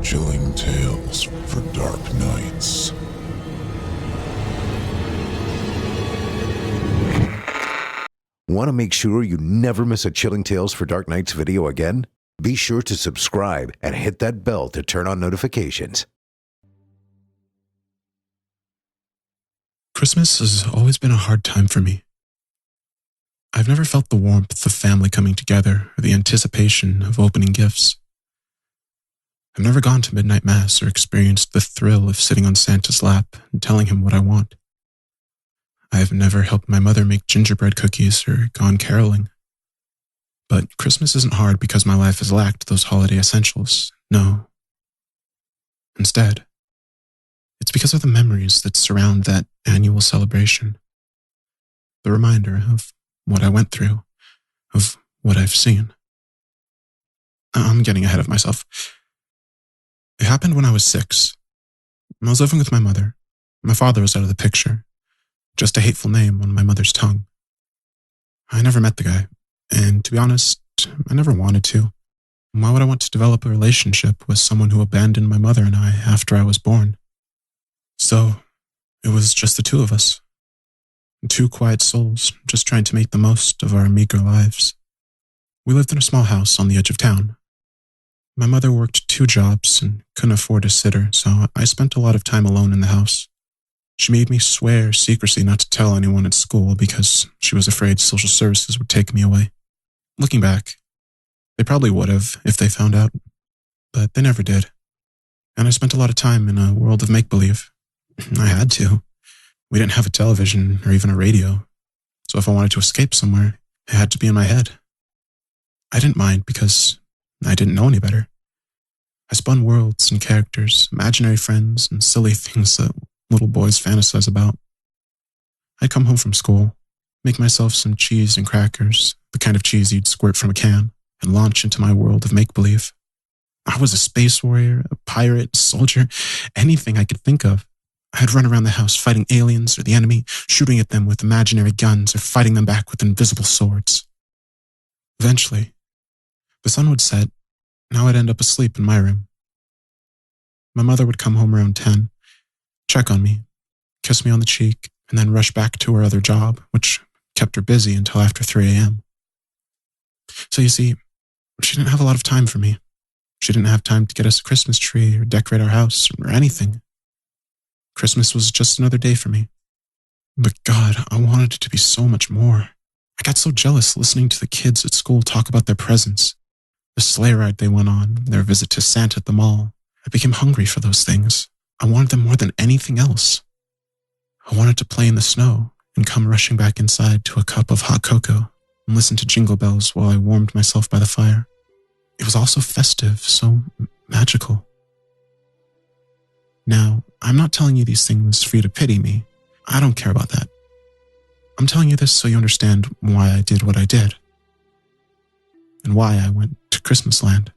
Chilling tales for dark nights. Want to make sure you never miss a Chilling Tales for Dark Nights video again? Be sure to subscribe and hit that bell to turn on notifications. Christmas has always been a hard time for me. I've never felt the warmth of family coming together or the anticipation of opening gifts. I've never gone to midnight mass or experienced the thrill of sitting on Santa's lap and telling him what I want. I've never helped my mother make gingerbread cookies or gone caroling. But Christmas isn't hard because my life has lacked those holiday essentials. No. Instead, it's because of the memories that surround that annual celebration. The reminder of what I went through, of what I've seen. I'm getting ahead of myself. It happened when I was 6. I was living with my mother. My father was out of the picture. Just a hateful name on my mother's tongue. I never met the guy, and to be honest, I never wanted to. Why would I want to develop a relationship with someone who abandoned my mother and I after I was born? So, it was just the two of us. 2 quiet souls, just trying to make the most of our meager lives. We lived in a small house on the edge of town. My mother worked 2 jobs and couldn't afford a sitter, so I spent a lot of time alone in the house. She made me swear secrecy not to tell anyone at school because she was afraid social services would take me away. Looking back, they probably would have if they found out, but they never did. And I spent a lot of time in a world of make-believe. I had to. We didn't have a television or even a radio, so if I wanted to escape somewhere, it had to be in my head. I didn't mind because I didn't know any better. I spun worlds and characters, imaginary friends, and silly things that little boys fantasize about. I'd come home from school, make myself some cheese and crackers, the kind of cheese you'd squirt from a can, and launch into my world of make-believe. I was a space warrior, a pirate, a soldier, anything I could think of. I'd run around the house fighting aliens or the enemy, shooting at them with imaginary guns or fighting them back with invisible swords. Eventually, the sun would set, and I would end up asleep in my room. My mother would come home around 10, check on me, kiss me on the cheek, and then rush back to her other job, which kept her busy until after 3 a.m. So you see, she didn't have a lot of time for me. She didn't have time to get us a Christmas tree or decorate our house or anything. Christmas was just another day for me. But God, I wanted it to be so much more. I got so jealous listening to the kids at school talk about their presents, the sleigh ride they went on, their visit to Santa at the mall. I became hungry for those things. I wanted them more than anything else. I wanted to play in the snow and come rushing back inside to a cup of hot cocoa and listen to jingle bells while I warmed myself by the fire. It was all so festive, so magical. Now, I'm not telling you these things for you to pity me. I don't care about that. I'm telling you this so you understand why I did what I did. And why I went to Christmas Land.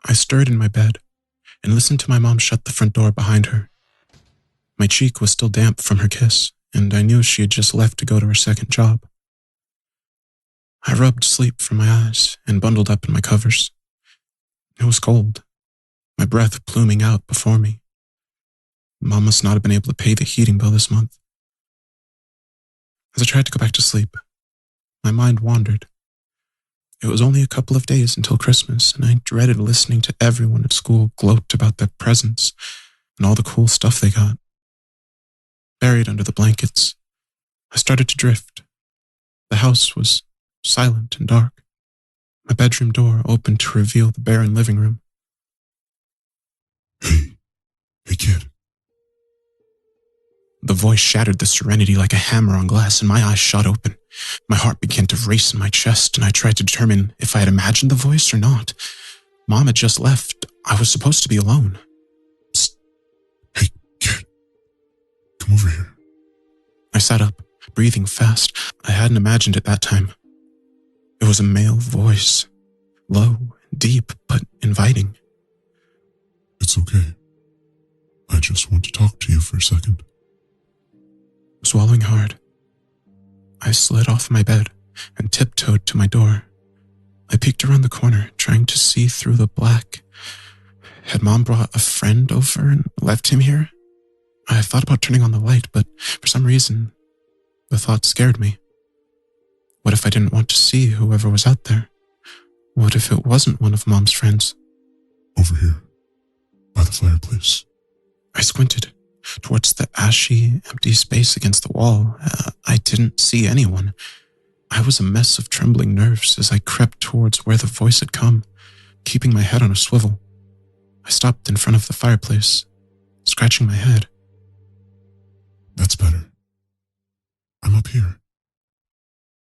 I stirred in my bed and listened to my mom shut the front door behind her. My cheek was still damp from her kiss, and I knew she had just left to go to her second job. I rubbed sleep from my eyes and bundled up in my covers. It was cold, my breath pluming out before me. Mom must not have been able to pay the heating bill this month. As I tried to go back to sleep, my mind wandered. It was only a couple of days until Christmas, and I dreaded listening to everyone at school gloat about their presents and all the cool stuff they got. Buried under the blankets, I started to drift. The house was silent and dark. My bedroom door opened to reveal the barren living room. Hey kid. The voice shattered the serenity like a hammer on glass, and my eyes shot open. My heart began to race in my chest, and I tried to determine if I had imagined the voice or not. Mom had just left. I was supposed to be alone. Psst. Hey, kid. Come over here. I sat up, breathing fast. I hadn't imagined it that time. It was a male voice, low, deep, but inviting. It's okay. I just want to talk to you for a second. Swallowing hard, I slid off my bed and tiptoed to my door. I peeked around the corner, trying to see through the black. Had Mom brought a friend over and left him here? I thought about turning on the light, but for some reason, the thought scared me. What if I didn't want to see whoever was out there? What if it wasn't one of Mom's friends? Over here, by the fireplace. I squinted towards the ashy, empty space against the wall. I didn't see anyone. I was a mess of trembling nerves as I crept towards where the voice had come, keeping my head on a swivel. I stopped in front of the fireplace, scratching my head. That's better. I'm up here.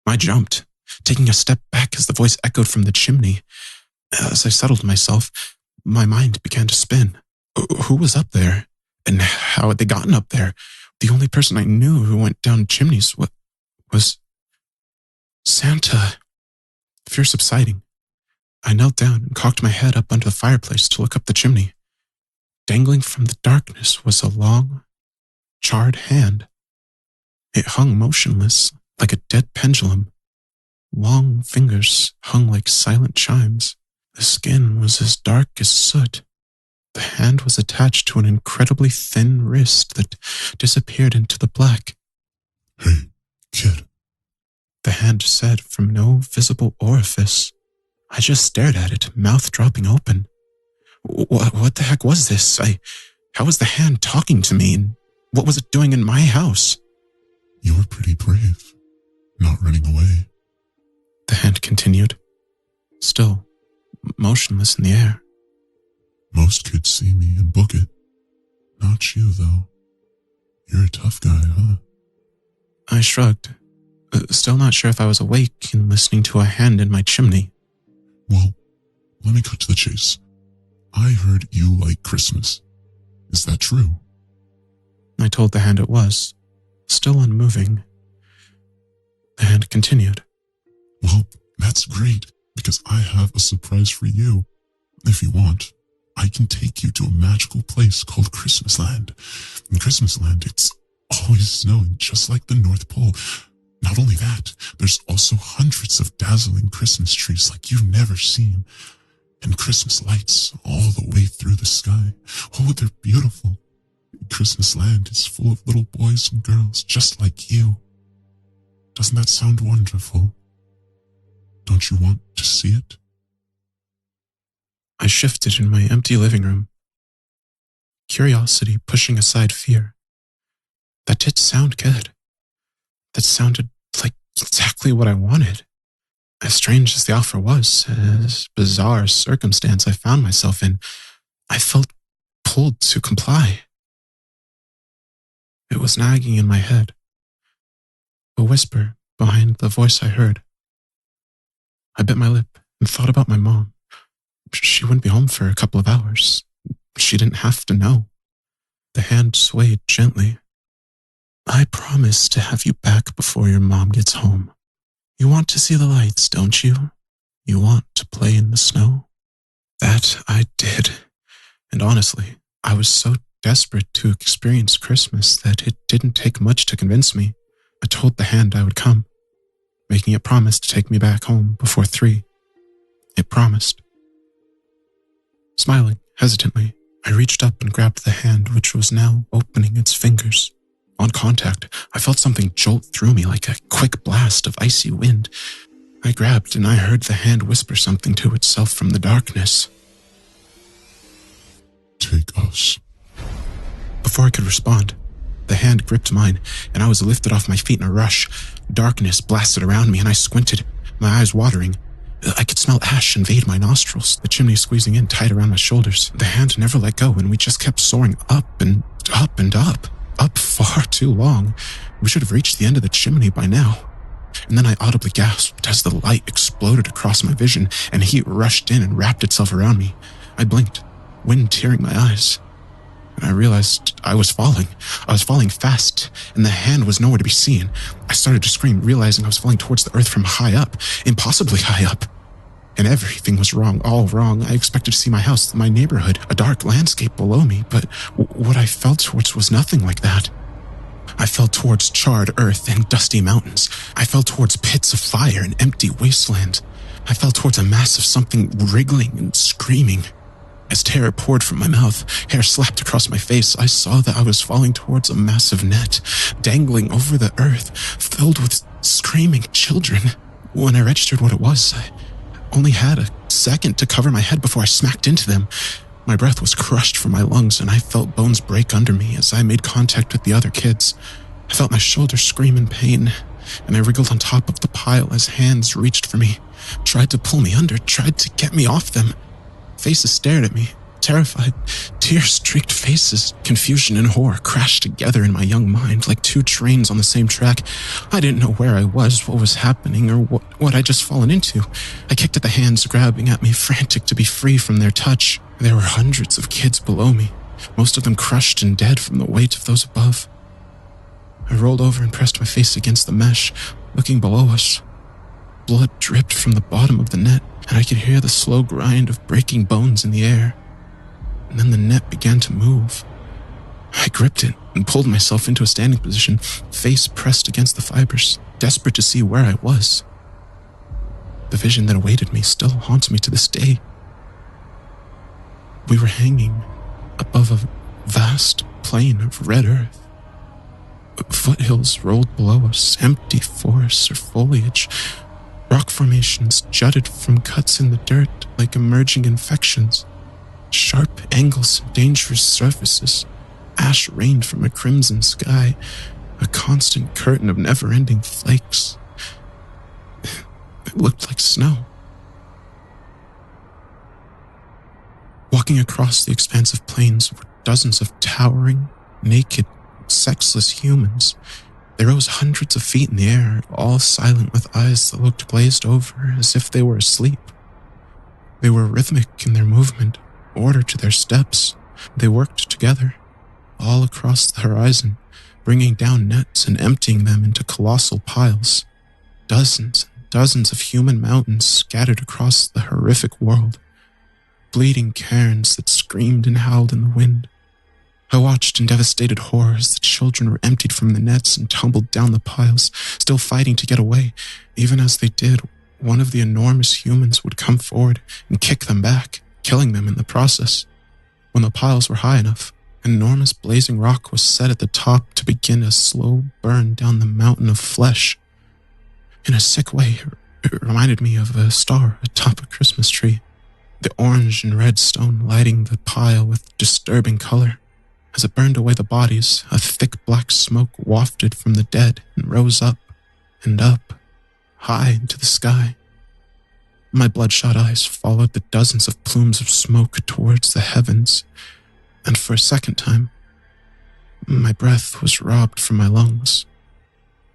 I jumped, taking a step back as the voice echoed from the chimney. As I settled myself, my mind began to spin. Who was up there? And how had they gotten up there? The only person I knew who went down chimneys was Santa. Fear subsiding, I knelt down and cocked my head up under the fireplace to look up the chimney. Dangling from the darkness was a long, charred hand. It hung motionless, like a dead pendulum. Long fingers hung like silent chimes. The skin was as dark as soot. The hand was attached to an incredibly thin wrist that disappeared into the black. Hey, kid. The hand said from no visible orifice. I just stared at it, mouth dropping open. What the heck was this? How was the hand talking to me, and what was it doing in my house? You were pretty brave, not running away. The hand continued, still motionless in the air. Most kids see me and book it. Not you, though. You're a tough guy, huh? I shrugged, still not sure if I was awake and listening to a hand in my chimney. Well, let me cut to the chase. I heard you like Christmas. Is that true? I told the hand it was, still unmoving. The hand continued. Well, that's great, because I have a surprise for you. If you want, I can take you to a magical place called Christmasland. In Christmasland, it's always snowing, just like the North Pole. Not only that, there's also hundreds of dazzling Christmas trees like you've never seen, and Christmas lights all the way through the sky. Oh, they're beautiful. Christmasland is full of little boys and girls just like you. Doesn't that sound wonderful? Don't you want to see it? I shifted in my empty living room, curiosity pushing aside fear. That did sound good. That sounded like exactly what I wanted. As strange as the offer was, as bizarre a circumstance I found myself in, I felt pulled to comply. It was nagging in my head, a whisper behind the voice I heard. I bit my lip and thought about my mom. She wouldn't be home for a couple of hours. She didn't have to know. The hand swayed gently. I promise to have you back before your mom gets home. You want to see the lights, don't you? You want to play in the snow? That I did. And honestly, I was so desperate to experience Christmas that it didn't take much to convince me. I told the hand I would come, making it promise to take me back home before 3. It promised. Smiling hesitantly, I reached up and grabbed the hand, which was now opening its fingers. On contact, I felt something jolt through me like a quick blast of icy wind. I grabbed and I heard the hand whisper something to itself from the darkness. Take us. Before I could respond, the hand gripped mine and I was lifted off my feet in a rush. Darkness blasted around me and I squinted, my eyes watering. I could smell ash invade my nostrils, the chimney squeezing in tight around my shoulders. The hand never let go and we just kept soaring up and up and up. Up far too long. We should have reached the end of the chimney by now. And then I audibly gasped as the light exploded across my vision and heat rushed in and wrapped itself around me. I blinked, wind tearing my eyes. And I realized I was falling. I was falling fast, and the hand was nowhere to be seen. I started to scream, realizing I was falling towards the earth from high up, impossibly high up. And everything was wrong, all wrong. I expected to see my house, my neighborhood, a dark landscape below me, but what I felt towards was nothing like that. I fell towards charred earth and dusty mountains. I fell towards pits of fire and empty wasteland. I fell towards a mass of something wriggling and screaming. As terror poured from my mouth, hair slapped across my face, I saw that I was falling towards a massive net, dangling over the earth, filled with screaming children. When I registered what it was, I only had a second to cover my head before I smacked into them. My breath was crushed from my lungs, and I felt bones break under me as I made contact with the other kids. I felt my shoulders scream in pain, and I wriggled on top of the pile as hands reached for me, tried to pull me under, tried to get me off them. Faces stared at me, terrified. Tear-streaked faces, confusion and horror crashed together in my young mind like two trains on the same track. I didn't know where I was, what was happening, or what I'd just fallen into. I kicked at the hands grabbing at me, frantic to be free from their touch. There were hundreds of kids below me, most of them crushed and dead from the weight of those above. I rolled over and pressed my face against the mesh, looking below us. Blood dripped from the bottom of the net, and I could hear the slow grind of breaking bones in the air. And then the net began to move. I gripped it and pulled myself into a standing position, face pressed against the fibers, desperate to see where I was. The vision that awaited me still haunts me to this day. We were hanging above a vast plain of red earth. Foothills rolled below us, empty forests or foliage. Rock formations jutted from cuts in the dirt like emerging infections. Sharp angles and dangerous surfaces. Ash rained from a crimson sky, a constant curtain of never-ending flakes. It looked like snow. Walking across the expansive plains were dozens of towering, naked, sexless humans. They rose hundreds of feet in the air, all silent with eyes that looked glazed over as if they were asleep. They were rhythmic in their movement, order to their steps. They worked together, all across the horizon, bringing down nets and emptying them into colossal piles. Dozens and dozens of human mountains scattered across the horrific world. Bleeding cairns that screamed and howled in the wind. I watched in devastated horror as the children were emptied from the nets and tumbled down the piles, still fighting to get away. Even as they did, one of the enormous humans would come forward and kick them back, killing them in the process. When the piles were high enough, an enormous blazing rock was set at the top to begin a slow burn down the mountain of flesh. In a sick way, it reminded me of a star atop a Christmas tree, the orange and red stone lighting the pile with disturbing color. As it burned away the bodies, a thick black smoke wafted from the dead and rose up and up, high into the sky. My bloodshot eyes followed the dozens of plumes of smoke towards the heavens, and for a second time, my breath was robbed from my lungs.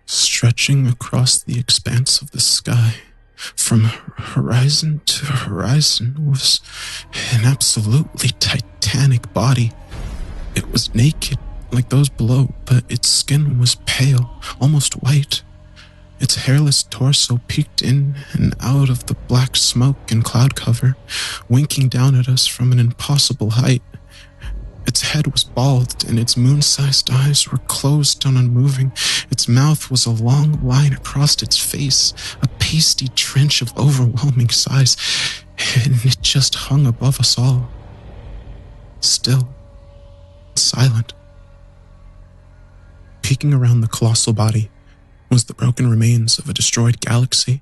Stretching across the expanse of the sky, from horizon to horizon, was an absolutely titanic body. It was naked, like those below, but its skin was pale, almost white. Its hairless torso peeked in and out of the black smoke and cloud cover, winking down at us from an impossible height. Its head was bald, and its moon-sized eyes were closed and unmoving. Its mouth was a long line across its face, a pasty trench of overwhelming size, and it just hung above us all. Still. Silent. Peeking around the colossal body was the broken remains of a destroyed galaxy.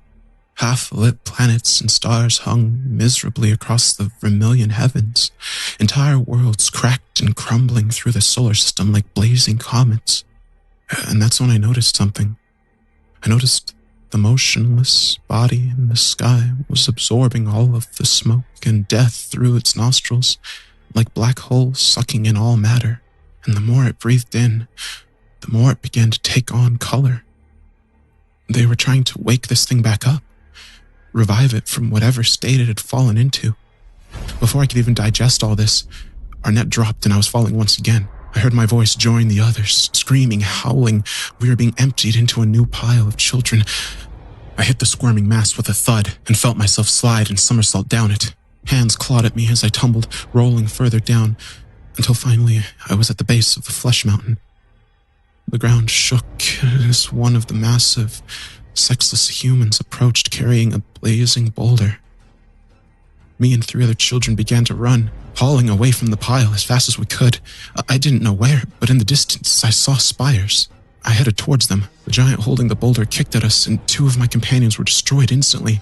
Half-lit planets and stars hung miserably across the vermilion heavens. Entire worlds cracked and crumbling through the solar system like blazing comets. And that's when I noticed something. I noticed the motionless body in the sky was absorbing all of the smoke and death through its nostrils, like black holes sucking in all matter, and the more it breathed in, the more it began to take on color. They were trying to wake this thing back up, revive it from whatever state it had fallen into. Before I could even digest all this, our net dropped and I was falling once again. I heard my voice join the others, screaming, howling. We were being emptied into a new pile of children. I hit the squirming mass with a thud and felt myself slide and somersault down it. Hands clawed at me as I tumbled, rolling further down, until finally I was at the base of the flesh mountain. The ground shook as one of the massive, sexless humans approached carrying a blazing boulder. Me and 3 other children began to run, hauling away from the pile as fast as we could. I didn't know where, but in the distance I saw spires. I headed towards them. The giant holding the boulder kicked at us, and 2 of my companions were destroyed instantly.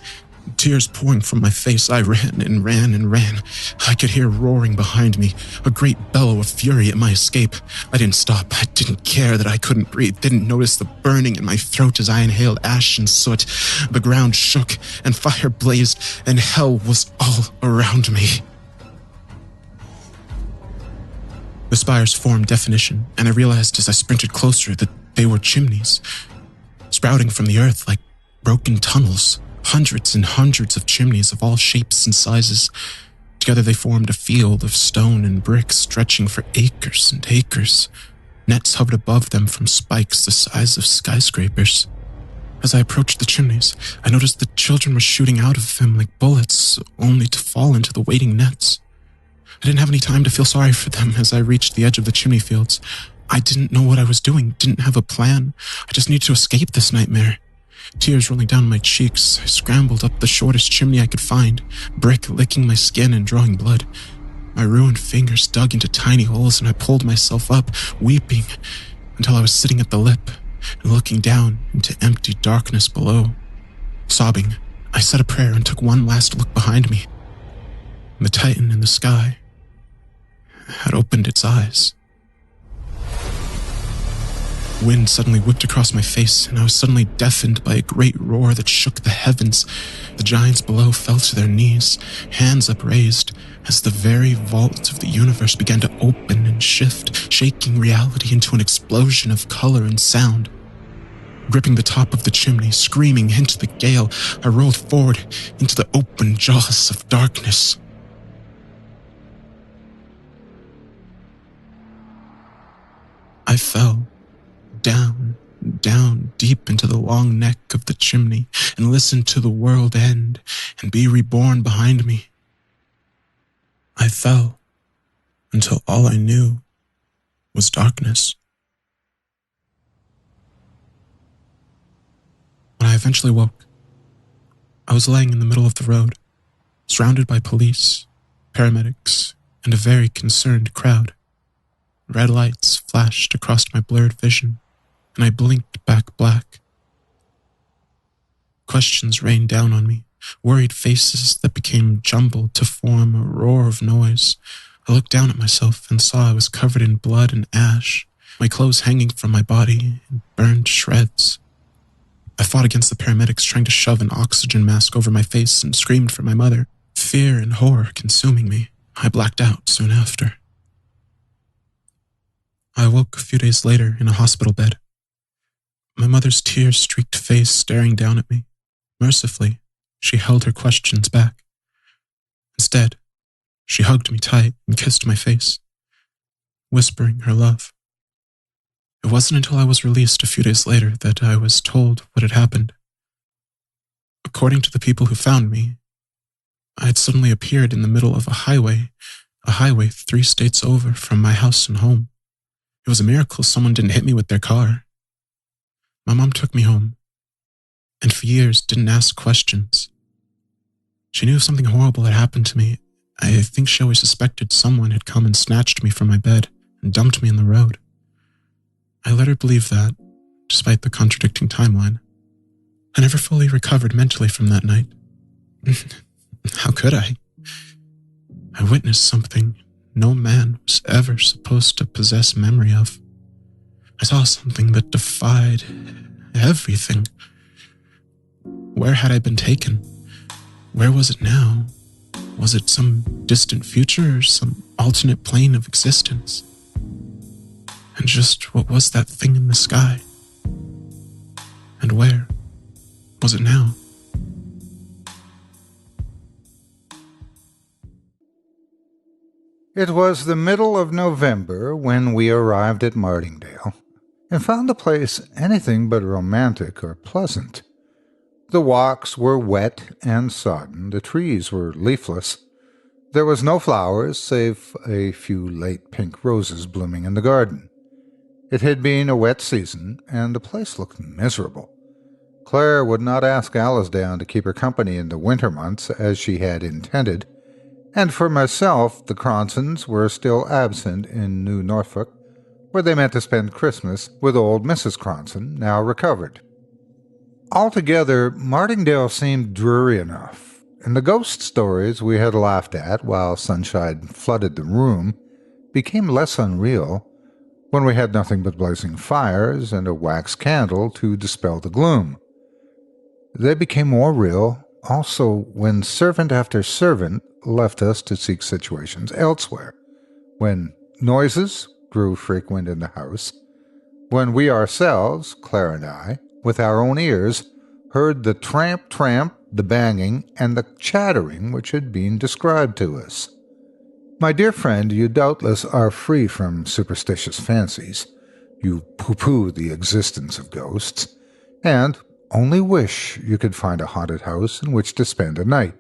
Tears pouring from my face, I ran and ran and ran. I could hear roaring behind me, a great bellow of fury at my escape. I didn't stop. I didn't care that I couldn't breathe, didn't notice the burning in my throat as I inhaled ash and soot. The ground shook, and fire blazed, and hell was all around me. The spires formed definition, and I realized as I sprinted closer that they were chimneys, sprouting from the earth like broken tunnels. Hundreds and hundreds of chimneys of all shapes and sizes. Together they formed a field of stone and bricks stretching for acres and acres. Nets hovered above them from spikes the size of skyscrapers. As I approached the chimneys, I noticed the children were shooting out of them like bullets, only to fall into the waiting nets. I didn't have any time to feel sorry for them as I reached the edge of the chimney fields. I didn't know what I was doing, didn't have a plan. I just needed to escape this nightmare. Tears rolling down my cheeks, I scrambled up the shortest chimney I could find, brick licking my skin and drawing blood. My ruined fingers dug into tiny holes and I pulled myself up, weeping, until I was sitting at the lip and looking down into empty darkness below. Sobbing, I said a prayer and took one last look behind me. The Titan in the sky had opened its eyes. Wind suddenly whipped across my face, and I was suddenly deafened by a great roar that shook the heavens. The giants below fell to their knees, hands upraised, as the very vault of the universe began to open and shift, shaking reality into an explosion of color and sound. Gripping the top of the chimney, screaming into the gale, I rolled forward into the open jaws of darkness. I fell. Down deep into the long neck of the chimney and listened to the world end and be reborn behind me. I fell until all I knew was darkness. When I eventually woke, I was laying in the middle of the road, surrounded by police, paramedics, and a very concerned crowd. Red lights flashed across my blurred vision, and I blinked back black. Questions rained down on me, worried faces that became jumbled to form a roar of noise. I looked down at myself and saw I was covered in blood and ash, my clothes hanging from my body in burned shreds. I fought against the paramedics trying to shove an oxygen mask over my face and screamed for my mother, fear and horror consuming me. I blacked out soon after. I awoke a few days later in a hospital bed. My mother's tear-streaked face staring down at me. Mercifully, she held her questions back. Instead, she hugged me tight and kissed my face, whispering her love. It wasn't until I was released a few days later that I was told what had happened. According to the people who found me, I had suddenly appeared in the middle of a highway 3 states over from my house and home. It was a miracle someone didn't hit me with their car. My mom took me home, and for years didn't ask questions. She knew something horrible had happened to me. I think she always suspected someone had come and snatched me from my bed and dumped me in the road. I let her believe that, despite the contradicting timeline. I never fully recovered mentally from that night. How could I? I witnessed something no man was ever supposed to possess memory of. I saw something that defied everything. Where had I been taken? Where was it now? Was it some distant future or some alternate plane of existence? And just what was that thing in the sky? And where was it now? It was the middle of November when we arrived at Martingale, and found the place anything but romantic or pleasant. The walks were wet and sodden, the trees were leafless. There was no flowers, save a few late pink roses blooming in the garden. It had been a wet season, and the place looked miserable. Claire would not ask Alice down to keep her company in the winter months as she had intended, and for myself, the Cronsons were still absent in New Norfolk, where they meant to spend Christmas with old Mrs. Cronson, now recovered. Altogether, Martingale seemed dreary enough, and the ghost stories we had laughed at while sunshine flooded the room became less unreal when we had nothing but blazing fires and a wax candle to dispel the gloom. They became more real also when servant after servant left us to seek situations elsewhere, when noises grew frequent in the house, when we ourselves, Claire and I, with our own ears, heard the tramp, the banging, and the chattering which had been described to us. My dear friend, you doubtless are free from superstitious fancies. You pooh-pooh the existence of ghosts, and only wish you could find a haunted house in which to spend a night,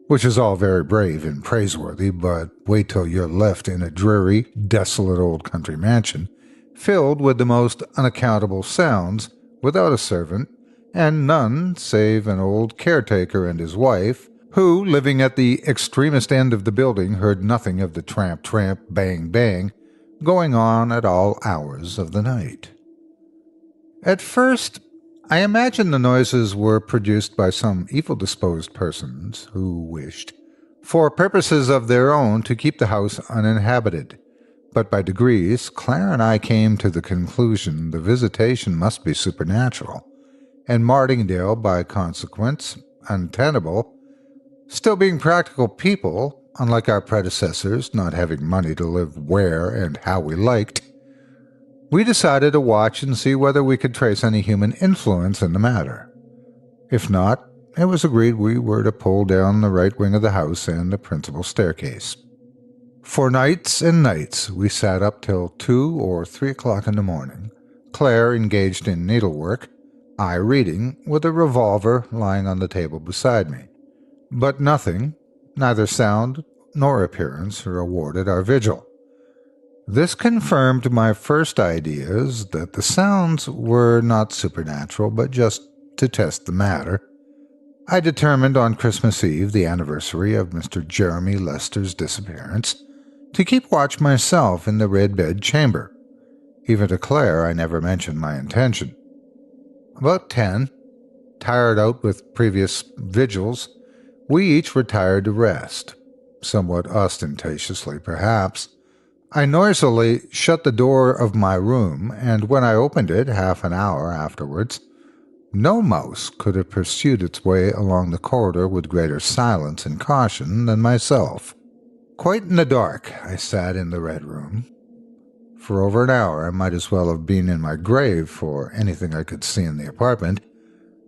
which is all very brave and praiseworthy, but wait till you're left in a dreary, desolate old country mansion, filled with the most unaccountable sounds, without a servant, and none save an old caretaker and his wife, who, living at the extremest end of the building, heard nothing of the tramp, bang, bang, going on at all hours of the night. At first, I imagined the noises were produced by some evil-disposed persons who wished, for purposes of their own, to keep the house uninhabited. But by degrees, Claire and I came to the conclusion the visitation must be supernatural, and Martingale, by consequence, untenable. Still, being practical people, unlike our predecessors, not having money to live where and how we liked, we decided to watch and see whether we could trace any human influence in the matter. If not, it was agreed we were to pull down the right wing of the house and the principal staircase. For nights and nights we sat up till 2 or 3 o'clock in the morning, Claire engaged in needlework, I reading, with a revolver lying on the table beside me. But nothing, neither sound nor appearance, rewarded our vigil. This confirmed my first ideas that the sounds were not supernatural, but just to test the matter. I determined on Christmas Eve, the anniversary of Mr. Jeremy Lester's disappearance, to keep watch myself in the red bed chamber. Even to Claire I never mentioned my intention. About 10, tired out with previous vigils, we each retired to rest, somewhat ostentatiously perhaps. I noisily shut the door of my room, and when I opened it half an hour afterwards, no mouse could have pursued its way along the corridor with greater silence and caution than myself. Quite in the dark, I sat in the Red Room. For over an hour I might as well have been in my grave for anything I could see in the apartment,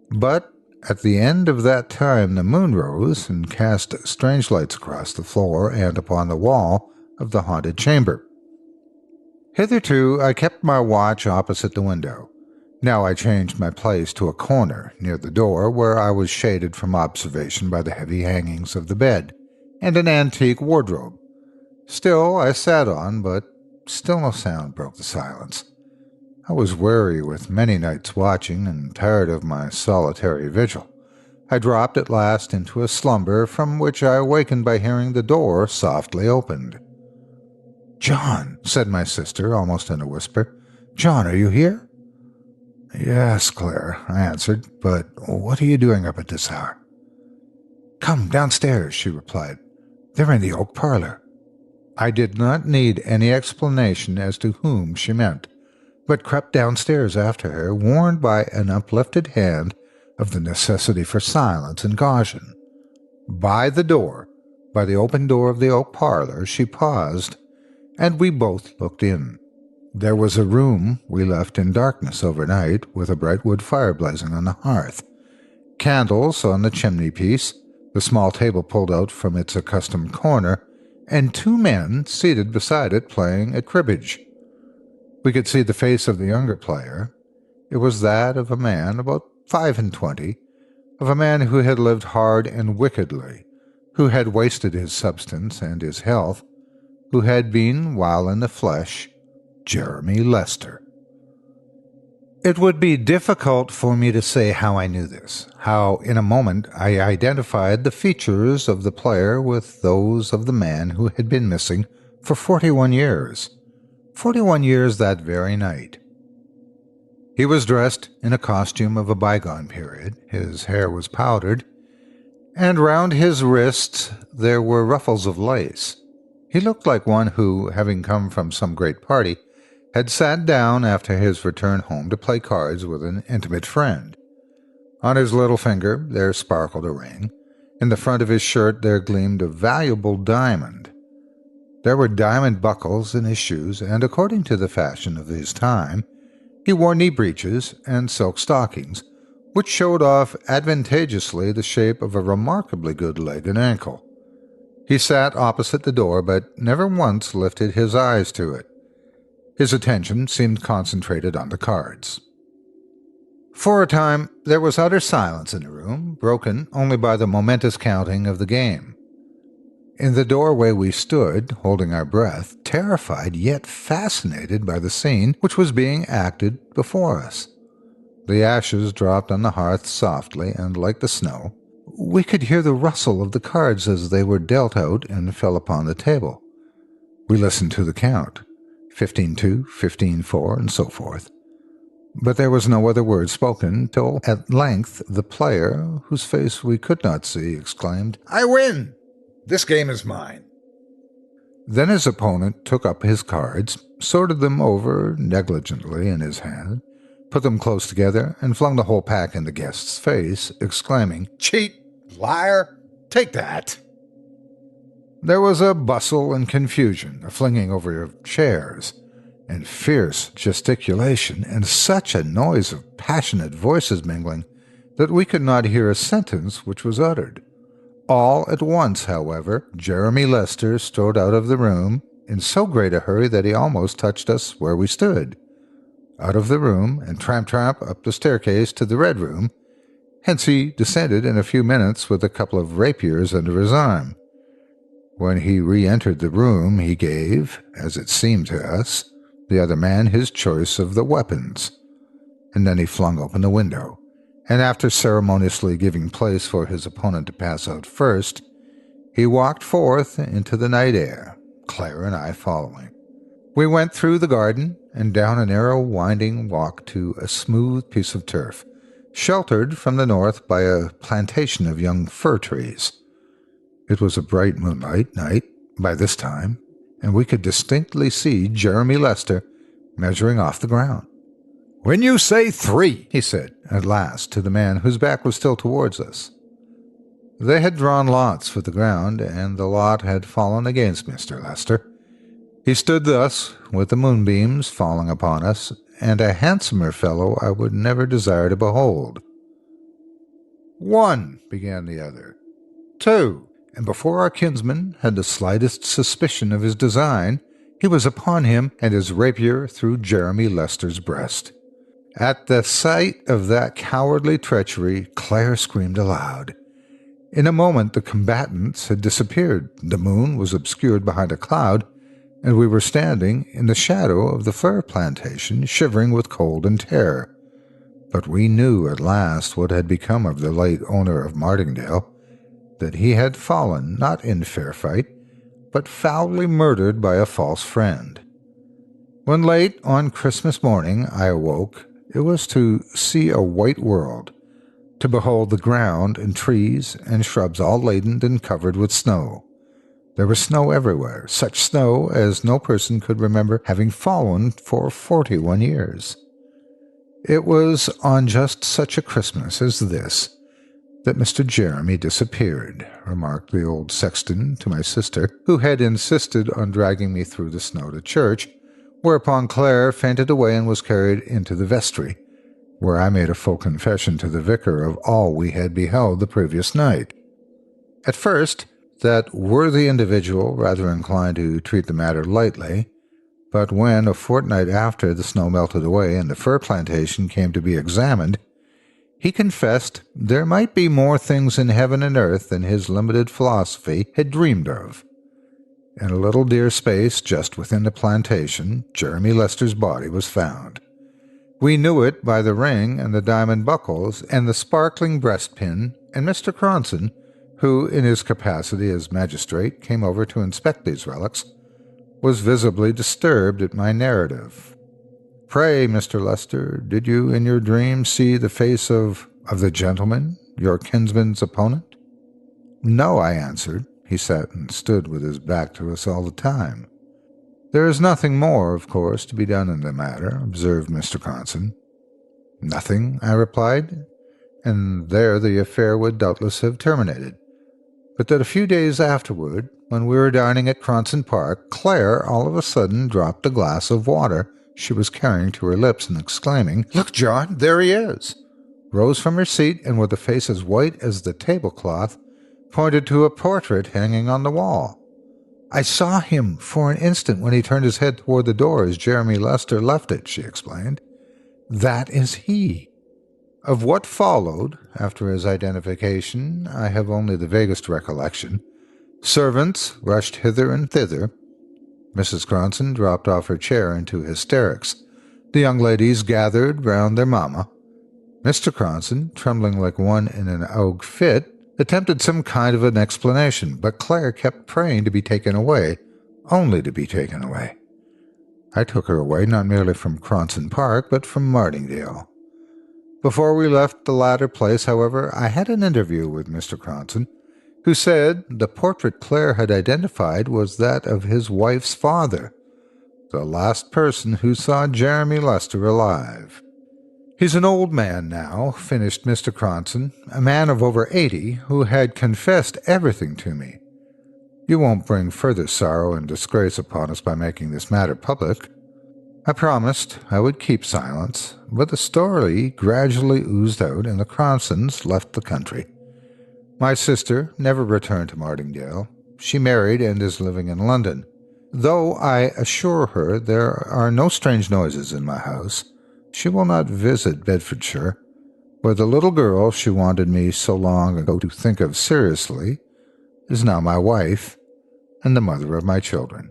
but at the end of that time the moon rose and cast strange lights across the floor and upon the wall of the haunted chamber. Hitherto I kept my watch opposite the window. Now I changed my place to a corner near the door, where I was shaded from observation by the heavy hangings of the bed and an antique wardrobe. Still I sat on, but still no sound broke the silence. I was weary with many nights watching and tired of my solitary vigil. I dropped at last into a slumber from which I awakened by hearing the door softly opened. "John," said my sister, almost in a whisper. "John, are you here?" "Yes, Claire," I answered, "but what are you doing up at this hour?" "Come downstairs," she replied. "They're in the oak parlor." I did not need any explanation as to whom she meant, but crept downstairs after her, warned by an uplifted hand of the necessity for silence and caution. By the open door of the oak parlor, she paused, and we both looked in. There was a room we left in darkness overnight, with a bright wood fire blazing on the hearth, candles on the chimney-piece, the small table pulled out from its accustomed corner, and 2 men seated beside it playing at cribbage. We could see the face of the younger player. It was that of a man about 25, of a man who had lived hard and wickedly, who had wasted his substance and his health, who had been, while in the flesh, Jeremy Lester. It would be difficult for me to say how I knew this, how in a moment I identified the features of the player with those of the man who had been missing for 41 years. 41 years that very night. He was dressed in a costume of a bygone period, his hair was powdered, and round his wrists there were ruffles of lace. He looked like one who, having come from some great party, had sat down after his return home to play cards with an intimate friend. On his little finger there sparkled a ring. In the front of his shirt there gleamed a valuable diamond. There were diamond buckles in his shoes, and according to the fashion of his time, he wore knee breeches and silk stockings, which showed off advantageously the shape of a remarkably good leg and ankle. He sat opposite the door, but never once lifted his eyes to it. His attention seemed concentrated on the cards. For a time, there was utter silence in the room, broken only by the momentous counting of the game. In the doorway we stood, holding our breath, terrified yet fascinated by the scene which was being acted before us. The ashes dropped on the hearth softly, and like the snow, we could hear the rustle of the cards as they were dealt out and fell upon the table. We listened to the count. 15-2, 15-4, and so forth. But there was no other word spoken till at length the player, whose face we could not see, exclaimed, "I win! This game is mine." Then his opponent took up his cards, sorted them over negligently in his hand, put them close together, and flung the whole pack in the guest's face, exclaiming, "Cheat! Liar! Take that!" There was a bustle and confusion, a flinging over of chairs, and fierce gesticulation, and such a noise of passionate voices mingling that we could not hear a sentence which was uttered. All at once, however, Jeremy Lester strode out of the room in so great a hurry that he almost touched us where we stood. Out of the room, and tramp up the staircase to the Red Room, hence he descended in a few minutes with a couple of rapiers under his arm. When he re-entered the room, he gave, as it seemed to us, the other man his choice of the weapons, and then he flung open the window, and after ceremoniously giving place for his opponent to pass out first, he walked forth into the night air, Claire and I following. We went through the garden and down a narrow winding walk to a smooth piece of turf, sheltered from the north by a plantation of young fir trees. It was a bright moonlight night by this time, and we could distinctly see Jeremy Lester measuring off the ground. "When you say 3, he said at last to the man whose back was still towards us. They had drawn lots for the ground, and the lot had fallen against Mr. Lester. He stood thus, with the moonbeams falling upon us, and a handsomer fellow I would never desire to behold. 1, began the other. 2, and before our kinsman had the slightest suspicion of his design, he was upon him and his rapier through Jeremy Lester's breast. At the sight of that cowardly treachery, Claire screamed aloud. In a moment the combatants had disappeared, the moon was obscured behind a cloud, and we were standing in the shadow of the fir plantation, shivering with cold and terror. But we knew at last what had become of the late owner of Martingale, that he had fallen not in fair fight, but foully murdered by a false friend. When late on Christmas morning I awoke, it was to see a white world, to behold the ground and trees and shrubs all laden and covered with snow. There was snow everywhere, such snow as no person could remember having fallen for 41 years. It was on just such a Christmas as this that Mr. Jeremy disappeared, remarked the old sexton to my sister, who had insisted on dragging me through the snow to church, whereupon Claire fainted away and was carried into the vestry, where I made a full confession to the vicar of all we had beheld the previous night. At first, that worthy individual rather inclined to treat the matter lightly, but when, a fortnight after, the snow melted away and the fir plantation came to be examined, he confessed there might be more things in heaven and earth than his limited philosophy had dreamed of. In a little deer space just within the plantation, Jeremy Lester's body was found. We knew it by the ring and the diamond buckles and the sparkling breastpin, and Mr. Cronson, who, in his capacity as magistrate, came over to inspect these relics, was visibly disturbed at my narrative. "Pray, Mr. Lester, did you in your dream see the face of the gentleman, your kinsman's opponent?" "No," I answered. "He sat and stood with his back to us all the time." "There is nothing more, of course, to be done in the matter," observed Mr. Cronson. "Nothing," I replied, and there the affair would doubtless have terminated. But that a few days afterward, when we were dining at Cronson Park, Claire all of a sudden dropped a glass of water she was carrying to her lips and exclaiming, "Look, John, there he is!" rose from her seat and with a face as white as the tablecloth, pointed to a portrait hanging on the wall. "I saw him for an instant when he turned his head toward the door as Jeremy Lester left it," she explained. "That is he." Of what followed after his identification, I have only the vaguest recollection. Servants rushed hither and thither. Mrs. Cronson dropped off her chair into hysterics. The young ladies gathered round their mamma. Mr. Cronson, trembling like one in an ague fit, attempted some kind of an explanation, but Claire kept praying to be taken away, only to be taken away. I took her away not merely from Cronson Park, but from Martingale. Before we left the latter place, however, I had an interview with Mr. Cronson, who said the portrait Claire had identified was that of his wife's father, the last person who saw Jeremy Lester alive. "He's an old man now," finished Mr. Cronson, "a man of over 80 who had confessed everything to me. You won't bring further sorrow and disgrace upon us by making this matter public." I promised I would keep silence, but the story gradually oozed out and the Cronsons left the country. My sister never returned to Martingale. She married and is living in London. Though I assure her there are no strange noises in my house, she will not visit Bedfordshire, where the little girl she wanted me so long ago to think of seriously is now my wife and the mother of my children.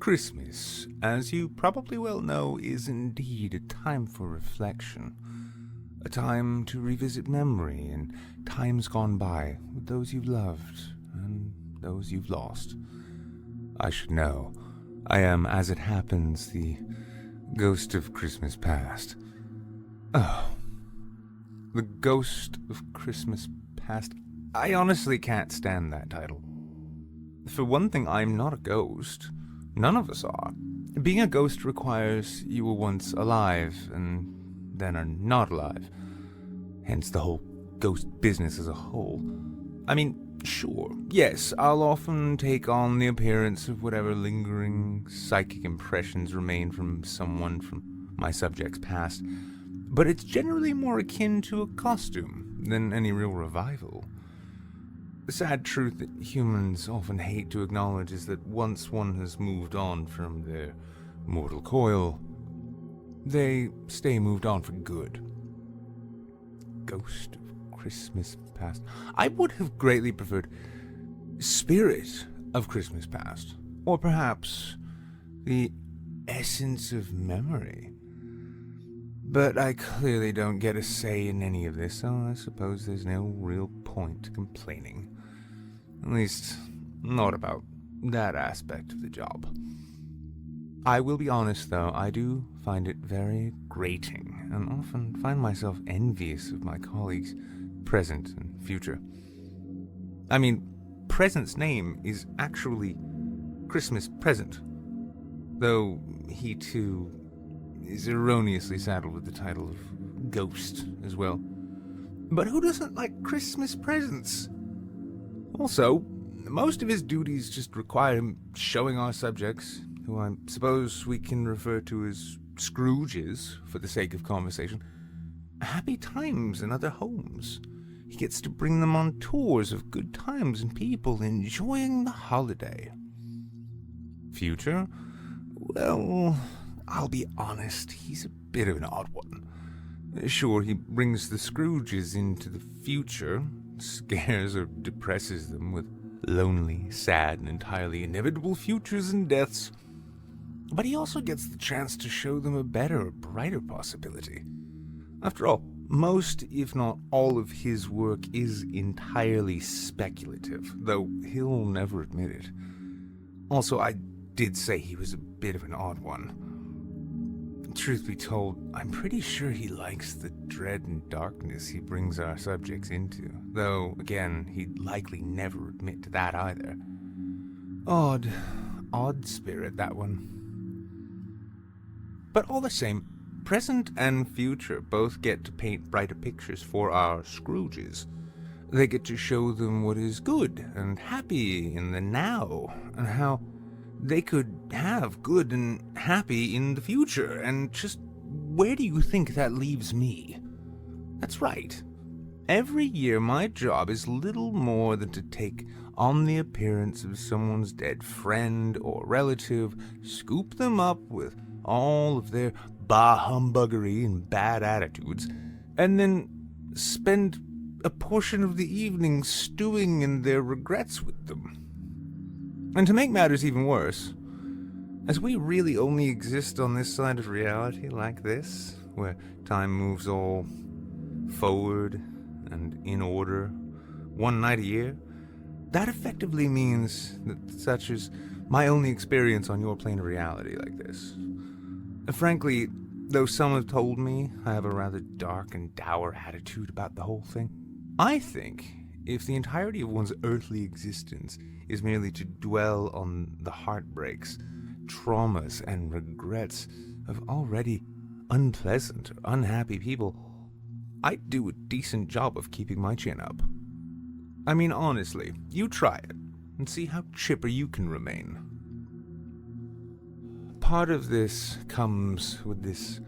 Christmas, as you probably well know, is indeed a time for reflection. A time to revisit memory and times gone by with those you've loved and those you've lost. I should know. I am, as it happens, the ghost of Christmas past. Oh. The Ghost of Christmas Past. I honestly can't stand that title. For one thing, I'm not a ghost. None of us are. Being a ghost requires you were once alive and then are not alive. Hence the whole ghost business as a whole. I mean, sure, yes, I'll often take on the appearance of whatever lingering psychic impressions remain from someone from my subject's past, but it's generally more akin to a costume than any real revival. The sad truth that humans often hate to acknowledge is that once one has moved on from their mortal coil, they stay moved on for good. Ghost of Christmas Past. I would have greatly preferred Spirit of Christmas Past, or perhaps the Essence of Memory. But I clearly don't get a say in any of this, so I suppose there's no real point to complaining. At least, not about that aspect of the job. I will be honest, though, I do find it very grating, and often find myself envious of my colleagues, present and future. I mean, Present's name is actually Christmas Present, though he, too, is erroneously saddled with the title of Ghost as well. But who doesn't like Christmas presents? Also, most of his duties just require him showing our subjects, who I suppose we can refer to as Scrooges for the sake of conversation, happy times in other homes. He gets to bring them on tours of good times and people enjoying the holiday. Future? Well, I'll be honest, he's a bit of an odd one. Sure, he brings the Scrooges into the future, scares or depresses them with lonely, sad, and entirely inevitable futures and deaths. But he also gets the chance to show them a better, brighter possibility. After all, most, if not all, of his work is entirely speculative, though he'll never admit it. Also, I did say he was a bit of an odd one. Truth be told, I'm pretty sure he likes the dread and darkness he brings our subjects into, though, again, he'd likely never admit to that either. Odd spirit, that one. But all the same, present and future both get to paint brighter pictures for our Scrooges. They get to show them what is good and happy in the now, and how they could have good and happy in the future, and just where do you think that leaves me? That's right. Every year my job is little more than to take on the appearance of someone's dead friend or relative, scoop them up with all of their bah-humbuggery and bad attitudes, and then spend a portion of the evening stewing in their regrets with them. And to make matters even worse, as we really only exist on this side of reality like this, where time moves all forward and in order, one night a year, that effectively means that such is my only experience on your plane of reality like this. Frankly, though some have told me I have a rather dark and dour attitude about the whole thing, I think if the entirety of one's earthly existence is merely to dwell on the heartbreaks, traumas, and regrets of already unpleasant or unhappy people, I'd do a decent job of keeping my chin up. I mean, honestly, you try it and see how chipper you can remain. Part of this comes with this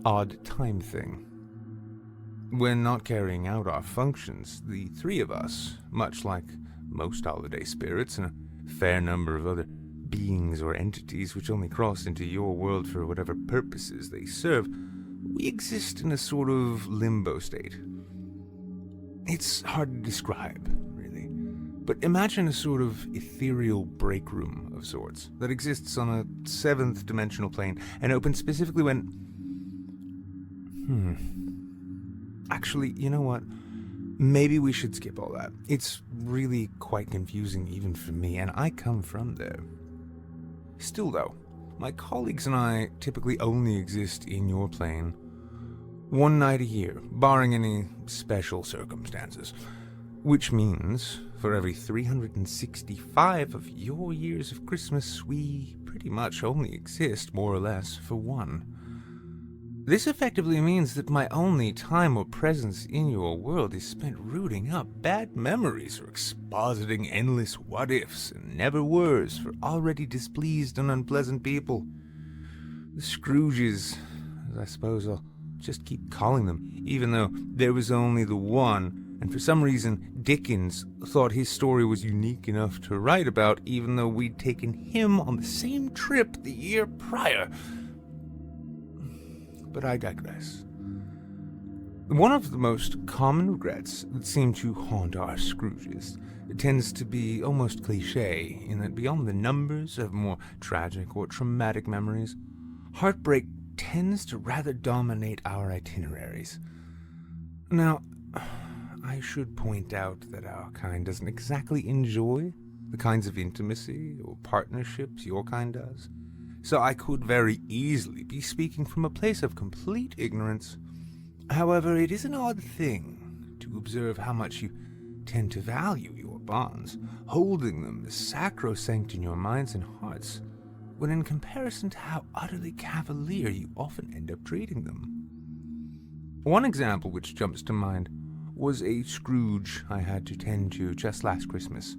odd time thing. When not carrying out our functions, the three of us, much like most holiday spirits and a fair number of other beings or entities which only cross into your world for whatever purposes they serve, we exist in a sort of limbo state. It's hard to describe, really, but imagine a sort of ethereal break room of sorts that exists on a seventh dimensional plane and opens specifically when... Actually, you know what? Maybe we should skip all that. It's really quite confusing even for me, and I come from there. Still though, my colleagues and I typically only exist in your plane one night a year, barring any special circumstances. Which means, for every 365 of your years of Christmas, we pretty much only exist, more or less, for one. This effectively means that my only time or presence in your world is spent rooting up bad memories or expositing endless what-ifs and never-weres for already displeased and unpleasant people. The Scrooges, as I suppose I'll just keep calling them, even though there was only the one, and for some reason Dickens thought his story was unique enough to write about, even though we'd taken him on the same trip the year prior. But I digress. One of the most common regrets that seem to haunt our Scrooges tends to be almost cliché, in that beyond the numbers of more tragic or traumatic memories, heartbreak tends to rather dominate our itineraries. Now, I should point out that our kind doesn't exactly enjoy the kinds of intimacy or partnerships your kind does, so I could very easily be speaking from a place of complete ignorance. However, it is an odd thing to observe how much you tend to value your bonds, holding them as sacrosanct in your minds and hearts, when in comparison to how utterly cavalier you often end up treating them. One example which jumps to mind was a Scrooge I had to tend to just last Christmas.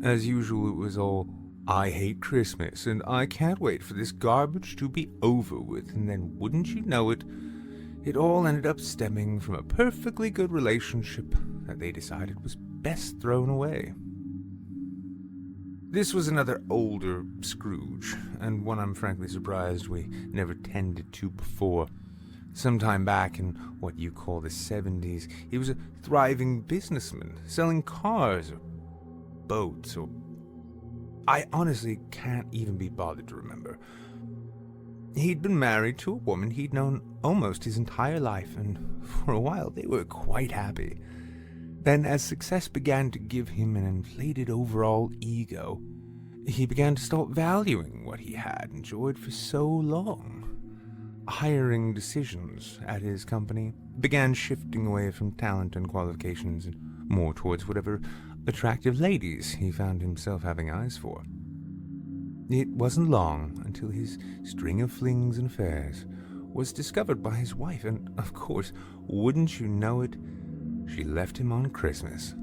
As usual, it was all, "I hate Christmas, and I can't wait for this garbage to be over with," and then, wouldn't you know it, it all ended up stemming from a perfectly good relationship that they decided was best thrown away. This was another older Scrooge, and one I'm frankly surprised we never tended to before. Sometime back in what you call the 70s, he was a thriving businessman, selling cars or boats or... I honestly can't even be bothered to remember. He'd been married to a woman he'd known almost his entire life, and for a while they were quite happy. Then, as success began to give him an inflated overall ego, he began to stop valuing what he had enjoyed for so long. Hiring decisions at his company began shifting away from talent and qualifications and more towards whatever attractive ladies he found himself having eyes for. It wasn't long until his string of flings and affairs was discovered by his wife, and, of course, wouldn't you know it, she left him on Christmas.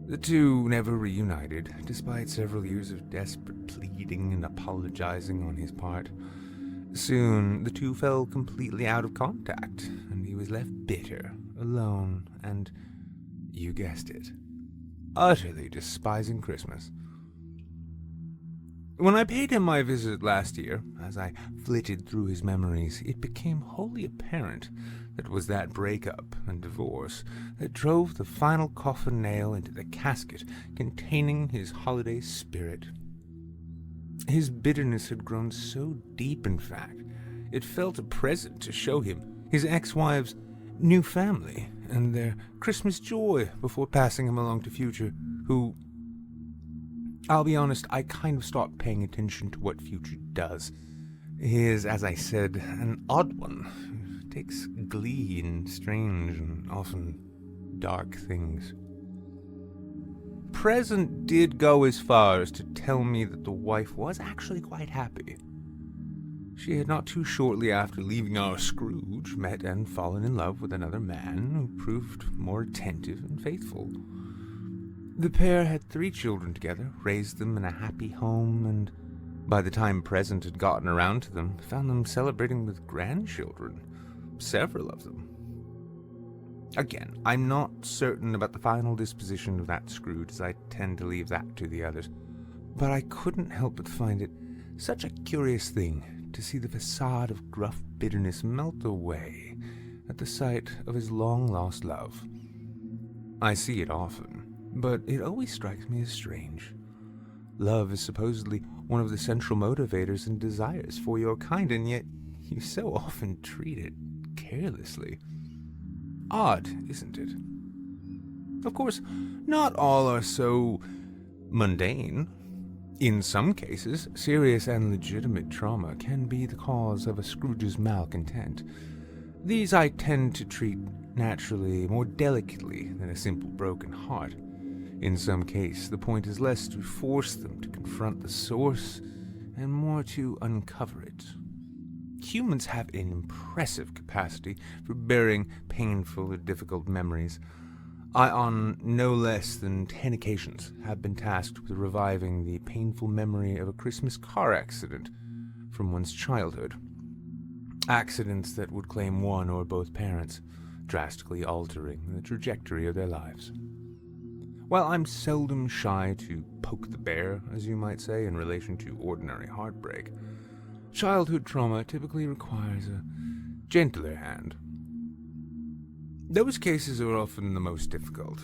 The two never reunited, despite several years of desperate pleading and apologizing on his part. Soon, the two fell completely out of contact, and he was left bitter, alone, and, you guessed it, utterly despising Christmas. When I paid him my visit last year, as I flitted through his memories, it became wholly apparent that it was that breakup and divorce that drove the final coffin nail into the casket containing his holiday spirit. His bitterness had grown so deep, in fact, it felt a present to show him his ex-wife's new family and their Christmas joy before passing him along to Future, who... I'll be honest, I kind of stopped paying attention to what Future does. He is, as I said, an odd one, who takes glee in strange and often dark things. Present did go as far as to tell me that the wife was actually quite happy. She had not too shortly after leaving our Scrooge met and fallen in love with another man who proved more attentive and faithful. The pair had 3 children together, raised them in a happy home, and by the time Present had gotten around to them, found them celebrating with grandchildren, several of them. Again, I'm not certain about the final disposition of that Scrooge, as I tend to leave that to the others, but I couldn't help but find it such a curious thing to see the facade of gruff bitterness melt away at the sight of his long-lost love. I see it often, but it always strikes me as strange. Love is supposedly one of the central motivators and desires for your kind, and yet you so often treat it carelessly. Odd, isn't it? Of course, not all are so mundane. In some cases, serious and legitimate trauma can be the cause of a Scrooge's malcontent. These I tend to treat naturally more delicately than a simple broken heart. In some case, the point is less to force them to confront the source and more to uncover it. Humans have an impressive capacity for bearing painful or difficult memories. I, on no less than 10 occasions, have been tasked with reviving the painful memory of a Christmas car accident from one's childhood. Accidents that would claim one or both parents, drastically altering the trajectory of their lives. While I'm seldom shy to poke the bear, as you might say, in relation to ordinary heartbreak, childhood trauma typically requires a gentler hand. Those cases are often the most difficult.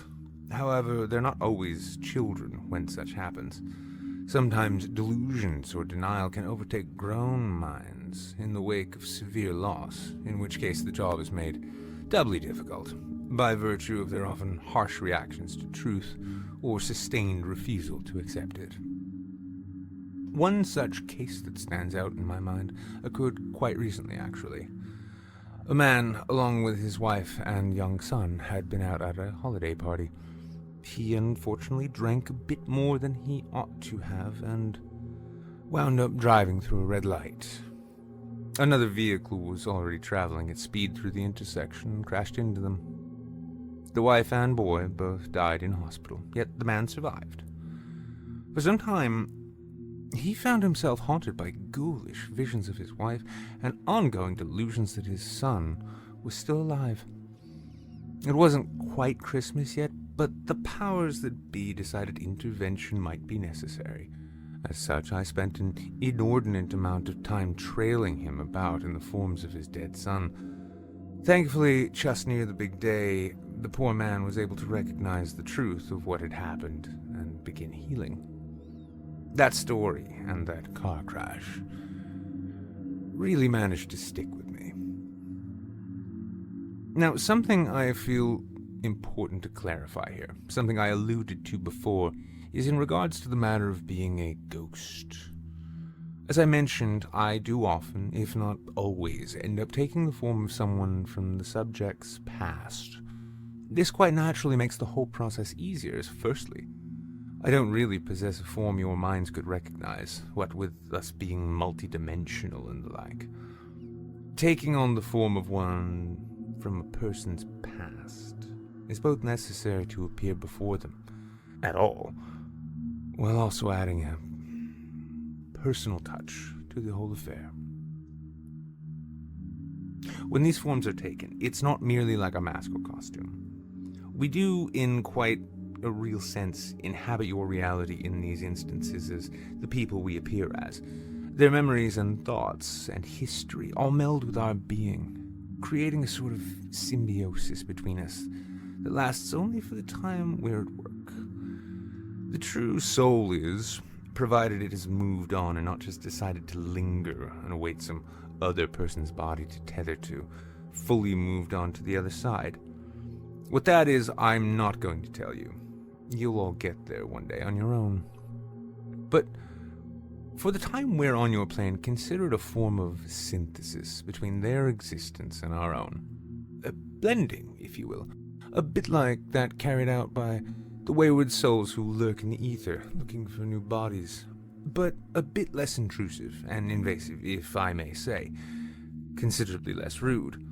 However, they're not always children when such happens. Sometimes delusions or denial can overtake grown minds in the wake of severe loss, in which case the job is made doubly difficult, by virtue of their often harsh reactions to truth or sustained refusal to accept it. One such case that stands out in my mind occurred quite recently, actually. A man, along with his wife and young son, had been out at a holiday party. He unfortunately drank a bit more than he ought to have and wound up driving through a red light. Another vehicle was already traveling at speed through the intersection and crashed into them. The wife and boy both died in hospital, yet the man survived. For some time, he found himself haunted by ghoulish visions of his wife and ongoing delusions that his son was still alive. It wasn't quite Christmas yet, But the powers that be decided intervention might be necessary. As such, I spent an inordinate amount of time trailing him about in the forms of his dead son. Thankfully, just near the big day, the poor man was able to recognize the truth of what had happened and begin healing. That story and that car crash really managed to stick with me. Now, something I feel important to clarify here, something I alluded to before, is in regards to the matter of being a ghost. As I mentioned, I do often, if not always, end up taking the form of someone from the subject's past. This quite naturally makes the whole process easier, as firstly, I don't really possess a form your minds could recognize, what with us being multidimensional and the like. Taking on the form of one from a person's past is both necessary to appear before them at all, while also adding a personal touch to the whole affair. When these forms are taken, it's not merely like a mask or costume. We do, in quite a real sense, inhabit your reality in these instances as the people we appear as. Their memories and thoughts and history all meld with our being, creating a sort of symbiosis between us that lasts only for the time we're at work. The true soul is, provided it has moved on and not just decided to linger and await some other person's body to tether to, fully moved on to the other side. What that is, I'm not going to tell you. You'll all get there one day on your own. But for the time we're on your plane, consider it a form of synthesis between their existence and our own. A blending, if you will. A bit like that carried out by the wayward souls who lurk in the ether, looking for new bodies. But a bit less intrusive and invasive, if I may say. Considerably less rude.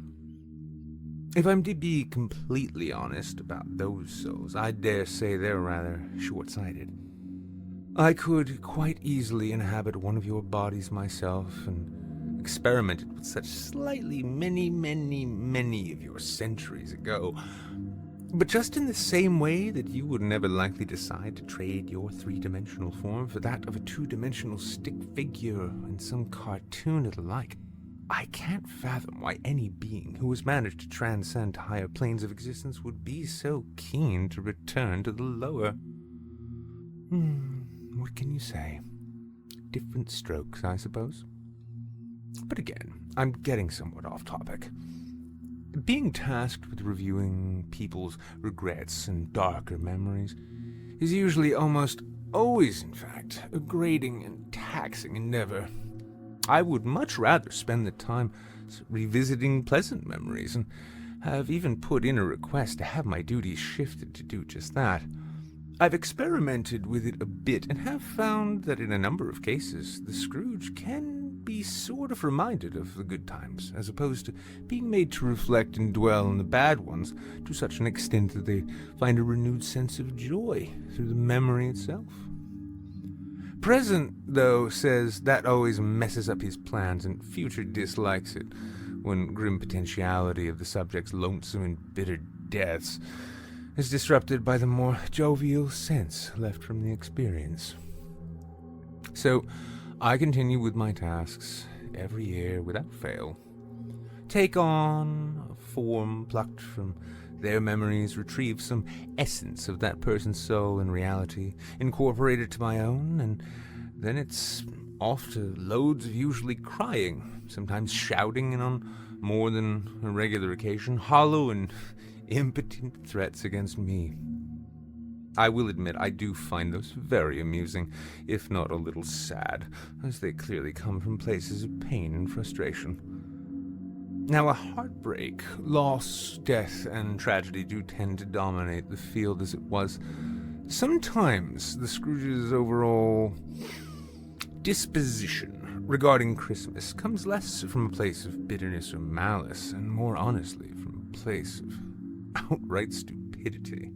If I'm to be completely honest about those souls, I dare say they're rather short-sighted. I could quite easily inhabit one of your bodies myself and experimented with such slightly many of your centuries ago. But just in the same way that you would never likely decide to trade your three-dimensional form for that of a two-dimensional stick figure in some cartoon or the like, I can't fathom why any being who has managed to transcend to higher planes of existence would be so keen to return to the lower. What can you say? Different strokes, I suppose. But again, I'm getting somewhat off topic. Being tasked with reviewing people's regrets and darker memories is usually, almost always in fact, a grating and taxing endeavor. I would much rather spend the time revisiting pleasant memories, and have even put in a request to have my duties shifted to do just that. I've experimented with it a bit and have found that in a number of cases, the Scrooge can be sort of reminded of the good times, as opposed to being made to reflect and dwell on the bad ones to such an extent that they find a renewed sense of joy through the memory itself. Present, though, says that always messes up his plans, and future dislikes it when grim potentiality of the subject's lonesome and bitter deaths is disrupted by the more jovial sense left from the experience. So, I continue with my tasks every year without fail. Take on a form plucked from their memories, retrieve some essence of that person's soul and reality, incorporate it to my own, and then it's off to loads of usually crying, sometimes shouting, and on more than a regular occasion, hollow and impotent threats against me. I will admit I do find those very amusing, if not a little sad, as they clearly come from places of pain and frustration. Now, a heartbreak, loss, death, and tragedy do tend to dominate the field as it was. Sometimes the Scrooge's overall disposition regarding Christmas comes less from a place of bitterness or malice, and more honestly from a place of outright stupidity.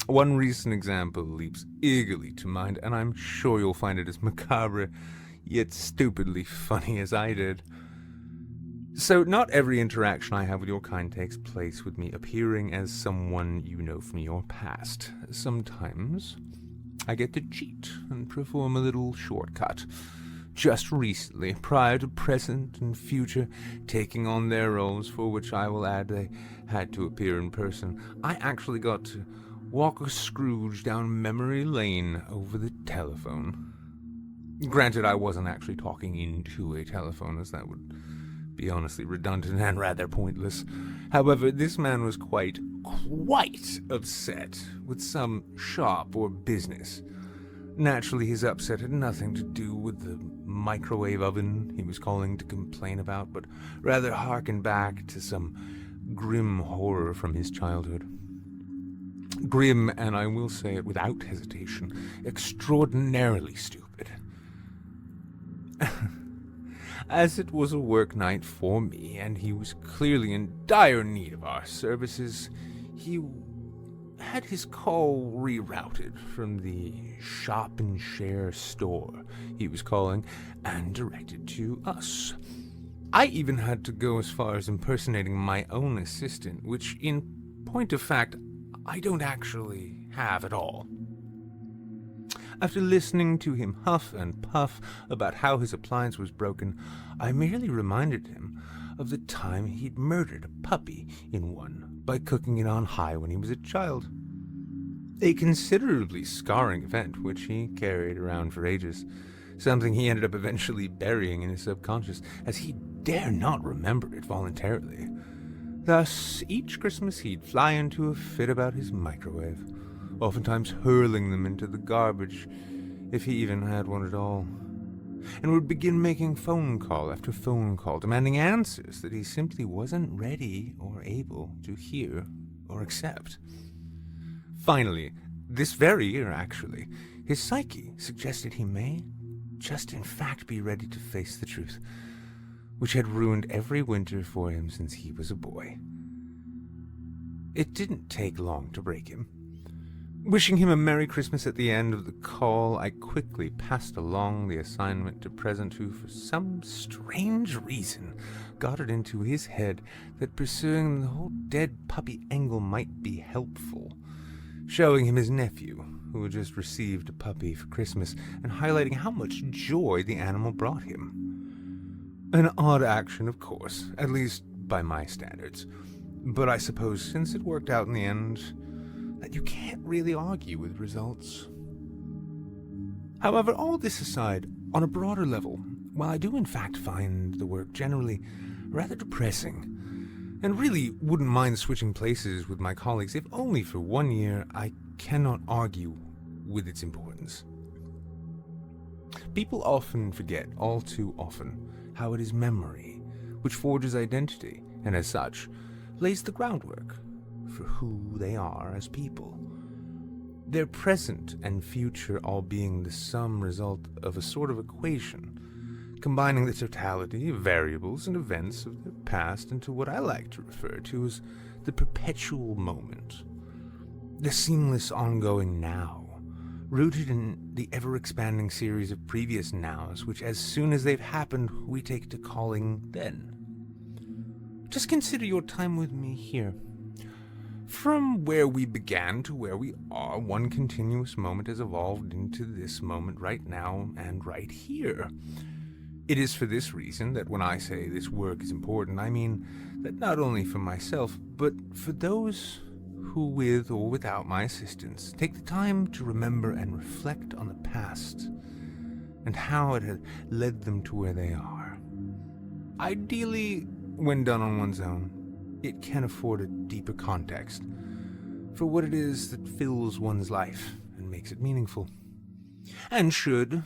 One recent example leaps eagerly to mind, and I'm sure you'll find it as macabre, yet stupidly funny as I did. So not every interaction I have with your kind takes place with me appearing as someone you know from your past. Sometimes I get to cheat and perform a little shortcut. Just recently, prior to present and future taking on their roles, for which I will add they had to appear in person, I actually got to walk a Scrooge down memory lane over the telephone. Granted, I wasn't actually talking into a telephone, as that would be honestly redundant and rather pointless. However, this man was quite upset with some shop or business. Naturally, his upset had nothing to do with the microwave oven he was calling to complain about, but rather harken back to some grim horror from his childhood. Grim, and I will say it without hesitation, extraordinarily stupid. As it was a work night for me, and he was clearly in dire need of our services, he had his call rerouted from the shop and share store he was calling and directed to us. I even had to go as far as impersonating my own assistant, which in point of fact I don't actually have at all. After listening to him huff and puff about how his appliance was broken, I merely reminded him of the time he'd murdered a puppy in one by cooking it on high when he was a child. A considerably scarring event which he carried around for ages, something he ended up eventually burying in his subconscious, as he dare not remember it voluntarily. Thus, each Christmas he'd fly into a fit about his microwave, oftentimes hurling them into the garbage, if he even had one at all, and would begin making phone call after phone call, demanding answers that he simply wasn't ready or able to hear or accept. Finally, this very year actually, his psyche suggested he may just in fact be ready to face the truth, which had ruined every winter for him since he was a boy. It didn't take long to break him. Wishing him a Merry Christmas at the end of the call, I quickly passed along the assignment to Present, who, for some strange reason, got it into his head that pursuing the whole dead puppy angle might be helpful, showing him his nephew, who had just received a puppy for Christmas, and highlighting how much joy the animal brought him. An odd action, of course, at least by my standards, but I suppose since it worked out in the end, that you can't really argue with results. However, all this aside, on a broader level, while I do in fact find the work generally rather depressing, and really wouldn't mind switching places with my colleagues if only for 1 year, I cannot argue with its importance. People often forget, all too often, how it is memory which forges identity, and as such, lays the groundwork for who they are as people. Their present and future all being the sum result of a sort of equation, combining the totality of variables and events of their past into what I like to refer to as the perpetual moment. The seamless ongoing now, rooted in the ever-expanding series of previous nows, which as soon as they've happened, we take to calling then. Just consider your time with me here. From where we began to where we are, one continuous moment has evolved into this moment right now and right here. It is for this reason that when I say this work is important, I mean that not only for myself, but for those who, with or without my assistance, take the time to remember and reflect on the past and how it had led them to where they are. Ideally, when done on one's own, it can afford a deeper context for what it is that fills one's life and makes it meaningful. And should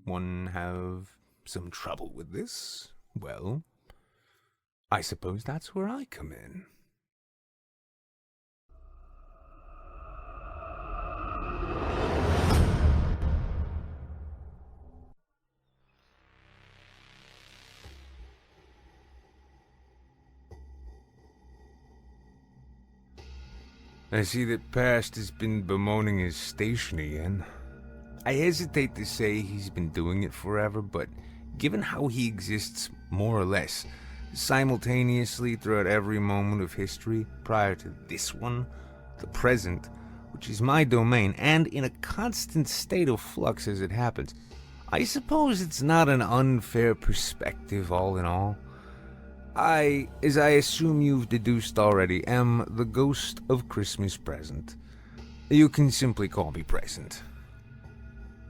one have some trouble with this, well, I suppose that's where I come in. I see that Past has been bemoaning his station again. I hesitate to say he's been doing it forever, but given how he exists, more or less, simultaneously throughout every moment of history prior to this one, the present, which is my domain, and in a constant state of flux as it happens. I suppose it's not an unfair perspective all in all. I, as I assume you've deduced already, am the ghost of Christmas Present. You can simply call me Present.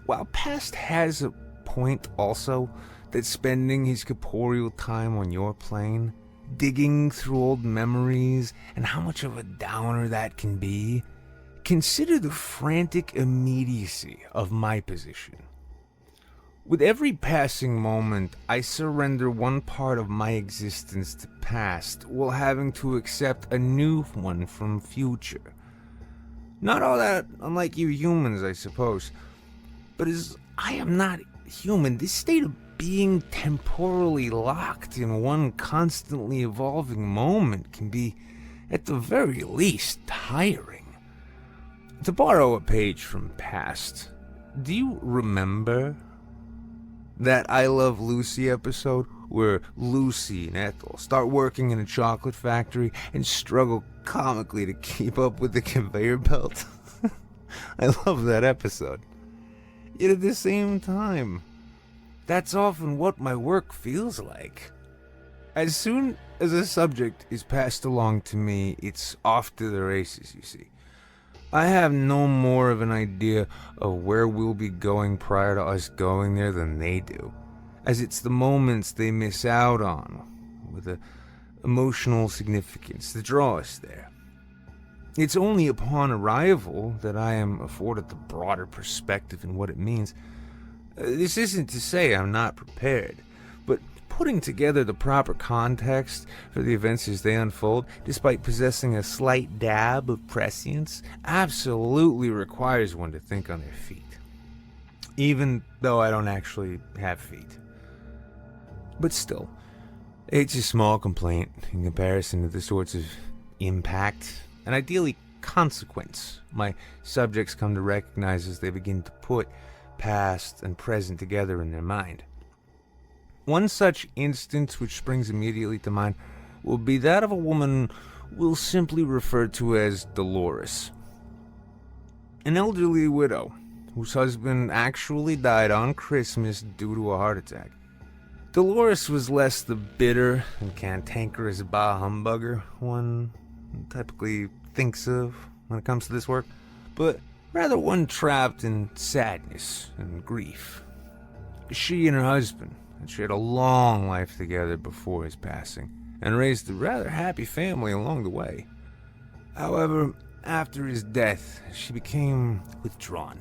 While Past has a point also, that spending his corporeal time on your plane, digging through old memories, and how much of a downer that can be, consider the frantic immediacy of my position. With every passing moment, I surrender one part of my existence to past, while having to accept a new one from future. Not all that unlike you humans, I suppose, but as I am not human, this state of being temporally locked in one constantly evolving moment can be, at the very least, tiring. To borrow a page from Past, do you remember that I Love Lucy episode where Lucy and Ethel start working in a chocolate factory and struggle comically to keep up with the conveyor belt? I love that episode. Yet at the same time, that's often what my work feels like. As soon as a subject is passed along to me, it's off to the races, you see. I have no more of an idea of where we'll be going prior to us going there than they do, as it's the moments they miss out on, with the emotional significance that draw us there. It's only upon arrival that I am afforded the broader perspective and what it means. This isn't to say I'm not prepared, but putting together the proper context for the events as they unfold, despite possessing a slight dab of prescience, absolutely requires one to think on their feet. Even though I don't actually have feet. But still, it's a small complaint in comparison to the sorts of impact and ideally consequence my subjects come to recognize as they begin to put past and present together in their mind. One such instance which springs immediately to mind will be that of a woman we'll simply refer to as Dolores. An elderly widow whose husband actually died on Christmas due to a heart attack. Dolores was less the bitter and cantankerous bah humbugger one typically thinks of when it comes to this work, but rather one trapped in sadness and grief. She and her husband had shared a long life together before his passing, and raised a rather happy family along the way. However, after his death, she became withdrawn.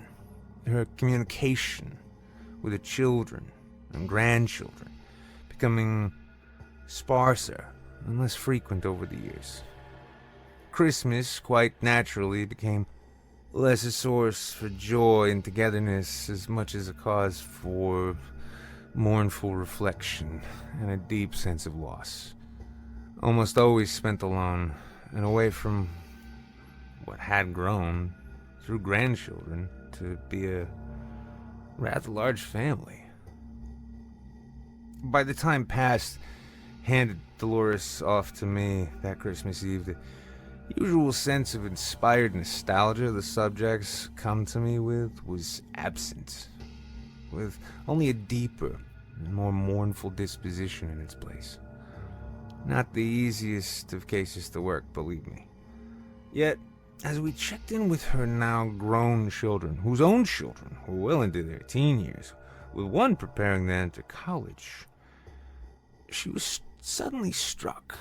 Her communication with her children and grandchildren becoming sparser and less frequent over the years. Christmas, quite naturally, became less a source for joy and togetherness as much as a cause for mournful reflection and a deep sense of loss. Almost always spent alone and away from what had grown through grandchildren to be a rather large family. By the time Past handed Dolores off to me that Christmas Eve, the usual sense of inspired nostalgia the subjects come to me with was absent, with only a deeper and more mournful disposition in its place. Not the easiest of cases to work, believe me. Yet, as we checked in with her now grown children, whose own children were well into their teen years, with one preparing to enter college, she was suddenly struck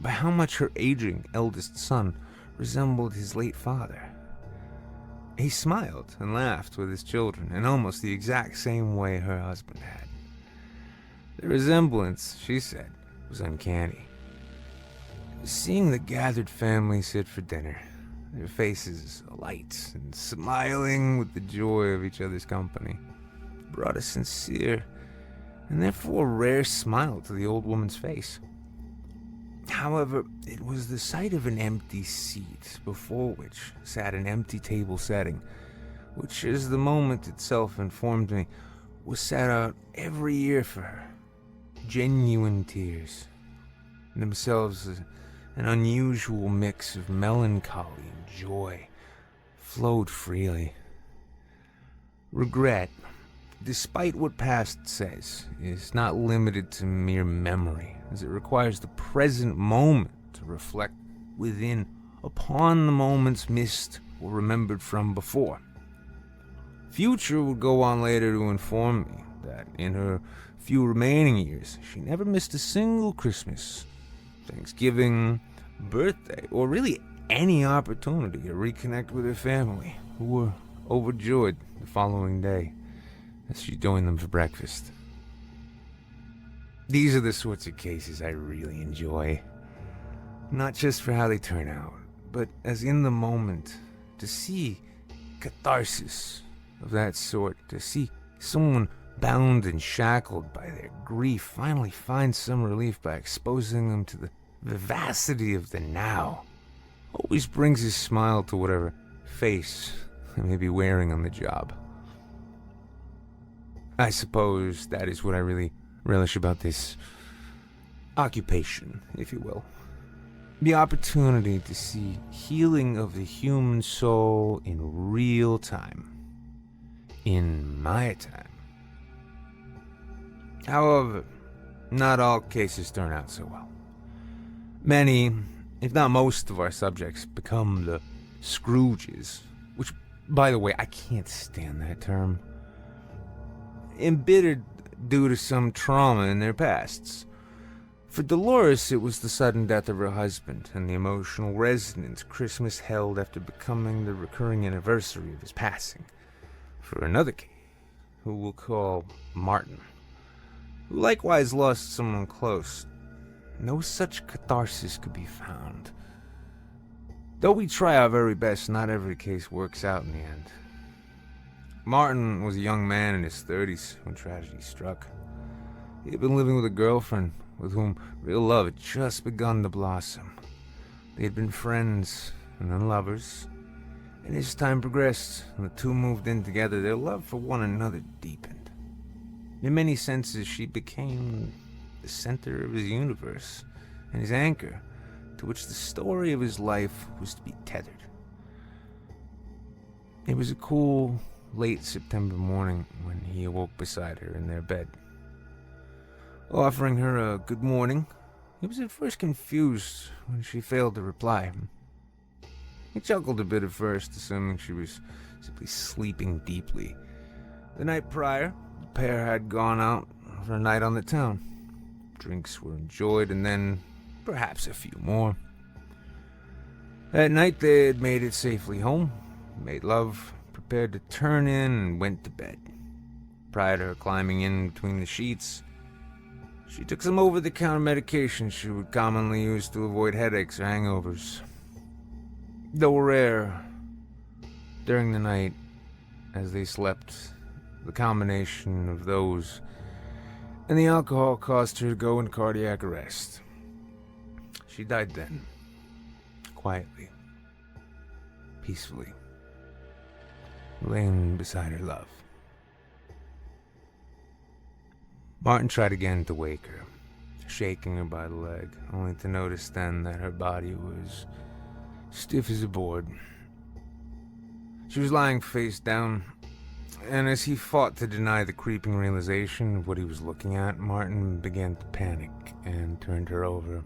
by how much her aging eldest son resembled his late father. He smiled and laughed with his children in almost the exact same way her husband had. The resemblance, she said, was uncanny. Seeing the gathered family sit for dinner, their faces alight and smiling with the joy of each other's company, brought a sincere and therefore rare smile to the old woman's face. However, it was the sight of an empty seat before which sat an empty table setting, which, as the moment itself informed me, was set out every year for her. Genuine tears, themselves an unusual mix of melancholy and joy, flowed freely. Regret, despite what past says, is not limited to mere memory, as it requires the present moment to reflect within upon the moments missed or remembered from before. Future would go on later to inform me that in her few remaining years, she never missed a single Christmas, Thanksgiving, birthday, or really any opportunity to reconnect with her family, who were overjoyed the following day as she joined them for breakfast. These are the sorts of cases I really enjoy, not just for how they turn out, but as in the moment, to see catharsis of that sort, to see someone bound and shackled by their grief finally find some relief by exposing them to the vivacity of the now, always brings a smile to whatever face they may be wearing on the job. I suppose that is what I really relish about this occupation, if you will. The opportunity to see healing of the human soul in real time. In my time. However, not all cases turn out so well. Many, if not most of our subjects become the Scrooges, which, by the way, I can't stand that term. Embittered due to some trauma in their pasts. For Dolores, it was the sudden death of her husband and the emotional resonance Christmas held after becoming the recurring anniversary of his passing. For another case, who we'll call Martin, who likewise lost someone close, no such catharsis could be found. Though we try our very best, not every case works out in the end. Martin was a young man in his 30s when tragedy struck. He had been living with a girlfriend with whom real love had just begun to blossom. They had been friends and then lovers, and as time progressed and the two moved in together, their love for one another deepened. In many senses, she became the center of his universe and his anchor, to which the story of his life was to be tethered. It was a cool, late September morning when he awoke beside her in their bed. Offering her a good morning, he was at first confused when she failed to reply. He chuckled a bit at first, assuming she was simply sleeping deeply. The night prior, the pair had gone out for a night on the town. Drinks were enjoyed, and then perhaps a few more. At night, they had made it safely home, made love, prepared to turn in, and went to bed. Prior to her climbing in between the sheets, she took some over-the-counter medication she would commonly use to avoid headaches or hangovers. Though rare, during the night, as they slept, the combination of those and the alcohol caused her to go in cardiac arrest. She died then, quietly, peacefully, laying beside her love. Martin tried again to wake her, shaking her by the leg, only to notice then that her body was stiff as a board. She was lying face down, and as he fought to deny the creeping realization of what he was looking at, Martin began to panic and turned her over,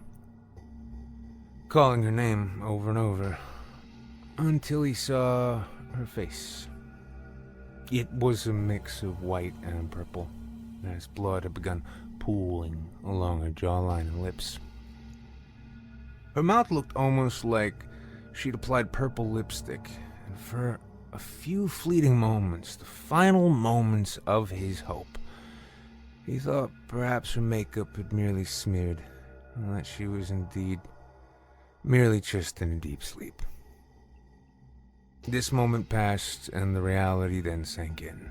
calling her name over and over, until he saw her face. It was a mix of white and purple, as blood had begun pooling along her jawline and lips. Her mouth looked almost like she'd applied purple lipstick, and for a few fleeting moments, the final moments of his hope, he thought perhaps her makeup had merely smeared, and that she was indeed merely just in a deep sleep. This moment passed, and the reality then sank in.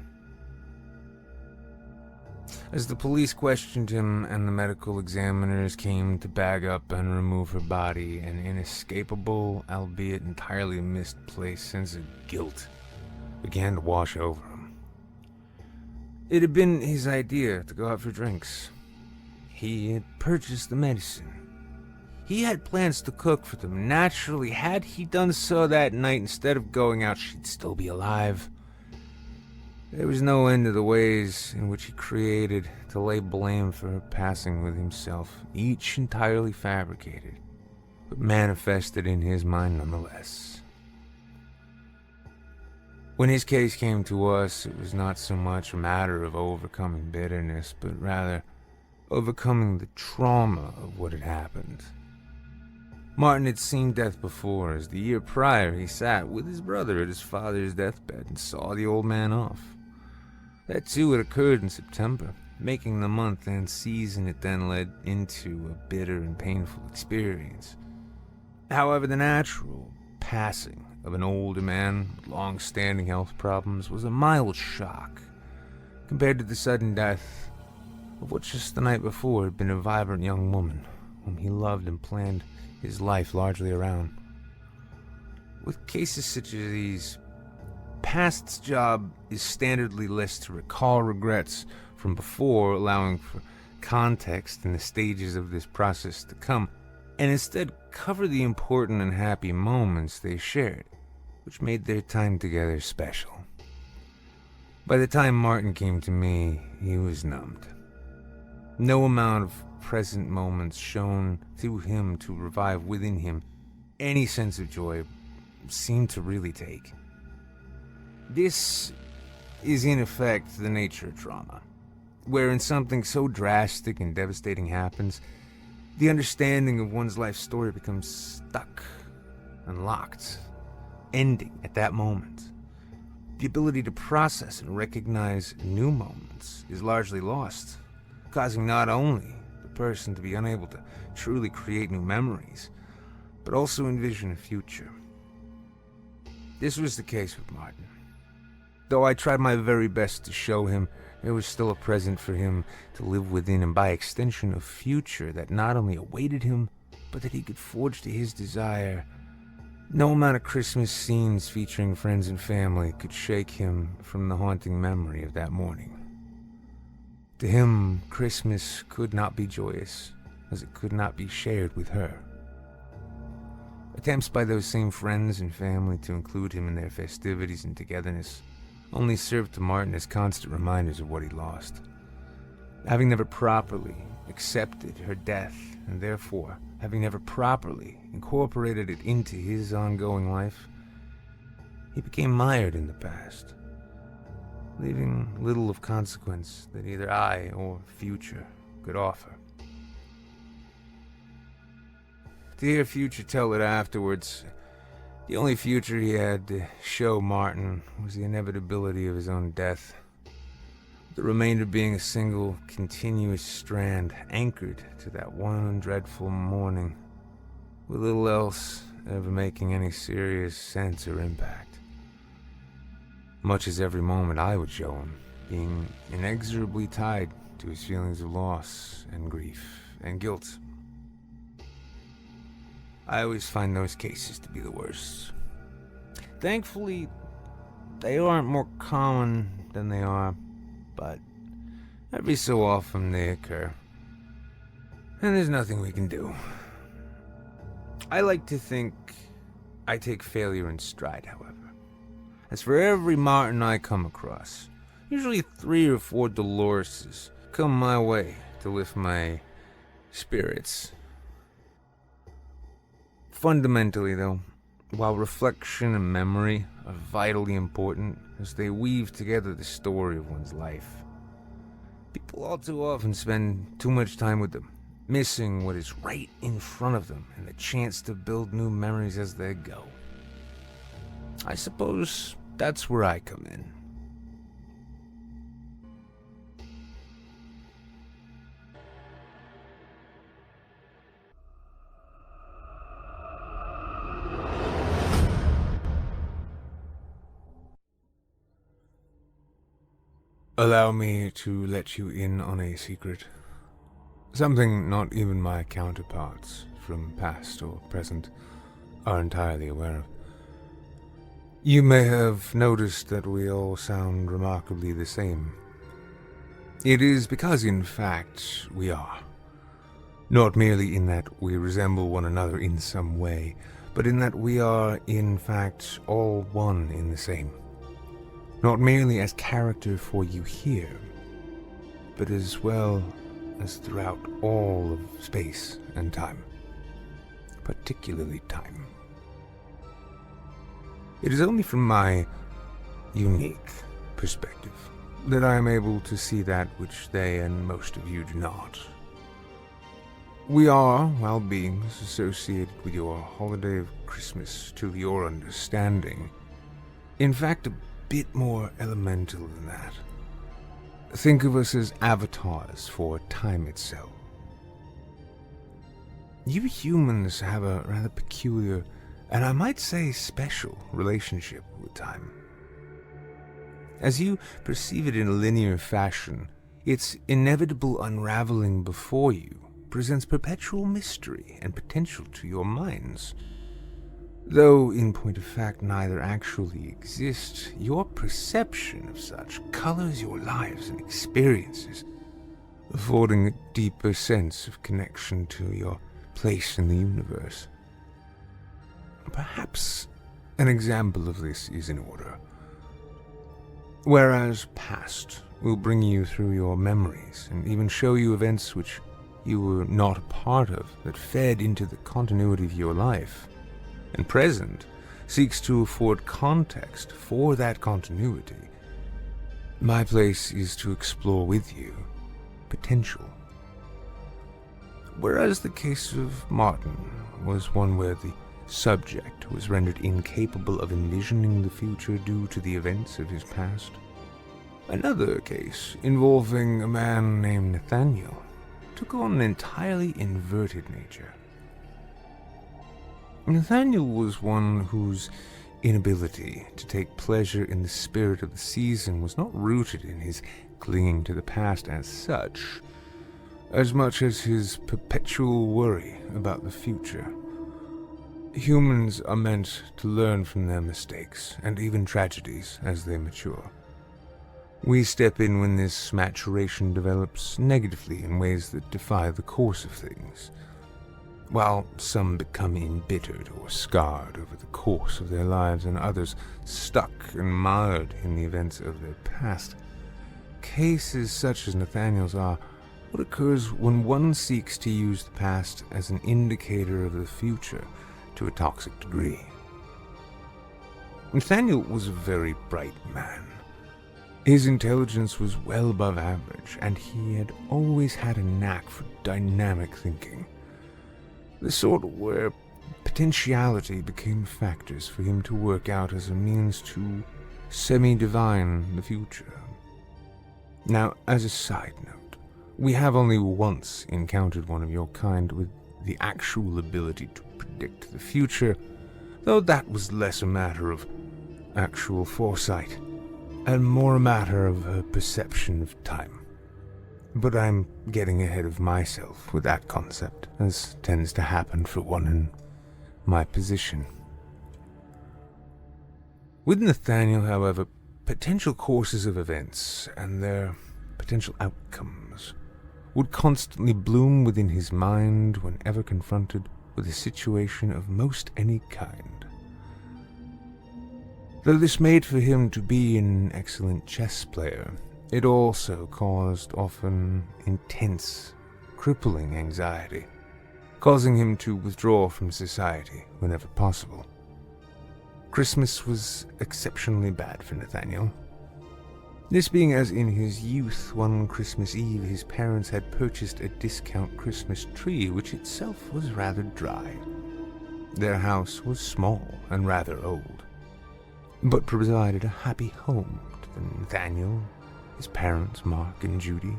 As the police questioned him and the medical examiners came to bag up and remove her body, an inescapable, albeit entirely misplaced sense of guilt began to wash over him. It had been his idea to go out for drinks. He had purchased the medicine, He had plans to cook for them. Naturally, had he done so that night instead of going out, she'd still be alive. There was no end to the ways in which he created to lay blame for her passing with himself, each entirely fabricated, but manifested in his mind nonetheless. When his case came to us, it was not so much a matter of overcoming bitterness, but rather overcoming the trauma of what had happened. Martin had seen death before, as the year prior he sat with his brother at his father's deathbed and saw the old man off. That too had occurred in September, making the month and season it then led into a bitter and painful experience. However, the natural passing of an older man with long-standing health problems was a mild shock compared to the sudden death of what just the night before had been a vibrant young woman whom he loved and planned his life largely around. With cases such as these, Past's job is standardly less to recall regrets from before, allowing for context in the stages of this process to come, and instead cover the important and happy moments they shared, which made their time together special. By the time Martin came to me, he was numbed. No amount of present moments shown through him to revive within him any sense of joy seemed to really take. This is in effect the nature of trauma, wherein something so drastic and devastating happens, the understanding of one's life story becomes stuck and locked, ending at that moment. The ability to process and recognize new moments is largely lost, causing not only the person to be unable to truly create new memories, but also envision a future. This was the case with Martin. Though I tried my very best to show him there was still a present for him to live within, and by extension a future that not only awaited him, but that he could forge to his desire, no amount of Christmas scenes featuring friends and family could shake him from the haunting memory of that morning. To him, Christmas could not be joyous, as it could not be shared with her. Attempts by those same friends and family to include him in their festivities and togetherness only served to Martin as constant reminders of what he lost. Having never properly accepted her death, and therefore having never properly incorporated it into his ongoing life, he became mired in the past, leaving little of consequence that either I or future could offer. To hear future tell it afterwards, the only future he had to show Martin was the inevitability of his own death, the remainder being a single, continuous strand anchored to that one dreadful morning, with little else ever making any serious sense or impact. Much as every moment I would show him being inexorably tied to his feelings of loss and grief and guilt. I always find those cases to be the worst. Thankfully, they aren't more common than they are, but every so often they occur, and there's nothing we can do. I like to think I take failure in stride, however. As for every Martin I come across, usually 3 or 4 Doloreses come my way to lift my spirits. Fundamentally, though, while reflection and memory are vitally important as they weave together the story of one's life, people all too often spend too much time with them, missing what is right in front of them and the chance to build new memories as they go. I suppose that's where I come in. Allow me to let you in on a secret. Something not even my counterparts, from past or present, are entirely aware of. You may have noticed that we all sound remarkably the same. It is because, in fact, we are. Not merely in that we resemble one another in some way, but in that we are, in fact, all one in the same. Not merely as character for you here, but as well as throughout all of space and time, particularly time. It is only from my unique perspective that I am able to see that which they and most of you do not. We are, while beings associated with your holiday of Christmas to your understanding, in fact a bit more elemental than that. Think of us as avatars for time itself. You humans have a rather peculiar, and I might say special, relationship with time. As you perceive it in a linear fashion, its inevitable unraveling before you presents perpetual mystery and potential to your minds. Though, in point of fact, neither actually exists, your perception of such colors your lives and experiences, affording a deeper sense of connection to your place in the universe. Perhaps an example of this is in order. Whereas past will bring you through your memories and even show you events which you were not a part of that fed into the continuity of your life, and present seeks to afford context for that continuity, my place is to explore with you potential. Whereas the case of Martin was one where the subject was rendered incapable of envisioning the future due to the events of his past, another case involving a man named Nathaniel took on an entirely inverted nature. Nathaniel was one whose inability to take pleasure in the spirit of the season was not rooted in his clinging to the past as such, as much as his perpetual worry about the future. Humans are meant to learn from their mistakes and even tragedies as they mature. We step in when this maturation develops negatively in ways that defy the course of things, while some become embittered or scarred over the course of their lives and others stuck and mired in the events of their past. Cases such as Nathaniel's are what occurs when one seeks to use the past as an indicator of the future to a toxic degree. Nathaniel was a very bright man. His intelligence was well above average, and he had always had a knack for dynamic thinking. The sort where potentiality became factors for him to work out as a means to semi-divine the future. Now, as a side note, we have only once encountered one of your kind with the actual ability to predict the future, though that was less a matter of actual foresight and more a matter of her perception of time. But I'm getting ahead of myself with that concept, as tends to happen for one in my position. With Nathaniel, however, potential courses of events and their potential outcomes would constantly bloom within his mind whenever confronted with a situation of most any kind. Though this made for him to be an excellent chess player, it also caused often intense, crippling anxiety, causing him to withdraw from society whenever possible. Christmas was exceptionally bad for Nathaniel. This being as in his youth, one Christmas Eve, his parents had purchased a discount Christmas tree, which itself was rather dry. Their house was small and rather old, but provided a happy home to Nathaniel, his parents, Mark and Judy,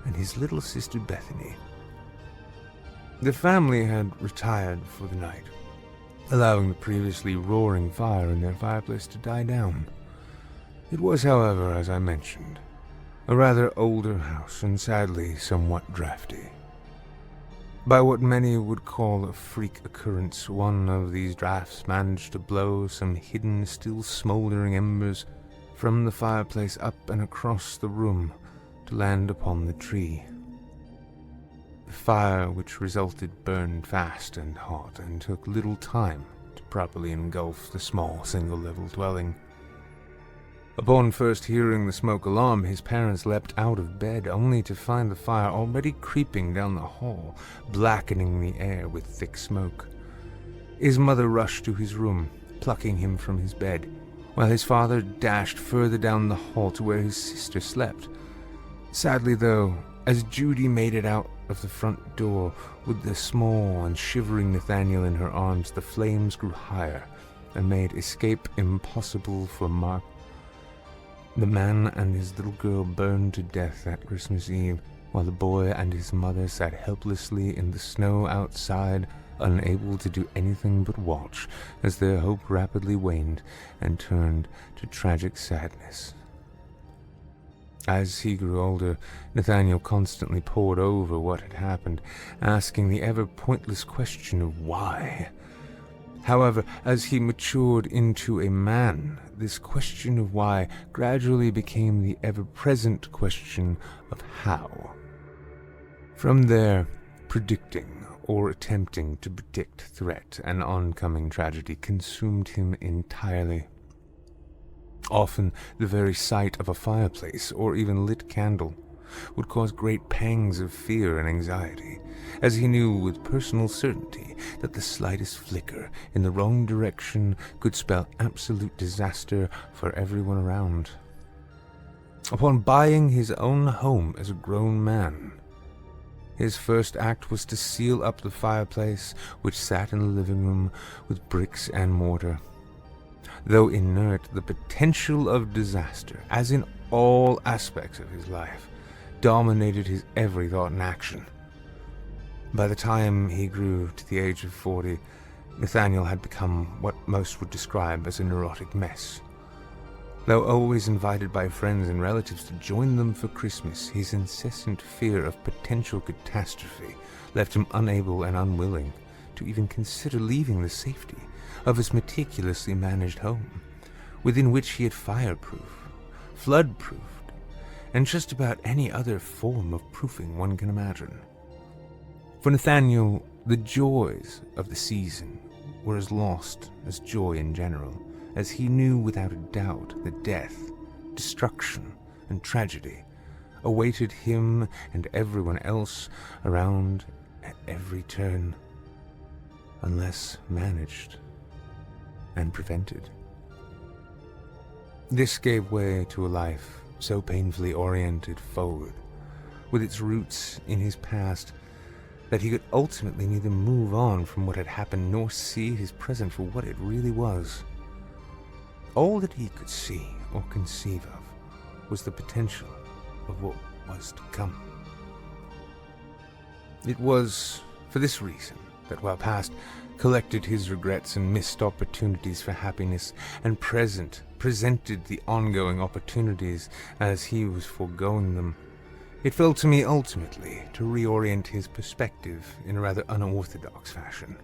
and his little sister Bethany. The family had retired for the night, allowing the previously roaring fire in their fireplace to die down. It was, however, as I mentioned, a rather older house and sadly somewhat drafty. By what many would call a freak occurrence, one of these drafts managed to blow some hidden, still smoldering embers from the fireplace up and across the room to land upon the tree. The fire which resulted burned fast and hot, and took little time to properly engulf the small single-level dwelling. Upon first hearing the smoke alarm, his parents leapt out of bed, only to find the fire already creeping down the hall, blackening the air with thick smoke. His mother rushed to his room, plucking him from his bed, while his father dashed further down the hall to where his sister slept. Sadly, though, as Judy made it out of the front door with the small and shivering Nathaniel in her arms, the flames grew higher and made escape impossible for Mark. The man and his little girl burned to death that Christmas Eve, while the boy and his mother sat helplessly in the snow outside, unable to do anything but watch as their hope rapidly waned and turned to tragic sadness. As he grew older, Nathaniel constantly pored over what had happened, asking the ever-pointless question of why. However, as he matured into a man, this question of why gradually became the ever-present question of how. From there, predicting or attempting to predict threat and oncoming tragedy consumed him entirely. Often, the very sight of a fireplace or even lit candle would cause great pangs of fear and anxiety, as he knew with personal certainty that the slightest flicker in the wrong direction could spell absolute disaster for everyone around. Upon buying his own home as a grown man, his first act was to seal up the fireplace, which sat in the living room with bricks and mortar. Though inert, the potential of disaster, as in all aspects of his life, dominated his every thought and action. By the time he grew to the age of 40, Nathaniel had become what most would describe as a neurotic mess. Though always invited by friends and relatives to join them for Christmas, his incessant fear of potential catastrophe left him unable and unwilling to even consider leaving the safety of his meticulously managed home, within which he had fireproof, flood-proofed, and just about any other form of proofing one can imagine. For Nathaniel, the joys of the season were as lost as joy in general, as he knew without a doubt that death, destruction, and tragedy awaited him and everyone else around at every turn, unless managed and prevented. This gave way to a life so painfully oriented forward, with its roots in his past, that he could ultimately neither move on from what had happened nor see his present for what it really was. All that he could see or conceive of was the potential of what was to come. It was for this reason that while past collected his regrets and missed opportunities for happiness, and presented the ongoing opportunities as he was foregoing them, it fell to me ultimately to reorient his perspective in a rather unorthodox fashion.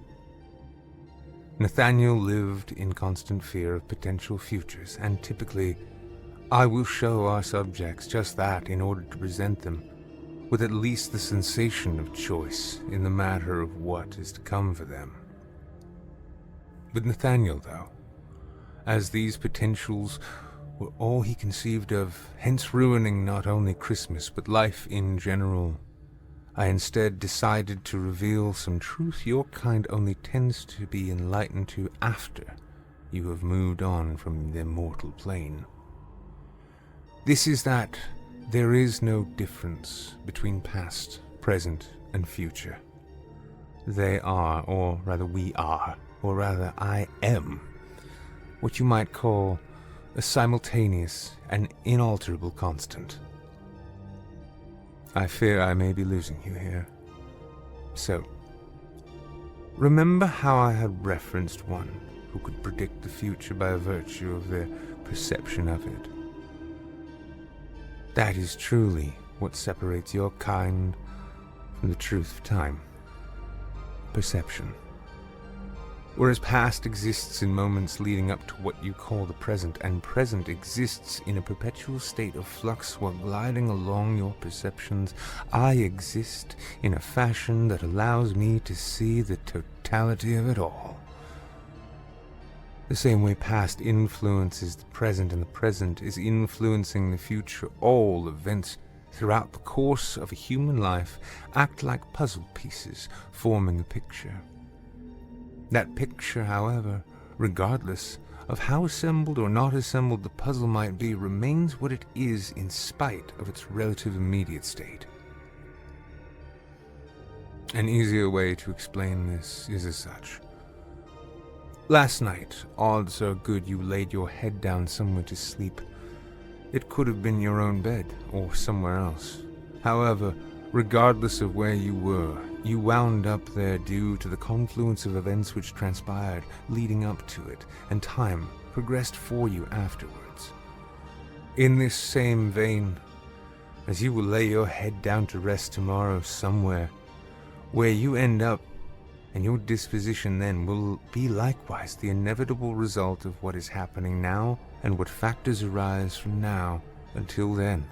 Nathaniel lived in constant fear of potential futures, and typically, I will show our subjects just that in order to present them with at least the sensation of choice in the matter of what is to come for them. With Nathaniel, though, as these potentials were all he conceived of, hence ruining not only Christmas but life in general, I instead decided to reveal some truth your kind only tends to be enlightened to after you have moved on from the mortal plane. This is that there is no difference between past, present, and future. They are, or rather we are, or rather I am, what you might call a simultaneous and inalterable constant. I fear I may be losing you here. So, remember how I had referenced one who could predict the future by virtue of their perception of it? That is truly what separates your kind from the truth of time. Perception. Whereas past exists in moments leading up to what you call the present, and present exists in a perpetual state of flux while gliding along your perceptions, I exist in a fashion that allows me to see the totality of it all. The same way past influences the present and the present is influencing the future, all events throughout the course of a human life act like puzzle pieces forming a picture. That picture, however, regardless of how assembled or not assembled the puzzle might be, remains what it is in spite of its relative immediate state. An easier way to explain this is as such. Last night, odds are good you laid your head down somewhere to sleep. It could have been your own bed, or somewhere else. However, regardless of where you were, you wound up there due to the confluence of events which transpired leading up to it, and time progressed for you afterwards. In this same vein, as you will lay your head down to rest tomorrow somewhere, where you end up, and your disposition then will be likewise the inevitable result of what is happening now and what factors arise from now until then.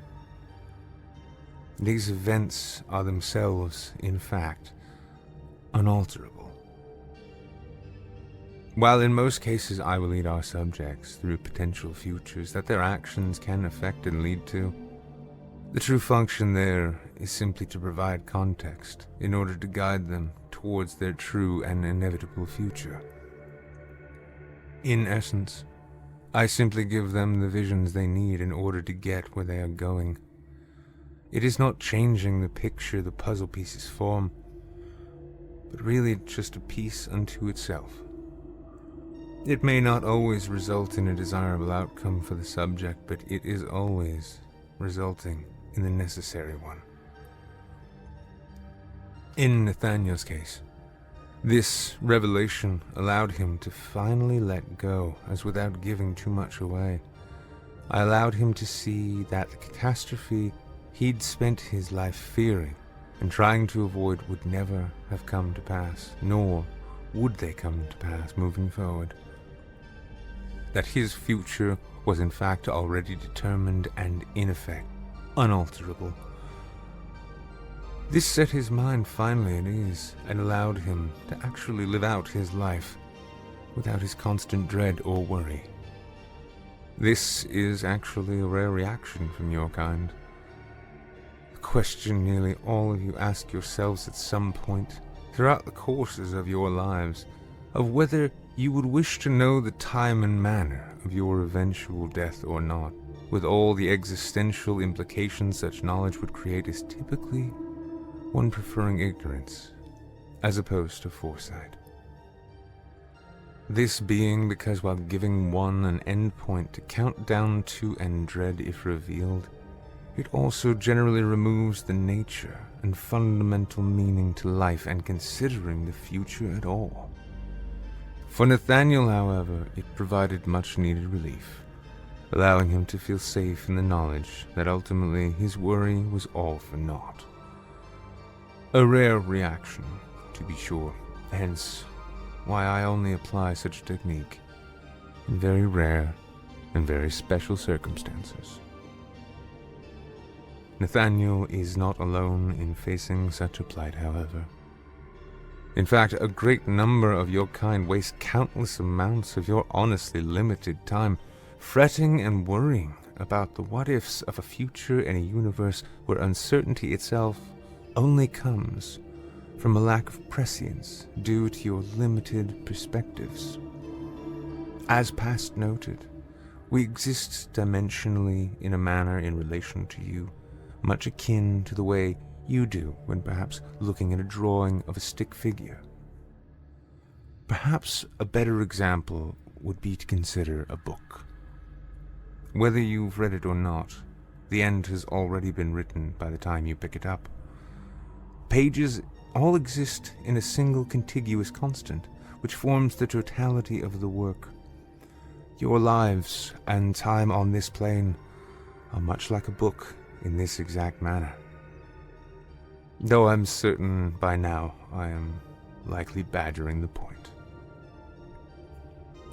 These events are themselves, in fact, unalterable. While in most cases I will lead our subjects through potential futures that their actions can affect and lead to, the true function there is simply to provide context in order to guide them towards their true and inevitable future. In essence, I simply give them the visions they need in order to get where they are going. It is not changing the picture the puzzle pieces form, but really just a piece unto itself. It may not always result in a desirable outcome for the subject, but it is always resulting in the necessary one. In Nathaniel's case, this revelation allowed him to finally let go, as without giving too much away. I allowed him to see that the catastrophe he'd spent his life fearing and trying to avoid would never have come to pass, nor would they come to pass moving forward. That his future was in fact already determined and, in effect, unalterable. This set his mind finally at ease and allowed him to actually live out his life without his constant dread or worry. This is actually a rare reaction from your kind. A question nearly all of you ask yourselves at some point throughout the courses of your lives, of whether you would wish to know the time and manner of your eventual death or not, with all the existential implications such knowledge would create, is typically one preferring ignorance as opposed to foresight. This being because while giving one an endpoint to count down to and dread if revealed, it also generally removes the nature and fundamental meaning to life and considering the future at all. For Nathaniel, however, it provided much-needed relief, allowing him to feel safe in the knowledge that ultimately his worry was all for naught. A rare reaction, to be sure, hence why I only apply such a technique in very rare and very special circumstances. Nathaniel is not alone in facing such a plight, however. In fact, a great number of your kind waste countless amounts of your honestly limited time fretting and worrying about the what-ifs of a future in a universe where uncertainty itself only comes from a lack of prescience due to your limited perspectives. As past noted, we exist dimensionally in a manner in relation to you, much akin to the way you do when perhaps looking at a drawing of a stick figure. Perhaps a better example would be to consider a book. Whether you've read it or not, the end has already been written by the time you pick it up. Pages all exist in a single contiguous constant, which forms the totality of the work. Your lives and time on this plane are much like a book in this exact manner. Though I'm certain by now I am likely badgering the point.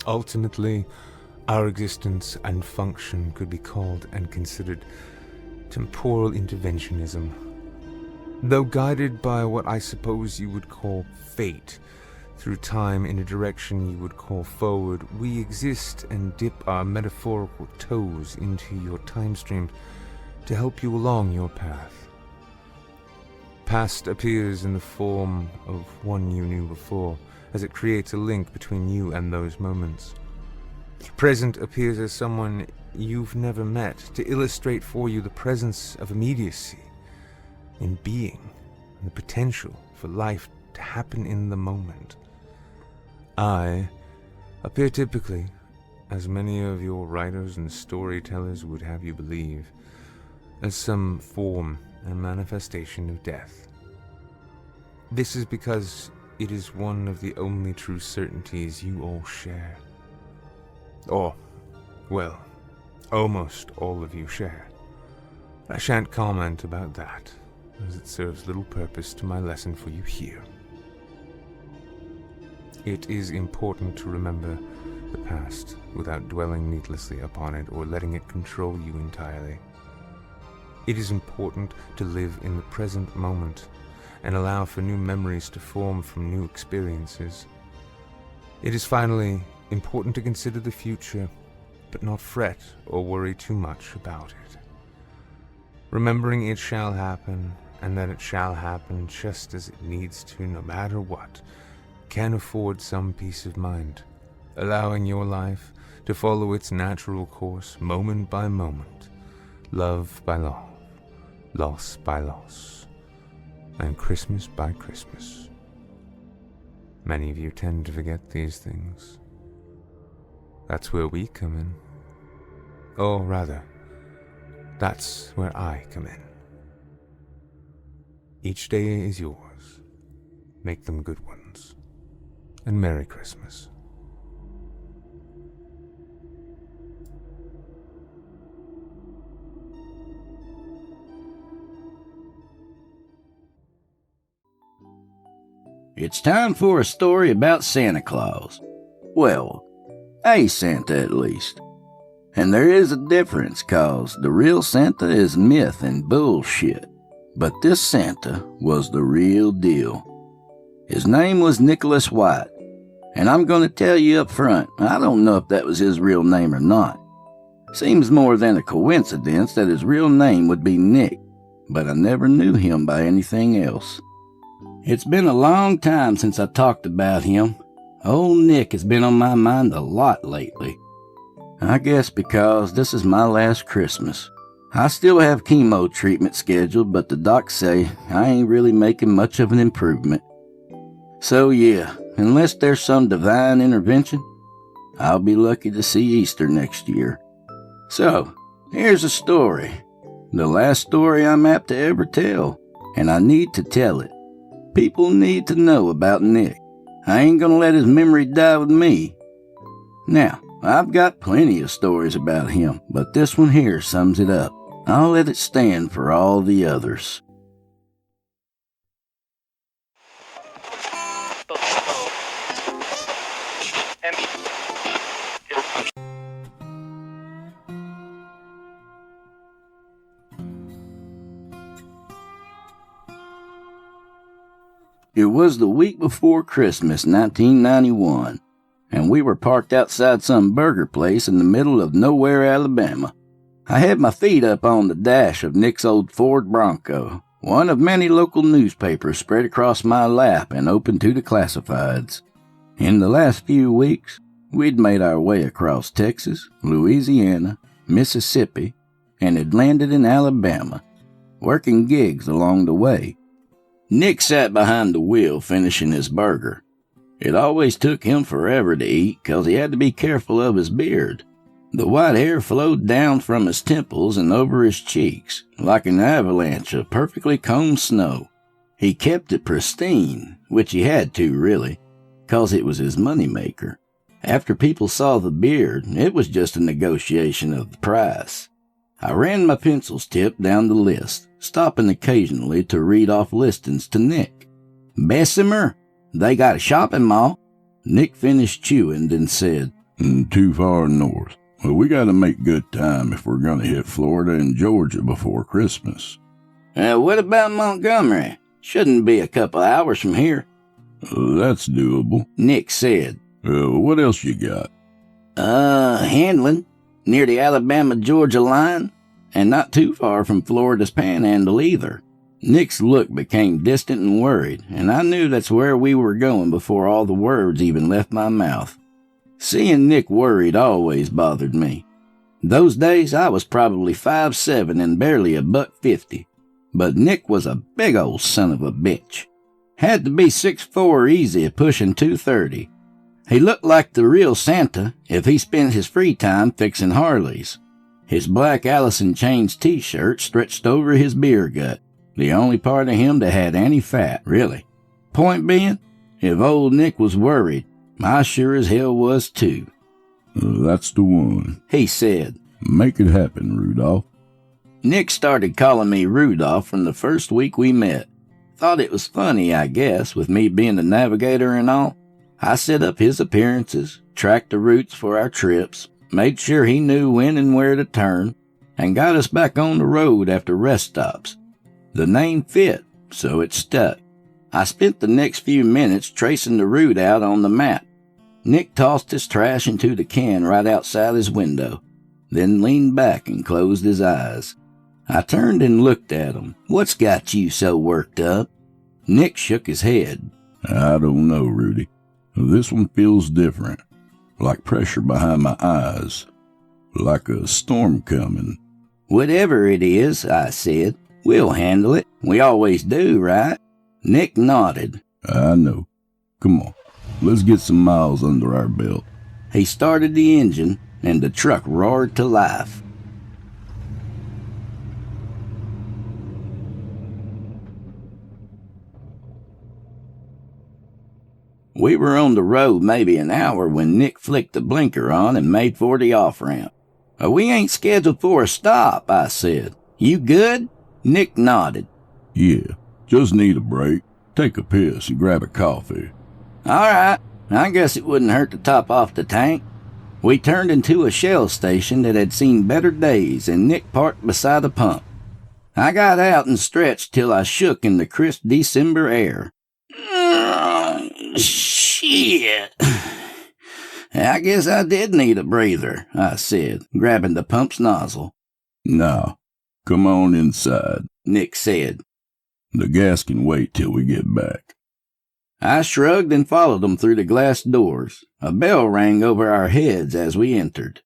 Ultimately, our existence and function could be called and considered temporal interventionism. Though guided by what I suppose you would call fate, through time in a direction you would call forward, we exist and dip our metaphorical toes into your time stream to help you along your path. Past appears in the form of one you knew before, as it creates a link between you and those moments. Present appears as someone you've never met, to illustrate for you the presence of immediacy in being and the potential for life to happen in the moment. I appear typically, as many of your writers and storytellers would have you believe, as some form and manifestation of death. This is because it is one of the only true certainties you all share. Or, well, almost all of you share. I shan't comment about that, as it serves little purpose to my lesson for you here. It is important to remember the past without dwelling needlessly upon it or letting it control you entirely. It is important to live in the present moment and allow for new memories to form from new experiences. It is finally important to consider the future, but not fret or worry too much about it. Remembering it shall happen, and that it shall happen just as it needs to, no matter what, can afford some peace of mind, allowing your life to follow its natural course moment by moment, love by love, loss by loss, and Christmas by Christmas. Many of you tend to forget these things. That's where we come in. Or rather, that's where I come in. Each day is yours. Make them good ones. And Merry Christmas. It's time for a story about Santa Claus. Well, a Santa at least. And there is a difference, cause the real Santa is myth and bullshit. But this Santa was the real deal. His name was Nicholas White. And I'm going to tell you up front, I don't know if that was his real name or not. Seems more than a coincidence that his real name would be Nick, but I never knew him by anything else. It's been a long time since I talked about him. Old Nick has been on my mind a lot lately. I guess because this is my last Christmas. I still have chemo treatment scheduled, but the docs say I ain't really making much of an improvement. So yeah, unless there's some divine intervention, I'll be lucky to see Easter next year. So, here's a story. The last story I'm apt to ever tell, and I need to tell it. People need to know about Nick. I ain't gonna let his memory die with me. Now, I've got plenty of stories about him, but this one here sums it up. I'll let it stand for all the others. It was the week before Christmas, 1991, and we were parked outside some burger place in the middle of nowhere, Alabama. I had my feet up on the dash of Nick's old Ford Bronco, one of many local newspapers spread across my lap and open to the classifieds. In the last few weeks, we'd made our way across Texas, Louisiana, Mississippi, and had landed in Alabama, working gigs along the way. Nick sat behind the wheel finishing his burger. It always took him forever to eat because he had to be careful of his beard. The white hair flowed down from his temples and over his cheeks like an avalanche of perfectly combed snow. He kept it pristine, which he had to really, because it was his moneymaker. After people saw the beard, it was just a negotiation of the price. I ran my pencil's tip down the list, stopping occasionally to read off listings to Nick. Bessemer, they got a shopping mall. Nick finished chewing, then said, Too far north. Well, we gotta make good time if we're gonna hit Florida and Georgia before Christmas. What about Montgomery? Shouldn't be a couple hours from here. That's doable, Nick said. What else you got? Handling, near the Alabama-Georgia line, and not too far from Florida's Panhandle either. Nick's look became distant and worried, and I knew that's where we were going before all the words even left my mouth. Seeing Nick worried always bothered me. Those days I was probably 5'7" and barely $150, but Nick was a big old son of a bitch. Had to be 6'4" easy, pushing 230. He looked like the real Santa if he spent his free time fixing Harleys. His black Allison Chains t-shirt stretched over his beer gut, the only part of him that had any fat, really. Point being, if old Nick was worried, I sure as hell was too. That's the one, he said. Make it happen, Rudolph. Nick started calling me Rudolph from the first week we met. Thought it was funny, I guess, with me being the navigator and all. I set up his appearances, tracked the routes for our trips, made sure he knew when and where to turn, and got us back on the road after rest stops. The name fit, so it stuck. I spent the next few minutes tracing the route out on the map. Nick tossed his trash into the can right outside his window, then leaned back and closed his eyes. I turned and looked at him. What's got you so worked up? Nick shook his head. I don't know, Rudy. This one feels different. Like pressure behind my eyes. Like a storm coming. Whatever it is, I said, we'll handle it. We always do, right? Nick nodded. I know. Come on, let's get some miles under our belt. He started the engine, and the truck roared to life. We were on the road maybe an hour when Nick flicked the blinker on and made for the off-ramp. We ain't scheduled for a stop, I said. You good? Nick nodded. Yeah, just need a break. Take a piss and grab a coffee. All right, I guess it wouldn't hurt to top off the tank. We turned into a Shell station that had seen better days, and Nick parked beside the pump. I got out and stretched till I shook in the crisp December air. Shit. I guess I did need a breather, I said, grabbing the pump's nozzle. Now, come on inside, Nick said. The gas can wait till we get back. I shrugged and followed him through the glass doors. A bell rang over our heads as we entered.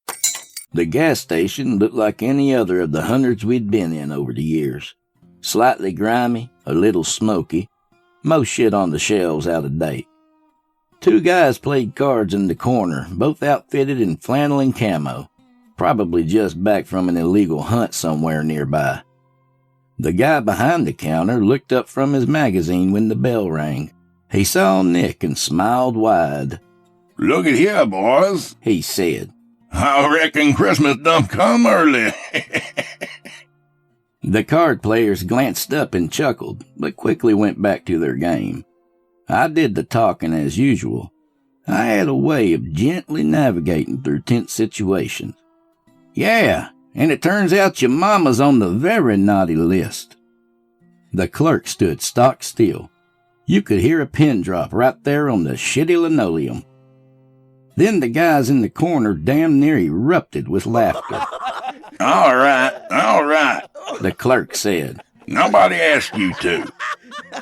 The gas station looked like any other of the hundreds we'd been in over the years. Slightly grimy, a little smoky, most shit on the shelves out of date. Two guys played cards in the corner, both outfitted in flannel and camo, probably just back from an illegal hunt somewhere nearby. The guy behind the counter looked up from his magazine when the bell rang. He saw Nick and smiled wide. "Look at here, boys," he said. "I reckon Christmas done come early." The card players glanced up and chuckled, but quickly went back to their game. I did the talking as usual. I had a way of gently navigating through tense situations. "Yeah, and it turns out your mama's on the very naughty list." The clerk stood stock still. You could hear a pin drop right there on the shitty linoleum. Then the guys in the corner damn near erupted with laughter. All right, the clerk said. Nobody asked you to.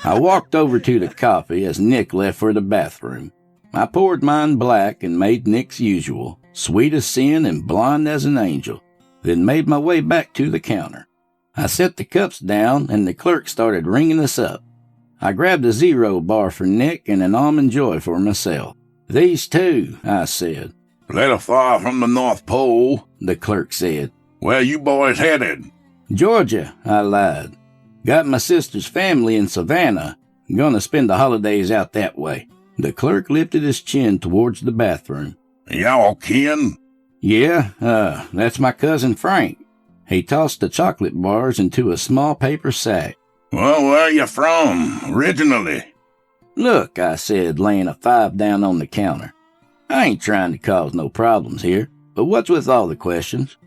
I walked over to the coffee as Nick left for the bathroom. I poured mine black and made Nick's usual, sweet as sin and blonde as an angel, then made my way back to the counter. I set the cups down and the clerk started ringing us up. I grabbed a 0 bar for Nick and an Almond Joy for myself. "These two," I said. "Little far from the North Pole," the clerk said. "Where you boys headed?" "Georgia," I lied. "Got my sister's family in Savannah. Gonna spend the holidays out that way." The clerk lifted his chin towards the bathroom. "Y'all kin?" "Yeah, that's my cousin Frank." He tossed the chocolate bars into a small paper sack. "Well, where you from, originally?" "Look," I said, laying a 5 down on the counter. I ain't trying to cause no problems here, but what's with all the questions?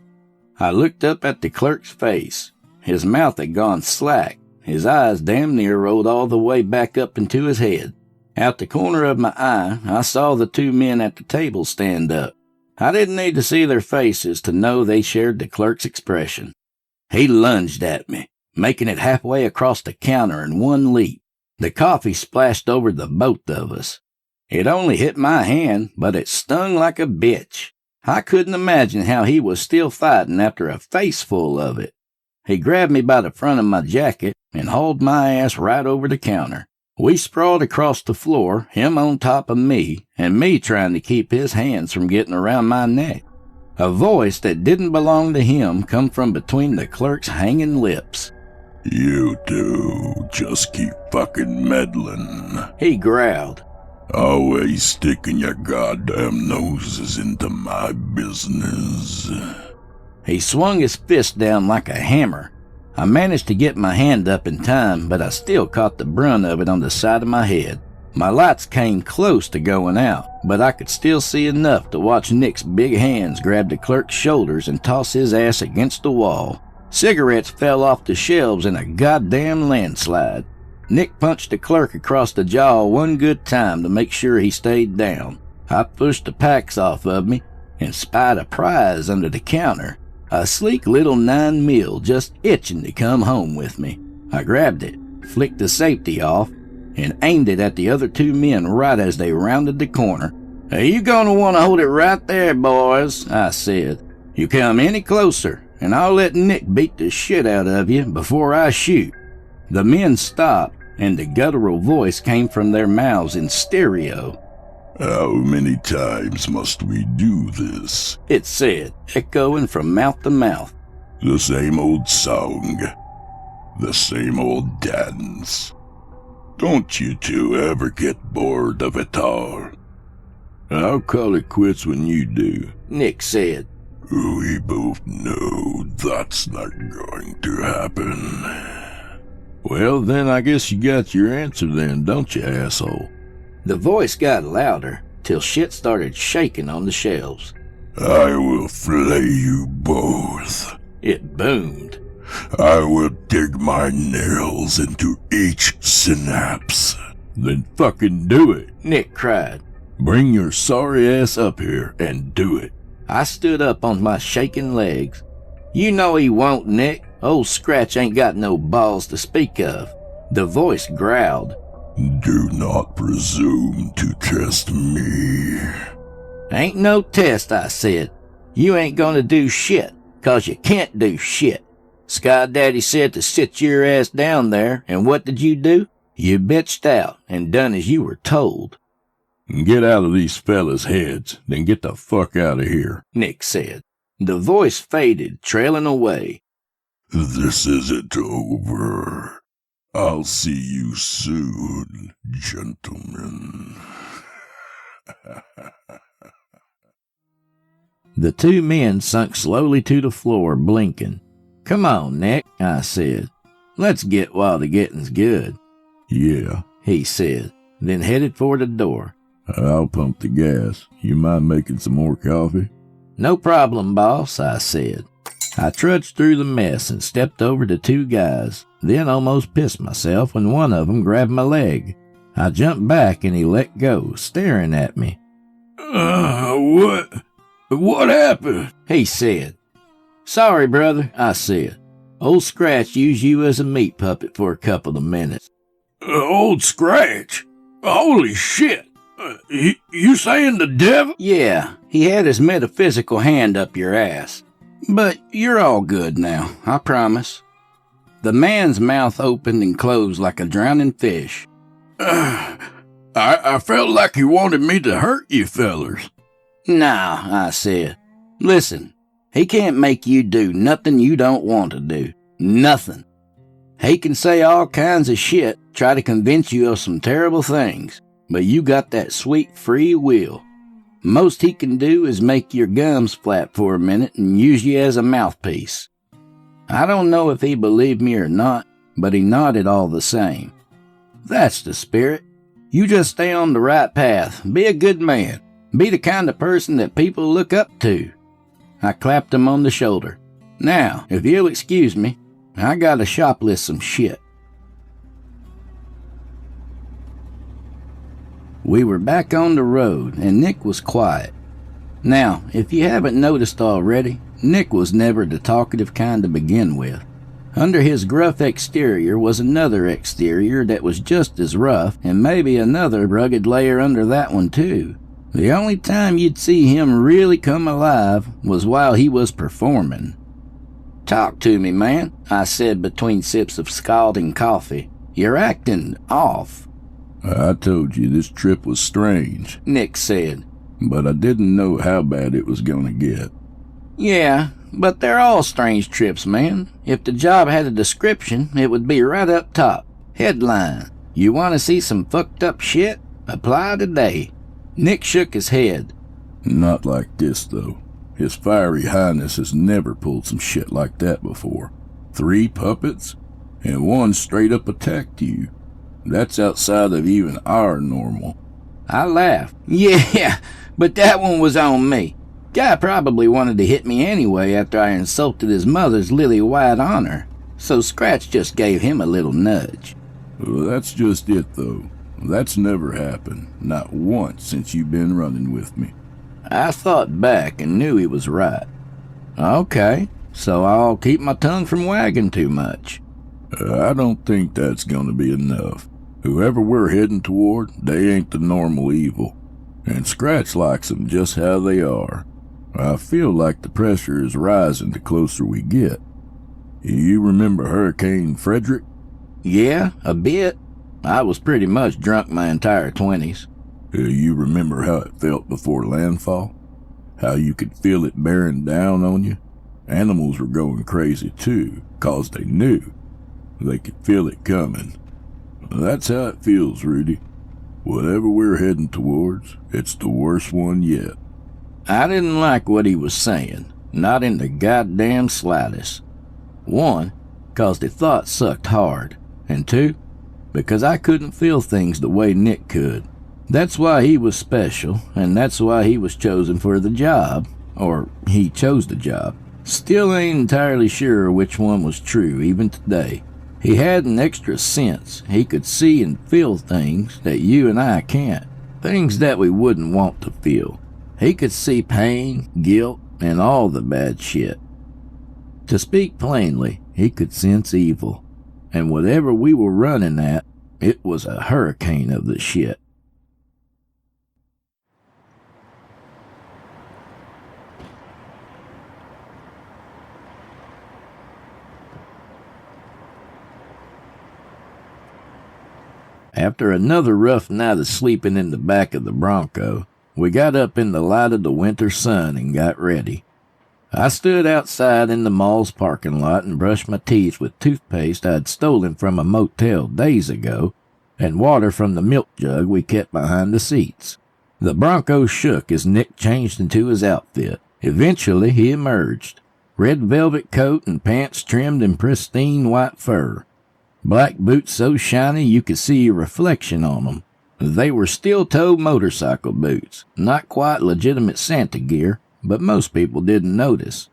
I looked up at the clerk's face. His mouth had gone slack. His eyes damn near rolled all the way back up into his head. Out the corner of my eye, I saw the two men at the table stand up. I didn't need to see their faces to know they shared the clerk's expression. He lunged at me, making it halfway across the counter in one leap. The coffee splashed over the both of us. It only hit my hand, but it stung like a bitch. I couldn't imagine how he was still fighting after a face full of it. He grabbed me by the front of my jacket and hauled my ass right over the counter. We sprawled across the floor, him on top of me, and me trying to keep his hands from getting around my neck. A voice that didn't belong to him come from between the clerk's hanging lips. You two just keep fucking meddling. He growled. Always sticking your goddamn noses into my business. He swung his fist down like a hammer. I managed to get my hand up in time, but I still caught the brunt of it on the side of my head. My lights came close to going out, but I could still see enough to watch Nick's big hands grab the clerk's shoulders and toss his ass against the wall. Cigarettes fell off the shelves in a goddamn landslide. Nick punched the clerk across the jaw one good time to make sure he stayed down. I pushed the packs off of me and spied a prize under the counter. A sleek little 9 mil just itching to come home with me. I grabbed it, flicked the safety off, and aimed it at the other two men right as they rounded the corner. You gonna want to hold it right there, boys, I said. You come any closer, and I'll let Nick beat the shit out of you before I shoot. The men stopped, and the guttural voice came from their mouths in stereo. How many times must we do this? It said, echoing from mouth to mouth. The same old song. The same old dance. Don't you two ever get bored of it all? I'll call it quits when you do, Nick said. We both know that's not going to happen. Well, then I guess you got your answer then, don't you, asshole? The voice got louder, till shit started shaking on the shelves. I will flay you both. It boomed. I will dig my nails into each synapse. Then fucking do it, Nick cried. Bring your sorry ass up here and do it. I stood up on my shaking legs. You know he won't, Nick. Old Scratch ain't got no balls to speak of. The voice growled. Do not presume to test me. Ain't no test, I said. You ain't gonna do shit, 'cause you can't do shit. Sky Daddy said to sit your ass down there, and what did you do? You bitched out and done as you were told. Get out of these fellas' heads, then get the fuck out of here, Nick said. The voice faded, trailing away. This isn't over. I'll see you soon, gentlemen. The two men sunk slowly to the floor, blinking. Come on, Nick, I said. Let's get while the getting's good. Yeah, he said, then headed for the door. I'll pump the gas. You mind making some more coffee? No problem, boss, I said. I trudged through the mess and stepped over to two guys, then almost pissed myself when one of them grabbed my leg. I jumped back and he let go, staring at me. What happened? He said. Sorry, brother, I said. Old Scratch used you as a meat puppet for a couple of minutes. Old Scratch? Holy shit! You saying the devil? Yeah, he had his metaphysical hand up your ass. But you're all good now, I promise. The man's mouth opened and closed like a drowning fish. I felt like he wanted me to hurt you fellers. Nah, I said. Listen, he can't make you do nothing you don't want to do. Nothing. He can say all kinds of shit, try to convince you of some terrible things, but you got that sweet free will. Most he can do is make your gums flap for a minute and use you as a mouthpiece. I don't know if he believed me or not, but he nodded all the same. That's the spirit. You just stay on the right path. Be a good man. Be the kind of person that people look up to. I clapped him on the shoulder. Now, if you'll excuse me, I gotta shoplift some shit. We were back on the road, and Nick was quiet. Now, if you haven't noticed already, Nick was never the talkative kind to begin with. Under his gruff exterior was another exterior that was just as rough, and maybe another rugged layer under that one too. The only time you'd see him really come alive was while he was performing. "Talk to me, man," I said between sips of scalding coffee. "You're acting off." I told you this trip was strange, Nick said. but I didn't know how bad it was gonna get. Yeah, but they're all strange trips, man. If the job had a description, it would be right up top. Headline: "You want to see some fucked up shit? Apply today." Nick shook his head. Not like this, though. His fiery highness has never pulled some shit like that before. 3 puppets, and 1 straight up attacked you. That's outside of even our normal. I laughed. Yeah, but that one was on me. Guy probably wanted to hit me anyway after I insulted his mother's lily-white honor, so Scratch just gave him a little nudge. Well, that's just it, though. That's never happened, not once since you've been running with me. I thought back and knew he was right. Okay, so I'll keep my tongue from wagging too much. I don't think that's gonna be enough. Whoever we're heading toward, they ain't the normal evil. And Scratch likes them just how they are. I feel like the pressure is rising the closer we get. You remember Hurricane Frederick? Yeah, a bit. I was pretty much drunk my entire 20s. You remember how it felt before landfall? How you could feel it bearing down on you? Animals were going crazy too, 'cause they knew. They could feel it coming. That's how it feels, Rudy. Whatever we're heading towards, it's the worst one yet. I didn't like what he was saying, not in the goddamn slightest. 1, 'cause the thought sucked hard, and 2, because I couldn't feel things the way Nick could. That's why he was special, and that's why he was chosen for the job, or he chose the job. Still ain't entirely sure which one was true, even today. He had an extra sense. He could see and feel things that you and I can't, things that we wouldn't want to feel. He could see pain, guilt, and all the bad shit. To speak plainly, he could sense evil, and whatever we were running at, it was a hurricane of the shit. After another rough night of sleeping in the back of the Bronco, we got up in the light of the winter sun and got ready. I stood outside in the mall's parking lot and brushed my teeth with toothpaste I'd stolen from a motel days ago and water from the milk jug we kept behind the seats. The Bronco shook as Nick changed into his outfit. Eventually he emerged. Red velvet coat and pants trimmed in pristine white fur. Black boots so shiny you could see your reflection on them. They were steel-toe motorcycle boots, not quite legitimate Santa gear, but most people didn't notice.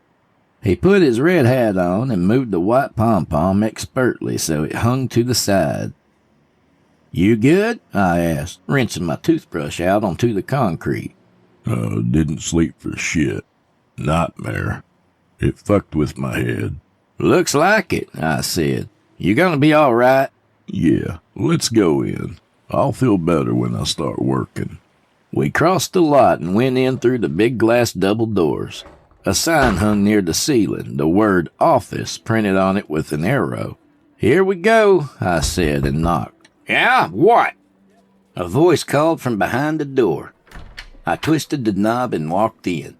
He put his red hat on and moved the white pom-pom expertly so it hung to the side. "You good?" I asked, rinsing my toothbrush out onto the concrete. Didn't sleep for shit. Nightmare. It fucked with my head. "Looks like it," I said. "You gonna be all right?" Yeah, let's go in. I'll feel better when I start working. We crossed the lot and went in through the big glass double doors. A sign hung near the ceiling, the word office printed on it with an arrow. "Here we go," I said and knocked. "Yeah, what?" A voice called from behind the door. I twisted the knob and walked in.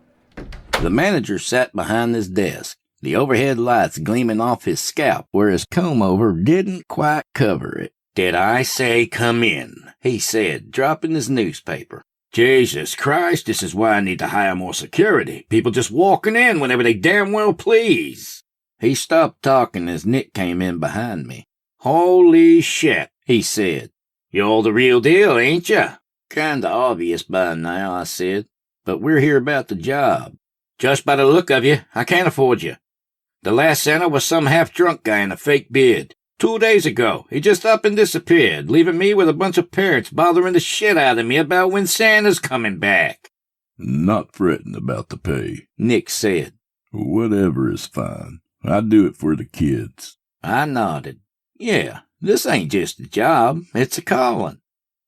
The manager sat behind his desk, the overhead lights gleaming off his scalp where his comb-over didn't quite cover it. "Did I say come in?" he said, dropping his newspaper. "Jesus Christ, this is why I need to hire more security. People just walking in whenever they damn well please." He stopped talking as Nick came in behind me. "Holy shit," he said. "You're the real deal, ain't ya?" Kinda obvious by now, I said, but we're here about the job. Just by the look of you, I can't afford you. The last Santa was some half-drunk guy in a fake beard. 2 days ago, he just up and disappeared, leaving me with a bunch of parents bothering the shit out of me about when Santa's coming back. Not fretting about the pay, Nick said. Whatever is fine. I do it for the kids. I nodded. Yeah, this ain't just a job, it's a calling.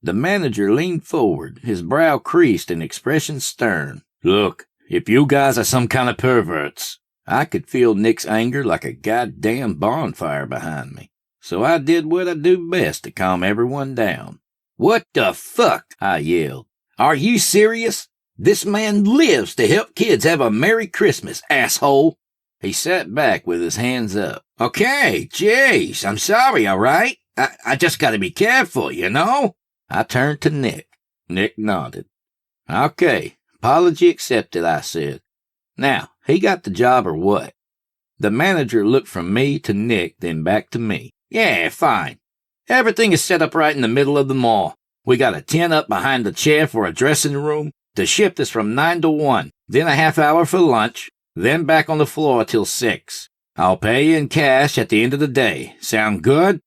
The manager leaned forward, his brow creased and expression stern. Look, if you guys are some kind of perverts. I could feel Nick's anger like a goddamn bonfire behind me. So I did what I do best to calm everyone down. What the fuck? I yelled. Are you serious? This man lives to help kids have a Merry Christmas, asshole. He sat back with his hands up. Okay, jeez, I'm sorry, all right? I just gotta be careful, you know? I turned to Nick. Nick nodded. Okay, apology accepted, I said. Now, he got the job or what? The manager looked from me to Nick, then back to me. Yeah, fine. Everything is set up right in the middle of the mall. We got a tent up behind the chair for a dressing room. The shift is from 9 to 1, then a half hour for lunch, then back on the floor till 6. I'll pay you in cash at the end of the day. Sound good?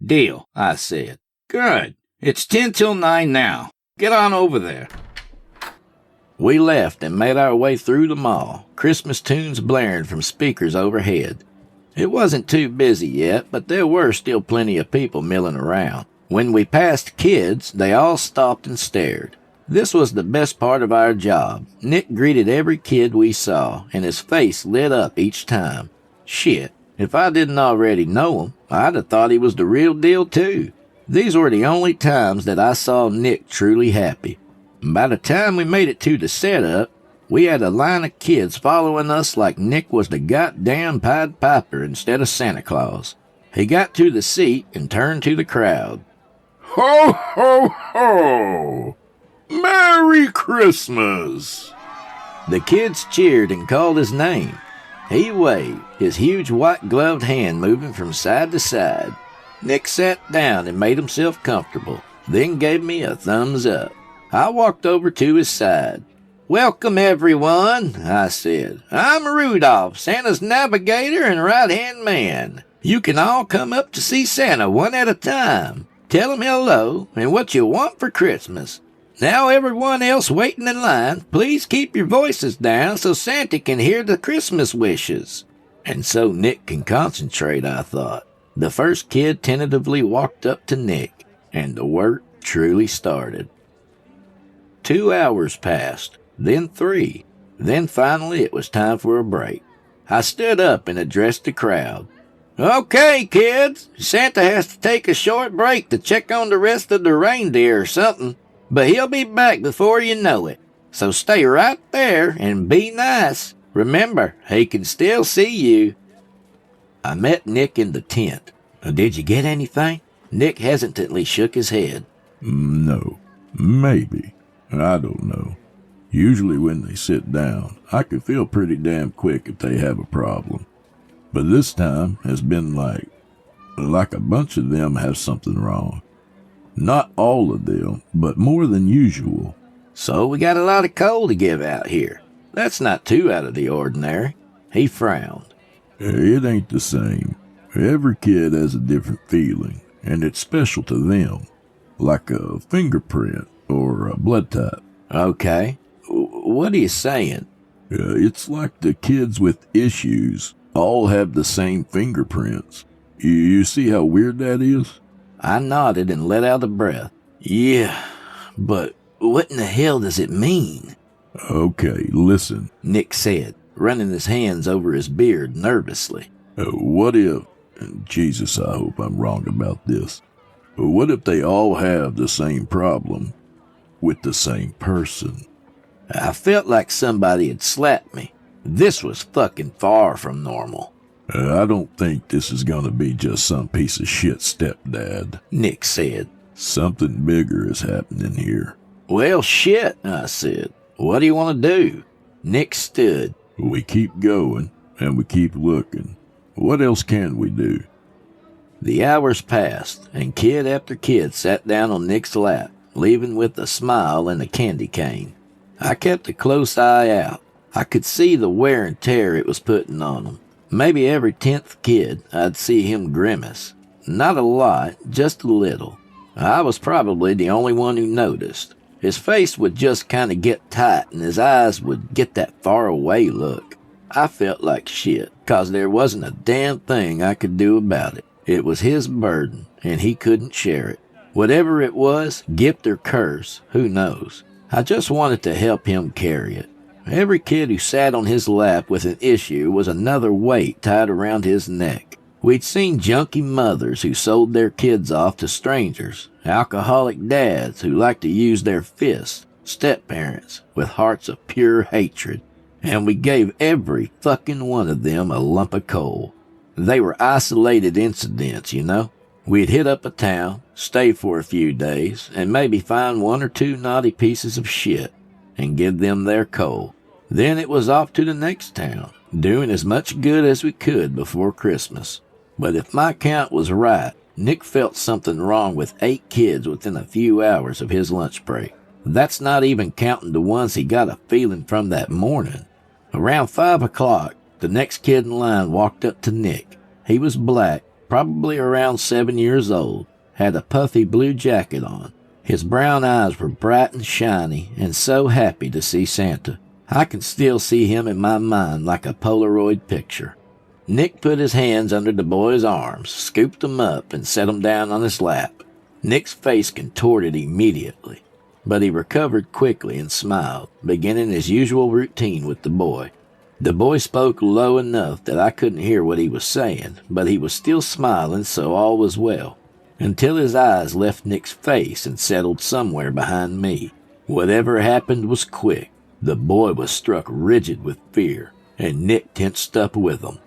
Deal, I said. Good. It's 10 till 9 now. Get on over there. We left and made our way through the mall, Christmas tunes blaring from speakers overhead. It wasn't too busy yet, but there were still plenty of people milling around. When we passed kids, they all stopped and stared. This was the best part of our job. Nick greeted every kid we saw, and his face lit up each time. Shit, if I didn't already know him, I'd have thought he was the real deal too. These were the only times that I saw Nick truly happy. By the time we made it to the setup, we had a line of kids following us like Nick was the goddamn Pied Piper instead of Santa Claus. He got to the seat and turned to the crowd. Ho, ho, ho! Merry Christmas! The kids cheered and called his name. He waved, his huge white-gloved hand moving from side to side. Nick sat down and made himself comfortable, then gave me a thumbs up. I walked over to his side. Welcome, everyone, I said. I'm Rudolph, Santa's navigator and right-hand man. You can all come up to see Santa one at a time. Tell him hello and what you want for Christmas. Now everyone else waiting in line, please keep your voices down so Santa can hear the Christmas wishes. And so Nick can concentrate, I thought. The first kid tentatively walked up to Nick, and the work truly started. 2 hours passed, then 3. Then finally it was time for a break. I stood up and addressed the crowd. Okay, kids, Santa has to take a short break to check on the rest of the reindeer or something. But he'll be back before you know it. So stay right there and be nice. Remember, he can still see you. I met Nick in the tent. Did you get anything? Nick hesitantly shook his head. No, maybe. I don't know. Usually when they sit down, I can feel pretty damn quick if they have a problem. But this time has been like a bunch of them have something wrong. Not all of them, but more than usual. So we got a lot of coal to give out here. That's not too out of the ordinary. He frowned. It ain't the same. Every kid has a different feeling, and it's special to them. Like a fingerprint or a blood type. Okay. What are you saying? It's like the kids with issues all have the same fingerprints. You see how weird that is? I nodded and let out a breath. Yeah, but what in the hell does it mean? Okay, listen, Nick said, running his hands over his beard nervously. What if, Jesus, I hope I'm wrong about this, what if they all have the same problem with the same person? I felt like somebody had slapped me. This was fucking far from normal. I don't think this is gonna be just some piece of shit stepdad, Nick said. Something bigger is happening here. Well, shit, I said. What do you want to do? Nick stood. We keep going, and we keep looking. What else can we do? The hours passed, and kid after kid sat down on Nick's lap, leaving with a smile and a candy cane. I kept a close eye out. I could see the wear and tear it was putting on him. Maybe every 10th kid I'd see him grimace. Not a lot, just a little. I was probably the only one who noticed. His face would just kind of get tight and his eyes would get that far away look. I felt like shit, 'cause there wasn't a damn thing I could do about it. It was his burden, and he couldn't share it. Whatever it was, gift or curse, who knows. I just wanted to help him carry it. Every kid who sat on his lap with an issue was another weight tied around his neck. We'd seen junkie mothers who sold their kids off to strangers, alcoholic dads who liked to use their fists, step-parents with hearts of pure hatred, and we gave every fucking one of them a lump of coal. They were isolated incidents, you know. We'd hit up a town, stay for a few days, and maybe find 1 or 2 naughty pieces of shit and give them their coal. Then it was off to the next town, doing as much good as we could before Christmas. But if my count was right, Nick felt something wrong with 8 kids within a few hours of his lunch break. That's not even counting the ones he got a feeling from that morning. Around 5 o'clock, the next kid in line walked up to Nick. He was black, probably around 7 years old, had a puffy blue jacket on. His brown eyes were bright and shiny and so happy to see Santa. I can still see him in my mind like a Polaroid picture. Nick put his hands under the boy's arms, scooped him up, and set him down on his lap. Nick's face contorted immediately, but he recovered quickly and smiled, beginning his usual routine with the boy. The boy spoke low enough that I couldn't hear what he was saying, but he was still smiling, so all was well, until his eyes left Nick's face and settled somewhere behind me. Whatever happened was quick. The boy was struck rigid with fear, and Nick tensed up with him.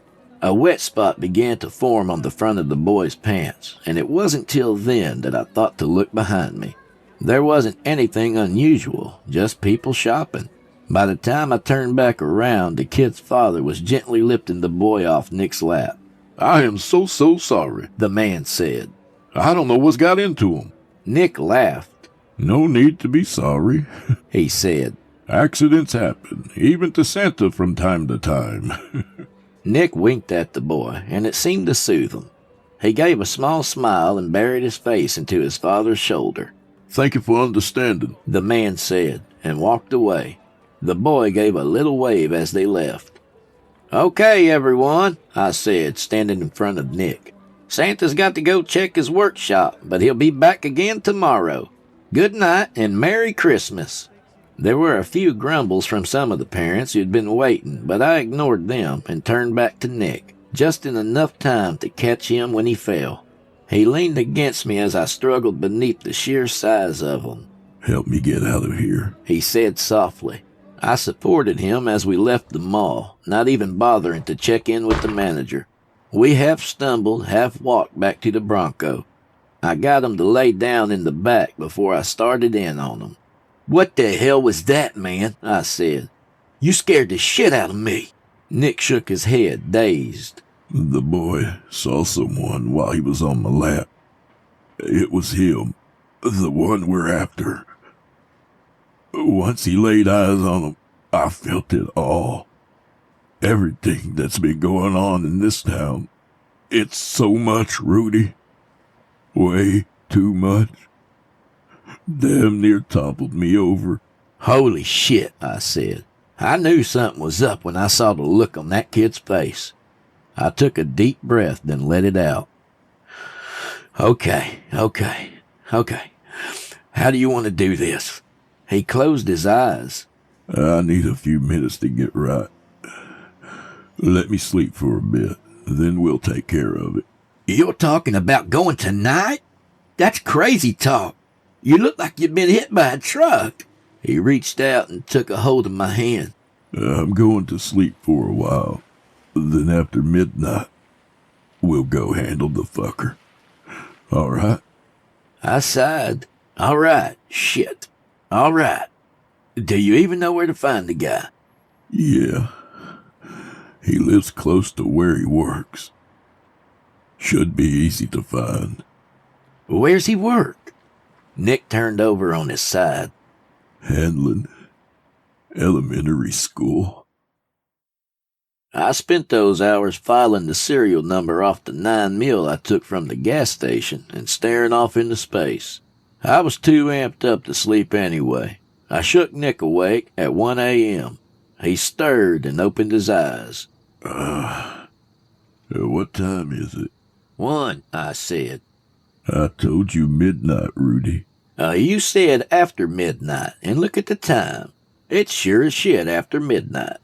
A wet spot began to form on the front of the boy's pants, and it wasn't till then that I thought to look behind me. There wasn't anything unusual, just people shopping. By the time I turned back around, the kid's father was gently lifting the boy off Nick's lap. "I am so sorry," the man said. "I don't know what's got into him." Nick laughed. "No need to be sorry," he said. "Accidents happen, even to Santa from time to time." Nick winked at the boy, and it seemed to soothe him. He gave a small smile and buried his face into his father's shoulder. "Thank you for understanding," the man said, and walked away. The boy gave a little wave as they left. "Okay, everyone," I said, standing in front of Nick. "Santa's got to go check his workshop, but he'll be back again tomorrow. Good night and Merry Christmas." There were a few grumbles from some of the parents who'd been waiting, but I ignored them and turned back to Nick, just in enough time to catch him when he fell. He leaned against me as I struggled beneath the sheer size of him. "Help me get out of here," he said softly. I supported him as we left the mall, not even bothering to check in with the manager. We half stumbled, half walked back to the Bronco. I got him to lay down in the back before I started in on him. "What the hell was that, man?" I said. "You scared the shit out of me." Nick shook his head, dazed. "The boy saw someone while he was on my lap. It was him, the one we're after. Once he laid eyes on him, I felt it all. Everything that's been going on in this town. It's so much, Rudy. Way too much. Damn near toppled me over." "Holy shit," I said. I knew something was up when I saw the look on that kid's face. I took a deep breath, then let it out. Okay. How do you want to do this?" He closed his eyes. "I need a few minutes to get right. Let me sleep for a bit, then we'll take care of it." "You're talking about going tonight? That's crazy talk. You look like you've been hit by a truck." He reached out and took a hold of my hand. "I'm going to sleep for a while. Then after midnight, we'll go handle the fucker. All right?" I sighed. All right. Shit. All right. Do you even know where to find the guy?" "Yeah. He lives close to where he works. Should be easy to find." "Where's he work?" Nick turned over on his side. Handlin Elementary School. I spent those hours filing the serial number off the 9 mil I took from the gas station and staring off into space. I was too amped up to sleep anyway. I shook Nick awake at 1 a.m. He stirred and opened his eyes. What time is it? 1, I said. I told you midnight, Rudy. You said after midnight, and look at the time. It's sure as shit after midnight.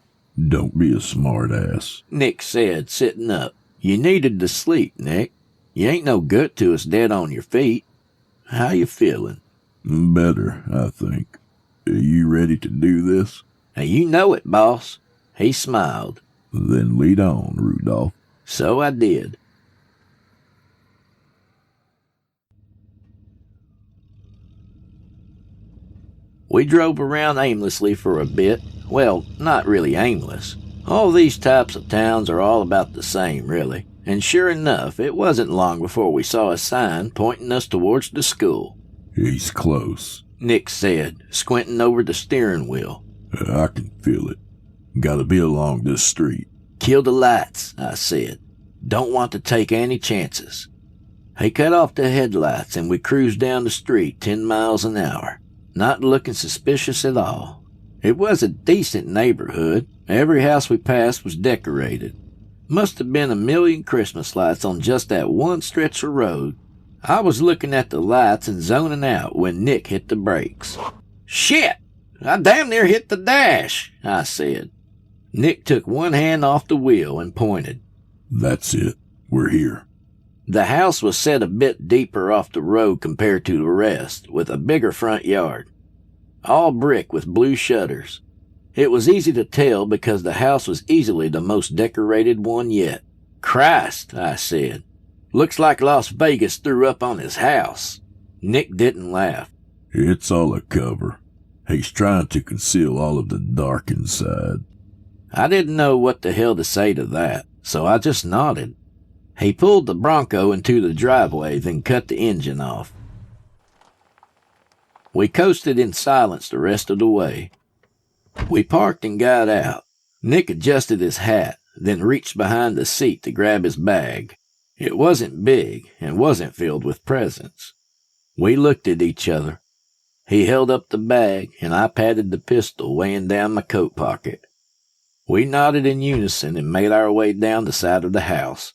Don't be a smart ass, Nick said, sitting up. You needed to sleep, Nick. You ain't no good to us dead on your feet. How you feeling? Better, I think. Are you ready to do this? You know it, boss. He smiled. Then lead on, Rudolph. So I did. We drove around aimlessly for a bit. Well, not really aimless. All these types of towns are all about the same, really. And sure enough, it wasn't long before we saw a sign pointing us towards the school. He's close, Nick said, squinting over the steering wheel. I can feel it. Gotta be along this street. Kill the lights, I said. Don't want to take any chances. He cut off the headlights and we cruised down the street 10 miles an hour. Not looking suspicious at all. It was a decent neighborhood. Every house we passed was decorated. Must have been 1,000,000 Christmas lights on just that one stretch of road. I was looking at the lights and zoning out when Nick hit the brakes. Shit! I damn near hit the dash, I said. Nick took one hand off the wheel and pointed. That's it. We're here. The house was set a bit deeper off the road compared to the rest, with a bigger front yard. All brick with blue shutters. It was easy to tell because the house was easily the most decorated one yet. Christ, I said. Looks like Las Vegas threw up on his house. Nick didn't laugh. It's all a cover. He's trying to conceal all of the dark inside. I didn't know what the hell to say to that, so I just nodded. He pulled the Bronco into the driveway, then cut the engine off. We coasted in silence the rest of the way. We parked and got out. Nick adjusted his hat, then reached behind the seat to grab his bag. It wasn't big and wasn't filled with presents. We looked at each other. He held up the bag, and I patted the pistol weighing down my coat pocket. We nodded in unison and made our way down the side of the house.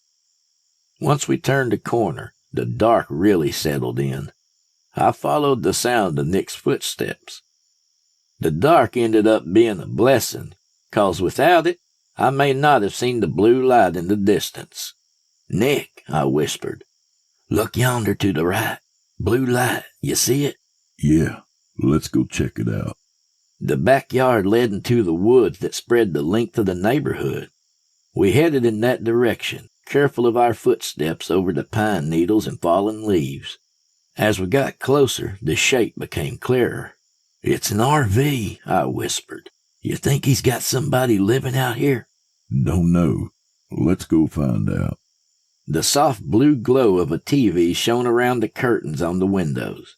Once we turned the corner, the dark really settled in. I followed the sound of Nick's footsteps. The dark ended up being a blessing, 'cause without it, I may not have seen the blue light in the distance. Nick, I whispered, look yonder to the right. Blue light, you see it? Yeah, let's go check it out. The backyard led into the woods that spread the length of the neighborhood. We headed in that direction, careful of our footsteps over the pine needles and fallen leaves. As we got closer, the shape became clearer. It's an RV, I whispered. You think he's got somebody living out here? Don't know. Let's go find out. The soft blue glow of a TV shone around the curtains on the windows.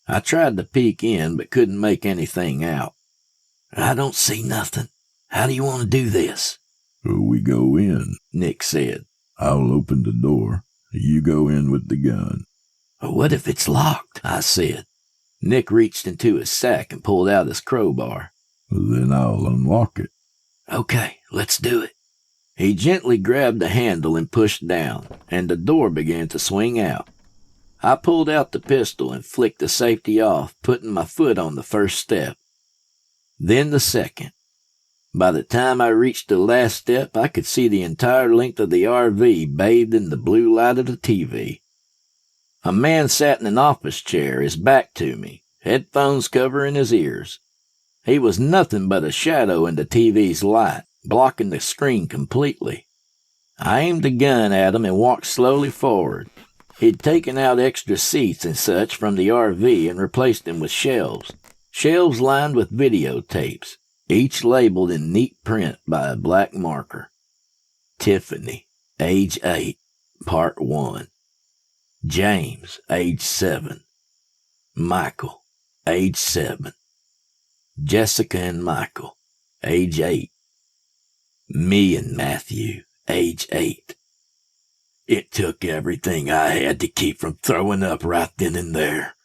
I tried to peek in, but couldn't make anything out. I don't see nothing. How do you want to do this? We go in, Nick said. I'll open the door. You go in with the gun. What if it's locked? I said. Nick reached into his sack and pulled out his crowbar. Then I'll unlock it. Okay, let's do it. He gently grabbed the handle and pushed down, and the door began to swing out. I pulled out the pistol and flicked the safety off, putting my foot on the first step. Then the second. By the time I reached the last step, I could see the entire length of the RV bathed in the blue light of the TV. A man sat in an office chair, his back to me, headphones covering his ears. He was nothing but a shadow in the TV's light, blocking the screen completely. I aimed a gun at him and walked slowly forward. He'd taken out extra seats and such from the RV and replaced them with shelves. Shelves lined with videotapes, each labeled in neat print by a black marker. Tiffany, age 8, part 1. James, age 7. Michael, age 7. Jessica and Michael, age 8. Me and Matthew, age 8. It took everything I had to keep from throwing up right then and there.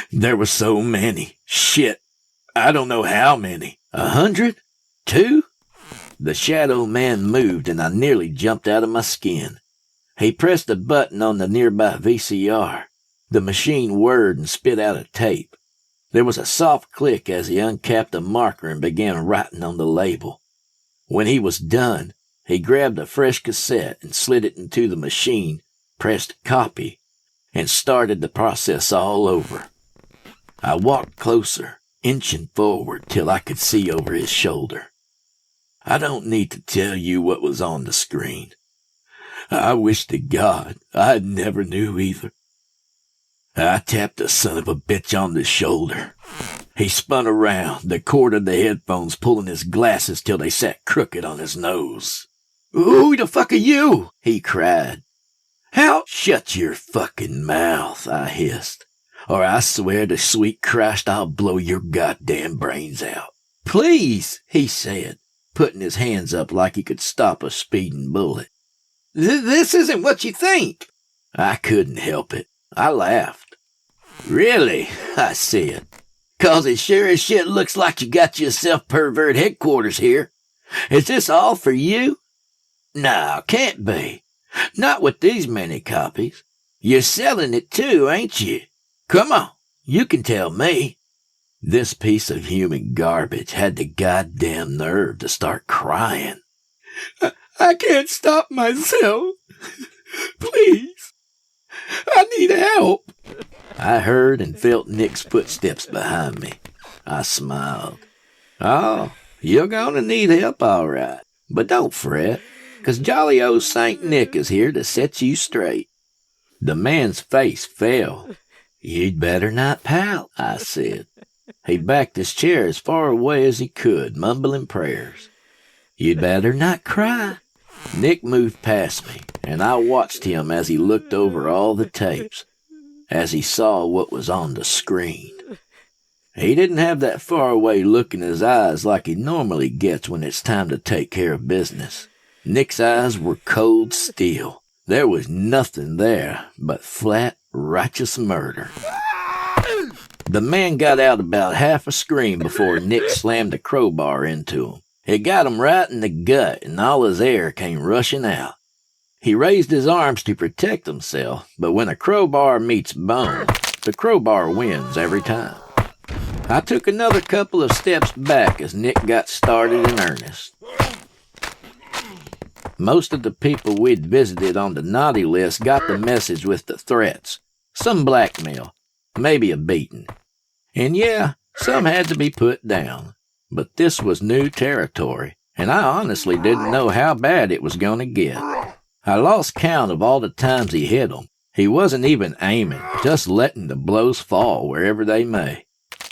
There were so many. Shit, I don't know how many. 100? 2? The shadow man moved and I nearly jumped out of my skin. He pressed a button on the nearby VCR. The machine whirred and spit out a tape. There was a soft click as he uncapped a marker and began writing on the label. When he was done, he grabbed a fresh cassette and slid it into the machine, pressed copy, and started the process all over. I walked closer, inching forward till I could see over his shoulder. I don't need to tell you what was on the screen. I wish to God I never knew either. I tapped the son of a bitch on the shoulder. He spun around, the cord of the headphones pulling his glasses till they sat crooked on his nose. "Who the fuck are you?" he cried. "How?" "Shut your fucking mouth," I hissed, "or I swear to sweet Christ I'll blow your goddamn brains out." "Please," he said, putting his hands up like he could stop a speeding bullet. This isn't what you think." I couldn't help it. I laughed. "Really?" I said. "'Cause it sure as shit looks like you got yourself pervert headquarters here. Is this all for you?" "No, can't be. Not with these many copies. You're selling it too, ain't you? Come on, you can tell me." This piece of human garbage had the goddamn nerve to start crying. I can't stop myself. Please. I need help." I heard and felt Nick's footsteps behind me. I smiled. "Oh, you're gonna need help all right. But don't fret, 'cause jolly old Saint Nick is here to set you straight." The man's face fell. "You'd better not pout," I said. He backed his chair as far away as he could, mumbling prayers. "You'd better not cry." Nick moved past me, and I watched him as he looked over all the tapes, as he saw what was on the screen. He didn't have that faraway look in his eyes like he normally gets when it's time to take care of business. Nick's eyes were cold steel. There was nothing there but flat, righteous murder. The man got out about half a scream before Nick slammed a crowbar into him. It got him right in the gut, and all his air came rushing out. He raised his arms to protect himself, but when a crowbar meets bone, the crowbar wins every time. I took another couple of steps back as Nick got started in earnest. Most of the people we'd visited on the naughty list got the message with the threats. Some blackmail, maybe a beating. And yeah, some had to be put down. But this was new territory, and I honestly didn't know how bad it was going to get. I lost count of all the times he hit them. He wasn't even aiming, just letting the blows fall wherever they may.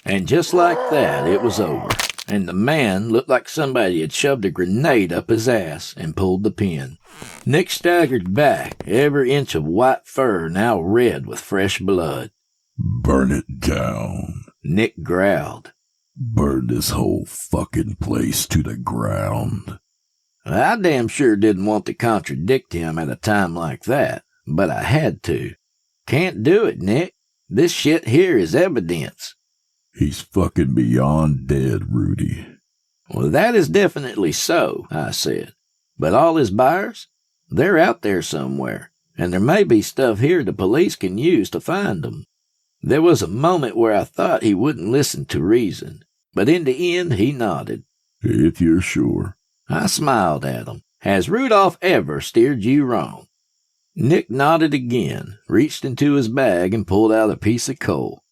And just like that, it was over, and the man looked like somebody had shoved a grenade up his ass and pulled the pin. Nick staggered back, every inch of white fur now red with fresh blood. "Burn it down," Nick growled. "Burn this whole fucking place to the ground." I damn sure didn't want to contradict him at a time like that, but I had to. "Can't do it, Nick. This shit here is evidence." "He's fucking beyond dead, Rudy." "Well, that is definitely so," I said. "But all his buyers? They're out there somewhere, and there may be stuff here the police can use to find them." There was a moment where I thought he wouldn't listen to reason, but in the end he nodded. "If you're sure." I smiled at him. "Has Rudolph ever steered you wrong?" Nick nodded again, reached into his bag and pulled out a piece of coal.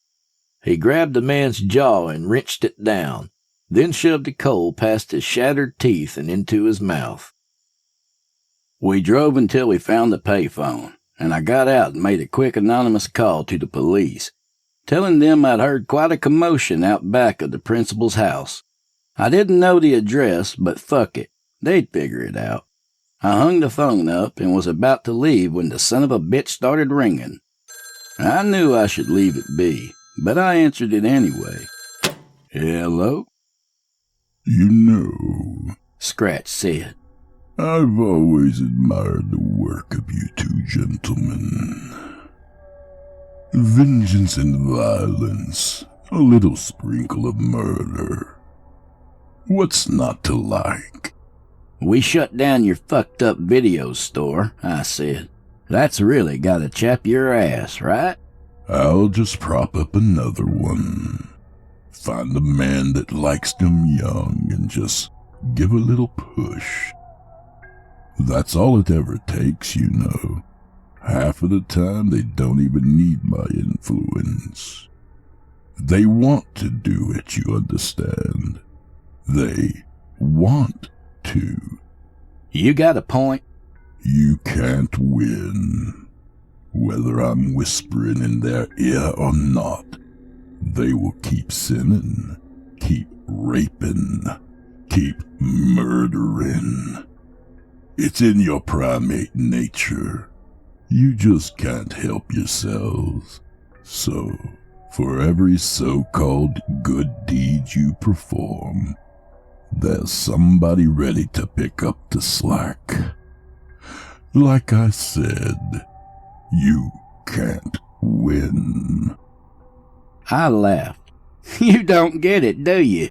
He grabbed the man's jaw and wrenched it down, then shoved the coal past his shattered teeth and into his mouth. We drove until we found the payphone, and I got out and made a quick anonymous call to the police, telling them I'd heard quite a commotion out back of the principal's house. I didn't know the address, but fuck it, they'd figure it out. I hung the phone up and was about to leave when the son of a bitch started ringing. I knew I should leave it be, but I answered it anyway. "Hello?" You know, Scratch said. I've always admired the work of you two gentlemen. Vengeance and violence, a little sprinkle of murder. What's not to like? "We shut down your fucked up video store," I said. "That's really gotta chap your ass, right?" I'll just prop up another one. Find a man that likes them young and just give a little push. That's all it ever takes, you know. Half of the time they don't even need my influence. They want to do it, you understand? They want to. "You got a point." You can't win. Whether I'm whispering in their ear or not, they will keep sinning, keep raping, keep murdering. It's in your primate nature. You just can't help yourselves. So, for every so-called good deed you perform, there's somebody ready to pick up the slack. Like I said, you can't win. I laughed. "You don't get it, do you?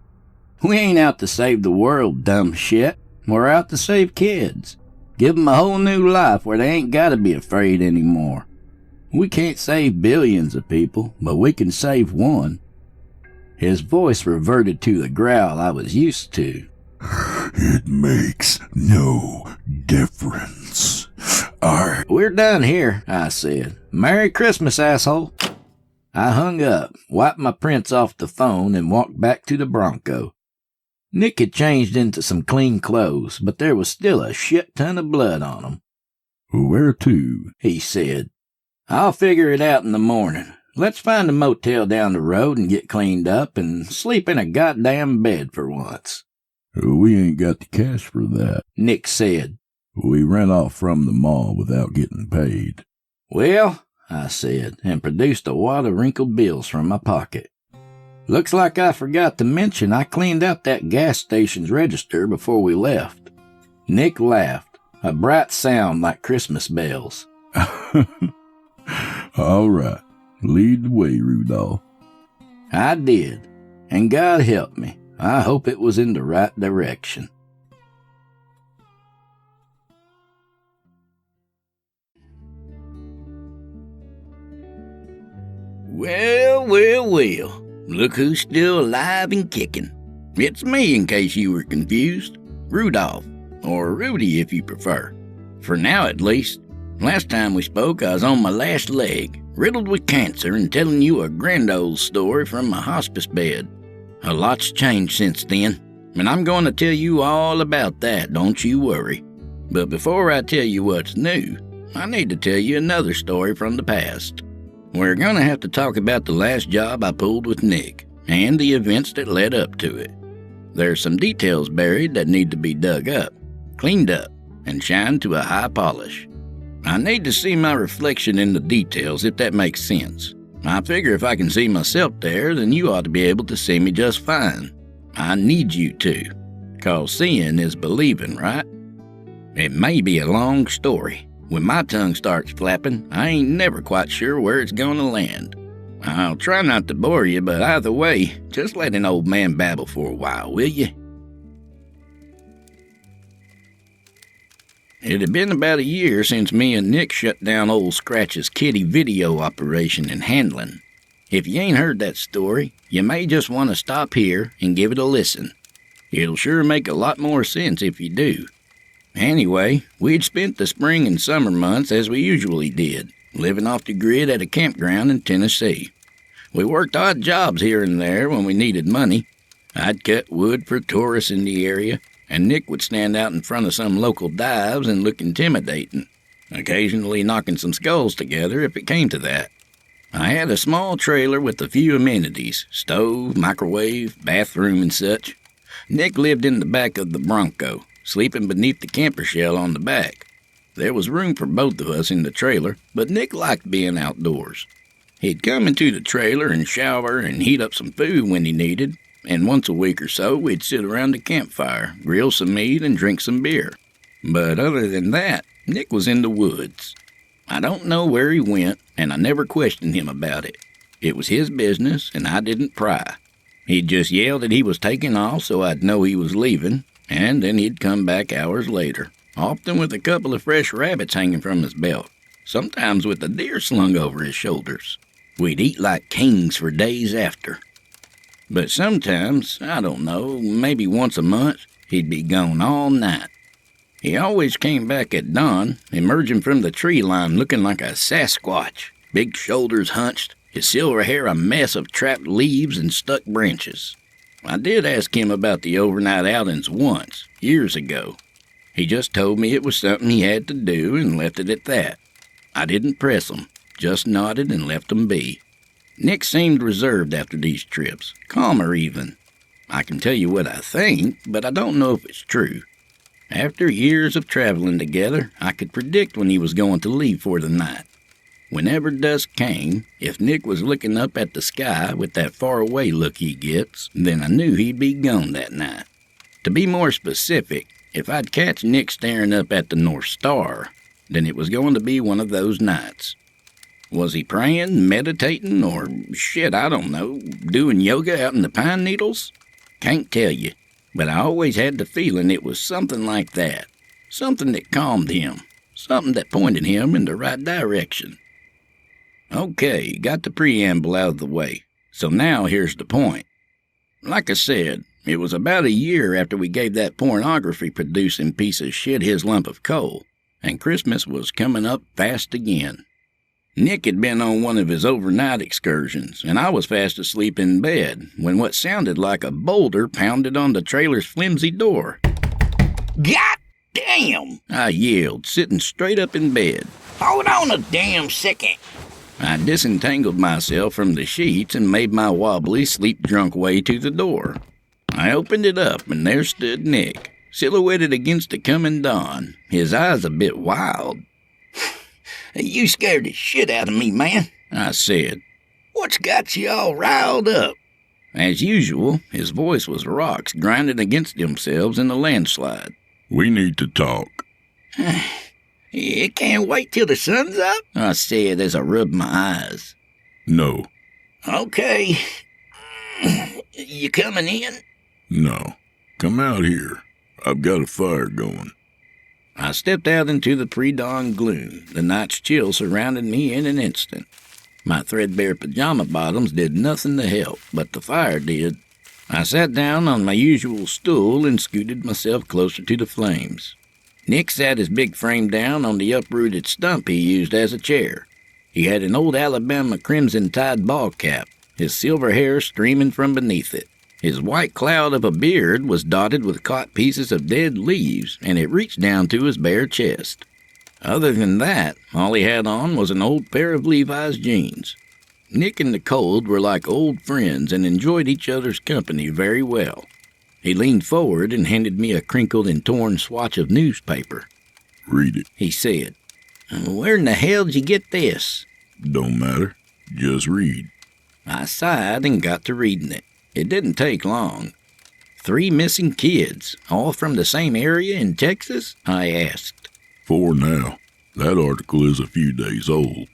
We ain't out to save the world, dumb shit. We're out to save kids. Give them a whole new life where they ain't gotta be afraid anymore. We can't save billions of people, but we can save one." His voice reverted to the growl I was used to. It makes no difference. "We're done here," I said. "Merry Christmas, asshole." I hung up, wiped my prints off the phone, and walked back to the Bronco. Nick had changed into some clean clothes, but there was still a shit ton of blood on him. Where to? He said. "I'll figure it out in the morning. Let's find a motel down the road and get cleaned up and sleep in a goddamn bed for once." We ain't got the cash for that, Nick said. We ran off from the mall without getting paid. "Well," I said, and produced a wad of wrinkled bills from my pocket. "Looks like I forgot to mention I cleaned out that gas station's register before we left." Nick laughed, a bright sound like Christmas bells. All right, lead the way, Rudolph. I did, and God help me. I hope it was in the right direction. Well, well, well. Look who's still alive and kicking. It's me, in case you were confused. Rudolph, or Rudy if you prefer. For now, at least. Last time we spoke, I was on my last leg, riddled with cancer and telling you a grand old story from my hospice bed. A lot's changed since then, and I'm going to tell you all about that, don't you worry. But before I tell you what's new, I need to tell you another story from the past. We're going to have to talk about the last job I pulled with Nick, and the events that led up to it. There's some details buried that need to be dug up, cleaned up, and shined to a high polish. I need to see my reflection in the details, if that makes sense. I figure if I can see myself there, then you ought to be able to see me just fine. I need you to, 'cause seeing is believing, right? It may be a long story. When my tongue starts flapping, I ain't never quite sure where it's gonna land. I'll try not to bore you, but either way, just let an old man babble for a while, will you? It had been about a year since me and Nick shut down old Scratch's kitty video operation and handling. If you ain't heard that story, you may just want to stop here and give it a listen. It'll sure make a lot more sense if you do. Anyway, we'd spent the spring and summer months as we usually did, living off the grid at a campground in Tennessee. We worked odd jobs here and there when we needed money. I'd cut wood for tourists in the area, and Nick would stand out in front of some local dives and look intimidating, occasionally knocking some skulls together if it came to that. I had a small trailer with a few amenities, stove, microwave, bathroom, and such. Nick lived in the back of the Bronco, sleeping beneath the camper shell on the back. There was room for both of us in the trailer, but Nick liked being outdoors. He'd come into the trailer and shower and heat up some food when he needed, and once a week or so we'd sit around the campfire, grill some meat, and drink some beer. But other than that, Nick was in the woods. I don't know where he went, and I never questioned him about it. It was his business, and I didn't pry. He'd just yell that he was taking off so I'd know he was leaving, and then he'd come back hours later, often with a couple of fresh rabbits hanging from his belt, sometimes with a deer slung over his shoulders. We'd eat like kings for days after. But sometimes, I don't know, maybe once a month, he'd be gone all night. He always came back at dawn, emerging from the tree line looking like a Sasquatch, big shoulders hunched, his silver hair a mess of trapped leaves and stuck branches. I did ask him about the overnight outings once, years ago. He just told me it was something he had to do and left it at that. I didn't press him, just nodded and left him be. Nick seemed reserved after these trips, calmer even. I can tell you what I think, but I don't know if it's true. After years of traveling together, I could predict when he was going to leave for the night. Whenever dusk came, if Nick was looking up at the sky with that far-away look he gets, then I knew he'd be gone that night. To be more specific, if I'd catch Nick staring up at the North Star, then it was going to be one of those nights. Was he praying, meditating, or shit, I don't know, doing yoga out in the pine needles? Can't tell you, but I always had the feeling it was something like that. Something that calmed him, something that pointed him in the right direction. Okay, got the preamble out of the way, so now here's the point. Like I said, it was about a year after we gave that pornography-producing piece of shit his lump of coal, and Christmas was coming up fast again. Nick had been on one of his overnight excursions, and I was fast asleep in bed when what sounded like a boulder pounded on the trailer's flimsy door. God damn! I yelled, sitting straight up in bed. Hold on a damn second. I disentangled myself from the sheets and made my wobbly, sleep-drunk way to the door. I opened it up, and there stood Nick, silhouetted against the coming dawn, his eyes a bit wild. You scared the shit out of me, man, I said. What's got you all riled up? As usual, his voice was rocks grinding against themselves in the landslide. We need to talk. You can't wait till the sun's up? I said as I rubbed my eyes. No. Okay. You coming in? No. Come out here. I've got a fire going. I stepped out into the pre-dawn gloom. The night's chill surrounded me in an instant. My threadbare pajama bottoms did nothing to help, but the fire did. I sat down on my usual stool and scooted myself closer to the flames. Nick sat his big frame down on the uprooted stump he used as a chair. He had an old Alabama crimson-tied ball cap, his silver hair streaming from beneath it. His white cloud of a beard was dotted with caught pieces of dead leaves, and it reached down to his bare chest. Other than that, all he had on was an old pair of Levi's jeans. Nick and the cold were like old friends and enjoyed each other's company very well. He leaned forward and handed me a crinkled and torn swatch of newspaper. Read it. He said, "Where in the hell did you get this?" Don't matter. Just read. I sighed and got to reading it. It didn't take long. 3 missing kids, all from the same area in Texas? I asked. 4 now. That article is a few days old.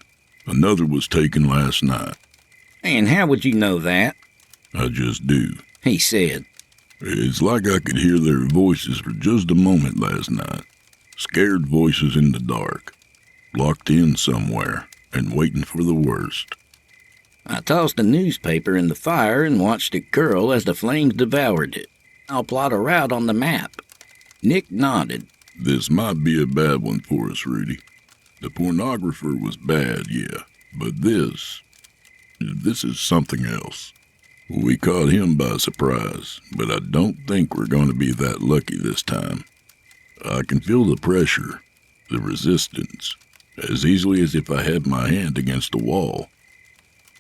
Another was taken last night. And how would you know that? I just do. He said. It's like I could hear their voices for just a moment last night. Scared voices in the dark. Locked in somewhere and waiting for the worst. I tossed the newspaper in the fire and watched it curl as the flames devoured it. I'll plot a route on the map. Nick nodded. This might be a bad one for us, Rudy. The pornographer was bad, yeah, but this is something else. We caught him by surprise, but I don't think we're going to be that lucky this time. I can feel the pressure, the resistance, as easily as if I had my hand against a wall.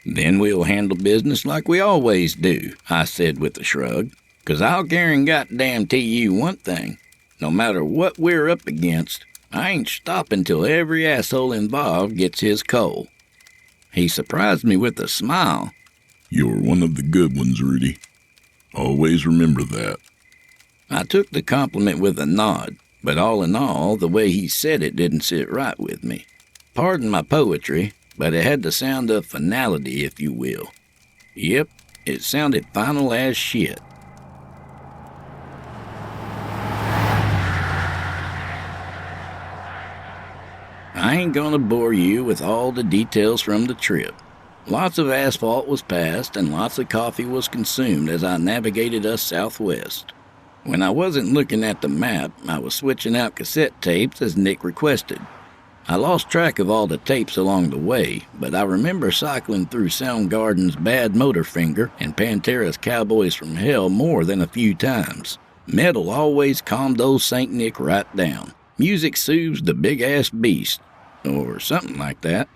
Then we'll handle business like we always do, I said with a shrug, 'cause I'll guarantee you one thing. No matter what we're up against, I ain't stopping till every asshole involved gets his coal. He surprised me with a smile. You're one of the good ones, Rudy. Always remember that. I took the compliment with a nod, but all in all, the way he said it didn't sit right with me. Pardon my poetry, but it had the sound of finality, if you will. Yep, it sounded final as shit. I ain't gonna bore you with all the details from the trip. Lots of asphalt was passed and lots of coffee was consumed as I navigated us southwest. When I wasn't looking at the map, I was switching out cassette tapes as Nick requested. I lost track of all the tapes along the way, but I remember cycling through Soundgarden's Bad Motor Finger and Pantera's Cowboys from Hell more than a few times. Metal always calmed old St. Nick right down. Music soothes the big-ass beast, or something like that.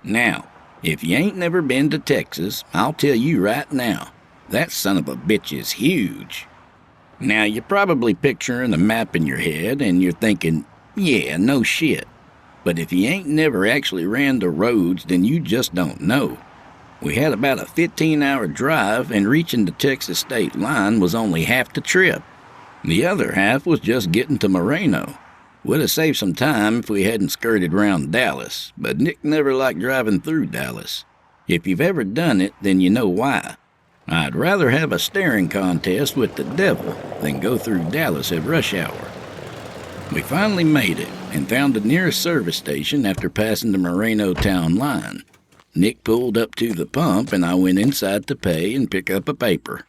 Now, if you ain't never been to Texas, I'll tell you right now, that son of a bitch is huge. Now, you're probably picturing the map in your head, and you're thinking, yeah, no shit. But if you ain't never actually ran the roads, then you just don't know. We had about a 15-hour drive, and reaching the Texas state line was only half the trip. The other half was just getting to Moreno. Would have saved some time if we hadn't skirted around Dallas, but Nick never liked driving through Dallas. If you've ever done it, then you know why. I'd rather have a staring contest with the devil than go through Dallas at rush hour. We finally made it and found the nearest service station after passing the Moreno town line. Nick pulled up to the pump and I went inside to pay and pick up a paper.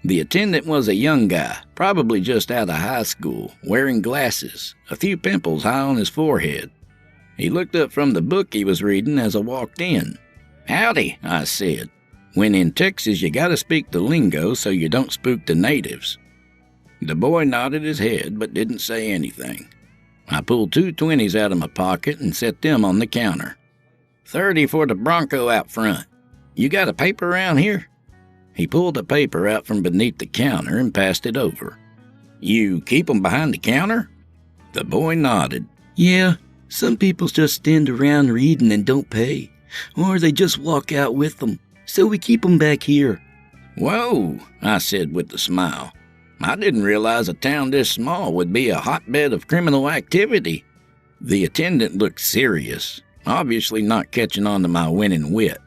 The attendant was a young guy, probably just out of high school, wearing glasses, a few pimples high on his forehead. He looked up from the book he was reading as I walked in. "Howdy," I said. When in Texas, you gotta speak the lingo so you don't spook the natives. The boy nodded his head but didn't say anything. I pulled 2 20s out of my pocket and set them on the counter. 30 for the Bronco out front. You got a paper around here? He pulled a paper out from beneath the counter and passed it over. You keep 'em behind the counter? The boy nodded. Yeah, some people just stand around reading and don't pay. Or they just walk out with them. So we keep 'em back here. Whoa, I said with a smile. I didn't realize a town this small would be a hotbed of criminal activity. The attendant looked serious, obviously not catching on to my winning wit.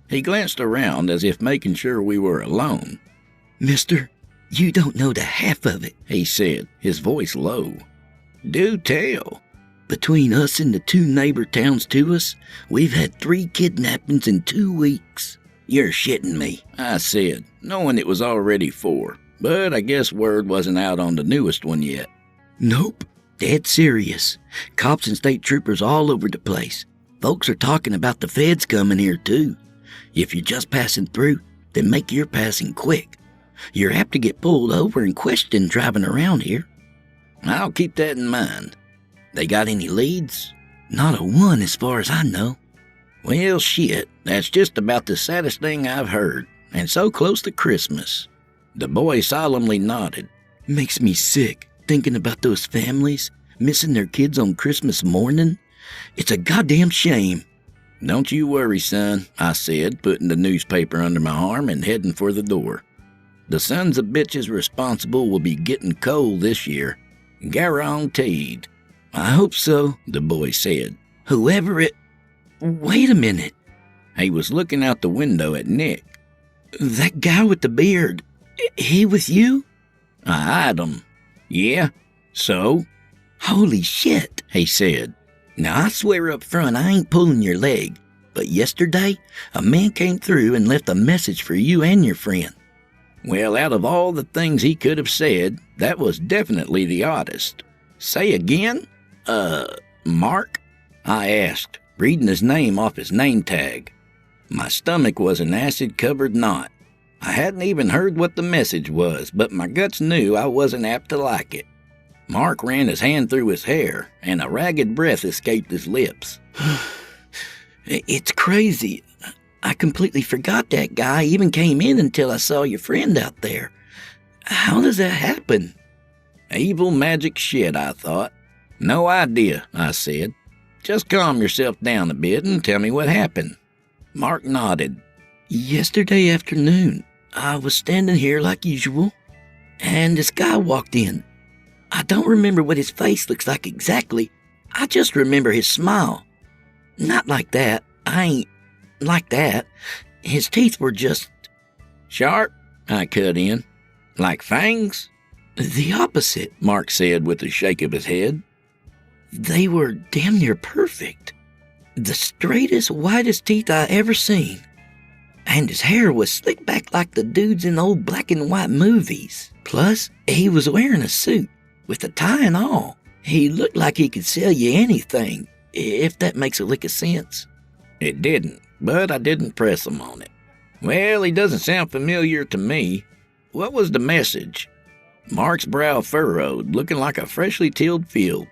He glanced around as if making sure we were alone. Mister, you don't know the half of it, he said, his voice low. Do tell. Between us and the 2 neighbor towns to us, we've had 3 kidnappings in 2 weeks. You're shitting me, I said, knowing it was already 4. But I guess word wasn't out on the newest one yet. Nope, dead serious. Cops and state troopers all over the place. Folks are talking about the feds coming here too. If you're just passing through, then make your passing quick. You're apt to get pulled over and questioned driving around here. I'll keep that in mind. They got any leads? Not a one as far as I know. Well, shit, that's just about the saddest thing I've heard, and so close to Christmas. The boy solemnly nodded. Makes me sick thinking about those families missing their kids on Christmas morning. It's a goddamn shame. Don't you worry, son, I said, putting the newspaper under my arm and heading for the door. The sons of bitches responsible will be getting cold this year. Guaranteed. I hope so, the boy said. Whoever it... Wait a minute. He was looking out the window at Nick. That guy with the beard, he with you? I eyed him. Yeah, so? Holy shit, he said. Now, I swear up front I ain't pulling your leg, but yesterday, a man came through and left a message for you and your friend. Well, out of all the things he could have said, that was definitely the oddest. Say again? Mark? I asked, reading his name off his name tag. My stomach was an acid-covered knot. I hadn't even heard what the message was, but my guts knew I wasn't apt to like it. Mark ran his hand through his hair, and a ragged breath escaped his lips. It's crazy. I completely forgot that guy even came in until I saw your friend out there. How does that happen? Evil magic shit, I thought. No idea, I said. Just calm yourself down a bit and tell me what happened. Mark nodded. Yesterday afternoon, I was standing here like usual, and this guy walked in. I don't remember what his face looks like exactly. I just remember his smile. Not like that. I ain't like that. His teeth were just... Sharp, I cut in. Like fangs? The opposite, Mark said with a shake of his head. They were damn near perfect. The straightest, whitest teeth I ever seen. And his hair was slicked back like the dudes in old black and white movies. Plus, he was wearing a suit, with a tie and all. He looked like he could sell you anything, if that makes a lick of sense. It didn't, but I didn't press him on it. Well, he doesn't sound familiar to me. What was the message? Mark's brow furrowed, looking like a freshly tilled field.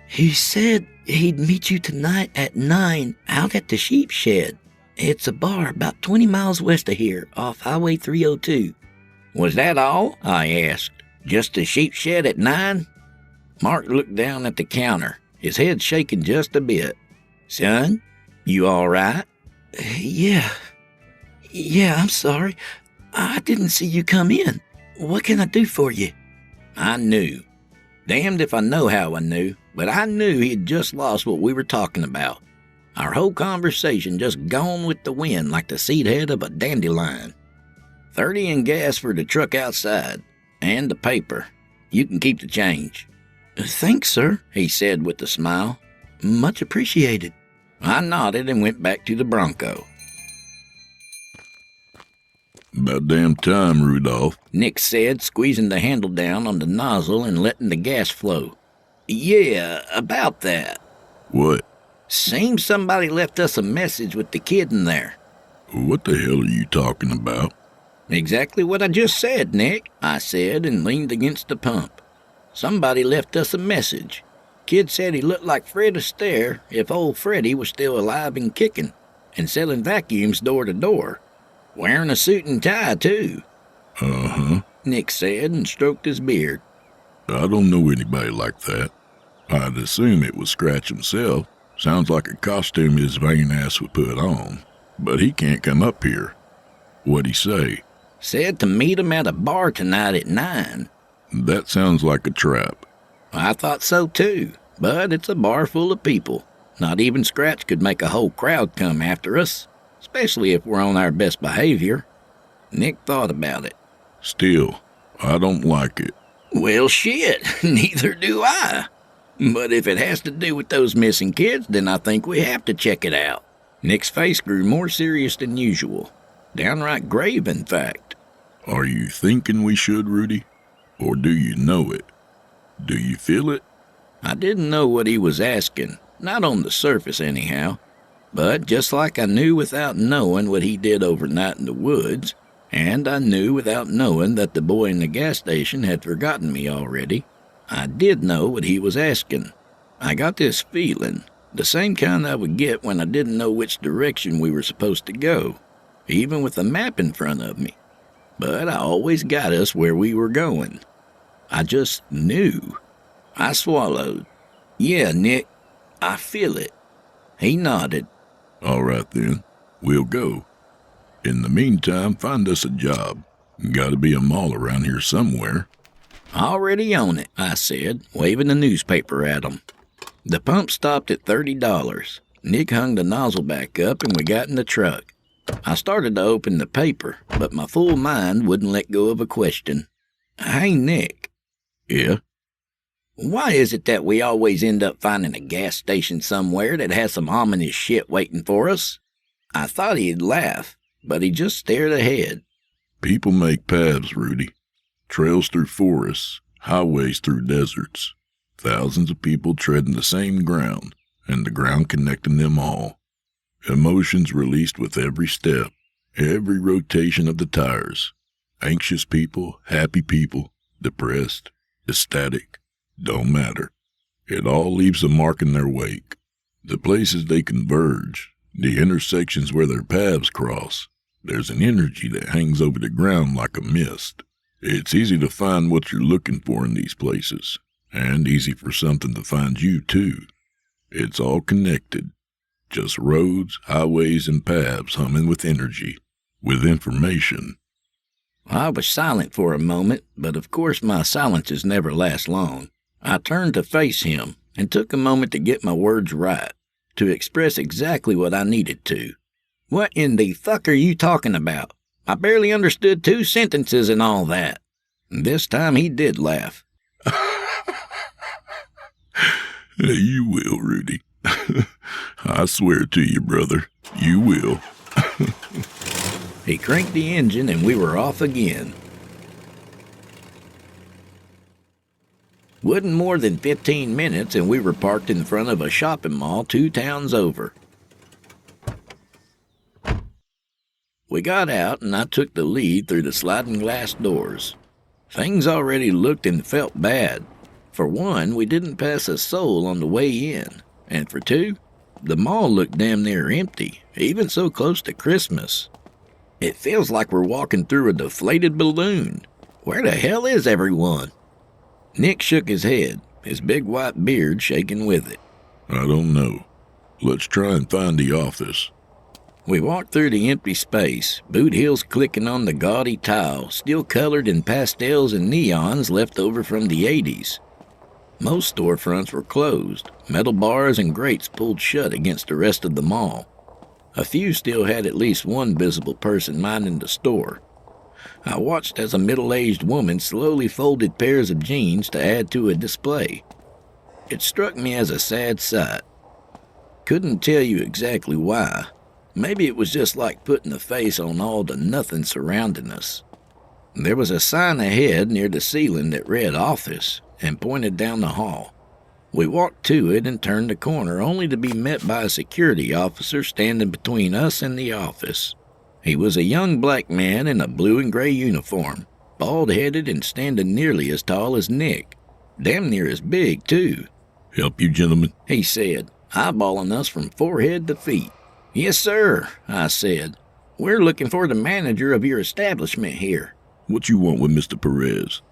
He said he'd meet you tonight at 9 out at the sheep shed. It's a bar about 20 miles west of here, off Highway 302. Was that all? I asked. Just the sheep shed at 9? Mark looked down at the counter, his head shaking just a bit. Son, you all right? Yeah, I'm sorry. I didn't see you come in. What can I do for you? I knew. Damned if I know how I knew, but I knew he'd just lost what we were talking about. Our whole conversation just gone with the wind like the seed head of a dandelion. 30 in gas for the truck outside, and the paper. You can keep the change. Thanks, sir, he said with a smile. Much appreciated. I nodded and went back to the Bronco. About damn time, Rudolph, Nick said, squeezing the handle down on the nozzle and letting the gas flow. Yeah, about that. What? Seems somebody left us a message with the kid in there. What the hell are you talking about? Exactly what I just said, Nick, I said and leaned against the pump. Somebody left us a message. Kid said he looked like Fred Astaire if old Freddy was still alive and kicking, and selling vacuums door to door. Wearing a suit and tie, too. Uh-huh, Nick said and stroked his beard. I don't know anybody like that. I'd assume it was Scratch himself. Sounds like a costume his vain ass would put on. But he can't come up here. What'd he say? Said to meet him at a bar tonight at 9. That sounds like a trap. I thought so, too. But it's a bar full of people. Not even Scratch could make a whole crowd come after us. Especially if we're on our best behavior. Nick thought about it. Still, I don't like it. Well, shit, neither do I. But if it has to do with those missing kids, then I think we have to check it out. Nick's face grew more serious than usual. Downright grave, in fact. Are you thinking we should, Rudy? Or do you know it? Do you feel it? I didn't know what he was asking. Not on the surface, anyhow. But just like I knew without knowing what he did overnight in the woods, and I knew without knowing that the boy in the gas station had forgotten me already, I did know what he was asking. I got this feeling, the same kind I would get when I didn't know which direction we were supposed to go, even with a map in front of me. But I always got us where we were going. I just knew. I swallowed. Yeah, Nick, I feel it. He nodded. All right, then. We'll go. In the meantime, find us a job. Gotta be a mall around here somewhere. Already on it, I said, waving the newspaper at him. The pump stopped at $30. Nick hung the nozzle back up and we got in the truck. I started to open the paper, but my full mind wouldn't let go of a question. Hey, Nick. Yeah? Why is it that we always end up finding a gas station somewhere that has some ominous shit waiting for us? I thought he'd laugh, but he just stared ahead. People make paths, Rudy. Trails through forests, highways through deserts. Thousands of people treading the same ground, and the ground connecting them all. Emotions released with every step, every rotation of the tires. Anxious people, happy people, depressed, ecstatic. Don't matter. It all leaves a mark in their wake. The places they converge, the intersections where their paths cross, there's an energy that hangs over the ground like a mist. It's easy to find what you're looking for in these places, and easy for something to find you, too. It's all connected. Just roads, highways, and paths humming with energy, with information. I was silent for a moment, but of course my silences never last long. I turned to face him and took a moment to get my words right, to express exactly what I needed to. What in the fuck are you talking about? I barely understood 2 sentences and all that. This time he did laugh. You will, Rudy. I swear to you, brother, you will. He cranked the engine and we were off again. Wasn't more than 15 minutes and we were parked in front of a shopping mall 2 towns over. We got out and I took the lead through the sliding glass doors. Things already looked and felt bad. For one, we didn't pass a soul on the way in. And for 2, the mall looked damn near empty, even so close to Christmas. It feels like we're walking through a deflated balloon. Where the hell is everyone? Nick shook his head, his big white beard shaking with it. I don't know. Let's try and find the office. We walked through the empty space, boot heels clicking on the gaudy tile, still colored in pastels and neons left over from the 80s. Most storefronts were closed, metal bars and grates pulled shut against the rest of the mall. A few still had at least one visible person minding the store. I watched as a middle-aged woman slowly folded pairs of jeans to add to a display. It struck me as a sad sight. Couldn't tell you exactly why. Maybe it was just like putting a face on all the nothing surrounding us. There was a sign ahead near the ceiling that read "Office" and pointed down the hall. We walked to it and turned the corner only to be met by a security officer standing between us and the office. He was a young black man in a blue and gray uniform, bald-headed and standing nearly as tall as Nick. Damn near as big, too. Help you, gentlemen? He said, eyeballing us from forehead to feet. Yes, sir, I said. We're looking for the manager of your establishment here. What you want with Mr. Perez?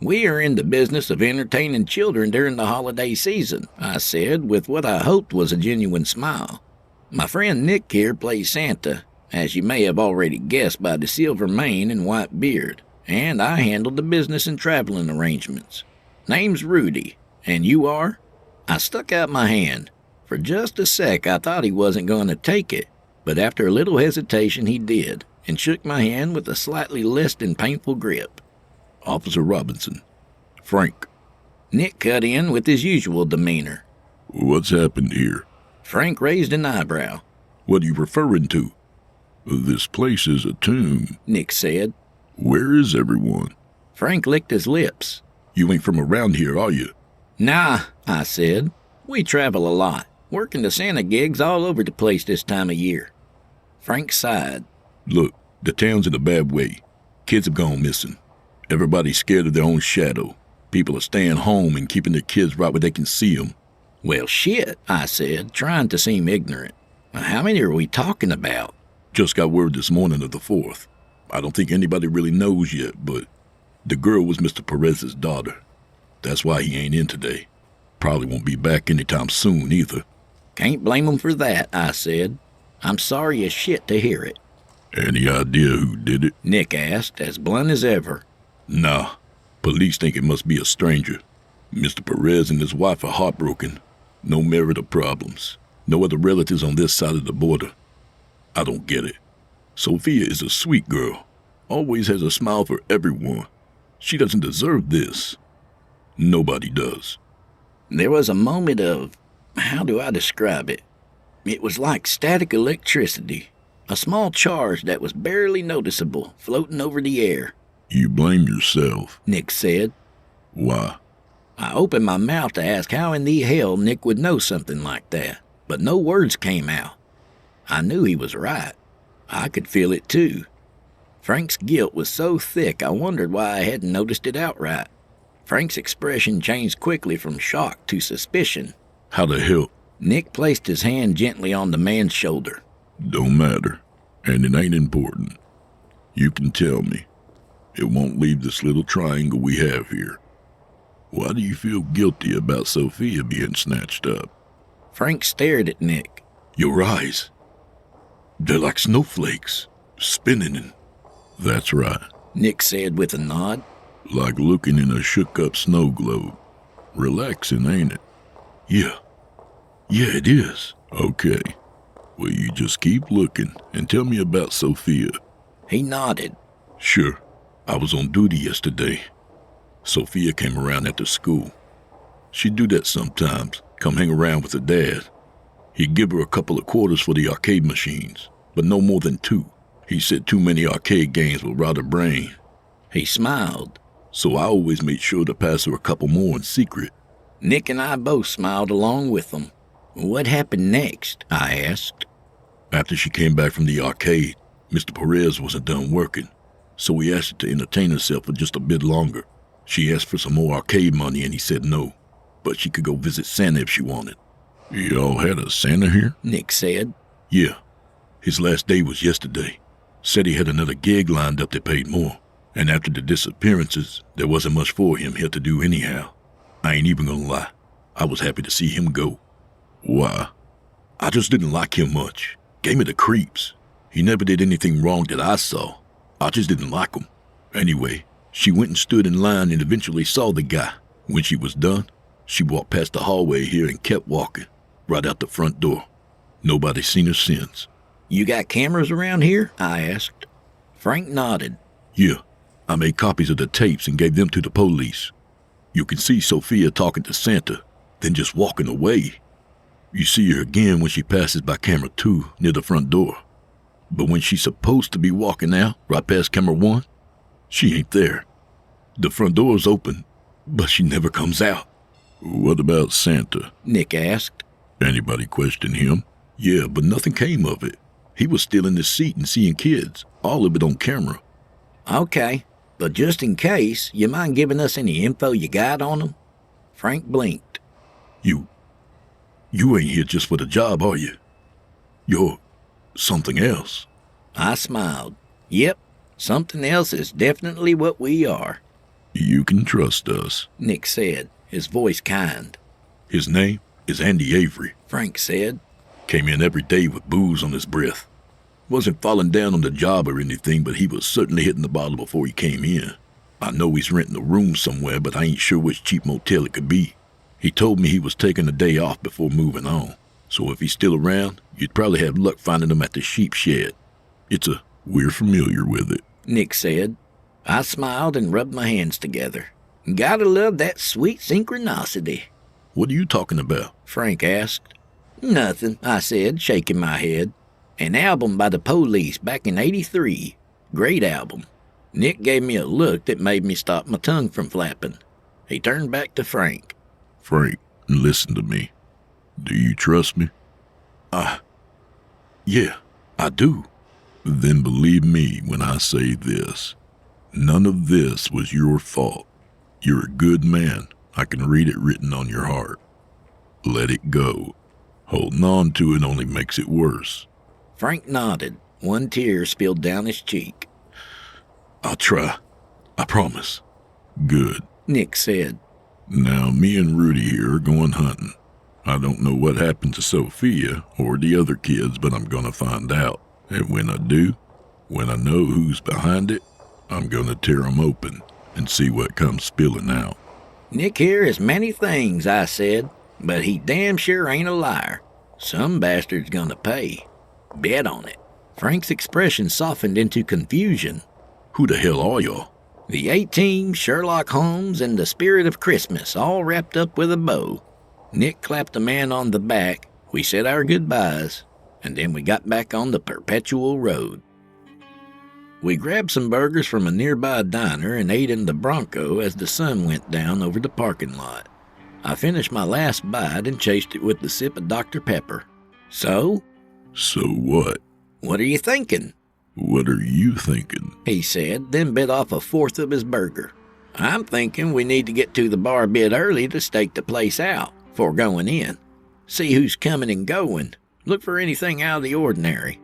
We are in the business of entertaining children during the holiday season, I said, with what I hoped was a genuine smile. My friend Nick here plays Santa, as you may have already guessed by the silver mane and white beard, and I handle the business and traveling arrangements. Name's Rudy, and you are? I stuck out my hand. For just a sec I thought he wasn't going to take it, but after a little hesitation he did, and shook my hand with a slightly less than painful grip. Officer Robinson. Frank. Nick cut in with his usual demeanor. What's happened here? Frank raised an eyebrow. What are you referring to? This place is a tomb, Nick said. Where is everyone? Frank licked his lips. You ain't from around here, are you? Nah, I said. We travel a lot, working the Santa gigs all over the place this time of year. Frank sighed. Look, the town's in a bad way. Kids have gone missing. Everybody's scared of their own shadow. People are staying home and keeping their kids right where they can see them. Well, shit, I said, trying to seem ignorant. How many are we talking about? Just got word this morning of the 4th. I don't think anybody really knows yet, but the girl was Mr. Perez's daughter. That's why he ain't in today. Probably won't be back anytime soon either. Can't blame him for that, I said. I'm sorry as shit to hear it. Any idea who did it? Nick asked, as blunt as ever. Nah. Police think it must be a stranger. Mr. Perez and his wife are heartbroken. No marital problems. No other relatives on this side of the border. I don't get it. Sophia is a sweet girl. Always has a smile for everyone. She doesn't deserve this. Nobody does. There was a moment of, how do I describe it? It was like static electricity. A small charge that was barely noticeable, floating over the air. You blame yourself, Nick said. Why? I opened my mouth to ask how in the hell Nick would know something like that, but no words came out. I knew he was right. I could feel it too. Frank's guilt was so thick I wondered why I hadn't noticed it outright. Frank's expression changed quickly from shock to suspicion. How the hell? Nick placed his hand gently on the man's shoulder. Don't matter, and it ain't important. You can tell me. It won't leave this little triangle we have here. Why do you feel guilty about Sophia being snatched up? Frank stared at Nick. Your eyes. They're like snowflakes, spinning and... That's right. Nick said with a nod. Like looking in a shook-up snow globe. Relaxing, ain't it? Yeah. Yeah, it is. Okay. Well, you just keep looking and tell me about Sophia. He nodded. Sure. I was on duty yesterday. Sophia came around after school. She'd do that sometimes, come hang around with her dad. He'd give her a couple of quarters for the arcade machines, but no more than 2. He said too many arcade games would rot her brain. He smiled. So I always made sure to pass her a couple more in secret. Nick and I both smiled along with them. What happened next? I asked. After she came back from the arcade, Mr. Perez wasn't done working, so we asked her to entertain herself for just a bit longer. She asked for some more arcade money and he said no, but she could go visit Santa if she wanted. Y'all had a Santa here? Nick said. Yeah. His last day was yesterday. Said he had another gig lined up that paid more, and after the disappearances, there wasn't much for him here to do anyhow. I ain't even gonna lie. I was happy to see him go. Why? I just didn't like him much. Gave me the creeps. He never did anything wrong that I saw. I just didn't like him. Anyway, she went and stood in line and eventually saw the guy. When she was done, she walked past the hallway here and kept walking, right out the front door. Nobody's seen her since. You got cameras around here? I asked. Frank nodded. Yeah, I made copies of the tapes and gave them to the police. You can see Sophia talking to Santa, then just walking away. You see her again when she passes by camera 2 near the front door. But when she's supposed to be walking out, right past camera 1, she ain't there. The front door's open, but she never comes out. What about Santa? Nick asked. Anybody question him? Yeah, but nothing came of it. He was still in his seat and seeing kids, all of it on camera. Okay, but just in case, you mind giving us any info you got on him? Frank blinked. You ain't here just for the job, are you? You're something else. I smiled. Yep, something else is definitely what we are. You can trust us, Nick said, his voice kind. His name is Andy Avery, Frank said. Came in every day with booze on his breath. Wasn't falling down on the job or anything, but he was certainly hitting the bottle before he came in. I know he's renting a room somewhere, but I ain't sure which cheap motel it could be. He told me he was taking a day off before moving on, so if he's still around, you'd probably have luck finding him at the sheep shed. We're familiar with it, Nick said. I smiled and rubbed my hands together. Gotta love that sweet synchronicity. What are you talking about? Frank asked. Nothing, I said, shaking my head. An album by the Police back in '83. Great album. Nick gave me a look that made me stop my tongue from flapping. He turned back to Frank. Frank, listen to me. Do you trust me? Yeah, I do. Then believe me when I say this. None of this was your fault. You're a good man. I can read it written on your heart. Let it go. Holding on to it only makes it worse. Frank nodded. One tear spilled down his cheek. I'll try. I promise. Good. Nick said. Now, me and Rudy here are going hunting. I don't know what happened to Sophia or the other kids, but I'm gonna find out. And when I do, when I know who's behind it, I'm gonna tear them open and see what comes spilling out. Nick here is many things, I said, but he damn sure ain't a liar. Some bastard's gonna pay. Bet on it. Frank's expression softened into confusion. Who the hell are y'all? The A-Team, Sherlock Holmes, and the Spirit of Christmas, all wrapped up with a bow. Nick clapped the man on the back. We said our goodbyes, and then we got back on the perpetual road. We grabbed some burgers from a nearby diner and ate in the Bronco as the sun went down over the parking lot. I finished my last bite and chased it with the sip of Dr. Pepper. So? So what? What are you thinking? What are you thinking? He said, then bit off a fourth of his burger. I'm thinking we need to get to the bar a bit early to stake the place out before going in. See who's coming and going. Look for anything out of the ordinary.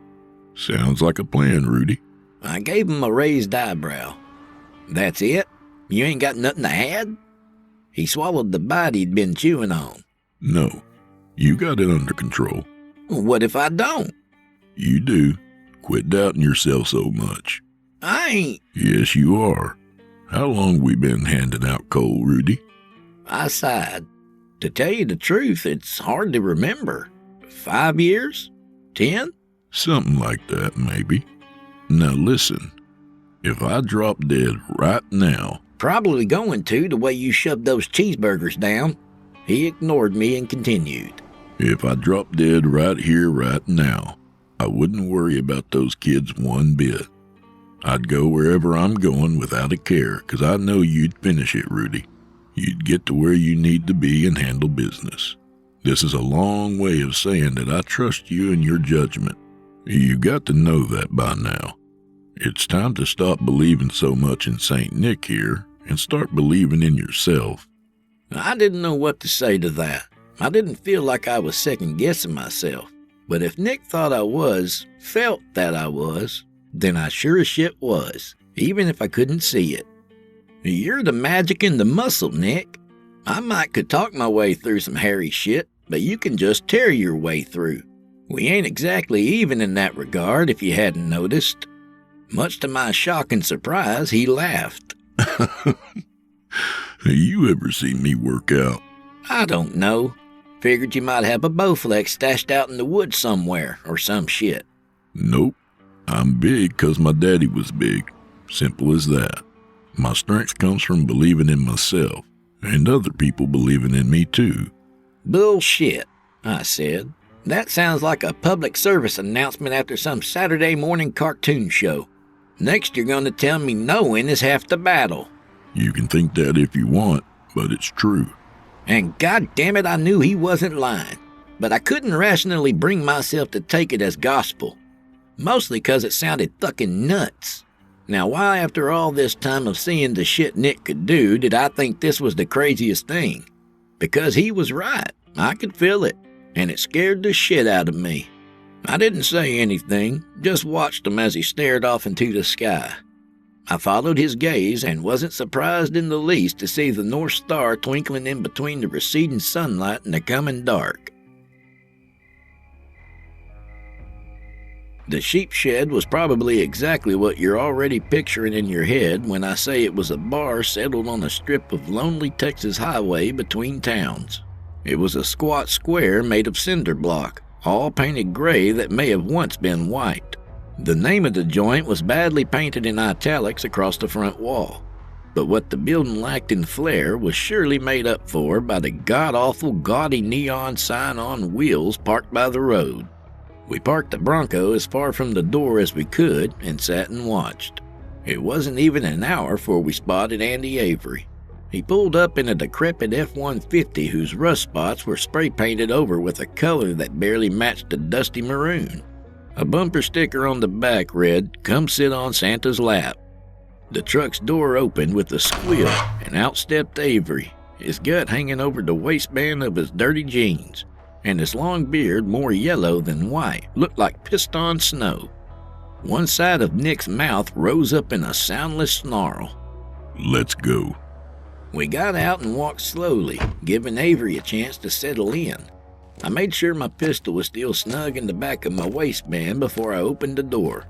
Sounds like a plan, Rudy. I gave him a raised eyebrow. That's it? You ain't got nothing to add? He swallowed the bite he'd been chewing on. No. You got it under control. What if I don't? You do. Quit doubting yourself so much. I ain't. Yes, you are. How long we been handing out coal, Rudy? I sighed. To tell you the truth, it's hard to remember. 5 years? 10? Something like that, maybe. Now listen, if I drop dead right now... Probably going to, the way you shoved those cheeseburgers down. He ignored me and continued. If I drop dead right here, right now, I wouldn't worry about those kids one bit. I'd go wherever I'm going without a care, 'cause I know you'd finish it, Rudy. You'd get to where you need to be and handle business. This is a long way of saying that I trust you and your judgment. You got to know that by now. It's time to stop believing so much in St. Nick here and start believing in yourself. I didn't know what to say to that. I didn't feel like I was second-guessing myself. But if Nick thought I was, felt that I was, then I sure as shit was, even if I couldn't see it. You're the magic and the muscle, Nick. I might could talk my way through some hairy shit, but you can just tear your way through. We ain't exactly even in that regard, if you hadn't noticed. Much to my shock and surprise, he laughed. You ever seen me work out? I don't know. Figured you might have a Bowflex stashed out in the woods somewhere, or some shit. Nope. I'm big 'cause my daddy was big. Simple as that. My strength comes from believing in myself, and other people believing in me too. Bullshit, I said. That sounds like a public service announcement after some Saturday morning cartoon show. Next you're going to tell me knowing is half the battle. You can think that if you want, but it's true. And goddammit, I knew he wasn't lying. But I couldn't rationally bring myself to take it as gospel. Mostly 'cause it sounded fucking nuts. Now why, after all this time of seeing the shit Nick could do, did I think this was the craziest thing? Because he was right. I could feel it. And it scared the shit out of me. I didn't say anything, just watched him as he stared off into the sky. I followed his gaze and wasn't surprised in the least to see the North Star twinkling in between the receding sunlight and the coming dark. The sheep shed was probably exactly what you're already picturing in your head when I say it was a bar settled on a strip of lonely Texas highway between towns. It was a squat square made of cinder block, all painted gray that may have once been white. The name of the joint was badly painted in italics across the front wall. But what the building lacked in flair was surely made up for by the god-awful gaudy neon sign on wheels parked by the road. We parked the Bronco as far from the door as we could and sat and watched. It wasn't even an hour before we spotted Andy Avery. He pulled up in a decrepit F-150 whose rust spots were spray painted over with a color that barely matched the dusty maroon. A bumper sticker on the back read, "Come sit on Santa's lap." The truck's door opened with a squeal and out stepped Avery, his gut hanging over the waistband of his dirty jeans, and his long beard, more yellow than white, looked like pissed-on snow. One side of Nick's mouth rose up in a soundless snarl. Let's go. We got out and walked slowly, giving Avery a chance to settle in. I made sure my pistol was still snug in the back of my waistband before I opened the door.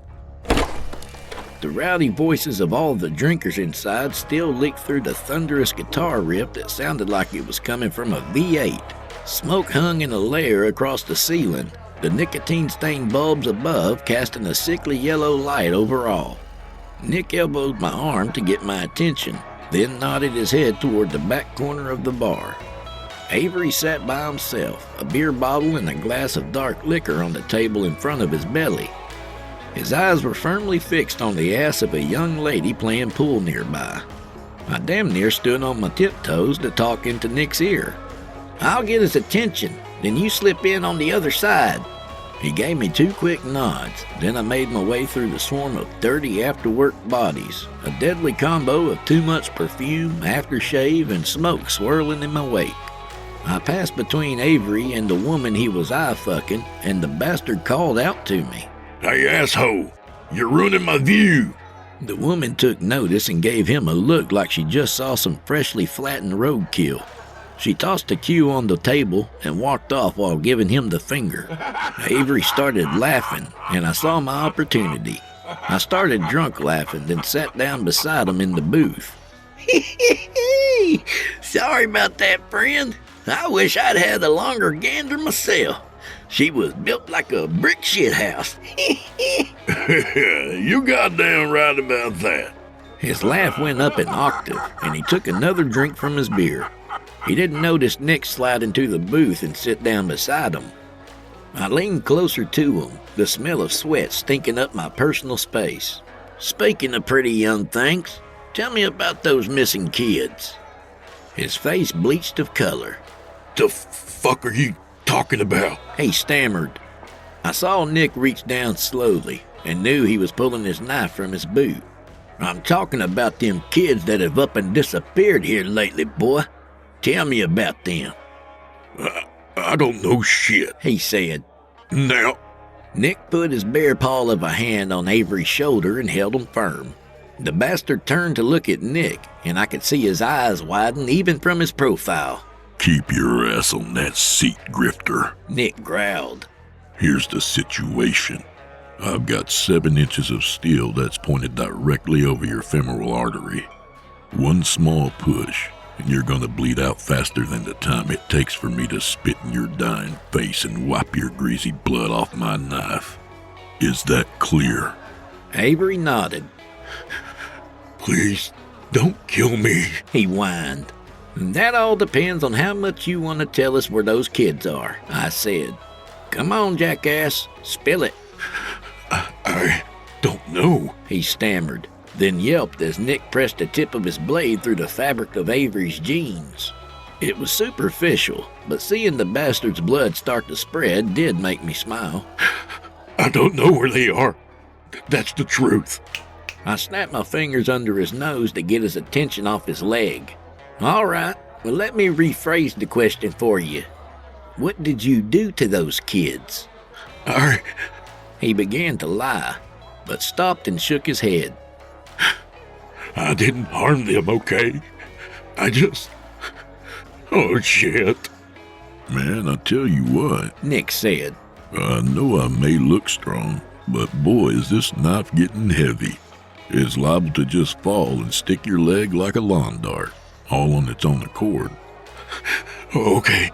The rowdy voices of all the drinkers inside still leaked through the thunderous guitar riff that sounded like it was coming from a V8. Smoke hung in a layer across the ceiling, the nicotine-stained bulbs above casting a sickly yellow light over all. Nick elbowed my arm to get my attention, then nodded his head toward the back corner of the bar. Avery sat by himself, a beer bottle and a glass of dark liquor on the table in front of his belly. His eyes were firmly fixed on the ass of a young lady playing pool nearby. I damn near stood on my tiptoes to talk into Nick's ear. "I'll get his attention, then you slip in on the other side." He gave me 2 quick nods, then I made my way through the swarm of dirty after-work bodies, a deadly combo of too much perfume, aftershave, and smoke swirling in my wake. I passed between Avery and the woman he was eye-fucking, and the bastard called out to me. Hey, asshole! You're ruining my view! The woman took notice and gave him a look like she just saw some freshly flattened roadkill. She tossed a cue on the table and walked off while giving him the finger. Avery started laughing, and I saw my opportunity. I started drunk laughing, then sat down beside him in the booth. Sorry about that, friend. I wish I'd had a longer gander myself. She was built like a brick shit house. You goddamn right about that. His laugh went up an octave, and he took another drink from his beer. He didn't notice Nick slide into the booth and sit down beside him. I leaned closer to him, the smell of sweat stinking up my personal space. Speaking of pretty young things, tell me about those missing kids. His face bleached of color. The fuck are you talking about? He stammered. I saw Nick reach down slowly and knew he was pulling his knife from his boot. I'm talking about them kids that have up and disappeared here lately, boy. Tell me about them. I don't know shit, he said. Now, Nick put his bare paw of a hand on Avery's shoulder and held him firm. The bastard turned to look at Nick, and I could see his eyes widen even from his profile. Keep your ass on that seat, grifter, Nick growled. Here's the situation. I've got 7 inches of steel that's pointed directly over your femoral artery. One small push, and you're gonna bleed out faster than the time it takes for me to spit in your dying face and wipe your greasy blood off my knife. Is that clear? Avery nodded. Please, don't kill me, he whined. That all depends on how much you want to tell us where those kids are, I said. Come on, jackass, spill it. I don't know, he stammered, then yelped as Nick pressed the tip of his blade through the fabric of Avery's jeans. It was superficial, but seeing the bastard's blood start to spread did make me smile. I don't know where they are. That's the truth. I snapped my fingers under his nose to get his attention off his leg. All right, well, let me rephrase the question for you. What did you do to those kids? He began to lie, but stopped and shook his head. I didn't harm them, okay? Oh, shit. Man, I tell you what, Nick said. I know I may look strong, but boy, is this knife getting heavy. It's liable to just fall and stick your leg like a lawn dart, all on its own accord. Okay,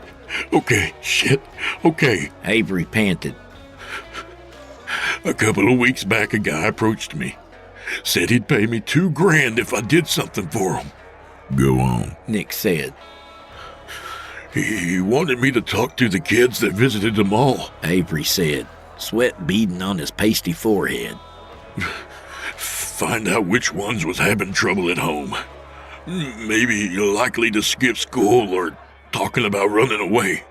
shit, okay. Avery panted. A couple of weeks back, a guy approached me. Said he'd pay me $2,000 if I did something for him. Go on, Nick said. He wanted me to talk to the kids that visited the mall, Avery said, sweat beading on his pasty forehead. Find out which ones was having trouble at home. Maybe likely to skip school or talking about running away.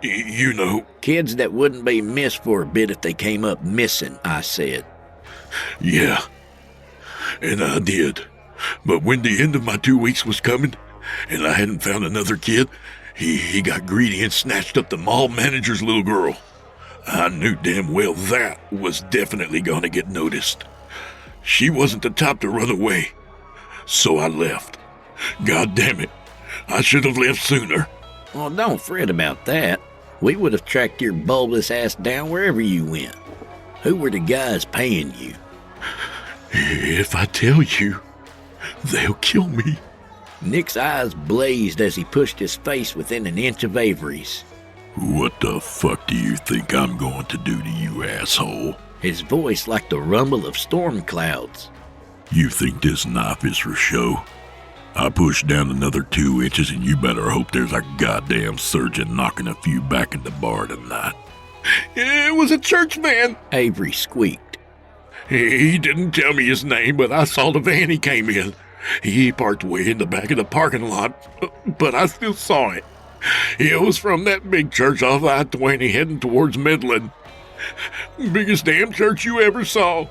You know. Kids that wouldn't be missed for a bit if they came up missing, I said. Yeah, and I did. But when the end of my 2 weeks was coming, and I hadn't found another kid, he got greedy and snatched up the mall manager's little girl. I knew damn well that was definitely gonna get noticed. She wasn't the type to run away, so I left. God damn it, I should have left sooner. Well, don't fret about that. We would have tracked your bulbous ass down wherever you went. Who were the guys paying you? If I tell you, they'll kill me. Nick's eyes blazed as he pushed his face within an inch of Avery's. What the fuck do you think I'm going to do to you, asshole? His voice like the rumble of storm clouds. You think this knife is for show? I pushed down another 2 inches and you better hope there's a goddamn surgeon knocking a few back in the bar tonight. It was a church van, Avery squeaked. He didn't tell me his name, but I saw the van he came in. He parked way in the back of the parking lot, but I still saw it. It was from that big church off I-20 heading towards Midland. Biggest damn church you ever saw.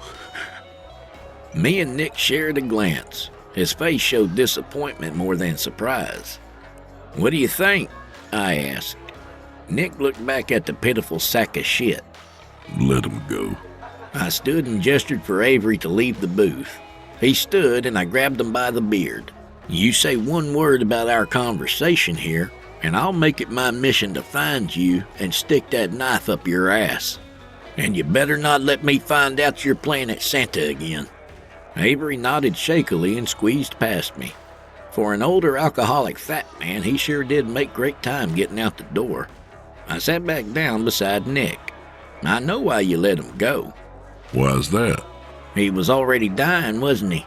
Me and Nick shared a glance. His face showed disappointment more than surprise. What do you think? I asked. Nick looked back at the pitiful sack of shit. Let him go. I stood and gestured for Avery to leave the booth. He stood and I grabbed him by the beard. You say one word about our conversation here, and I'll make it my mission to find you and stick that knife up your ass. And you better not let me find out you're playing at Santa again." Avery nodded shakily and squeezed past me. For an older alcoholic fat man, he sure did make great time getting out the door. I sat back down beside Nick. "I know why you let him go." Why's that? "He was already dying, wasn't he?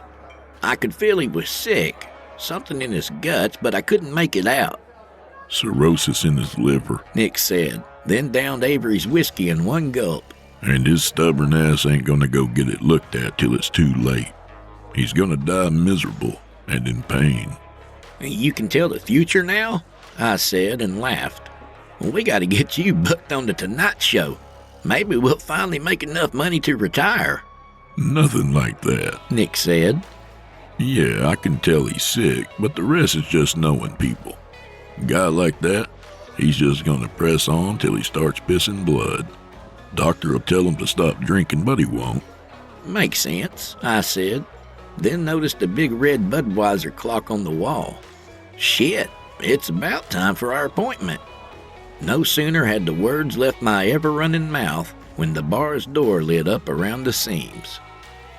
I could feel he was sick, something in his guts, but I couldn't make it out," Cirrhosis in his liver. Nick said, then downed Avery's whiskey in one gulp. And his stubborn ass ain't gonna go get it looked at till it's too late. He's gonna die miserable and in pain. "You can tell the future now?" I said and laughed. "Well, we gotta get you booked on the Tonight Show. Maybe we'll finally make enough money to retire." Nothing like that. Nick said. Yeah, I can tell he's sick, but the rest is just knowing people. A guy like that, he's just gonna press on till he starts pissing blood. Doctor will tell him to stop drinking, but he won't. "Makes sense," I said, then noticed a big red Budweiser clock on the wall. Shit, it's about time for our appointment. No sooner had the words left my ever-running mouth when the bar's door lit up around the seams.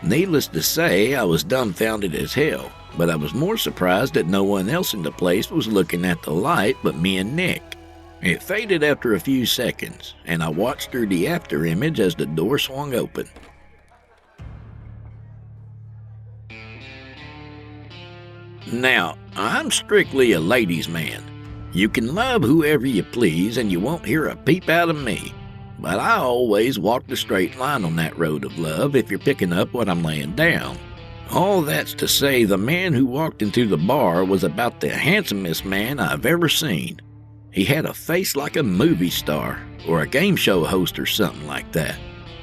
Needless to say, I was dumbfounded as hell, but I was more surprised that no one else in the place was looking at the light but me and Nick. It faded after a few seconds, and I watched through the afterimage as the door swung open. Now, I'm strictly a ladies' man. You can love whoever you please and you won't hear a peep out of me. But I always walk the straight line on that road of love if you're picking up what I'm laying down. All that's to say the man who walked into the bar was about the handsomest man I've ever seen. He had a face like a movie star or a game show host or something like that.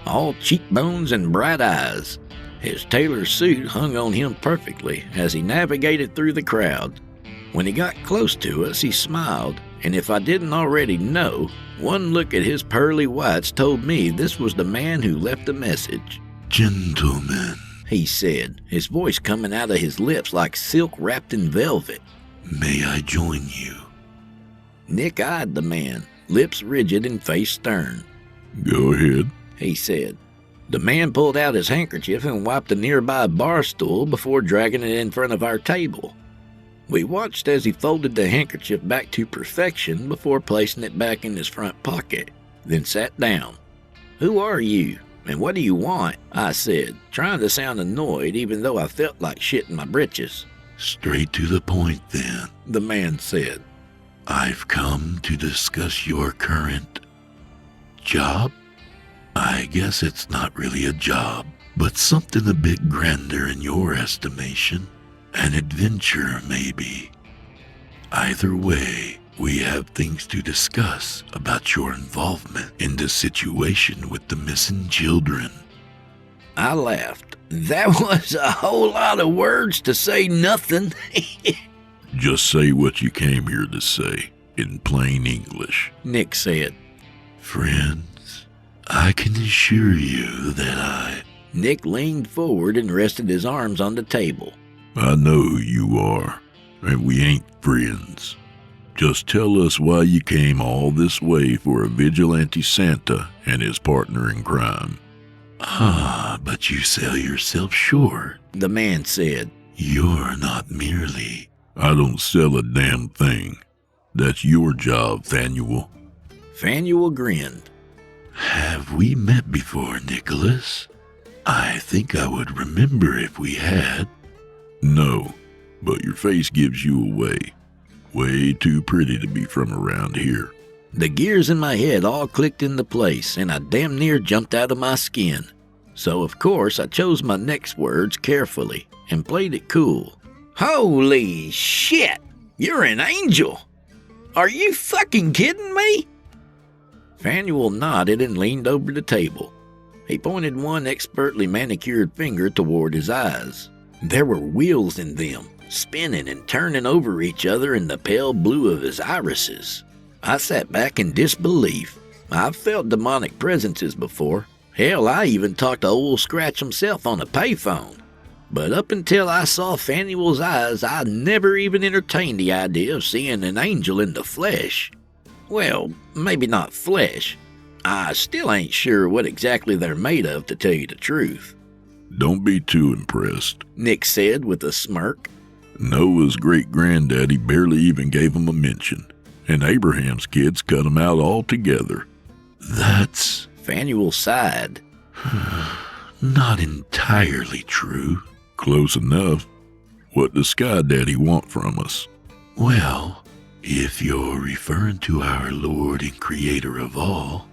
All cheekbones and bright eyes. His tailor suit hung on him perfectly as he navigated through the crowd. When he got close to us, he smiled, and if I didn't already know, one look at his pearly whites told me this was the man who left the message. "Gentlemen," he said, his voice coming out of his lips like silk wrapped in velvet. "may I join you?" Nick eyed the man, lips rigid and face stern. "Go ahead," he said. The man pulled out his handkerchief and wiped a nearby bar stool before dragging it in front of our table. We watched as he folded the handkerchief back to perfection before placing it back in his front pocket, then sat down. "Who are you, and what do you want?" I said, trying to sound annoyed even though I felt like shit in my britches. "Straight to the point then," the man said. "I've come to discuss your current job. I guess it's not really a job, but something a bit grander in your estimation. An adventure, maybe. Either way, we have things to discuss about your involvement in the situation with the missing children." I laughed. That was a whole lot of words to say nothing. "Just say what you came here to say, in plain English," Nick said. "Friends, I can assure you that Nick leaned forward and rested his arms on the table. I know who you are, and we ain't friends. Just tell us why you came all this way for a vigilante Santa and his partner in crime." But you sell yourself short," the man said. "You're not merely—" "I don't sell a damn thing. That's your job, Fanuel." Fanuel grinned. "Have we met before, Nicholas? I think I would remember if we had." "No, but your face gives you away. Way too pretty to be from around here." The gears in my head all clicked into place, and I damn near jumped out of my skin. So, of course, I chose my next words carefully and played it cool. "Holy shit! You're an angel! Are you fucking kidding me?" Fanuel nodded and leaned over the table. He pointed one expertly manicured finger toward his eyes. There were wheels in them, spinning and turning over each other in the pale blue of his irises. I sat back in disbelief. I've felt demonic presences before. Hell, I even talked to old Scratch himself on a payphone. But up until I saw Faneuil's eyes, I never even entertained the idea of seeing an angel in the flesh. Well, maybe not flesh. I still ain't sure what exactly they're made of, to tell you the truth. Don't be too impressed, Nick said with a smirk. Noah's great-granddaddy barely even gave him a mention, and Abraham's kids cut him out altogether. That's Faneuil sighed. not entirely true. Close enough. What does Sky Daddy want from us? Well, if you're referring to our Lord and Creator of all,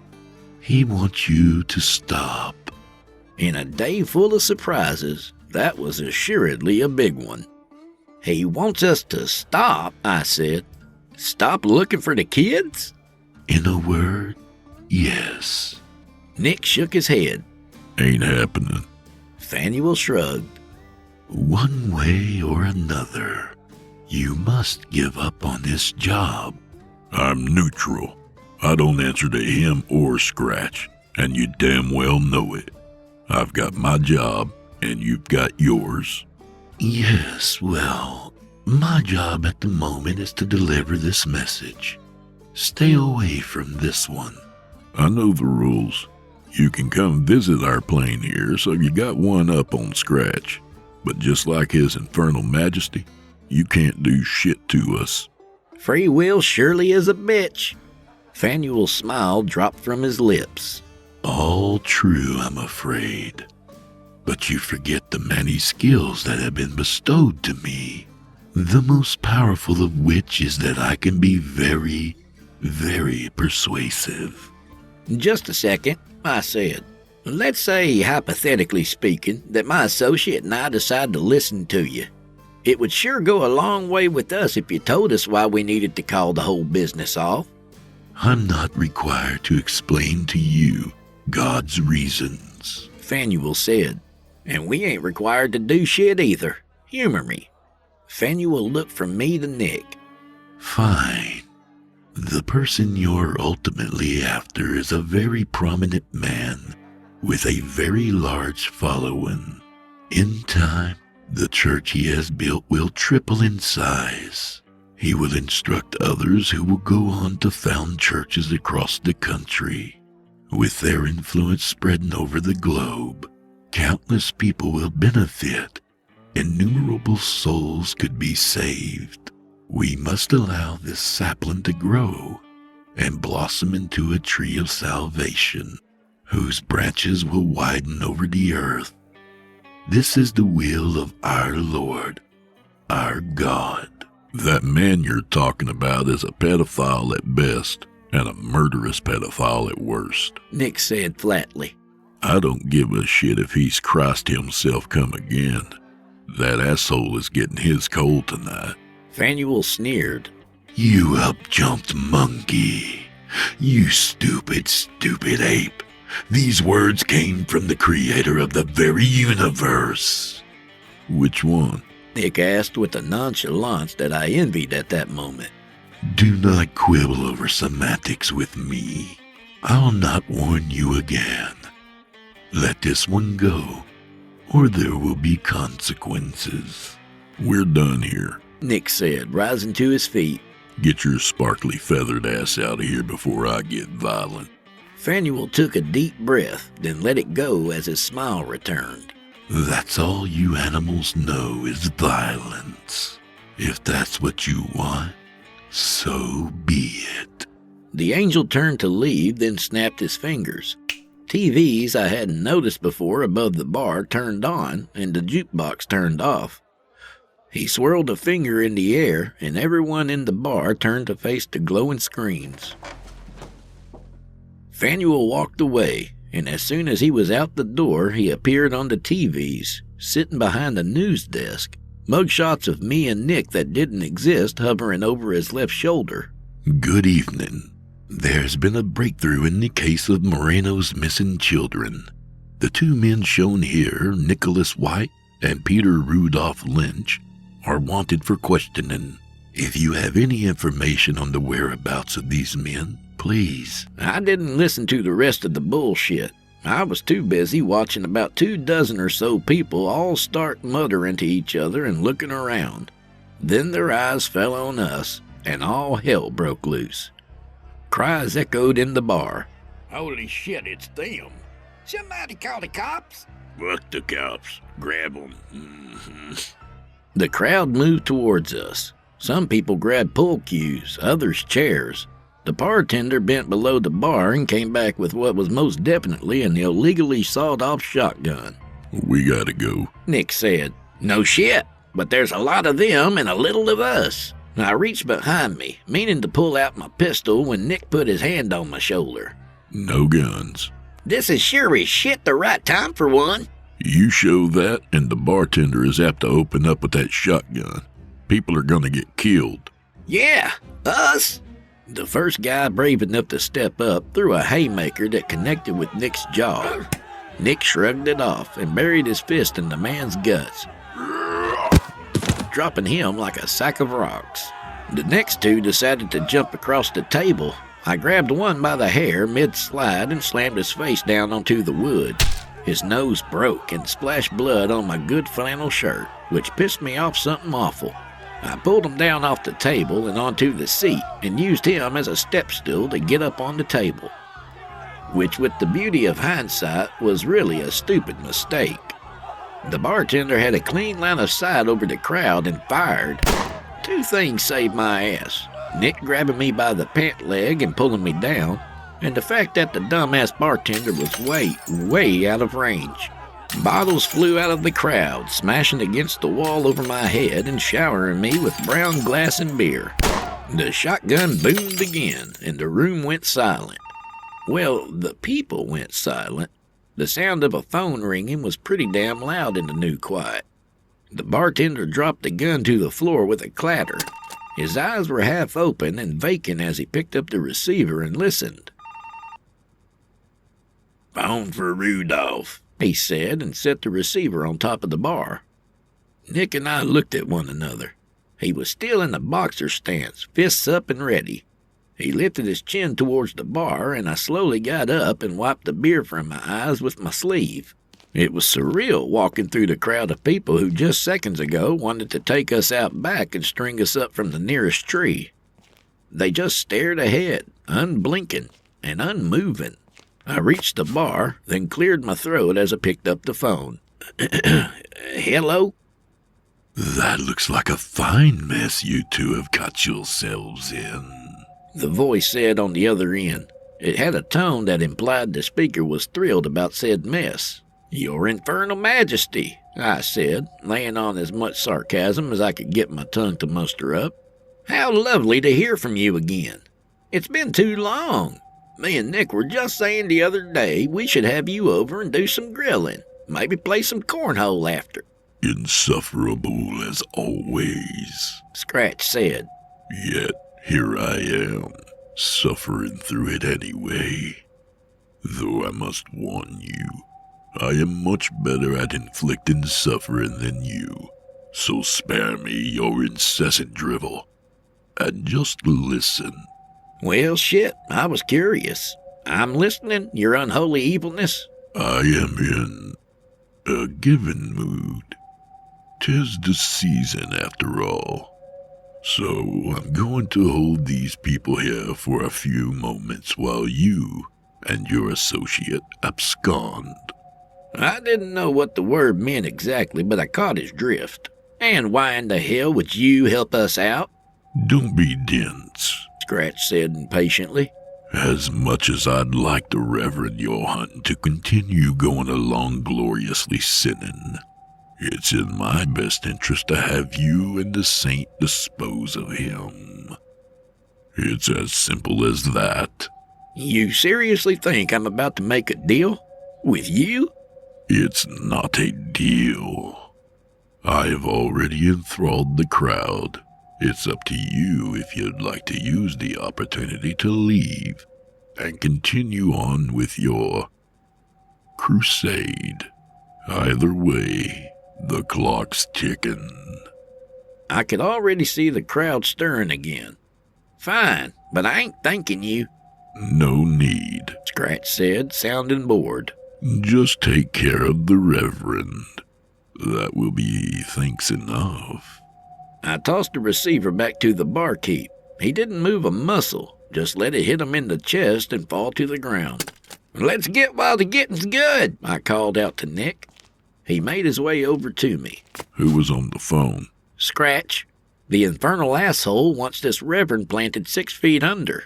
He wants you to stop. In a day full of surprises, that was assuredly a big one. He wants us to stop, I said. Stop looking for the kids? In a word, yes. Nick shook his head. Ain't happening. Faneuil shrugged. One way or another, you must give up on this job. I'm neutral. I don't answer to him or Scratch, and you damn well know it. I've got my job, and you've got yours. Yes, well, my job at the moment is to deliver this message. Stay away from this one. I know the rules. You can come visit our plane here, so you got one up on Scratch. But just like His Infernal Majesty, you can't do shit to us. Free will surely is a bitch. Faneuil's smile dropped from his lips. All true, I'm afraid. But you forget the many skills that have been bestowed to me. The most powerful of which is that I can be very, very persuasive. Just a second, I said. Let's say, hypothetically speaking, that my associate and I decide to listen to you. It would sure go a long way with us if you told us why we needed to call the whole business off. I'm not required to explain to you God's reasons, Faneuil said. And we ain't required to do shit either. Humor me. Faneuil looked from me to Nick. Fine. The person you're ultimately after is a very prominent man with a very large following. In time, the church he has built will triple in size. He will instruct others who will go on to found churches across the country. With their influence spreading over the globe, countless people will benefit. Innumerable souls could be saved. We must allow this sapling to grow and blossom into a tree of salvation, whose branches will widen over the earth. This is the will of our Lord, our God. That man you're talking about is a pedophile at best, and a murderous pedophile at worst. Nick said flatly. I don't give a shit if he's Christ himself come again. That asshole is getting his coal tonight. Faneuil sneered. You up-jumped monkey. You stupid, stupid ape. These words came from the creator of the very universe. Which one? Nick asked with a nonchalance that I envied at that moment. Do not quibble over semantics with me. I'll not warn you again. Let this one go, or there will be consequences. We're done here, Nick said, rising to his feet. Get your sparkly feathered ass out of here before I get violent. Faneuil took a deep breath, then let it go as his smile returned. That's all you animals know is violence. If that's what you want, so be it. The angel turned to leave, then snapped his fingers. TVs I hadn't noticed before above the bar turned on, and the jukebox turned off. He swirled a finger in the air, and everyone in the bar turned to face the glowing screens. Faneuil walked away, and as soon as he was out the door, he appeared on the TVs, sitting behind a news desk, mugshots of me and Nick that didn't exist hovering over his left shoulder. Good evening. There's been a breakthrough in the case of Moreno's missing children. The two men shown here, Nicholas White and Peter Rudolph Lynch, are wanted for questioning. If you have any information on the whereabouts of these men, please. I didn't listen to the rest of the bullshit. I was too busy watching about 24 or so people all start muttering to each other and looking around. Then their eyes fell on us, and all hell broke loose. Cries echoed in the bar. Holy shit, it's them. Somebody call the cops? Fuck the cops. Grab them. The crowd moved towards us. Some people grabbed pool cues, others chairs. The bartender bent below the bar and came back with what was most definitely an illegally sawed-off shotgun. We gotta go, Nick said. No shit, but there's a lot of them and a little of us. I reached behind me, meaning to pull out my pistol when Nick put his hand on my shoulder. No guns. This is sure as shit the right time for one. You show that, and the bartender is apt to open up with that shotgun. People are gonna get killed. Yeah, us. The first guy brave enough to step up threw a haymaker that connected with Nick's jaw. Nick shrugged it off and buried his fist in the man's guts, dropping him like a sack of rocks. The next two decided to jump across the table. I grabbed one by the hair mid-slide and slammed his face down onto the wood. His nose broke and splashed blood on my good flannel shirt, which pissed me off something awful. I pulled him down off the table and onto the seat and used him as a step stool to get up on the table, which with the beauty of hindsight was really a stupid mistake. The bartender had a clean line of sight over the crowd and fired. Two things saved my ass: Nick grabbing me by the pant leg and pulling me down, and the fact that the dumbass bartender was way out of range. Bottles flew out of the crowd, smashing against the wall over my head and showering me with brown glass and beer. The shotgun boomed again, and the room went silent. Well, the people went silent. The sound of a phone ringing was pretty damn loud in the new quiet. The bartender dropped the gun to the floor with a clatter. His eyes were half open and vacant as he picked up the receiver and listened. Phone for Rudolph, he said, and set the receiver on top of the bar. Nick and I looked at one another. He was still in the boxer stance, fists up and ready. He lifted his chin towards the bar, and I slowly got up and wiped the beer from my eyes with my sleeve. It was surreal walking through the crowd of people who just seconds ago wanted to take us out back and string us up from the nearest tree. They just stared ahead, unblinking and unmoving. I reached the bar, then cleared my throat as I picked up the phone. Hello? That looks like a fine mess you two have got yourselves in, the voice said on the other end. It had a tone that implied the speaker was thrilled about said mess. Your infernal majesty, I said, laying on as much sarcasm as I could get my tongue to muster up. How lovely to hear from you again. It's been too long. Me and Nick were just saying the other day we should have you over and do some grilling. Maybe play some cornhole after. Insufferable as always, Scratch said. Yet here I am, suffering through it anyway. Though I must warn you, I am much better at inflicting suffering than you, so spare me your incessant drivel, and just listen. Well, shit, I was curious. I'm listening, your unholy evilness. I am in a given mood. 'Tis the season after all. So I'm going to hold these people here for a few moments while you and your associate abscond. I didn't know what the word meant exactly, but I caught his drift. And why in the hell would you help us out? Don't be dense, Scratch said impatiently. As much as I'd like the Reverend your hunting to continue going along gloriously sinning, it's in my best interest to have you and the saint dispose of him. It's as simple as that. You seriously think I'm about to make a deal? With you? It's not a deal. I have already enthralled the crowd. It's up to you if you'd like to use the opportunity to leave and continue on with your crusade. Either way, the clock's ticking. I could already see the crowd stirring again. Fine, but I ain't thanking you. No need, Scratch said, sounding bored. Just take care of the Reverend. That will be thanks enough. I tossed the receiver back to the barkeep. He didn't move a muscle, just let it hit him in the chest and fall to the ground. "Let's get while the getting's good," I called out to Nick. He made his way over to me. Who was on the phone? "Scratch. The infernal asshole wants this Reverend planted 6 feet under."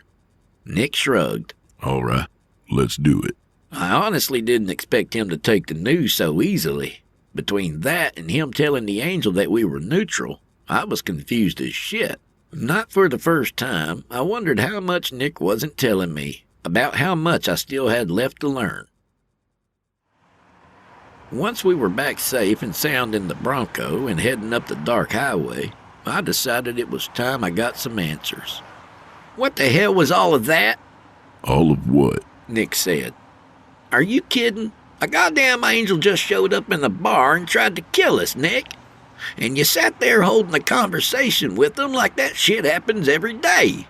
Nick shrugged. All right, let's do it. I honestly didn't expect him to take the news so easily. Between that and him telling the angel that we were neutral, I was confused as shit. Not for the first time, I wondered how much Nick wasn't telling me, about how much I still had left to learn. Once we were back safe and sound in the Bronco and heading up the dark highway, I decided it was time I got some answers. "What the hell was all of that?" All of what? Nick said. "Are you kidding? A goddamn angel just showed up in the bar and tried to kill us, Nick. And you sat there holding a conversation with him like that shit happens every day.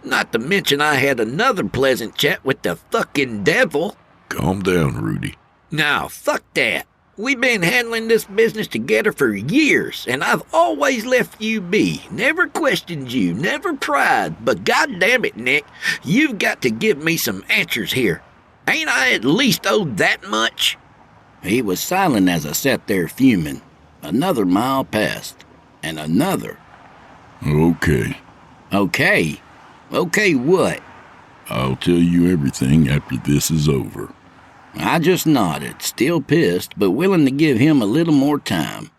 Not to mention I had another pleasant chat with the fucking devil." Calm down, Rudy. "Now, fuck that. We've been handling this business together for years, and I've always left you be. Never questioned you, never pried. But goddamn it, Nick, you've got to give me some answers here. Ain't I at least owed that much?" He was silent as I sat there fuming. Another mile passed, and another. Okay. Okay? Okay what? I'll tell you everything after this is over. I just nodded, still pissed, but willing to give him a little more time.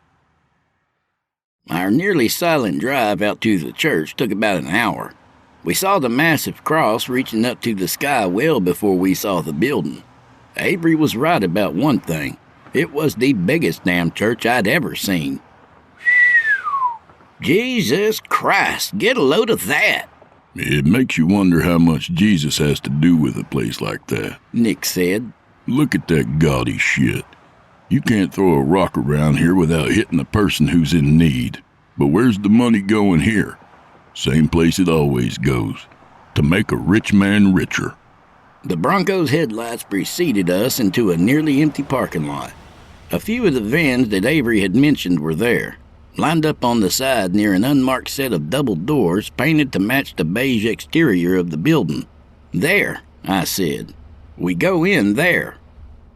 Our nearly silent drive out to the church took about an hour. We saw the massive cross reaching up to the sky well before we saw the building. Avery was right about one thing. It was the biggest damn church I'd ever seen. Jesus Christ, get a load of that, It makes you wonder how much Jesus has to do with a place like that. Nick said. Look at that gaudy shit. You can't throw a rock around here without hitting a person who's in need. But where's the money going here? Same place it always goes. To make a rich man richer. The Bronco's headlights preceded us into a nearly empty parking lot. A few of the vans that Avery had mentioned were there, lined up on the side near an unmarked set of double doors painted to match the beige exterior of the building. "There," I said. "We go in there."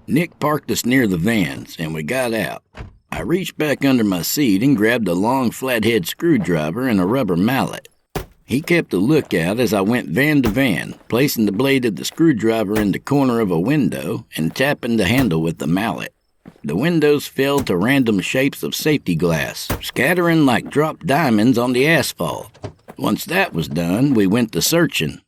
Nick parked us near the vans, and we got out. I reached back under my seat and grabbed a long flathead screwdriver and a rubber mallet. He kept a lookout as I went van to van, placing the blade of the screwdriver in the corner of a window and tapping the handle with the mallet. The windows fell to random shapes of safety glass, scattering like dropped diamonds on the asphalt. Once that was done, we went to searching.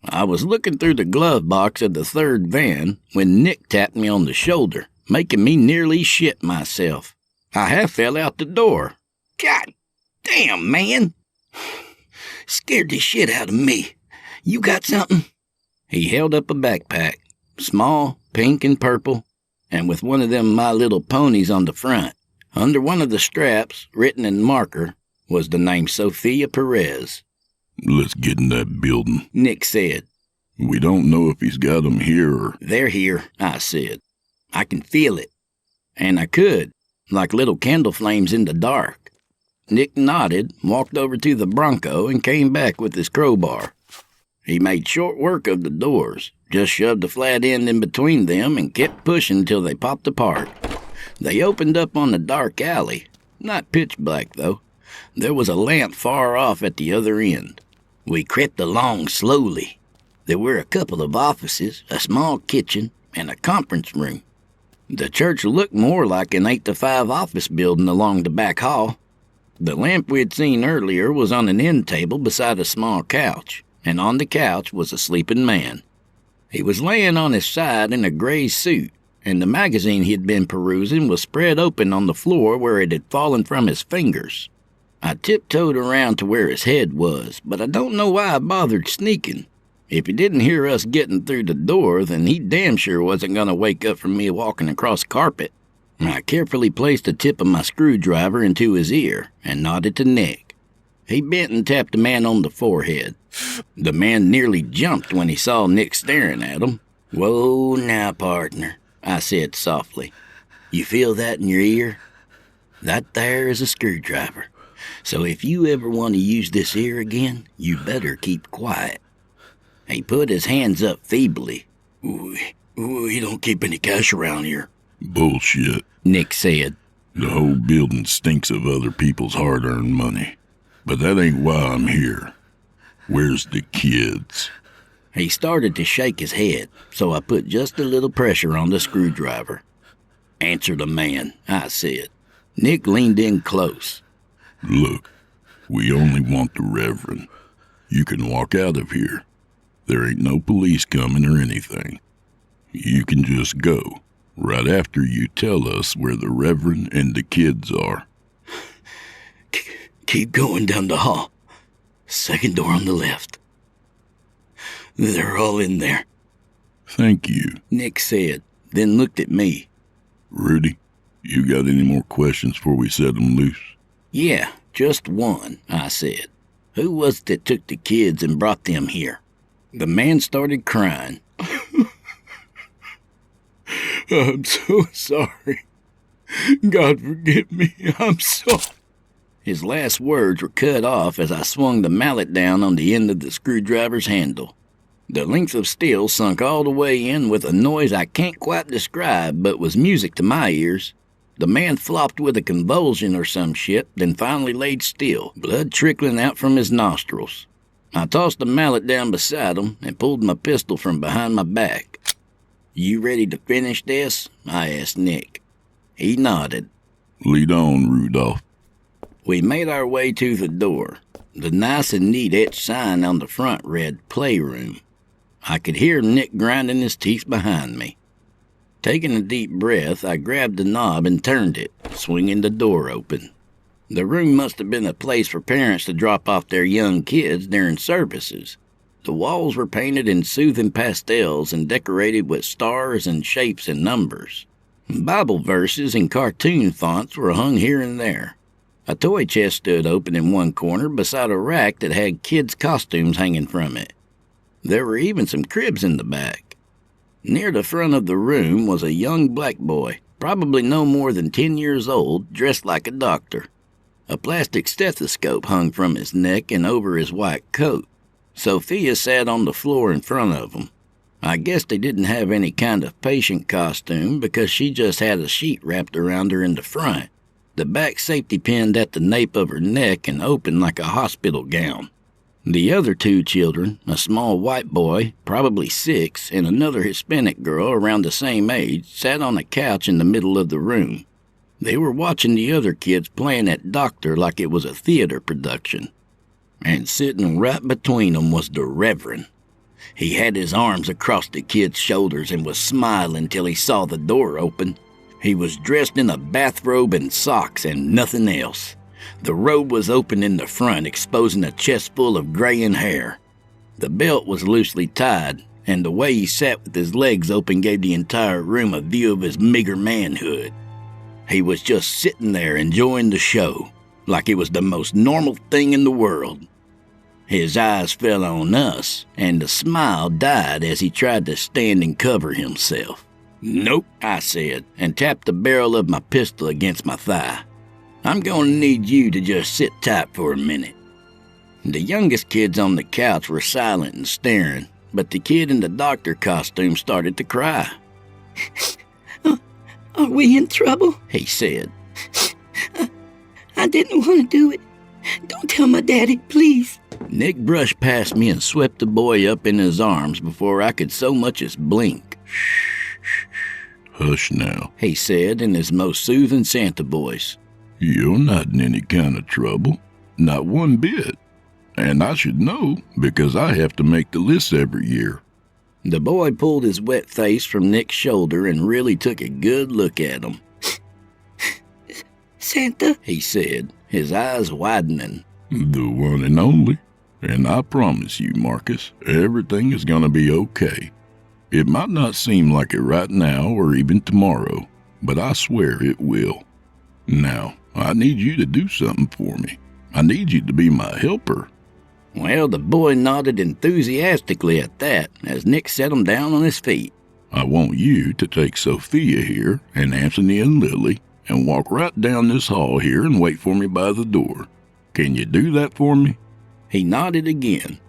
I was looking through the glove box of the third van when Nick tapped me on the shoulder, making me nearly shit myself. I half fell out the door. "God damn, man! Scared the shit out of me. You got something?" He held up a backpack, small, pink and purple, and with one of them My Little Ponies on the front. Under one of the straps, written in marker, was the name Sophia Perez. Let's get in that building, Nick said. We don't know if he's got them here or... "They're here," I said. "I can feel it." And I could, like little candle flames in the dark. Nick nodded, walked over to the Bronco, and came back with his crowbar. He made short work of the doors, just shoved a flat end in between them and kept pushing till they popped apart. They opened up on a dark alley. Not pitch black, though. There was a lamp far off at the other end. We crept along slowly. There were a couple of offices, a small kitchen, and a conference room. The church looked more like an 8-to-5 office building along the back hall. The lamp we'd seen earlier was on an end table beside a small couch, and on the couch was a sleeping man. He was laying on his side in a gray suit, and the magazine he'd been perusing was spread open on the floor where it had fallen from his fingers. I tiptoed around to where his head was, but I don't know why I bothered sneaking. If he didn't hear us getting through the door, then he damn sure wasn't going to wake up from me walking across carpet. I carefully placed the tip of my screwdriver into his ear and nodded to Nick. He bent and tapped the man on the forehead. The man nearly jumped when he saw Nick staring at him. "Whoa now, partner. I said softly. You feel that in your ear? That there is a screwdriver. So if you ever want to use this ear again, you better keep quiet. He put his hands up feebly. We don't keep any cash around here. Bullshit. Nick said. The whole building stinks of other people's hard-earned money. But that ain't why I'm here. Where's the kids? He started to shake his head, so I put just a little pressure on the screwdriver. Answer the man, I said. Nick leaned in close. Look, we only want the Reverend. You can walk out of here. There ain't no police coming or anything. You can just go, right after you tell us where the Reverend and the kids are. Keep going down the hall. Second door on the left. They're all in there. Thank you, Nick said, then looked at me. Rudy, you got any more questions before we set them loose? Yeah, just one, I said. Who was it that took the kids and brought them here? The man started crying. I'm so sorry. God forgive me, I'm sorry. His last words were cut off as I swung the mallet down on the end of the screwdriver's handle. The length of steel sunk all the way in with a noise I can't quite describe, but was music to my ears. The man flopped with a convulsion or some shit, then finally laid still, blood trickling out from his nostrils. I tossed the mallet down beside him and pulled my pistol from behind my back. You ready to finish this? I asked Nick. He nodded. Lead on, Rudolph. We made our way to the door. The nice and neat etched sign on the front read Playroom. I could hear Nick grinding his teeth behind me. Taking a deep breath, I grabbed the knob and turned it, swinging the door open. The room must have been a place for parents to drop off their young kids during services. The walls were painted in soothing pastels and decorated with stars and shapes and numbers. Bible verses in cartoon fonts were hung here and there. A toy chest stood open in one corner beside a rack that had kids' costumes hanging from it. There were even some cribs in the back. Near the front of the room was a young black boy, probably no more than 10 years old, dressed like a doctor. A plastic stethoscope hung from his neck and over his white coat. Sophia sat on the floor in front of him. I guess they didn't have any kind of patient costume because she just had a sheet wrapped around her in the front. The back safety pinned at the nape of her neck and open like a hospital gown. The other two children, a small white boy, probably 6, and another Hispanic girl around the same age, sat on a couch in the middle of the room. They were watching the other kids playing at doctor like it was a theater production. And sitting right between them was the Reverend. He had his arms across the kids' shoulders and was smiling till he saw the door open. He was dressed in a bathrobe and socks and nothing else. The robe was open in the front, exposing a chest full of graying hair. The belt was loosely tied, and the way he sat with his legs open gave the entire room a view of his meager manhood. He was just sitting there enjoying the show, like it was the most normal thing in the world. His eyes fell on us, and the smile died as he tried to stand and cover himself. "Nope," I said, and tapped the barrel of my pistol against my thigh. "I'm going to need you to just sit tight for a minute." The youngest kids on the couch were silent and staring, but the kid in the doctor costume started to cry. "Are we in trouble?" he said. I didn't want to do it. Don't tell my daddy, please." Nick brushed past me and swept the boy up in his arms before I could so much as blink. Hush now, he said in his most soothing Santa voice. You're not in any kind of trouble. Not one bit. And I should know, because I have to make the list every year. The boy pulled his wet face from Nick's shoulder and really took a good look at him. "Santa," he said, his eyes widening. The one and only. And I promise you, Marcus, everything is going to be okay. It might not seem like it right now or even tomorrow, but I swear it will. Now, I need you to do something for me. I need you to be my helper." Well, the boy nodded enthusiastically at that as Nick set him down on his feet. I want you to take Sophia here and Anthony and Lily and walk right down this hall here and wait for me by the door. Can you do that for me?" He nodded again.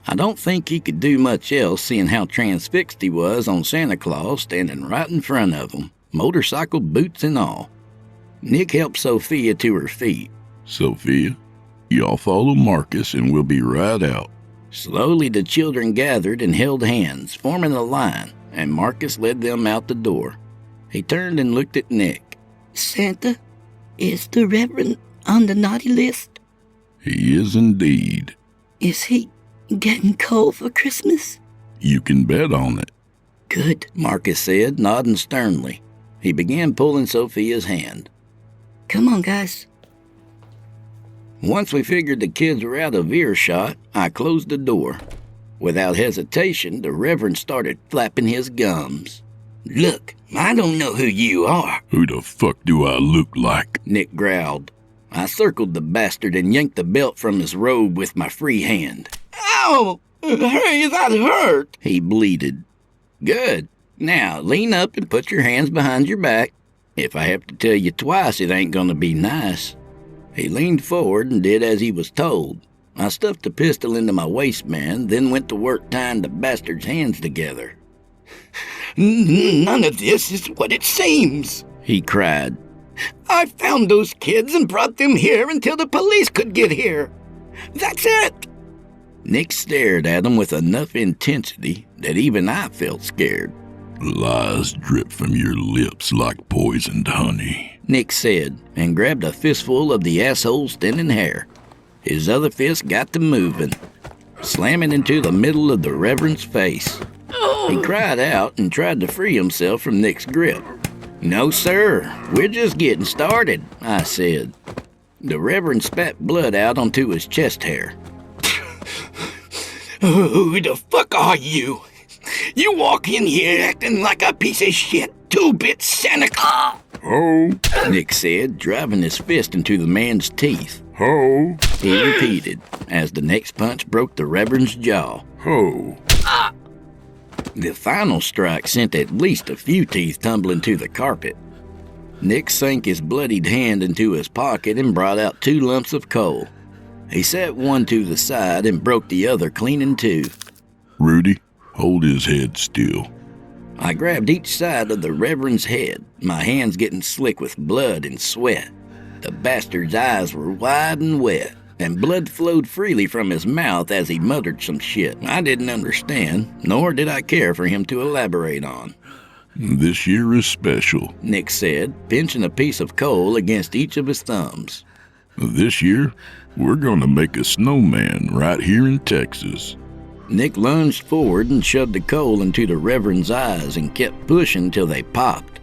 I don't think he could do much else, seeing how transfixed he was on Santa Claus standing right in front of him, motorcycle boots and all. Nick helped Sophia to her feet. "Sophia, y'all follow Marcus and we'll be right out." Slowly the children gathered and held hands, forming a line, and Marcus led them out the door. He turned and looked at Nick. Santa, is the Reverend on the naughty list? "He is indeed." Is he getting coal for Christmas? "You can bet on it." Good. Marcus said, nodding sternly. He began pulling Sophia's hand. Come on, guys. Once we figured the kids were out of earshot, I closed the door. Without hesitation, the Reverend started flapping his gums. Look, I don't know who you are. "Who the fuck do I look like?" Nick growled. I circled the bastard and yanked the belt from his robe with my free hand. Ow! That hurt! He bleated. Good. Now, lean up and put your hands behind your back. If I have to tell you twice, it ain't gonna be nice. He leaned forward and did as he was told. I stuffed the pistol into my waistband, then went to work tying the bastard's hands together. None of this is what it seems, he cried. I found those kids and brought them here until the police could get here. That's it. Nick stared at him with enough intensity that even I felt scared. "Lies drip from your lips like poisoned honey," Nick said, and grabbed a fistful of the asshole's thinning hair. His other fist got to moving, slamming into the middle of the Reverend's face. He cried out and tried to free himself from Nick's grip. "No, sir, we're just getting started," I said. The Reverend spat blood out onto his chest hair. Who the fuck are you? You walk in here acting like a piece of shit, two-bit Santa Claus. "Ho, Nick said, driving his fist into the man's teeth. ho, He repeated, as the next punch broke the Reverend's jaw. ho." The final strike sent at least a few teeth tumbling to the carpet. Nick sank his bloodied hand into his pocket and brought out 2 lumps of coal. He set one to the side and broke the other clean in 2. "Rudy, hold his head still." I grabbed each side of the Reverend's head, my hands getting slick with blood and sweat. The bastard's eyes were wide and wet, and blood flowed freely from his mouth as he muttered some shit I didn't understand, nor did I care for him to elaborate on. "This year is special." Nick said, pinching a piece of coal against each of his thumbs. "This year, we're gonna make a snowman right here in Texas." Nick lunged forward and shoved the coal into the Reverend's eyes and kept pushing till they popped.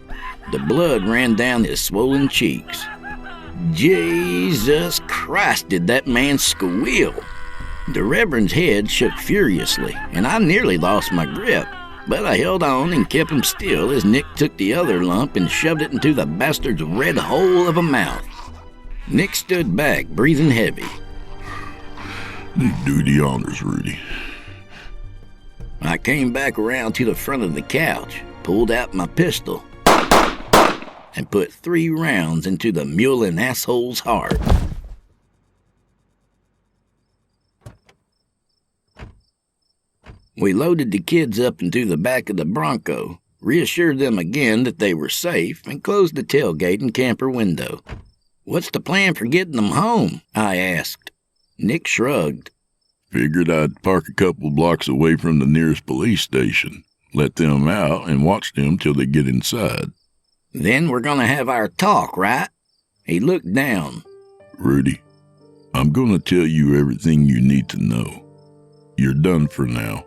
The blood ran down his swollen cheeks. Jesus Christ, did that man squeal! The Reverend's head shook furiously, and I nearly lost my grip, but I held on and kept him still as Nick took the other lump and shoved it into the bastard's red hole of a mouth. Nick stood back, breathing heavy. "Do the honors, Rudy." I came back around to the front of the couch, pulled out my pistol, and put 3 rounds into the mullein asshole's heart. We loaded the kids up into the back of the Bronco, reassured them again that they were safe, and closed the tailgate and camper window. "What's the plan for getting them home?" I asked. Nick shrugged. "Figured I'd park a couple blocks away from the nearest police station, let them out, and watch them till they get inside." "Then we're gonna have our talk, right?" He looked down. "Rudy, I'm gonna tell you everything you need to know. You're done for now."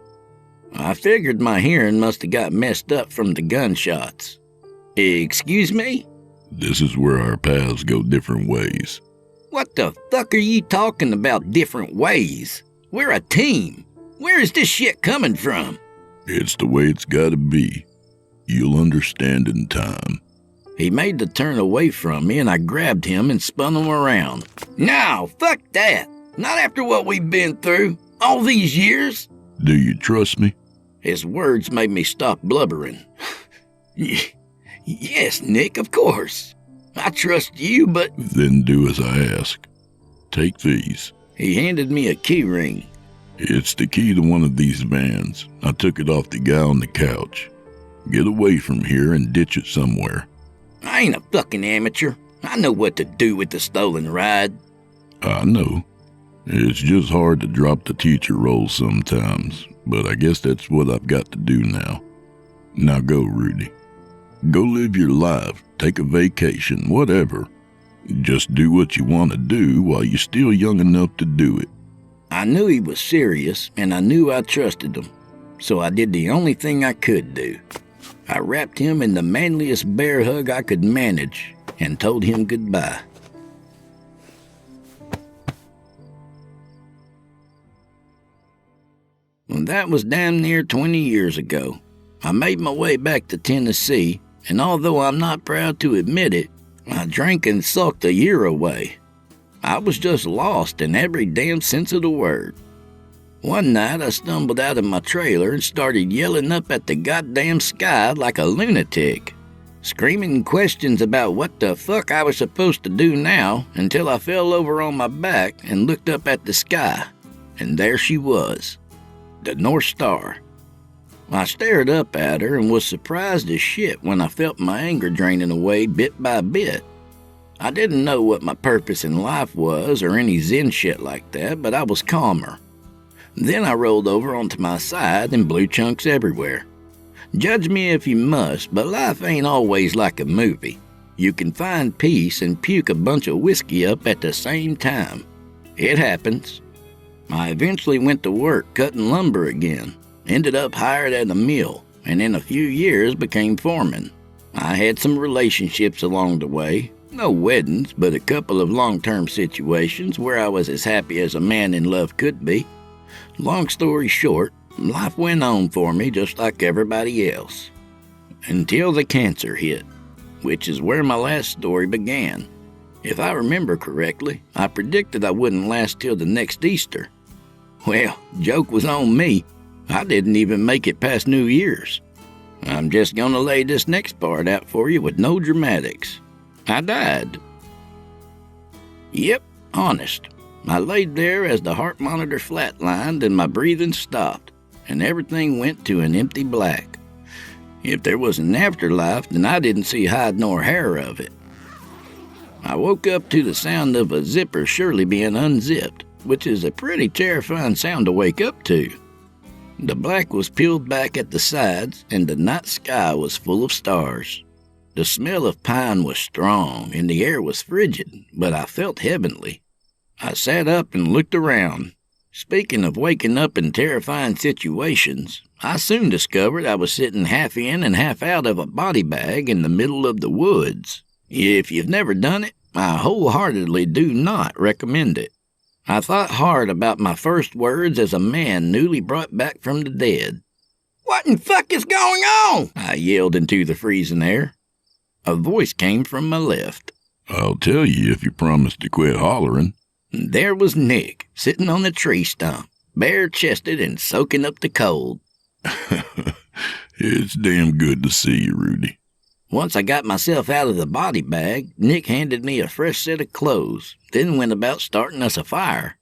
I figured my hearing must have got messed up from the gunshots. "Excuse me?" "This is where our paths go different ways." "What the fuck are you talking about, different ways? We're a team. Where is this shit coming from?" "It's the way it's gotta be. You'll understand in time." He made the turn away from me, and I grabbed him and spun him around. "No, fuck that. Not after what we've been through. All these years." "Do you trust me?" His words made me stop blubbering. Yes, Nick, of course. I trust you, but... Then do as I ask. Take these. He handed me a key ring. It's the key to one of these vans. I took it off the guy on the couch. Get away from here and ditch it somewhere. I ain't a fucking amateur. I know what to do with the stolen ride. I know. It's just hard to drop the teacher role sometimes, but I guess that's what I've got to do now. Now go, Rudy. Go live your life, take a vacation, whatever. Just do what you want to do while you're still young enough to do it. I knew he was serious, and I knew I trusted him, so I did the only thing I could do. I wrapped him in the manliest bear hug I could manage and told him goodbye. Well, that was damn near 20 years ago. I made my way back to Tennessee, and although I'm not proud to admit it, I drank and sulked a year away. I was just lost in every damn sense of the word. One night I stumbled out of my trailer and started yelling up at the goddamn sky like a lunatic, screaming questions about what the fuck I was supposed to do now until I fell over on my back and looked up at the sky, and there she was, the North Star. I stared up at her and was surprised as shit when I felt my anger draining away bit by bit. I didn't know what my purpose in life was or any zen shit like that, but I was calmer. Then I rolled over onto my side and blew chunks everywhere. Judge me if you must, but life ain't always like a movie. You can find peace and puke a bunch of whiskey up at the same time. It happens. I eventually went to work cutting lumber again, ended up hired at a mill, and in a few years became foreman. I had some relationships along the way. No weddings, but a couple of long-term situations where I was as happy as a man in love could be. Long story short, life went on for me just like everybody else. Until the cancer hit, which is where my last story began. If I remember correctly, I predicted I wouldn't last till the next Easter. Well, joke was on me. I didn't even make it past New Year's. I'm just gonna lay this next part out for you with no dramatics. I died. Yep, honest. I laid there as the heart monitor flatlined and my breathing stopped, and everything went to an empty black. If there was an afterlife, then I didn't see hide nor hair of it. I woke up to the sound of a zipper surely being unzipped, which is a pretty terrifying sound to wake up to. The black was peeled back at the sides, and the night sky was full of stars. The smell of pine was strong, and the air was frigid, but I felt heavenly. I sat up and looked around. Speaking of waking up in terrifying situations, I soon discovered I was sitting half in and half out of a body bag in the middle of the woods. If you've never done it, I wholeheartedly do not recommend it. I thought hard about my first words as a man newly brought back from the dead. "What in fuck is going on?" I yelled into the freezing air. A voice came from my left. "I'll tell you if you promise to quit hollering." There was Nick, sitting on the tree stump, bare-chested and soaking up the cold. It's damn good to see you, Rudy. Once I got myself out of the body bag, Nick handed me a fresh set of clothes, then went about starting us a fire.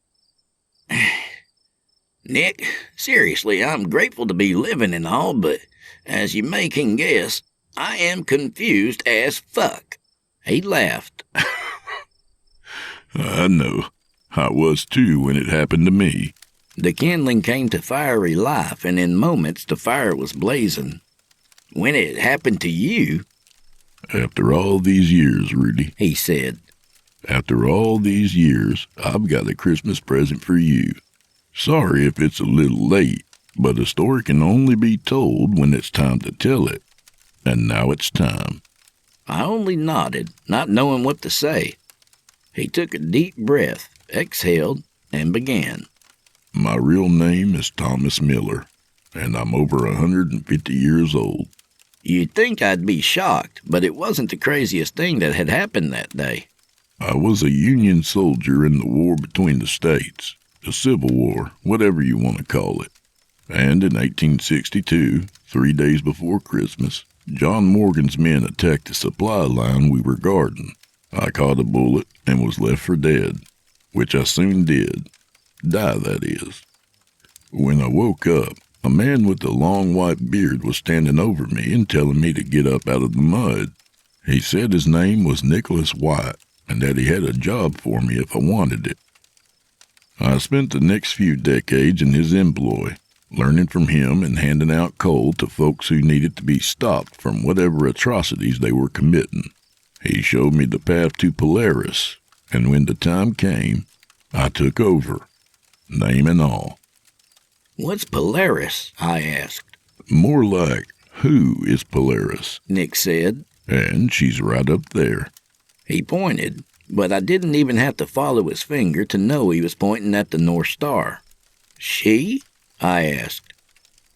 Nick, seriously, I'm grateful to be living and all, but as you may can guess, I am confused as fuck. He laughed. I know. I was too when it happened to me. The kindling came to fiery life, and in moments the fire was blazing. When it happened to you... After all these years, Rudy, he said. After all these years, I've got a Christmas present for you. Sorry if it's a little late, but a story can only be told when it's time to tell it. And now it's time. I only nodded, not knowing what to say. He took a deep breath, exhaled, and began. My real name is Thomas Miller, and I'm over 150 years old. You'd think I'd be shocked, but it wasn't the craziest thing that had happened that day. I was a Union soldier in the war between the states, the Civil War, whatever you want to call it. And in 1862, 3 days before Christmas, John Morgan's men attacked the supply line we were guarding. I caught a bullet and was left for dead, which I soon did. Die, that is. When I woke up, a man with a long white beard was standing over me and telling me to get up out of the mud. He said his name was Nicholas White and that he had a job for me if I wanted it. I spent the next few decades in his employ, learning from him and handing out coal to folks who needed to be stopped from whatever atrocities they were committing. He showed me the path to Polaris, and when the time came, I took over, name and all. What's Polaris? I asked. More like, who is Polaris? Nick said. And she's right up there. He pointed, but I didn't even have to follow his finger to know he was pointing at the North Star. She? I asked.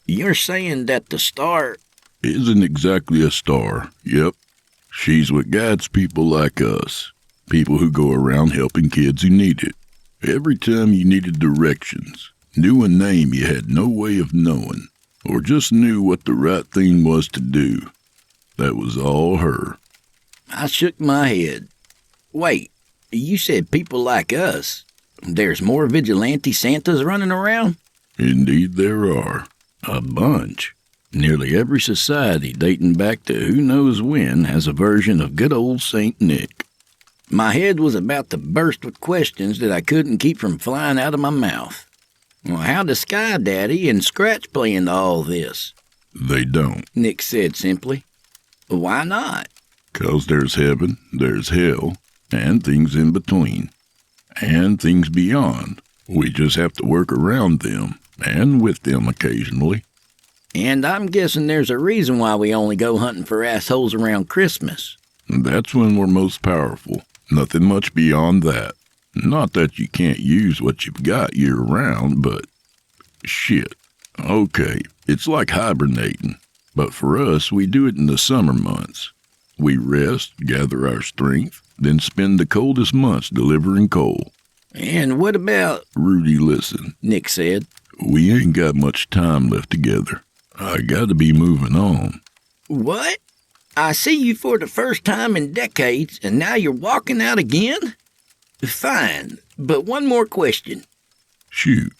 You're saying that the star... Isn't exactly a star, yep. She's what guides people like us, people who go around helping kids who need it. Every time you needed directions, knew a name you had no way of knowing, or just knew what the right thing was to do, that was all her. I shook my head. Wait, you said people like us. There's more vigilante Santas running around? Indeed there are. A bunch. Nearly every society dating back to who knows when has a version of good old St. Nick. My head was about to burst with questions that I couldn't keep from flying out of my mouth. Well, how does Sky Daddy and Scratch play into all this? They don't, Nick said simply. Why not? 'Cause there's heaven, there's hell, and things in between. And things beyond. We just have to work around them, and with them occasionally. And I'm guessing there's a reason why we only go hunting for assholes around Christmas. That's when we're most powerful. Nothing much beyond that. Not that you can't use what you've got year-round, but... shit. Okay, it's like hibernating. But for us, we do it in the summer months. We rest, gather our strength, then spend the coldest months delivering coal. And what about... Rudy, listen, Nick said. We ain't got much time left together. I gotta be moving on. What? I see you for the first time in decades, and now you're walking out again? Fine, but one more question. Shoot.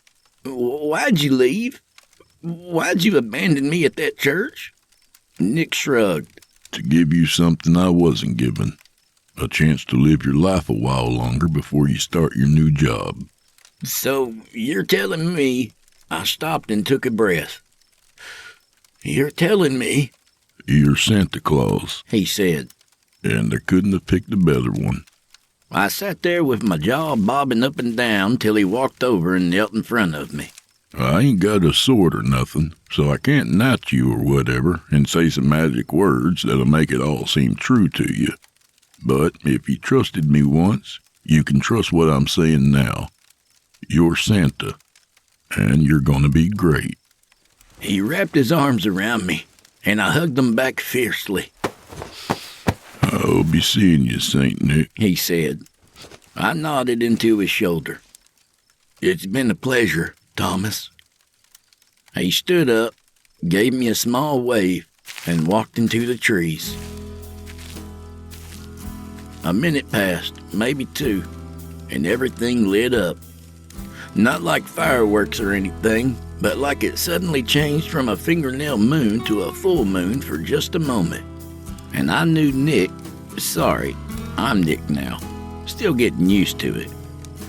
Why'd you leave? Why'd you abandon me at that church? Nick shrugged. To give you something I wasn't given. A chance to live your life a while longer before you start your new job. So you're telling me... I stopped and took a breath. You're telling me... You're Santa Claus, he said. And I couldn't have picked a better one. I sat there with my jaw bobbing up and down till he walked over and knelt in front of me. I ain't got a sword or nothing, so I can't knight you or whatever and say some magic words that'll make it all seem true to you. But if you trusted me once, you can trust what I'm saying now. You're Santa, and you're gonna be great. He wrapped his arms around me, and I hugged him back fiercely. I'll be seeing you, St. Nick, he said. I nodded into his shoulder. It's been a pleasure, Thomas. He stood up, gave me a small wave, and walked into the trees. A minute passed, maybe two, and everything lit up. Not like fireworks or anything, but like it suddenly changed from a fingernail moon to a full moon for just a moment. And I knew Sorry, I'm Nick now, still getting used to it.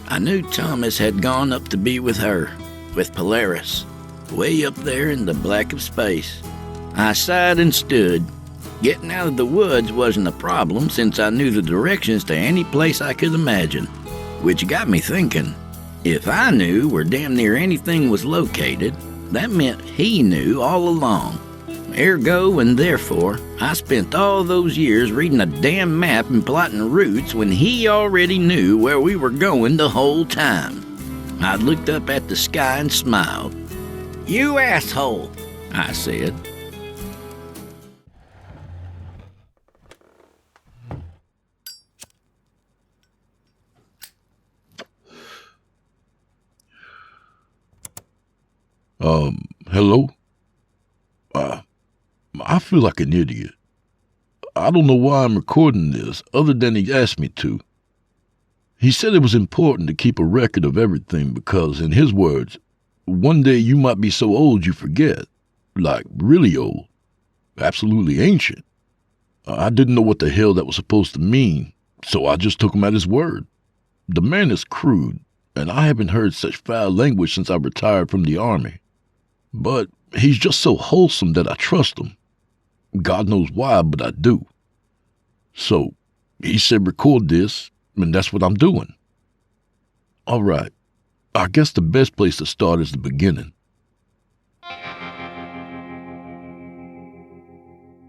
I knew Thomas had gone up to be with her, with Polaris, way up there in the black of space. I sighed and stood. Getting out of the woods wasn't a problem since I knew the directions to any place I could imagine, which got me thinking. If I knew where damn near anything was located, that meant he knew all along. Ergo and therefore, I spent all those years reading a damn map and plotting routes when he already knew where we were going the whole time. I looked up at the sky and smiled. You asshole, I said. Hello? I feel like an idiot. I don't know why I'm recording this, other than he asked me to. He said it was important to keep a record of everything because, in his words, one day you might be so old you forget. Like, really old. Absolutely ancient. I didn't know what the hell that was supposed to mean, so I just took him at his word. The man is crude, and I haven't heard such foul language since I retired from the army. But he's just so wholesome that I trust him. God knows why, but I do. So, he said record this, and that's what I'm doing. All right, I guess the best place to start is the beginning. I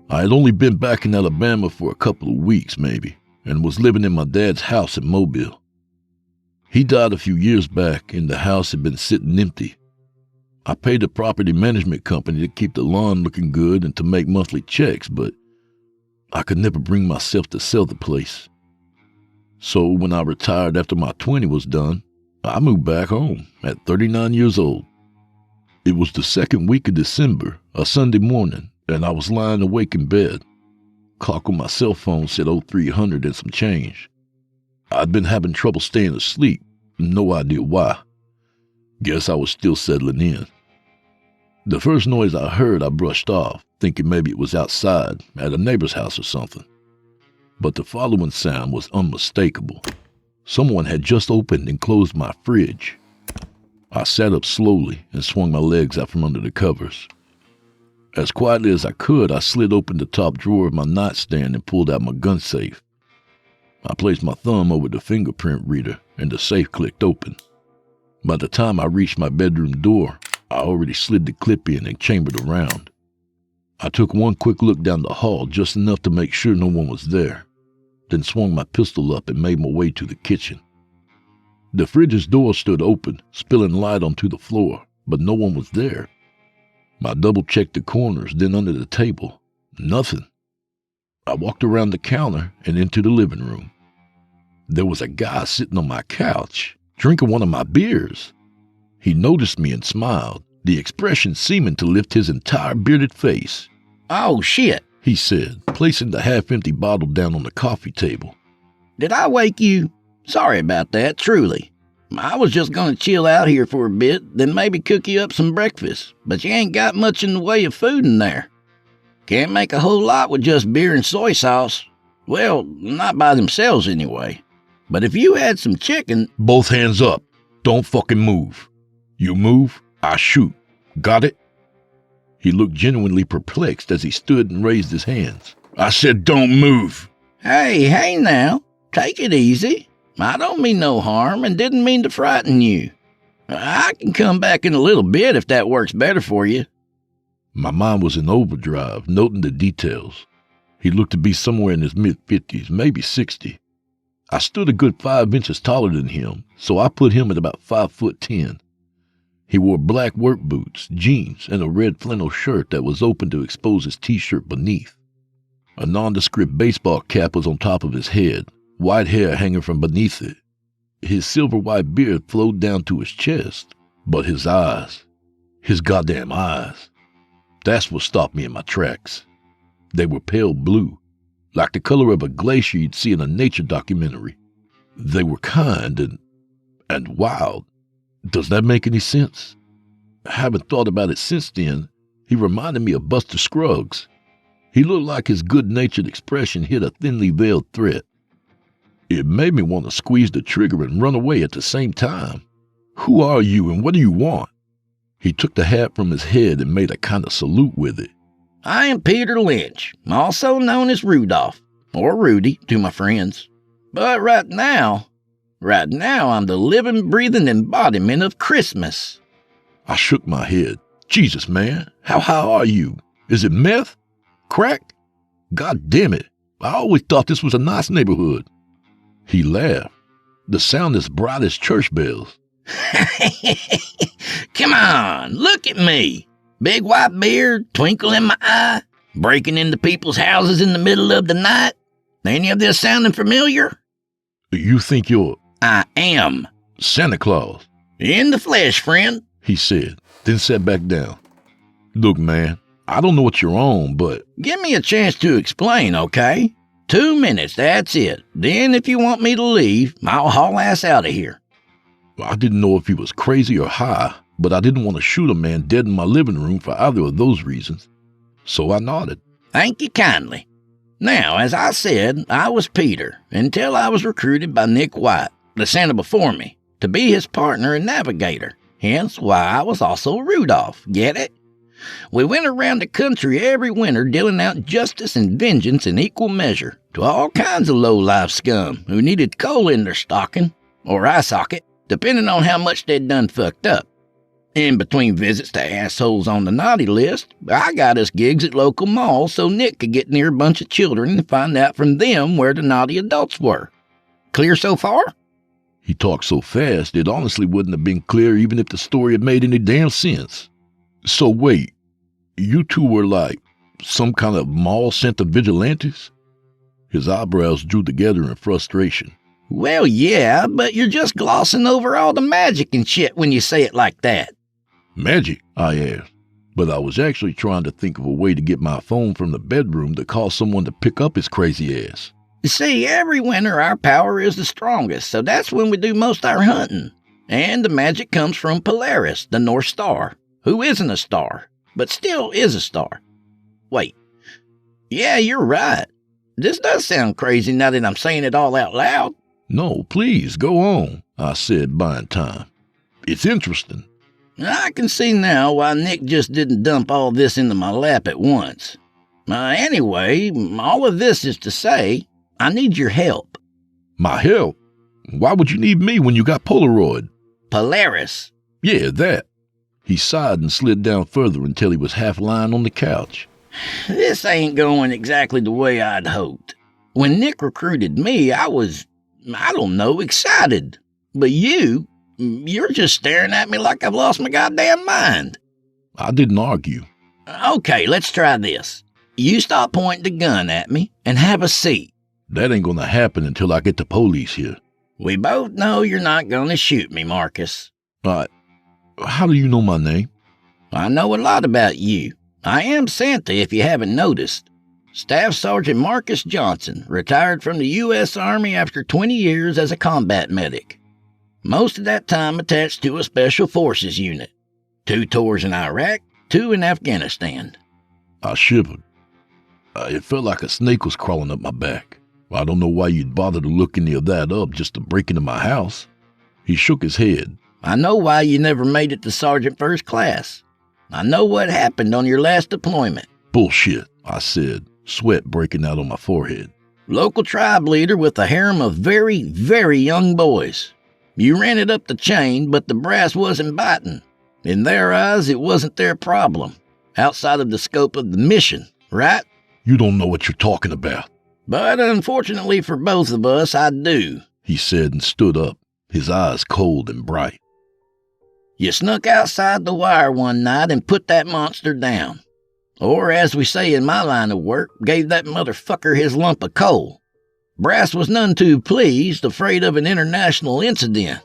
had only been back in Alabama for a couple of weeks, maybe, and was living in my dad's house in Mobile. He died a few years back, and the house had been sitting empty. I paid the property management company to keep the lawn looking good and to make monthly checks, but I could never bring myself to sell the place. So when I retired after my 20 was done, I moved back home at 39 years old. It was the second week of December, a Sunday morning, and I was lying awake in bed. Clock on my cell phone said 0300 and some change. I'd been having trouble staying asleep, no idea why. Guess I was still settling in. The first noise I heard I brushed off, thinking maybe it was outside, at a neighbor's house or something. But the following sound was unmistakable. Someone had just opened and closed my fridge. I sat up slowly and swung my legs out from under the covers. As quietly as I could, I slid open the top drawer of my nightstand and pulled out my gun safe. I placed my thumb over the fingerprint reader and the safe clicked open. By the time I reached my bedroom door, I already slid the clip in and chambered around. I took one quick look down the hall, just enough to make sure no one was there, then swung my pistol up and made my way to the kitchen. The fridge's door stood open, spilling light onto the floor, but no one was there. I double-checked the corners, then under the table. Nothing. I walked around the counter and into the living room. There was a guy sitting on my couch, drinking one of my beers. He noticed me and smiled, the expression seeming to lift his entire bearded face. Oh, shit, he said, placing the half-empty bottle down on the coffee table. Did I wake you? Sorry about that, truly. I was just gonna chill out here for a bit, then maybe cook you up some breakfast, but you ain't got much in the way of food in there. Can't make a whole lot with just beer and soy sauce. Well, not by themselves anyway. But if you had some chicken... Both hands up. Don't fucking move. You move, I shoot. Got it? He looked genuinely perplexed as he stood and raised his hands. I said don't move. Hey now. Take it easy. I don't mean no harm and didn't mean to frighten you. I can come back in a little bit if that works better for you. My mind was in overdrive, noting the details. He looked to be somewhere in his mid-50s, maybe 60. I stood a good 5 inches taller than him, so I put him at about 5'10". He wore black work boots, jeans, and a red flannel shirt that was open to expose his t-shirt beneath. A nondescript baseball cap was on top of his head, white hair hanging from beneath it. His silver-white beard flowed down to his chest, but his eyes, his goddamn eyes, that's what stopped me in my tracks. They were pale blue, like the color of a glacier you'd see in a nature documentary. They were kind and wild. Does that make any sense? I haven't thought about it since then. He reminded me of Buster Scruggs. He looked like his good-natured expression hid a thinly veiled threat. It made me want to squeeze the trigger and run away at the same time. Who are you and what do you want? He took the hat from his head and made a kind of salute with it. I am Peter Lynch, also known as Rudolph, or Rudy to my friends. But right now I'm the living, breathing embodiment of Christmas. I shook my head. Jesus, man, how high are you? Is it meth? Crack? God damn it, I always thought this was a nice neighborhood. He laughed, the sound as bright as church bells. Come on, look at me. Big white beard, twinkle in my eye, breaking into people's houses in the middle of the night. Any of this sounding familiar? You think you're... I am. Santa Claus. In the flesh, friend, he said, then sat back down. Look, man, I don't know what you're on, but... Give me a chance to explain, okay? 2 minutes, that's it. Then if you want me to leave, I'll haul ass out of here. I didn't know if he was crazy or high, but I didn't want to shoot a man dead in my living room for either of those reasons. So I nodded. Thank you kindly. Now, as I said, I was Peter, until I was recruited by Nick White, the Santa before me, to be his partner and navigator, hence why I was also Rudolph, get it? We went around the country every winter dealing out justice and vengeance in equal measure to all kinds of low-life scum who needed coal in their stocking, or eye socket, depending on how much they'd done fucked up. In between visits to assholes on the naughty list, I got us gigs at local malls so Nick could get near a bunch of children and find out from them where the naughty adults were. Clear so far? He talked so fast, it honestly wouldn't have been clear even if the story had made any damn sense. So wait, you two were like some kind of mall Santa vigilantes? His eyebrows drew together in frustration. Well, yeah, but you're just glossing over all the magic and shit when you say it like that. Magic? I asked. But I was actually trying to think of a way to get my phone from the bedroom to call someone to pick up his crazy ass. You see, every winter our power is the strongest, so that's when we do most our hunting. And the magic comes from Polaris, the North Star, who isn't a star, but still is a star. Wait. Yeah, you're right. This does sound crazy now that I'm saying it all out loud. No, please, go on, I said, buying time. It's interesting. I can see now why Nick just didn't dump all this into my lap at once. Anyway, all of this is to say, I need your help. My help? Why would you need me when you got Polaroid? Polaris. Yeah, that. He sighed and slid down further until he was half lying on the couch. This ain't going exactly the way I'd hoped. When Nick recruited me, I was, excited. But you're just staring at me like I've lost my goddamn mind. I didn't argue. Okay, let's try this. You stop pointing the gun at me and have a seat. That ain't gonna happen until I get the police here. We both know you're not gonna shoot me, Marcus. How do you know my name? I know a lot about you. I am Santa, if you haven't noticed. Staff Sergeant Marcus Johnson, retired from the U.S. Army after 20 years as a combat medic. Most of that time attached to a Special Forces unit. 2 tours in Iraq, 2 in Afghanistan. I shivered. It felt like a snake was crawling up my back. I don't know why you'd bother to look any of that up just to break into my house. He shook his head. I know why you never made it to Sergeant First Class. I know what happened on your last deployment. Bullshit, I said, sweat breaking out on my forehead. Local tribe leader with a harem of very, very young boys. You ran it up the chain, but the brass wasn't biting. In their eyes, it wasn't their problem. Outside of the scope of the mission, right? You don't know what you're talking about. But unfortunately for both of us, I do, he said and stood up, his eyes cold and bright. You snuck outside the wire one night and put that monster down. Or, as we say in my line of work, gave that motherfucker his lump of coal. Brass was none too pleased, afraid of an international incident.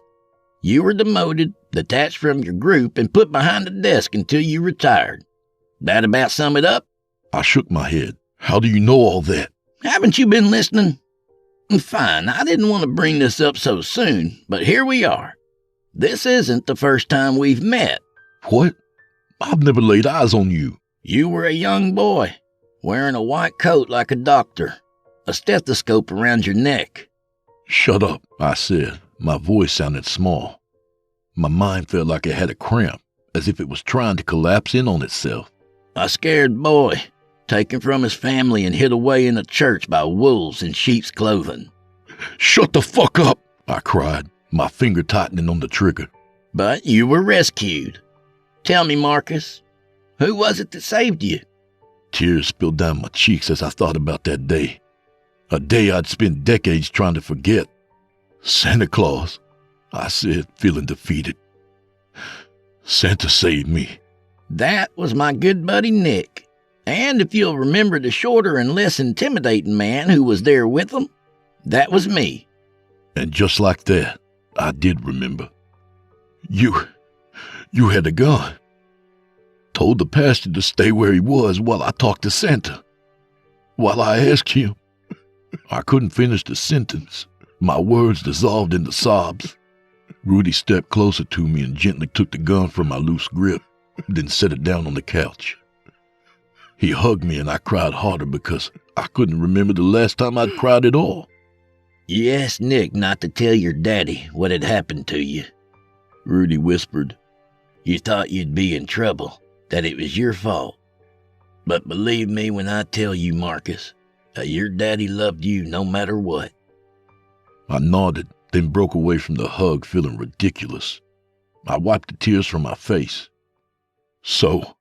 You were demoted, detached from your group, and put behind a desk until you retired. That about sum it up? I shook my head. How do you know all that? Haven't you been listening? Fine, I didn't want to bring this up so soon, but here we are. This isn't the first time we've met. What? I've never laid eyes on you. You were a young boy, wearing a white coat like a doctor, a stethoscope around your neck. Shut up, I said. My voice sounded small. My mind felt like it had a cramp, as if it was trying to collapse in on itself. A scared boy, taken from his family and hid away in a church by wolves in sheep's clothing. Shut the fuck up, I cried, my finger tightening on the trigger. But you were rescued. Tell me, Marcus, who was it that saved you? Tears spilled down my cheeks as I thought about that day. A day I'd spent decades trying to forget. Santa Claus, I said, feeling defeated. Santa saved me. That was my good buddy Nick. And if you'll remember the shorter and less intimidating man who was there with him, that was me. And just like that, I did remember. You had a gun. told the pastor to stay where he was while I talked to Santa. While I asked him, I couldn't finish the sentence. My words dissolved into sobs. Rudy stepped closer to me and gently took the gun from my loose grip, then set it down on the couch. He hugged me and I cried harder because I couldn't remember the last time I'd cried at all. You asked Nick not to tell your daddy what had happened to you, Rudy whispered. You thought you'd be in trouble, that it was your fault. But believe me when I tell you, Marcus, that your daddy loved you no matter what. I nodded, then broke away from the hug feeling ridiculous. I wiped the tears from my face. So,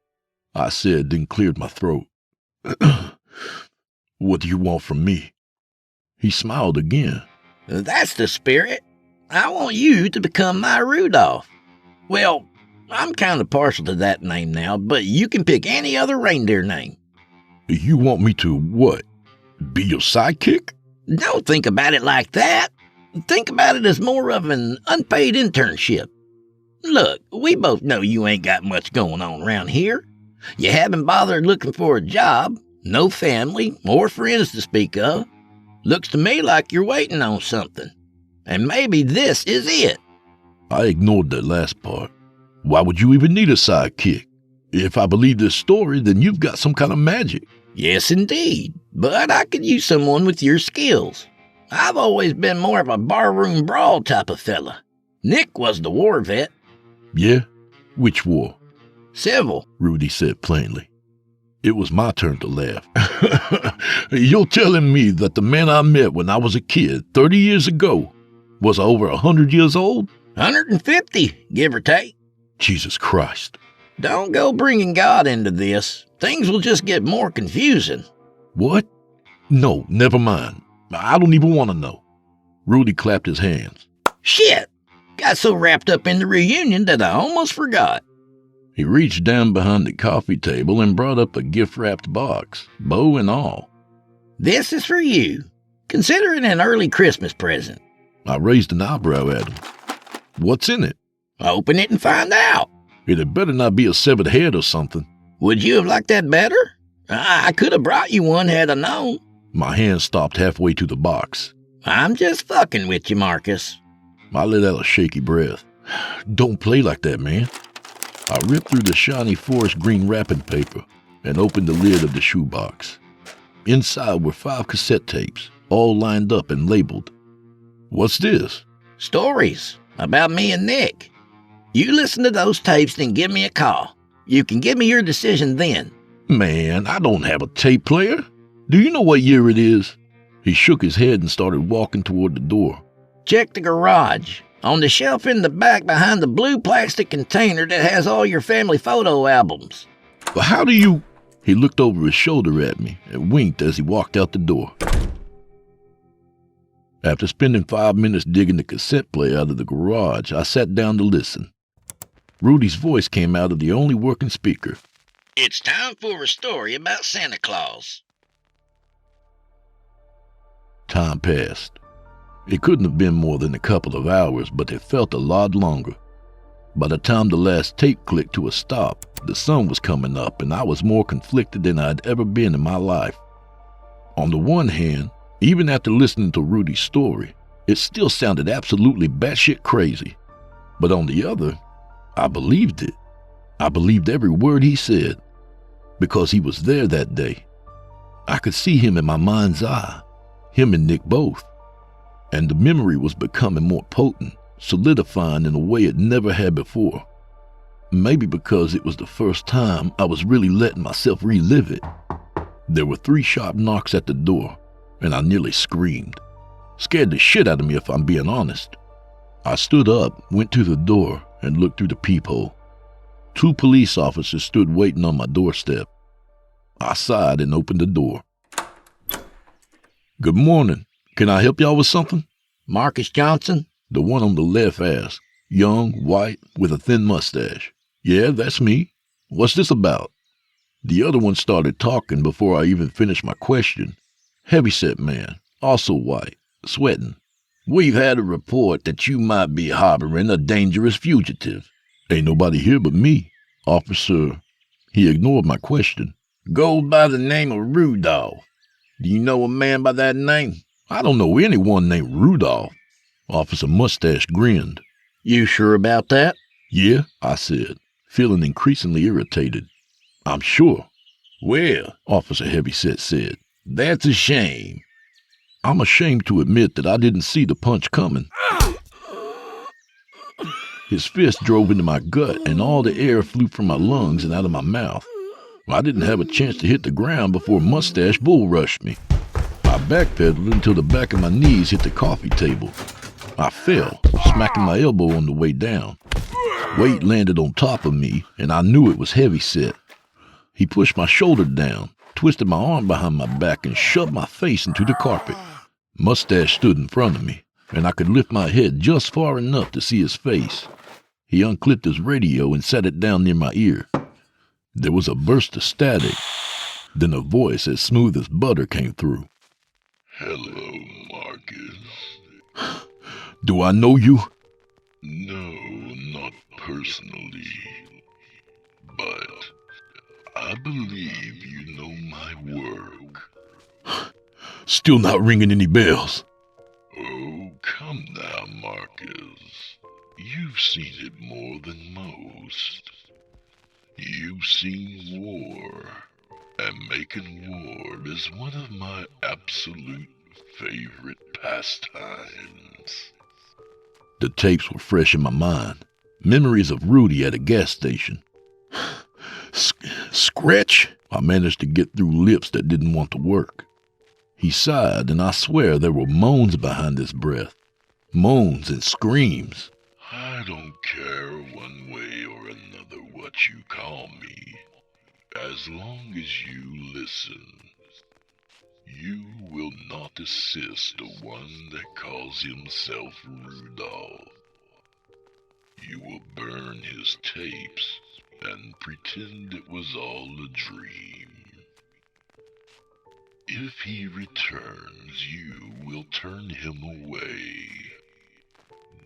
I said, then cleared my throat. What do you want from me? He smiled again. That's the spirit. I want you to become my Rudolph. Well, I'm kind of partial to that name now, but you can pick any other reindeer name. You want me to what? Be your sidekick? Don't think about it like that. Think about it as more of an unpaid internship. Look, we both know you ain't got much going on around here. You haven't bothered looking for a job, no family or friends to speak of. Looks to me like you're waiting on something. And maybe this is it. I ignored that last part. Why would you even need a sidekick? If I believe this story, then you've got some kind of magic. Yes, indeed. But I could use someone with your skills. I've always been more of a barroom brawl type of fella. Nick was the war vet. Yeah? Which war? Civil, Rudy said plainly. It was my turn to laugh. You're telling me that the man I met when I was a kid 30 years ago was over 100 years old? 150, give or take. Jesus Christ. Don't go bringing God into this. Things will just get more confusing. What? No, never mind. I don't even want to know. Rudy clapped his hands. Shit! Got so wrapped up in the reunion that I almost forgot. He reached down behind the coffee table and brought up a gift-wrapped box, bow and all. This is for you. Consider it an early Christmas present. I raised an eyebrow at him. What's in it? Open it and find out. It had better not be a severed head or something. Would you have liked that better? I could have brought you one had I known. My hand stopped halfway to the box. I'm just fucking with you, Marcus. I let out a shaky breath. Don't play like that, man. I ripped through the shiny forest green wrapping paper and opened the lid of the shoebox. Inside were 5 cassette tapes, all lined up and labeled. What's this? Stories about me and Nick. You listen to those tapes, then give me a call. You can give me your decision then. Man, I don't have a tape player. Do you know what year it is? He shook his head and started walking toward the door. Check the garage. On the shelf in the back behind the blue plastic container that has all your family photo albums. But how do you... He looked over his shoulder at me and winked as he walked out the door. After spending 5 minutes digging the cassette player out of the garage, I sat down to listen. Rudy's voice came out of the only working speaker. It's time for a story about Santa Claus. Time passed. It couldn't have been more than a couple of hours, but it felt a lot longer. By the time the last tape clicked to a stop, the sun was coming up and I was more conflicted than I'd ever been in my life. On the one hand, even after listening to Rudy's story, it still sounded absolutely batshit crazy. But on the other, I believed it. I believed every word he said, because he was there that day. I could see him in my mind's eye, him and Nick both. And the memory was becoming more potent, solidifying in a way it never had before. Maybe because it was the first time I was really letting myself relive it. There were 3 sharp knocks at the door, and I nearly screamed. Scared the shit out of me if I'm being honest. I stood up, went to the door, and looked through the peephole. 2 police officers stood waiting on my doorstep. I sighed and opened the door. Good morning. Can I help y'all with something? Marcus Johnson? The one on the left asked, young, white, with a thin mustache. Yeah, that's me. What's this about? The other one started talking before I even finished my question. Heavyset man, also white, sweating. We've had a report that you might be harboring a dangerous fugitive. Ain't nobody here but me. Officer, He ignored my question. Goes by the name of Rudolph. Do you know a man by that name? I don't know anyone named Rudolph. Officer Mustache grinned. You sure about that? Yeah, I said, feeling increasingly irritated. I'm sure. Well, Officer Heavyset said, that's a shame. I'm ashamed to admit that I didn't see the punch coming. His fist drove into my gut, and all the air flew from my lungs and out of my mouth. I didn't have a chance to hit the ground before Mustache bull rushed me. I backpedaled until the back of my knees hit the coffee table. I fell, smacking my elbow on the way down. Weight landed on top of me, and I knew it was Heavyset. He pushed my shoulder down, twisted my arm behind my back, and shoved my face into the carpet. Mustache stood in front of me, and I could lift my head just far enough to see his face. He unclipped his radio and sat it down near my ear. There was a burst of static. Then a voice as smooth as butter came through. Hello, Marcus. Do I know you? No, not personally. But I believe you know my work. Still not ringing any bells. Oh, come now, Marcus. You've seen it more than most. You've seen war, and making war is one of my absolute favorite pastimes. The tapes were fresh in my mind. Memories of Rudy at a gas station. Scratch! I managed to get through lips that didn't want to work. He sighed, and I swear there were moans behind his breath. Moans and screams. I don't care one way or another what you call me, as long as you listen. You will not assist the one that calls himself Rudolph. You will burn his tapes and pretend it was all a dream. If he returns, you will turn him away.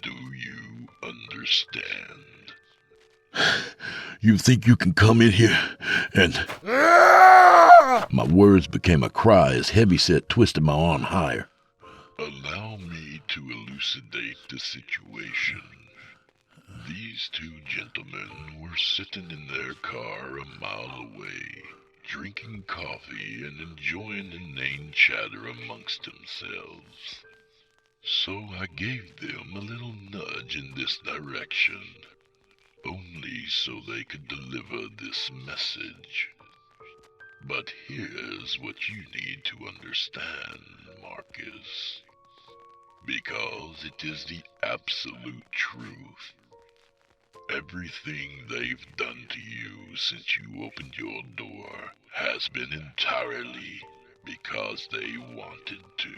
Do you understand? You think you can come in here and... My words became a cry as Heavyset twisted my arm higher. Allow me to elucidate the situation. These two gentlemen were sitting in their car a mile away, drinking coffee and enjoying inane chatter amongst themselves. So I gave them a little nudge in this direction, only so they could deliver this message. But here's what you need to understand, Marcus, because it is the absolute truth. Everything they've done to you since you opened your door has been entirely because they wanted to.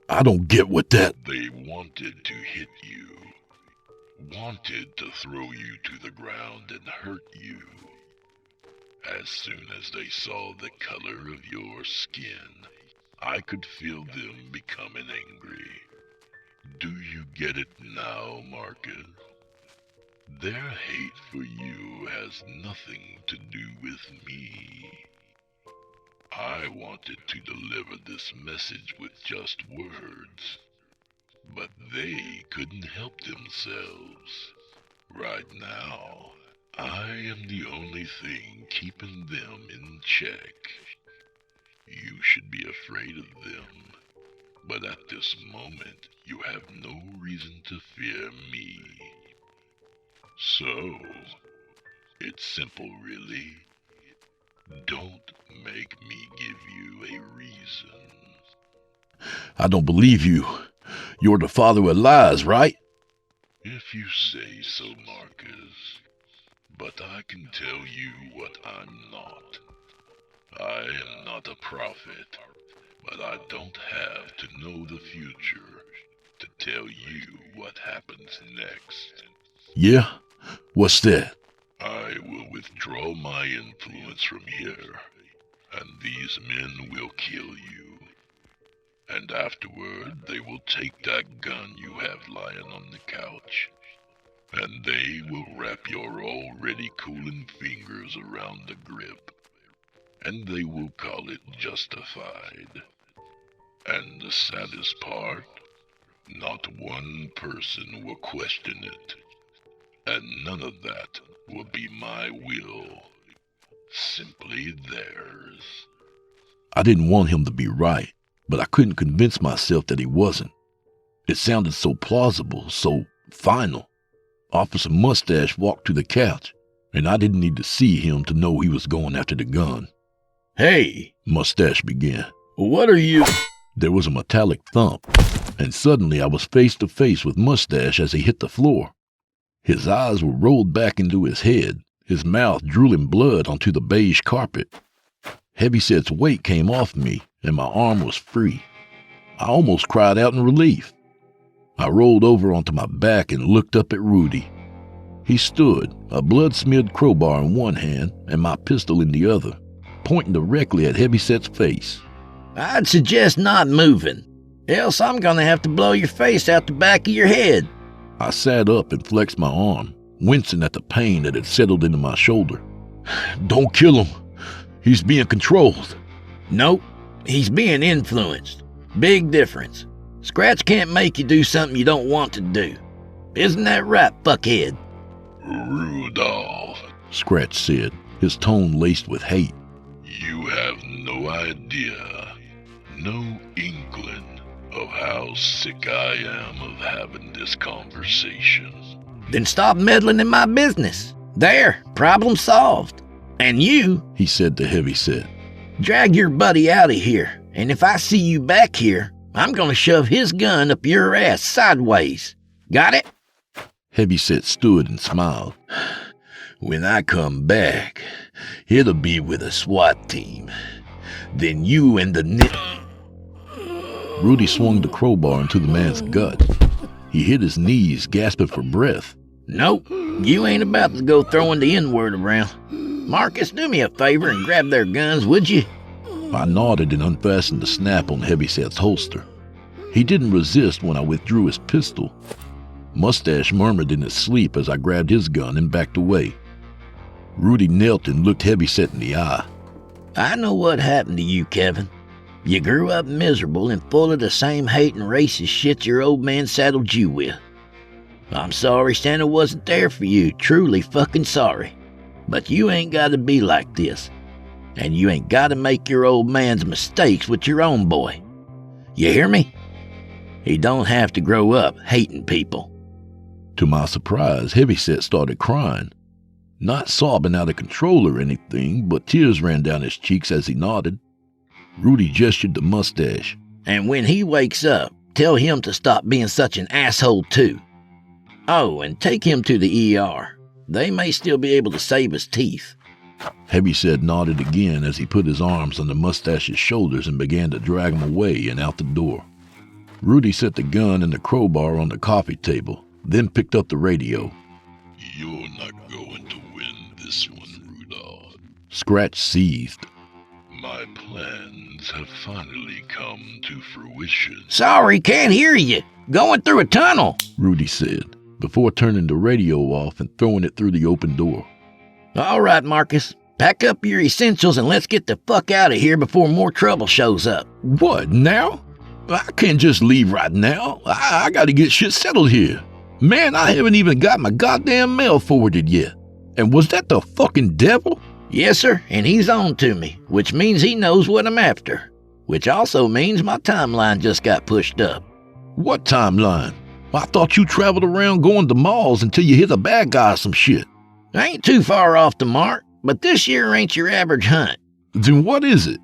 I don't get what that... They wanted to hit you. Wanted to throw you to the ground and hurt you. As soon as they saw the color of your skin, I could feel them becoming angry. Do you get it now, Marcus? Their hate for you has nothing to do with me. I wanted to deliver this message with just words, but they couldn't help themselves. Right now, I am the only thing keeping them in check. You should be afraid of them, but at this moment, you have no reason to fear me. So, it's simple, really. Don't make me give you a reason. I don't believe you. You're the father of Elias, right? If you say so, Marcus. But I can tell you what I'm not. I am not a prophet, but I don't have to know the future to tell you what happens next. Yeah? What's that? I will withdraw my influence from here, and these men will kill you. And afterward, they will take that gun you have lying on the couch, and and they will wrap your already cooling fingers around the grip, and they will call it justified. And the saddest part, not one person will question it, and none of that will be my will, simply theirs. I didn't want him to be right, but I couldn't convince myself that he wasn't. It sounded so plausible, so final. Officer Mustache walked to the couch, and I didn't need to see him to know he was going after the gun. Hey, Mustache began. what are you... There was a metallic thump, and suddenly I was face to face with Mustache as he hit the floor. His eyes were rolled back into his head, his mouth drooling blood onto the beige carpet. Heavyset's weight came off me, and my arm was free. I almost cried out in relief. I rolled over onto my back and looked up at Rudy. He stood, a blood-smeared crowbar in one hand and my pistol in the other, pointing directly at Heavyset's face. I'd suggest not moving, else I'm gonna have to blow your face out the back of your head. I sat up and flexed my arm, wincing at the pain that had settled into my shoulder. Don't kill him. He's being controlled. Nope, he's being influenced. Big difference. Scratch can't make you do something you don't want to do. Isn't that right, fuckhead? Rudolph, Scratch said, his tone laced with hate. you have no idea, no inkling of how sick I am of having this conversation. Then stop meddling in my business. There, problem solved. And you, He said to Heavyset. drag your buddy out of here, and if I see you back here, I'm gonna shove his gun up your ass sideways. Got it? Heavyset stood and smiled. When I come back, it'll be with a SWAT team. Then you and the Rudy swung the crowbar into the man's gut. He hit his knees, gasping for breath. Nope, you ain't about to go throwing the N-word around. Marcus, do me a favor and grab their guns, would you? I nodded and unfastened the snap on Heavyset's holster. He didn't resist when I withdrew his pistol. Mustache murmured in his sleep as I grabbed his gun and backed away. Rudy knelt and looked Heavyset in the eye. I know what happened to you, Kevin. You grew up miserable and full of the same hate and racist shit your old man saddled you with. I'm sorry Santa wasn't there for you, truly fucking sorry. But you ain't gotta be like this. And you ain't gotta make your old man's mistakes with your own boy. You hear me? He don't have to grow up hating people. To my surprise, Heavyset started crying. Not sobbing out of control or anything, but tears ran down his cheeks as he nodded. Rudy gestured to Mustache. And when he wakes up, tell him to stop being such an asshole too. Oh, and take him to the ER. They may still be able to save his teeth. Heavyset nodded again as he put his arms under Mustache's shoulders and began to drag him away and out the door. Rudy set the gun and the crowbar on the coffee table, then picked up the radio. You're not going to win this one, Rudolph. Scratch seethed. My plans have finally come to fruition. Sorry, can't hear you. Going through a tunnel, Rudy said, before turning the radio off and throwing it through the open door. All right, Marcus. Pack up your essentials and let's get the fuck out of here before more trouble shows up. What, now? I can't just leave right now. I gotta get shit settled here. Man, I haven't even got my goddamn mail forwarded yet. And was that the fucking devil? Yes, sir, and he's on to me, which means he knows what I'm after. Which also means my timeline just got pushed up. What timeline? I thought you traveled around going to malls until you hit a bad guy or some shit. I ain't too far off the mark, but this year ain't your average hunt. Then what is it?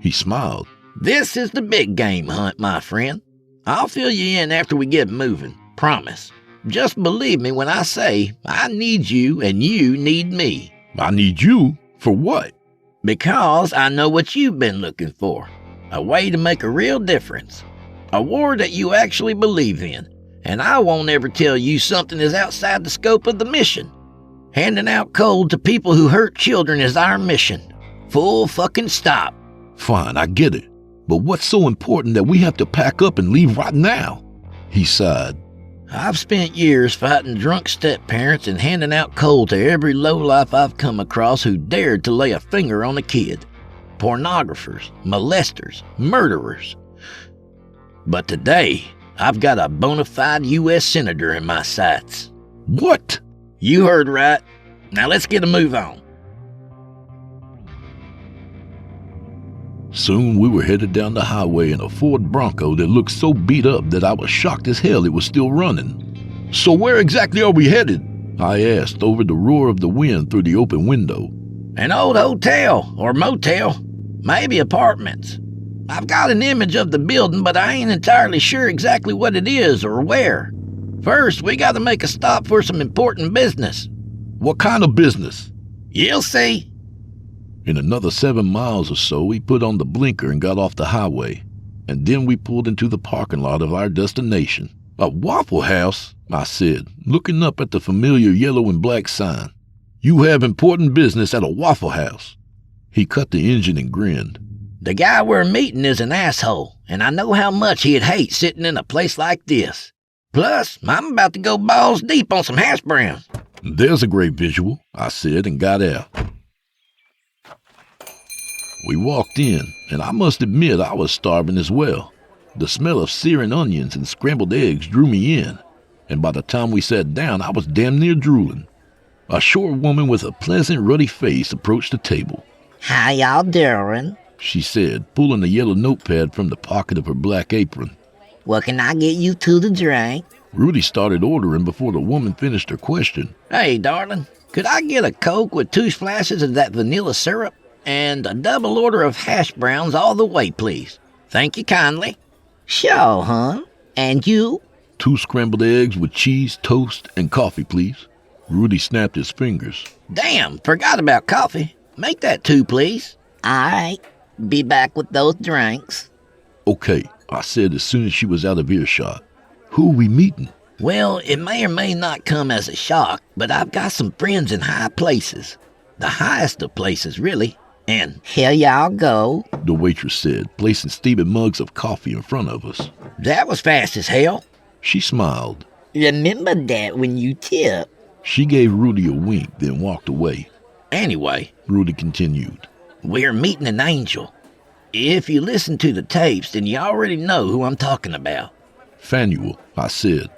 He smiled. This is the big game hunt, my friend. I'll fill you in after we get moving, promise. Just believe me when I say I need you and you need me. I need you? For what? Because I know what you've been looking for. A way to make a real difference. A war that you actually believe in. And I won't ever tell you something is outside the scope of the mission. Handing out coal to people who hurt children is our mission. Full fucking stop. Fine, I get it. But what's so important that we have to pack up and leave right now? He sighed. I've spent years fighting drunk step-parents and handing out coal to every lowlife I've come across who dared to lay a finger on a kid. Pornographers, molesters, murderers. But today, I've got a bona fide U.S. Senator in my sights. What? You heard right. Now let's get a move on. Soon we were headed down the highway in a Ford Bronco that looked so beat up that I was shocked as hell it was still running. So where exactly are we headed? I asked over the roar of the wind through the open window. An old hotel or motel, maybe apartments. I've got an image of the building, but I ain't entirely sure exactly what it is or where. First, we gotta make a stop for some important business. What kind of business? You'll see. In another 7 miles or so, we put on the blinker and got off the highway, and then we pulled into the parking lot of our destination. A Waffle House? I said, looking up at the familiar yellow and black sign. You have important business at a Waffle House. He cut the engine and grinned. The guy we're meeting is an asshole, and I know how much he'd hate sitting in a place like this. Plus, I'm about to go balls deep on some hash browns. There's a great visual, I said, and got out. We walked in, and I must admit I was starving as well. The smell of searing onions and scrambled eggs drew me in, and by the time we sat down, I was damn near drooling. A short woman with a pleasant, ruddy face approached the table. How y'all doing? She said, pulling a yellow notepad from the pocket of her black apron. What can I get you to the drink? Rudy started ordering before the woman finished her question. Hey, darling, could I get a Coke with 2 splashes of that vanilla syrup? And a double order of hash browns all the way, please. Thank you kindly. Sure, hon. And you? 2 scrambled eggs with cheese, toast, and coffee, please. Rudy snapped his fingers. Damn, forgot about coffee. Make that 2, please. All right. Be back with those drinks. Okay, I said as soon as she was out of earshot. Who are we meeting? Well, it may or may not come as a shock, but I've got some friends in high places. The highest of places, really. And here y'all go, the waitress said, placing steaming mugs of coffee in front of us. That was fast as hell. She smiled. Remember that when you tip. She gave Rudy a wink, then walked away. Anyway, Rudy continued, we're meeting an angel. If you listen to the tapes, then you already know who I'm talking about. Fanuel, I said.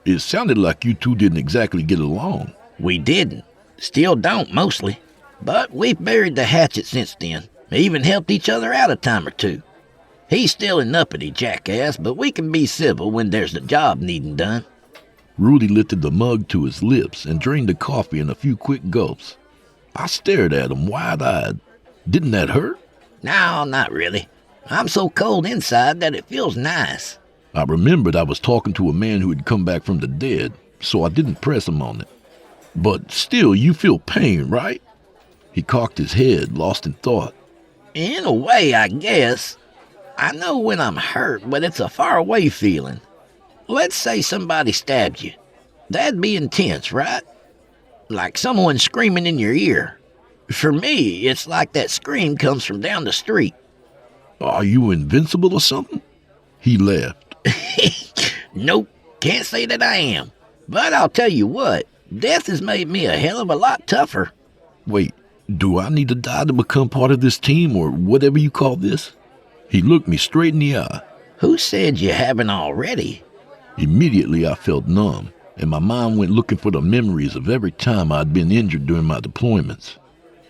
It sounded like you two didn't exactly get along. We didn't. Still don't, mostly. But we've buried the hatchet since then. Even helped each other out a time or two. He's still an uppity jackass, but we can be civil when there's a job needing done. Rudy lifted the mug to his lips and drained the coffee in a few quick gulps. I stared at him wide-eyed. Didn't that hurt? No, not really. I'm so cold inside that it feels nice. I remembered I was talking to a man who had come back from the dead, so I didn't press him on it. But still, you feel pain, right? He cocked his head, lost in thought. In a way, I guess. I know when I'm hurt, but it's a faraway feeling. Let's say somebody stabbed you. That'd be intense, right? Like someone screaming in your ear. For me, it's like that scream comes from down the street. Are you invincible or something? He laughed. Nope, can't say that I am. But I'll tell you what, death has made me a hell of a lot tougher. Wait, do I need to die to become part of this team or whatever you call this? He looked me straight in the eye. Who said you haven't already? Immediately I felt numb, and my mind went looking for the memories of every time I'd been injured during my deployments.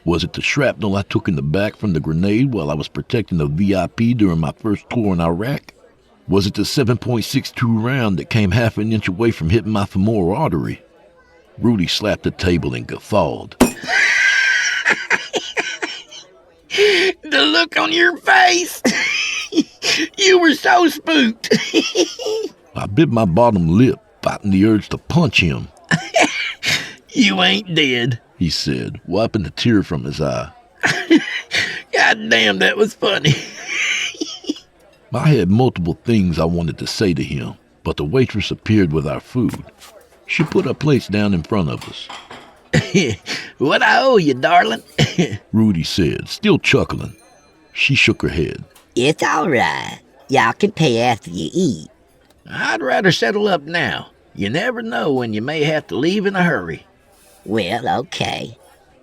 Was it the shrapnel I took in the back from the grenade while I was protecting the VIP during my first tour in Iraq? Was it the 7.62 round that came half an inch away from hitting my femoral artery? Rudy slapped the table and guffawed. The look on your face! You were so spooked! I bit my bottom lip, fighting the urge to punch him. You ain't dead, he said, wiping a tear from his eye. God damn, that was funny. I had multiple things I wanted to say to him, but the waitress appeared with our food. She put her plates down in front of us. What I owe you, darling? Rudy said, still chuckling. She shook her head. It's all right. Y'all can pay after you eat. I'd rather settle up now. You never know when you may have to leave in a hurry. Well, okay.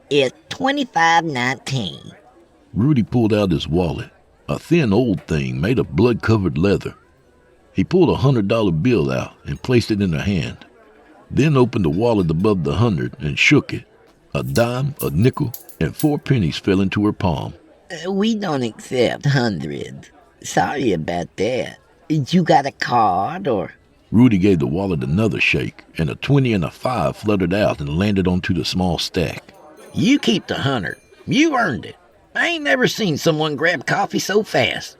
It's $25.19. Rudy pulled out his wallet, a thin old thing made of blood-covered leather. He pulled a $100 bill out and placed it in her hand, then opened the wallet above the 100 and shook it. A dime, a nickel, and 4 pennies fell into her palm. We don't accept hundreds. Sorry about that. You got a card, or? Rudy gave the wallet another shake, and a 20 and a 5 fluttered out and landed onto the small stack. You keep the 100. You earned it. I ain't never seen someone grab coffee so fast.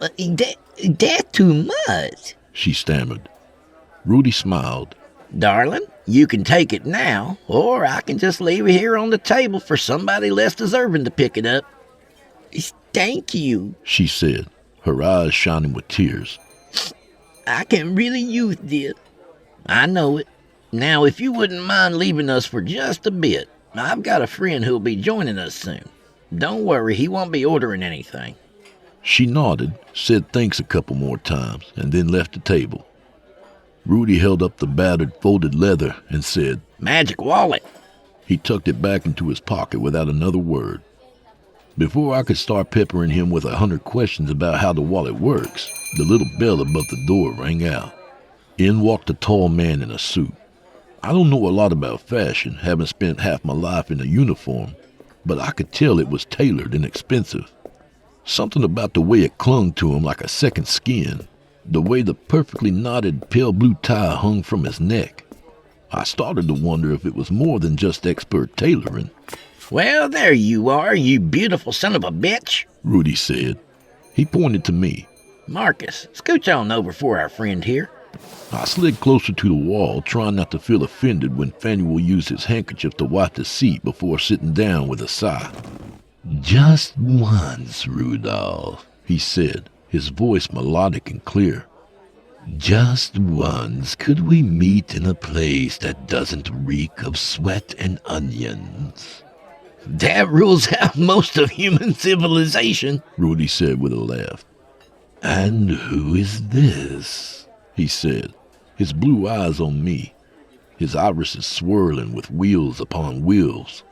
That's too much, she stammered. Rudy smiled. Darling, you can take it now, or I can just leave it here on the table for somebody less deserving to pick it up. Thank you, she said, her eyes shining with tears. I can really use this. I know it. Now, if you wouldn't mind leaving us for just a bit, I've got a friend who'll be joining us soon. Don't worry, he won't be ordering anything. She nodded, said thanks a couple more times, and then left the table. Rudy held up the battered, folded leather and said, Magic wallet. He tucked it back into his pocket without another word. Before I could start peppering him with 100 questions about how the wallet works, the little bell above the door rang out. In walked a tall man in a suit. I don't know a lot about fashion, having spent half my life in a uniform, but I could tell it was tailored and expensive. Something about the way it clung to him like a second skin, the way the perfectly knotted pale blue tie hung from his neck. I started to wonder if it was more than just expert tailoring. Well, there you are, you beautiful son of a bitch, Rudy said. He pointed to me. Marcus, scooch on over for our friend here. I slid closer to the wall, trying not to feel offended when Faneuil used his handkerchief to wipe the seat before sitting down with a sigh. Just once, Rudolph, he said, his voice melodic and clear. Just once could we meet in a place that doesn't reek of sweat and onions. That rules out most of human civilization, Rudy said with a laugh. And who is this? He said, his blue eyes on me, his irises swirling with wheels upon wheels.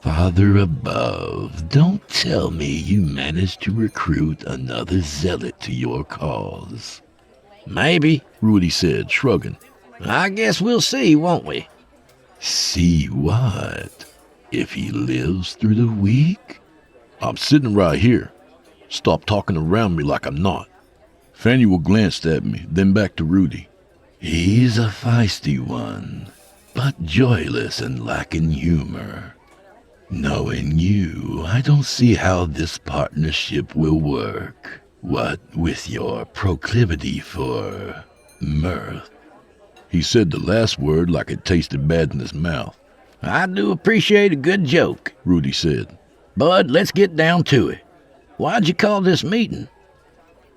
Father above, don't tell me you managed to recruit another zealot to your cause. Maybe, Rudy said, shrugging. I guess we'll see, won't we? See what? If he lives through the week? I'm sitting right here. Stop talking around me like I'm not. Faneuil glanced at me, then back to Rudy. He's a feisty one, but joyless and lacking humor. Knowing you, I don't see how this partnership will work. What with your proclivity for mirth. He said the last word like it tasted bad in his mouth. I do appreciate a good joke, Rudy said. Bud, let's get down to it. Why'd you call this meeting?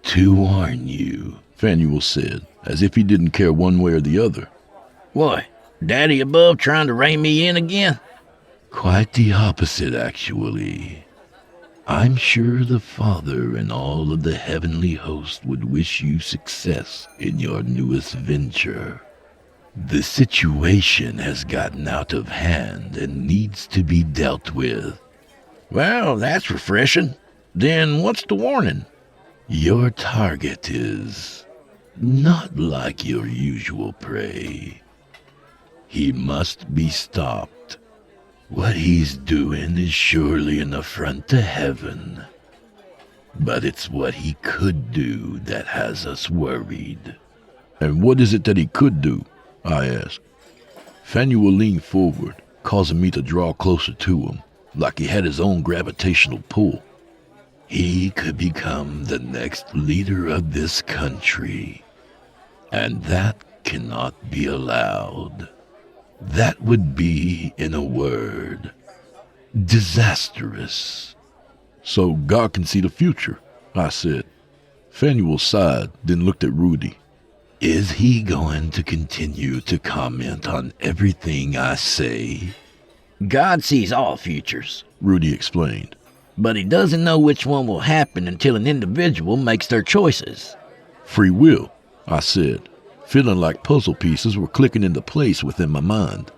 To warn you, Faneuil said, as if he didn't care one way or the other. What, Daddy above trying to rein me in again? Quite the opposite, actually. I'm sure the Father and all of the heavenly host would wish you success in your newest venture. The situation has gotten out of hand and needs to be dealt with. Well, that's refreshing. Then what's the warning? Your target is not like your usual prey. He must be stopped. What he's doing is surely an affront to heaven. But it's what he could do that has us worried. And what is it that he could do? I asked. Faneuil leaned forward, causing me to draw closer to him, like he had his own gravitational pull. He could become the next leader of this country, and that cannot be allowed. That would be, in a word, disastrous. So God can see the future, I said. Faneuil sighed, then looked at Rudy. Is he going to continue to comment on everything I say? God sees all futures, Rudy explained. But he doesn't know which one will happen until an individual makes their choices. Free will, I said. feeling like puzzle pieces were clicking into place within my mind.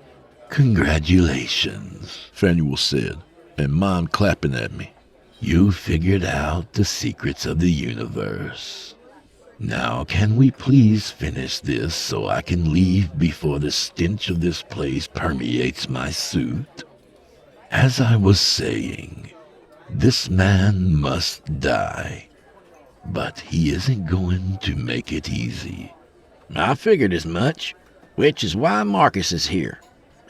Congratulations, Faneuil said, and mom clapping at me. You figured out the secrets of the universe. Now, can we please finish this so I can leave before the stench of this place permeates my suit? As I was saying, this man must die, but he isn't going to make it easy. I figured as much, which is why Marcus is here.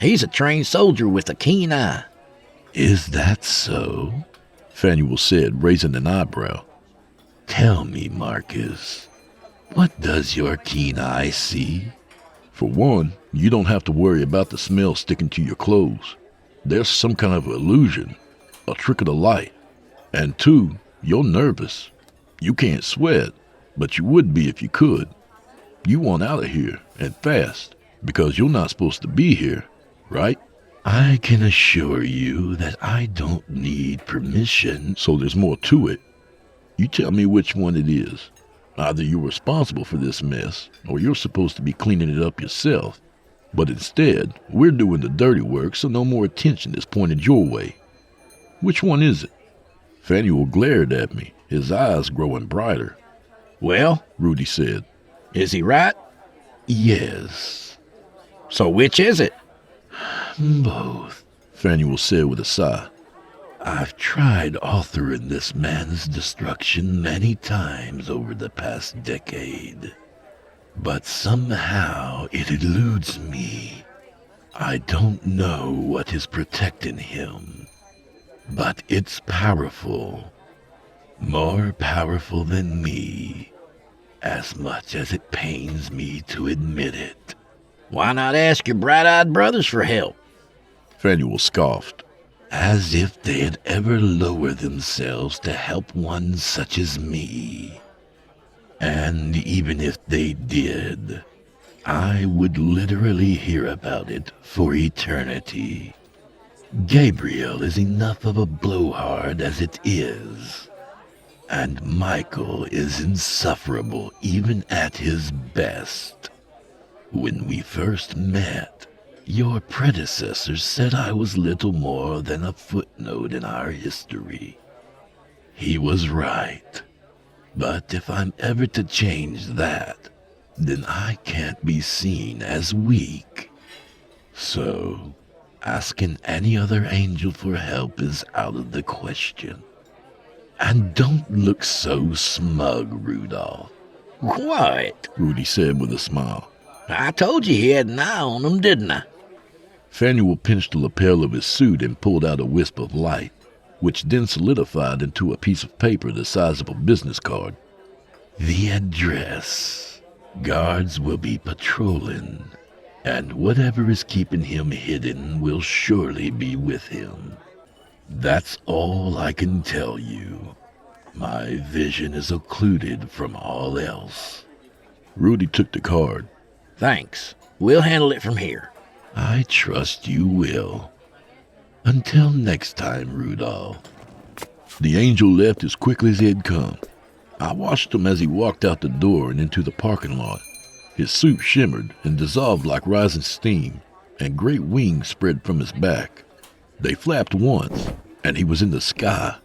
He's a trained soldier with a keen eye. Is that so? Faneuil said, raising an eyebrow. Tell me, Marcus, what does your keen eye see? For one, you don't have to worry about the smell sticking to your clothes. There's some kind of illusion, a trick of the light. And two, you're nervous. You can't sweat, but you would be if you could. You want out of here, and fast, because you're not supposed to be here, right? I can assure you that I don't need permission. So there's more to it. You tell me which one it is. Either you're responsible for this mess, or you're supposed to be cleaning it up yourself. But instead, we're doing the dirty work, so no more attention is pointed your way. Which one is it? Faneuil glared at me, his eyes growing brighter. Well, Rudy said. Is he right? Yes. So which is it? Both, Faneuil said with a sigh. I've tried authoring this man's destruction many times over the past decade, but somehow it eludes me. I don't know what is protecting him, but it's powerful. More powerful than me, as much as it pains me to admit it. Why not ask your bright-eyed brothers for help? Faneuil scoffed. As if they'd ever lower themselves to help one such as me. And even if they did, I would literally hear about it for eternity. Gabriel is enough of a blowhard as it is. And Michael is insufferable even at his best. When we first met, your predecessor said I was little more than a footnote in our history. He was right. But if I'm ever to change that, then I can't be seen as weak. So, asking any other angel for help is out of the question. And don't look so smug, Rudolph. What? Rudy said with a smile. I told you he had an eye on him, didn't I? Faneuil pinched the lapel of his suit and pulled out a wisp of light, which then solidified into a piece of paper the size of a business card. The address. Guards will be patrolling, and whatever is keeping him hidden will surely be with him. That's all I can tell you. My vision is occluded from all else. Rudy took the card. Thanks. We'll handle it from here. I trust you will. Until next time, Rudolph. The angel left as quickly as he had come. I watched him as he walked out the door and into the parking lot. His suit shimmered and dissolved like rising steam, and great wings spread from his back. They flapped once, and he was in the sky,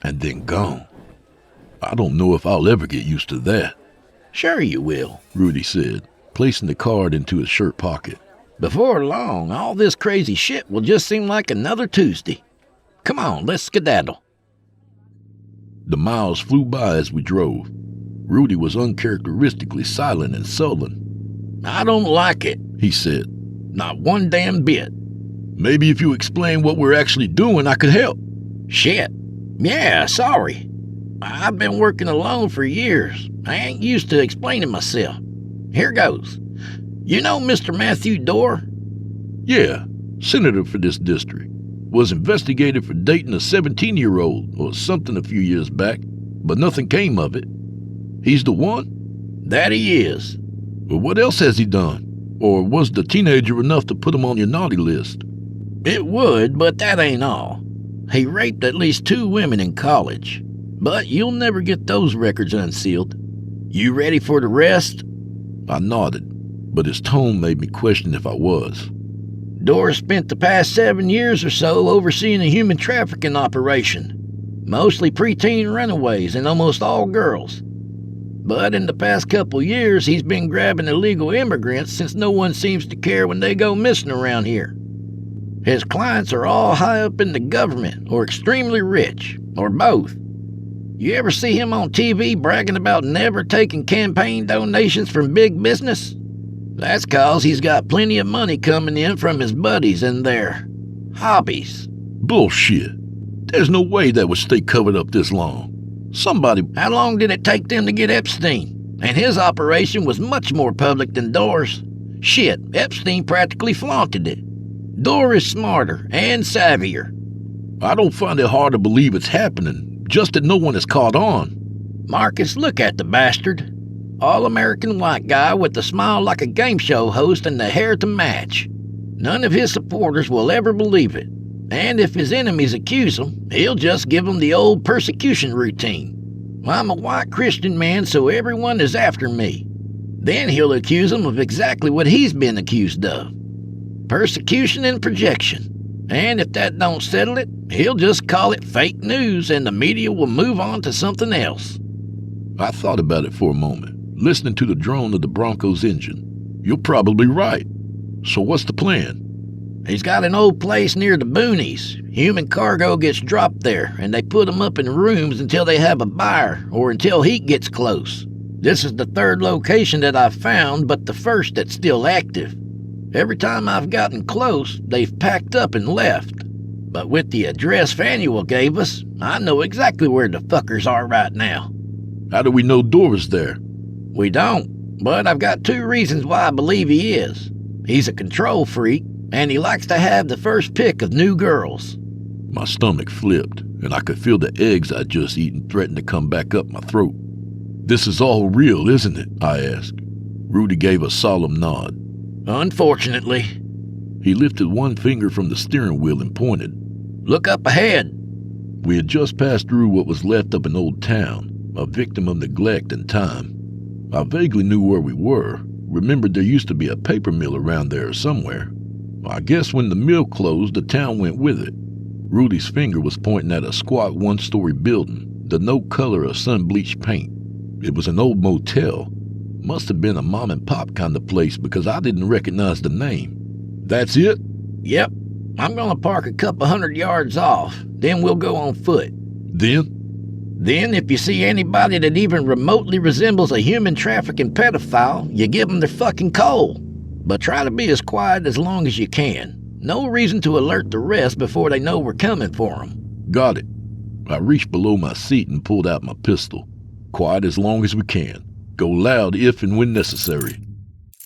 and then gone. I don't know if I'll ever get used to that. Sure you will, Rudy said, placing the card into his shirt pocket. Before long, all this crazy shit will just seem like another Tuesday. Come on, let's skedaddle. The miles flew by as we drove. Rudy was uncharacteristically silent and sullen. I don't like it, he said. Not one damn bit. Maybe if you explain what we're actually doing, I could help. Shit. Yeah, sorry. I've been working alone for years. I ain't used to explaining myself. Here goes. You know Mr. Matthew Dorr? Yeah, senator for this district. Was investigated for dating a 17-year-old or something a few years back, but nothing came of it. He's the one? That he is. But what else has he done? Or was the teenager enough to put him on your naughty list? It would, but that ain't all. He raped at least 2 women in college. But you'll never get those records unsealed. You ready for the rest? I nodded. but his tone made me question if I was. Doris spent the past 7 years or so overseeing a human trafficking operation. Mostly preteen runaways and almost all girls. But in the past couple years, he's been grabbing illegal immigrants since no one seems to care when they go missing around here. His clients are all high up in the government or extremely rich, or both. You ever see him on TV bragging about never taking campaign donations from big business? That's 'cause he's got plenty of money coming in from his buddies and their hobbies. Bullshit. There's no way that would stay covered up this long. How long did it take them to get Epstein? And his operation was much more public than Doris. Shit, Epstein practically flaunted it. Dor is smarter and savvier. I don't find it hard to believe it's happening, just that no one has caught on. Marcus, look at the bastard. All-American white guy with a smile like a game show host and the hair to match. None of his supporters will ever believe it. And if his enemies accuse him, he'll just give them the old persecution routine. I'm a white Christian man, so everyone is after me. Then he'll accuse them of exactly what he's been accused of. Persecution and projection. And if that don't settle it, he'll just call it fake news and the media will move on to something else. I thought about it for a moment, listening to the drone of the Bronco's engine. You're probably right. So what's the plan? He's got an old place near the boonies. Human cargo gets dropped there, and they put them up in rooms until they have a buyer or until heat gets close. This is the third location that I've found, but the first that's still active. Every time I've gotten close, they've packed up and left. But with the address Fanuel gave us, I know exactly where the fuckers are right now. How do we know Dora's there? We don't, but I've got 2 reasons why I believe he is. He's a control freak, and he likes to have the first pick of new girls. My stomach flipped, and I could feel the eggs I'd just eaten threaten to come back up my throat. This is all real, isn't it? I asked. Rudy gave a solemn nod. Unfortunately. He lifted one finger from the steering wheel and pointed. Look up ahead. We had just passed through what was left of an old town, a victim of neglect and time. I vaguely knew where we were, remembered there used to be a paper mill around there somewhere. I guess when the mill closed, the town went with it. Rudy's finger was pointing at a squat 1-story building, the no color of sun-bleached paint. It was an old motel. Must have been a mom-and-pop kind of place because I didn't recognize the name. That's it? Yep. I'm gonna park a couple 100 yards off, then we'll go on foot. Then? Then if you see anybody that even remotely resembles a human trafficking pedophile, you give them their fucking coal. But try to be as quiet as long as you can. No reason to alert the rest before they know we're coming for them. Got it. I reached below my seat and pulled out my pistol. Quiet as long as we can. Go loud if and when necessary.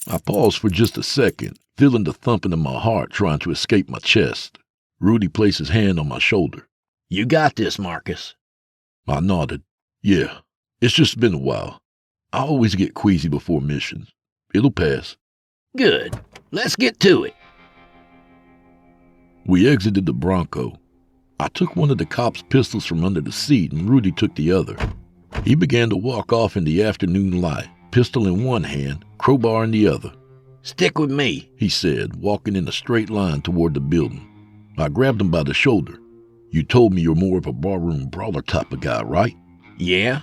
I paused for just a second, feeling the thumping of my heart trying to escape my chest. Rudy placed his hand on my shoulder. You got this, Marcus. I nodded. Yeah, it's just been a while. I always get queasy before missions. It'll pass. Good. Let's get to it. We exited the Bronco. I took one of the cop's pistols from under the seat and Rudy took the other. He began to walk off in the afternoon light, pistol in one hand, crowbar in the other. Stick with me, he said, walking in a straight line toward the building. I grabbed him by the shoulder. You told me you're more of a barroom brawler type of guy, right? Yeah.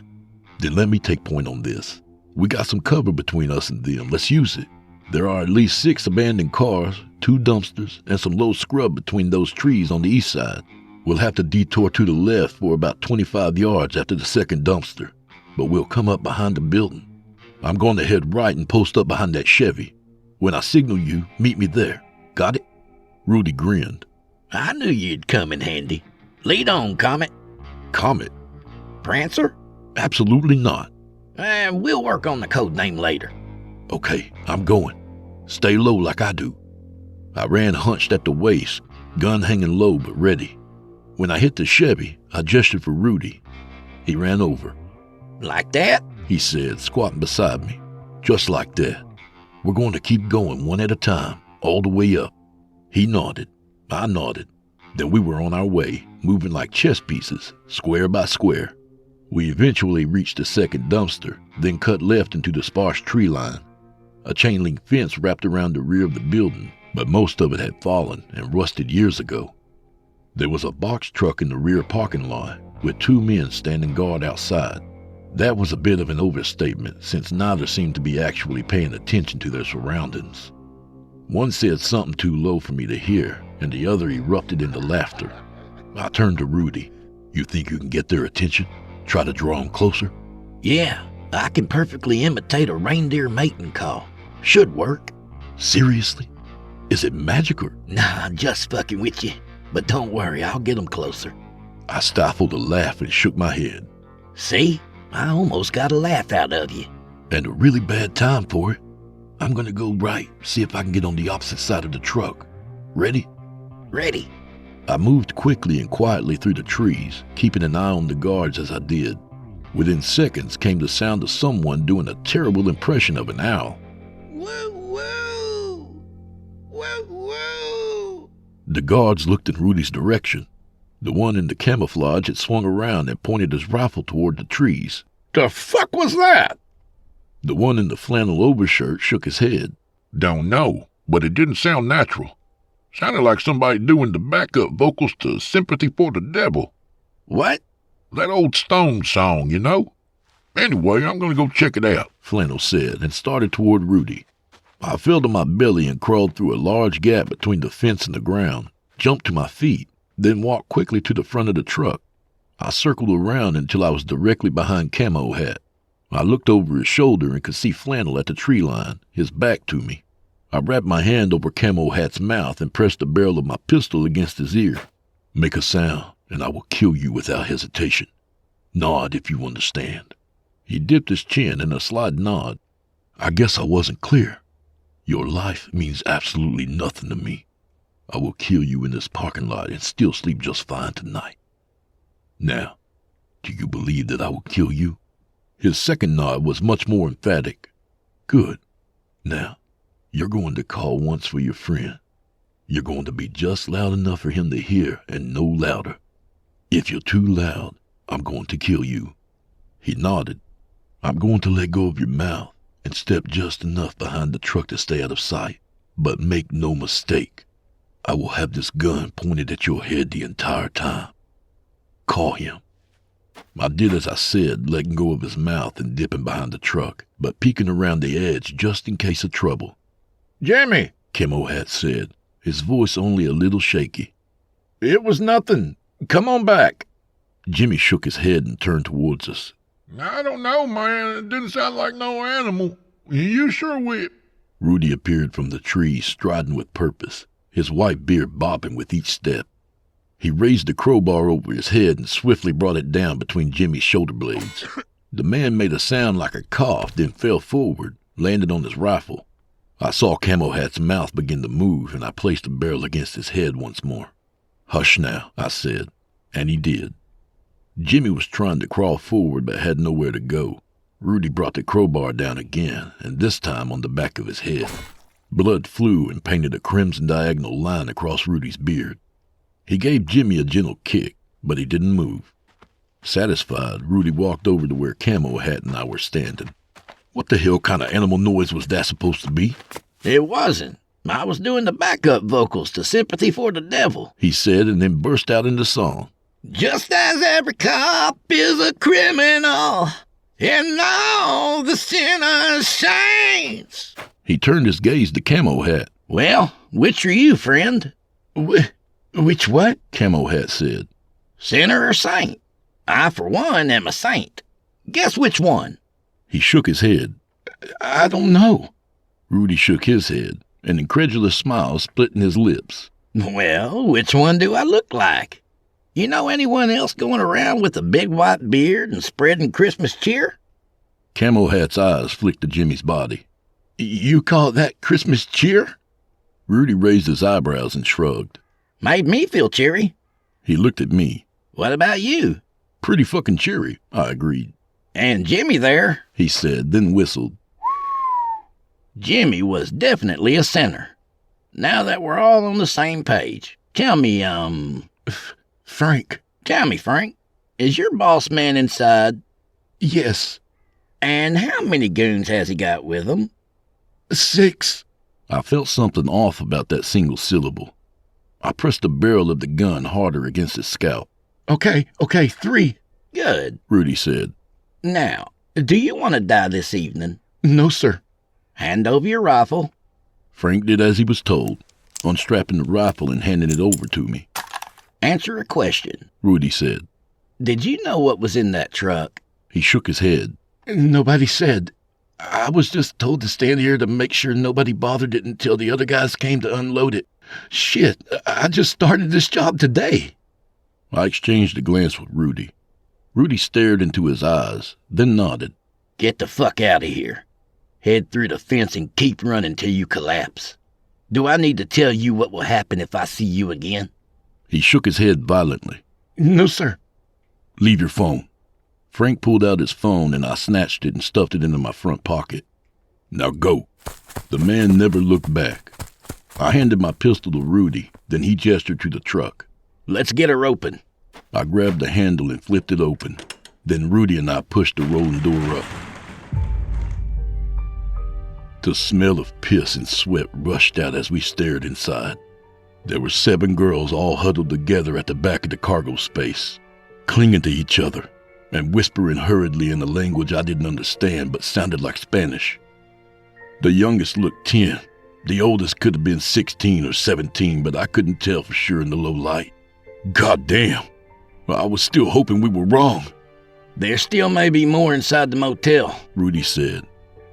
Then let me take point on this. We got some cover between us and them. Let's use it. There are at least 6 abandoned cars, 2 dumpsters, and some low scrub between those trees on the east side. We'll have to detour to the left for about 25 yards after the second dumpster, but we'll come up behind the building. I'm going to head right and post up behind that Chevy. When I signal you, meet me there. Got it? Rudy grinned. I knew you'd come in handy. Lead on, Comet. Comet? Prancer? Absolutely not. We'll work on the code name later. Okay, I'm going. Stay low like I do. I ran hunched at the waist, gun hanging low but ready. When I hit the Chevy, I gestured for Rudy. He ran over. Like that? He said, squatting beside me. Just like that. We're going to keep going one at a time, all the way up. He nodded. I nodded. Then we were on our way, moving like chess pieces, square by square. We eventually reached the second dumpster, then cut left into the sparse tree line. A chain link fence wrapped around the rear of the building, but most of it had fallen and rusted years ago. There was a box truck in the rear parking lot with 2 men standing guard outside. That was a bit of an overstatement, since neither seemed to be actually paying attention to their surroundings. One said something too low for me to hear, and the other erupted into laughter. I turned to Rudy. You think you can get their attention? Try to draw them closer? Yeah, I can perfectly imitate a reindeer mating call. Should work. Seriously? Is it magic or? Nah, I'm just fucking with you. But don't worry, I'll get them closer. I stifled a laugh and shook my head. See? I almost got a laugh out of you. And a really bad time for it. I'm gonna go right, see if I can get on the opposite side of the truck. Ready? Ready. I moved quickly and quietly through the trees, keeping an eye on the guards as I did. Within seconds came the sound of someone doing a terrible impression of an owl. Woo woo! Woo woo! The guards looked in Rudy's direction. The one in the camouflage had swung around and pointed his rifle toward the trees. The fuck was that? The one in the flannel overshirt shook his head. Don't know, but it didn't sound natural. Sounded like somebody doing the backup vocals to Sympathy for the Devil. What? That old Stone song, you know? Anyway, I'm gonna go check it out, Flannel said, and started toward Rudy. I fell to my belly and crawled through a large gap between the fence and the ground, jumped to my feet, then walked quickly to the front of the truck. I circled around until I was directly behind Camo Hat. I looked over his shoulder and could see Flannel at the tree line, his back to me. I wrapped my hand over Camo Hat's mouth and pressed the barrel of my pistol against his ear. Make a sound, and I will kill you without hesitation. Nod if you understand. He dipped his chin in a slight nod. I guess I wasn't clear. Your life means absolutely nothing to me. I will kill you in this parking lot and still sleep just fine tonight. Now, do you believe that I will kill you? His second nod was much more emphatic. Good. Now, you're going to call once for your friend. You're going to be just loud enough for him to hear and no louder. If you're too loud, I'm going to kill you. He nodded. I'm going to let go of your mouth and step just enough behind the truck to stay out of sight. But make no mistake, I will have this gun pointed at your head the entire time. Call him. I did as I said, letting go of his mouth and dipping behind the truck, but peeking around the edge just in case of trouble. Jimmy, Camo Hat said, his voice only a little shaky. It was nothing. Come on back. Jimmy shook his head and turned towards us. I don't know, man. It didn't sound like no animal. You sure will. Rudy appeared from the trees, striding with purpose, his white beard bobbing with each step. He raised the crowbar over his head and swiftly brought it down between Jimmy's shoulder blades. The man made a sound like a cough, then fell forward, landed on his rifle. I saw Camo Hat's mouth begin to move, and I placed the barrel against his head once more. Hush now, I said, and he did. Jimmy was trying to crawl forward but had nowhere to go. Rudy brought the crowbar down again, and this time on the back of his head. Blood flew and painted a crimson diagonal line across Rudy's beard. He gave Jimmy a gentle kick, but he didn't move. Satisfied, Rudy walked over to where Camo Hat and I were standing. What the hell kind of animal noise was that supposed to be? It wasn't. I was doing the backup vocals to Sympathy for the Devil, he said, and then burst out into song. Just as every cop is a criminal, and all the sinners saints. He turned his gaze to Camo Hat. Well, which are you, friend? Which what? Camo Hat said. Sinner or saint? I, for one, am a saint. Guess which one? He shook his head. I don't know. Rudy shook his head, an incredulous smile splitting his lips. Well, which one do I look like? You know anyone else going around with a big white beard and spreading Christmas cheer? Camo Hat's eyes flicked to Jimmy's body. You call that Christmas cheer? Rudy raised his eyebrows and shrugged. Made me feel cheery. He looked at me. What about you? Pretty fucking cheery, I agreed. And Jimmy there, he said, then whistled. Jimmy was definitely a sinner. Now that we're all on the same page, tell me, Frank. Tell me, Frank, is your boss man inside? Yes. And how many goons has he got with him? 6. I felt something off about that single syllable. I pressed the barrel of the gun harder against his scalp. Okay, 3. Good. Rudy said. Now, do you want to die this evening? No, sir. Hand over your rifle. Frank did as he was told, unstrapping the rifle and handing it over to me. Answer a question. Rudy said. Did you know what was in that truck? He shook his head. Nobody said. I was just told to stand here to make sure nobody bothered it until the other guys came to unload it. Shit, I just started this job today. I exchanged a glance with Rudy. Rudy stared into his eyes, then nodded. Get the fuck out of here. Head through the fence and keep running till you collapse. Do I need to tell you what will happen if I see you again? He shook his head violently. No, sir. Leave your phone. Frank pulled out his phone and I snatched it and stuffed it into my front pocket. Now go. The man never looked back. I handed my pistol to Rudy, then he gestured to the truck. Let's get her open. I grabbed the handle and flipped it open. Then Rudy and I pushed the rolling door up. The smell of piss and sweat rushed out as we stared inside. There were 7 girls all huddled together at the back of the cargo space, clinging to each other and whispering hurriedly in a language I didn't understand but sounded like Spanish. The youngest looked 10. The oldest could have been 16 or 17, but I couldn't tell for sure in the low light. God damn. I was still hoping we were wrong. There still may be more inside the motel, Rudy said,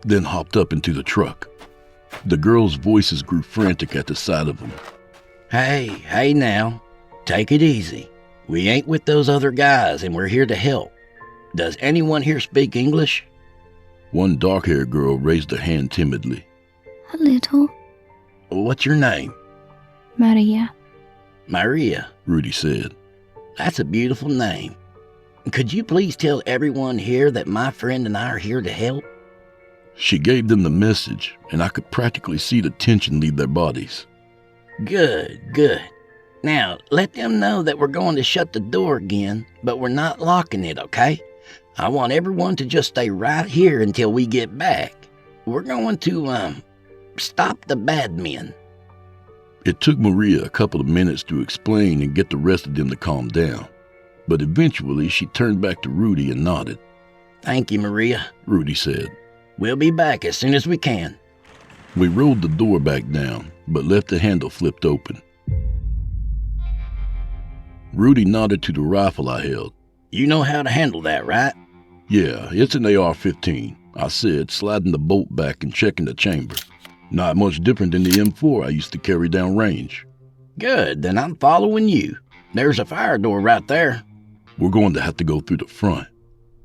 then hopped up into the truck. The girls' voices grew frantic at the sight of him. Hey now. Take it easy. We ain't with those other guys and we're here to help. Does anyone here speak English? One dark-haired girl raised her hand timidly. A little. What's your name? Maria. Maria, Rudy said. That's a beautiful name. Could you please tell everyone here that my friend and I are here to help? She gave them the message, and I could practically see the tension leave their bodies. Good. Now, let them know that we're going to shut the door again, but we're not locking it, okay? I want everyone to just stay right here until we get back. We're going to, stop the bad men. It took Maria a couple of minutes to explain and get the rest of them to calm down. But eventually she turned back to Rudy and nodded. Thank you, Maria, Rudy said. We'll be back as soon as we can. We rolled the door back down, but left the handle flipped open. Rudy nodded to the rifle I held. You know how to handle that, right? Yeah, it's an AR-15, I said, sliding the bolt back and checking the chamber. Not much different than the M4 I used to carry down range. Good, then I'm following you. There's a fire door right there. We're going to have to go through the front.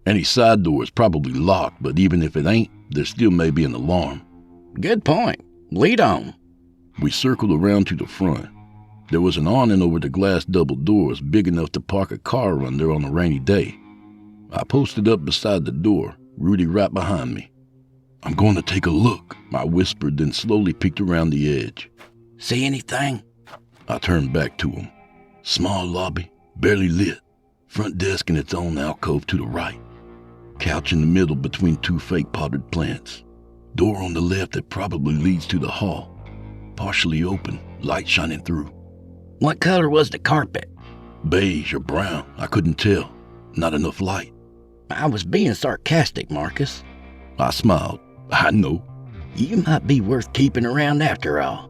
Any side door is probably locked, but even if it ain't, there still may be an alarm. Good point. Lead on. We circled around to the front. There was an awning over the glass double doors big enough to park a car under on a rainy day. I posted up beside the door, Rudy right behind me. I'm going to take a look, I whispered, then slowly peeked around the edge. See anything? I turned back to him. Small lobby, barely lit. Front desk in its own alcove to the right. Couch in the middle between 2 fake potted plants. Door on the left that probably leads to the hall. Partially open, light shining through. What color was the carpet? Beige or brown, I couldn't tell. Not enough light. I was being sarcastic, Marcus. I smiled. I know. You might be worth keeping around after all.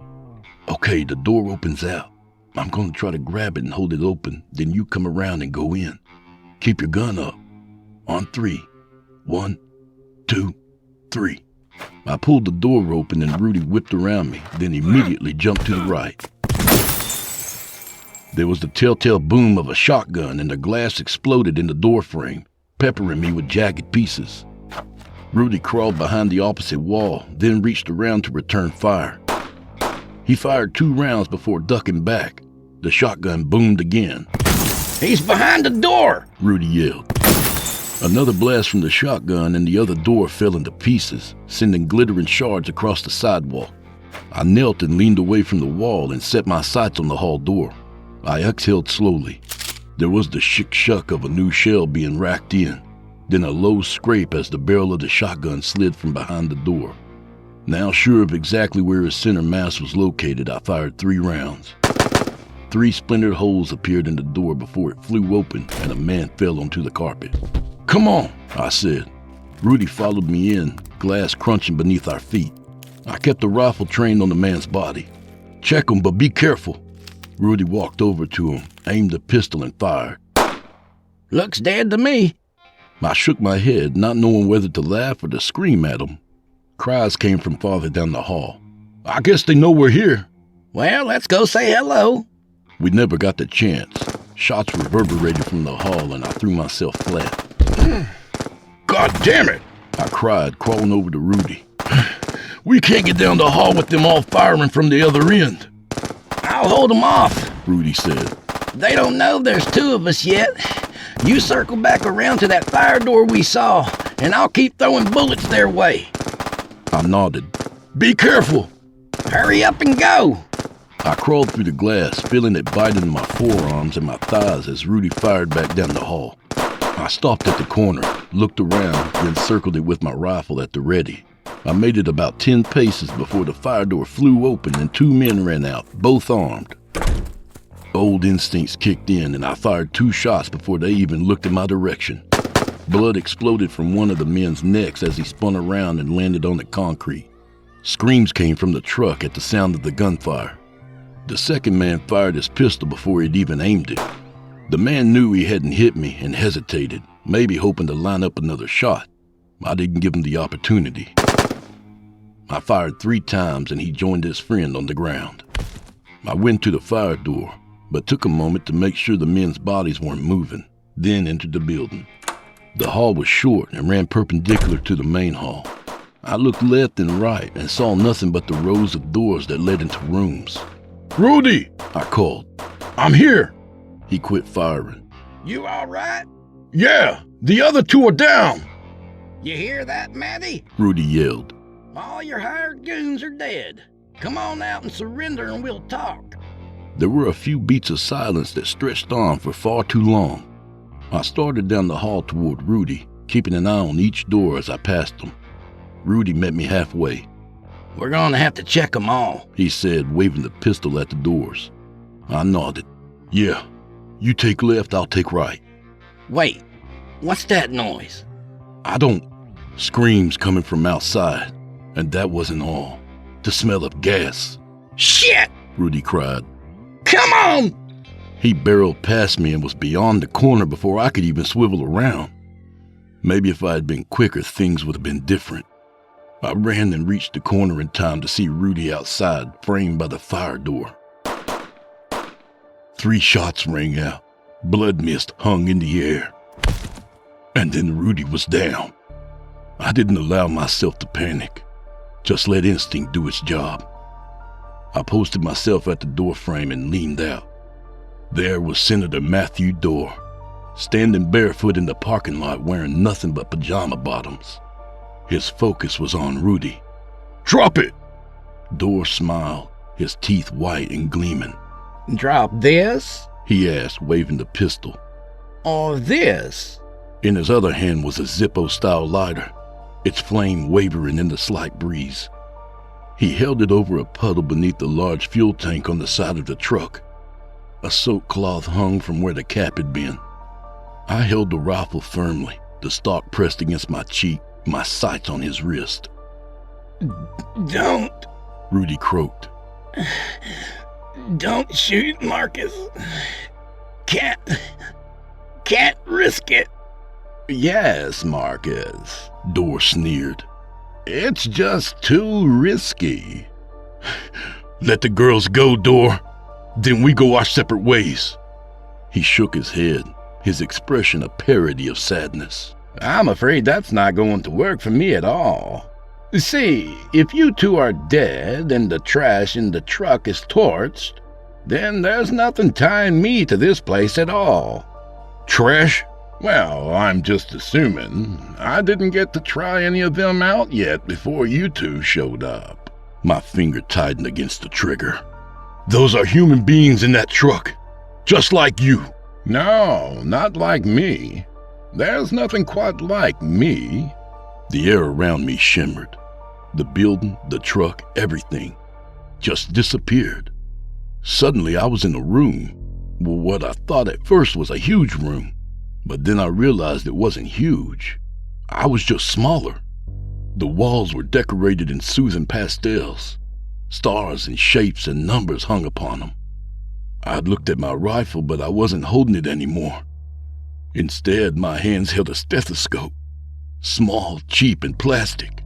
Okay, the door opens out. I'm going to try to grab it and hold it open, then you come around and go in. Keep your gun up. On 3. 1, 2, 3. I pulled the door open and Rudy whipped around me, then immediately jumped to the right. There was the telltale boom of a shotgun and the glass exploded in the door frame, peppering me with jagged pieces. Rudy crawled behind the opposite wall, then reached around to return fire. He fired 2 rounds before ducking back. The shotgun boomed again. He's behind the door, Rudy yelled. Another blast from the shotgun and the other door fell into pieces, sending glittering shards across the sidewalk. I knelt and leaned away from the wall and set my sights on the hall door. I exhaled slowly. There was the shick-shuck of a new shell being racked in, then a low scrape as the barrel of the shotgun slid from behind the door. Now sure of exactly where his center mass was located, I fired 3 rounds. 3 splintered holes appeared in the door before it flew open and a man fell onto the carpet. "Come on," I said. Rudy followed me in, glass crunching beneath our feet. I kept the rifle trained on the man's body. "Check him, but be careful." Rudy walked over to him, aimed the pistol and fired. Looks dead to me. I shook my head, not knowing whether to laugh or to scream at him. Cries came from farther down the hall. "I guess they know we're here." Well, let's go say hello. We never got the chance. Shots reverberated from the hall and I threw myself flat. "God damn it!" I cried, crawling over to Rudy. "We can't get down the hall with them all firing from the other end." I'll hold them off, Rudy said. "They don't know there's 2 of us yet. You circle back around to that fire door we saw, and I'll keep throwing bullets their way." I nodded. "Be careful!" "Hurry up and go!" I crawled through the glass, feeling it bite into my forearms and my thighs as Rudy fired back down the hall. I stopped at the corner, looked around, then circled it with my rifle at the ready. I made it about 10 paces before the fire door flew open and 2 men ran out, both armed. Old instincts kicked in and I fired 2 shots before they even looked in my direction. Blood exploded from one of the men's necks as he spun around and landed on the concrete. Screams came from the truck at the sound of the gunfire. The second man fired his pistol before he'd even aimed it. The man knew he hadn't hit me and hesitated, maybe hoping to line up another shot. I didn't give him the opportunity. I fired 3 times and he joined his friend on the ground. I went to the fire door, but took a moment to make sure the men's bodies weren't moving, then entered the building. The hall was short and ran perpendicular to the main hall. I looked left and right and saw nothing but the rows of doors that led into rooms. "Rudy!" I called. "I'm here!" He quit firing. "You all right?" "Yeah, the other 2 are down!" "You hear that, Matty? Rudy yelled. All your hired goons are dead. Come on out and surrender and we'll talk." There were a few beats of silence that stretched on for far too long. I started down the hall toward Rudy, keeping an eye on each door as I passed them. Rudy met me halfway. "We're gonna have to check them all," he said, waving the pistol at the doors. I nodded. "Yeah, you take left, I'll take right." "Wait, what's that noise?" "I don't..." Screams coming from outside. And that wasn't all. The smell of gas. "Shit!" Rudy cried. "Come on!" He barreled past me and was beyond the corner before I could even swivel around. Maybe if I had been quicker, things would have been different. I ran and reached the corner in time to see Rudy outside, framed by the fire door. 3 shots rang out. Blood mist hung in the air. And then Rudy was down. I didn't allow myself to panic. Just let instinct do its job. I posted myself at the door frame and leaned out. There was Senator Matthew Dorr, standing barefoot in the parking lot wearing nothing but pajama bottoms. His focus was on Rudy. "Drop it!" Dorr smiled, his teeth white and gleaming. "Drop this?" he asked, waving the pistol. "Or this?" In his other hand was a Zippo-style lighter, its flame wavering in the slight breeze. He held it over a puddle beneath the large fuel tank on the side of the truck. A soaked cloth hung from where the cap had been. I held the rifle firmly, the stock pressed against my cheek, my sights on his wrist. "Don't," Rudy croaked. "Don't shoot, Marcus. Can't risk it." "Yes, Marcus," Dorr sneered. "It's just too risky." "Let the girls go, Dorr. Then we go our separate ways." He shook his head, his expression a parody of sadness. "I'm afraid that's not going to work for me at all. See, if you 2 are dead and the trash in the truck is torched, then there's nothing tying me to this place at all." "Trash?" "Well, I'm just assuming. I didn't get to try any of them out yet before you 2 showed up." My finger tightened against the trigger. "Those are human beings in that truck, just like you." "No, not like me. There's nothing quite like me." The air around me shimmered. The building, the truck, everything just disappeared. Suddenly I was in a room. What I thought at first was a huge room, but then I realized it wasn't huge. I was just smaller. The walls were decorated in soothing pastels. Stars and shapes and numbers hung upon them. I'd looked at my rifle, but I wasn't holding it anymore. Instead, my hands held a stethoscope. Small, cheap, and plastic.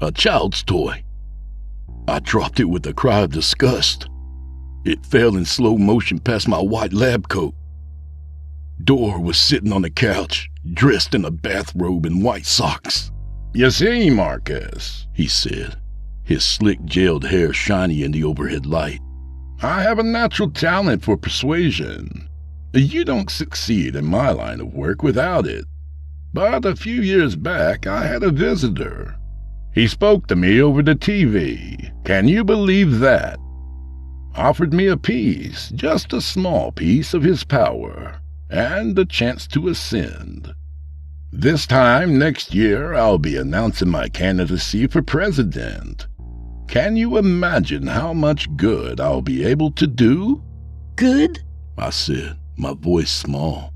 A child's toy. I dropped it with a cry of disgust. It fell in slow motion past my white lab coat. Dor was sitting on the couch, dressed in a bathrobe and white socks. "You see, Marcus," he said, his slick gelled hair shiny in the overhead light, "I have a natural talent for persuasion. You don't succeed in my line of work without it. But a few years back, I had a visitor. He spoke to me over the TV. Can you believe that? Offered me a piece, just a small piece of his power, and a chance to ascend. This time next year, I'll be announcing my candidacy for president. Can you imagine how much good I'll be able to do?" "Good?" I said, my voice small,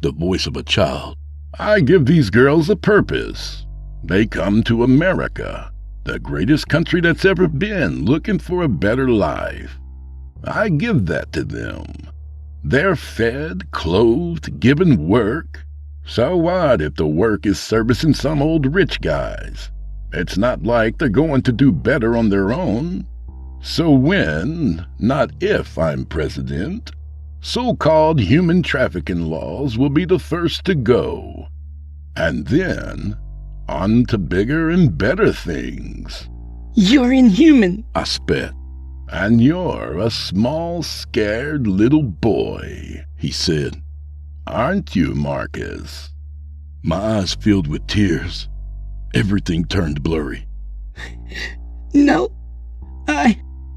the voice of a child. "I give these girls a purpose. They come to America, the greatest country that's ever been, looking for a better life. I give that to them. They're fed, clothed, given work. So what if the work is servicing some old rich guys? It's not like they're going to do better on their own. So when, not if I'm president, so-called human trafficking laws will be the first to go. And then, on to bigger and better things." "You're inhuman," I spat. "And you're a small, scared little boy," he said. "Aren't you, Marcus?" My eyes filled with tears. Everything turned blurry. "No,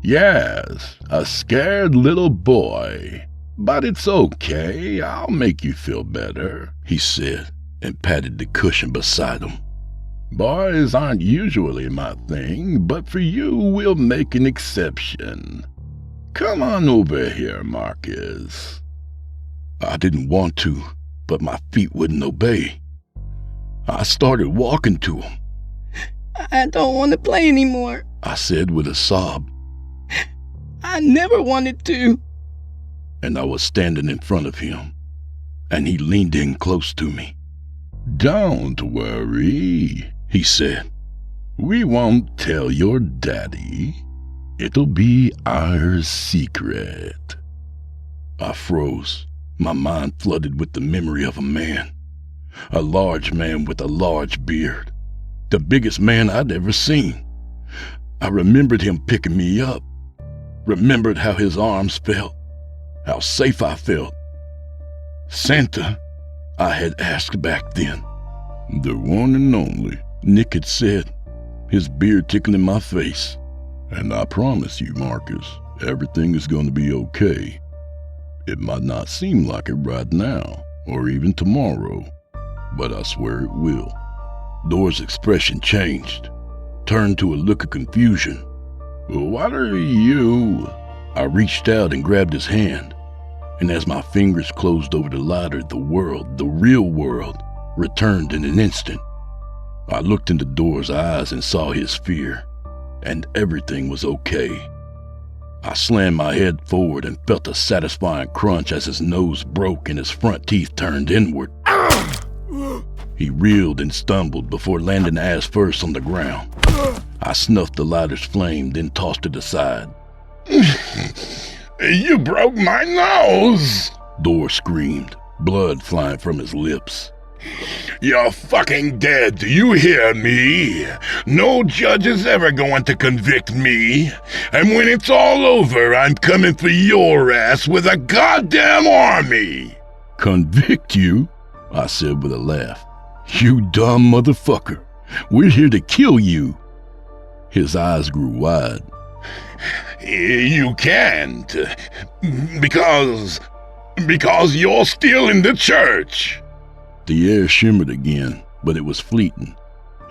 Yes, a scared little boy. But it's okay, I'll make you feel better," he said, and patted the cushion beside him. "Boys aren't usually my thing, but for you we'll make an exception. Come on over here, Marcus." I didn't want to, but my feet wouldn't obey. I started walking to him. "I don't want to play anymore," I said with a sob. "I never wanted to." And I was standing in front of him, and he leaned in close to me. "Don't worry," he said. "We won't tell your daddy. It'll be our secret." I froze, my mind flooded with the memory of a man. A large man with a large beard. The biggest man I'd ever seen. I remembered him picking me up. Remembered how his arms felt. How safe I felt. "Santa?" I had asked back then. "The one and only," Nick had said, his beard tickling my face. "And I promise you, Marcus, everything is going to be okay. It might not seem like it right now, or even tomorrow, but I swear it will." Dor's expression changed, turned to a look of confusion. "What are you?" I reached out and grabbed his hand, and as my fingers closed over the lighter, the world, the real world, returned in an instant. I looked into Dor's eyes and saw his fear, and everything was okay. I slammed my head forward and felt a satisfying crunch as his nose broke and his front teeth turned inward. He reeled and stumbled before landing ass first on the ground. I snuffed the lighter's flame, then tossed it aside. "You broke my nose!" Dor screamed, blood flying from his lips. "You're fucking dead, do you hear me? No judge is ever going to convict me. And when it's all over, I'm coming for your ass with a goddamn army." "Convict you?" I said with a laugh. "You dumb motherfucker. We're here to kill you." His eyes grew wide. "You can't. Because you're still in the church." The air shimmered again, but it was fleeting.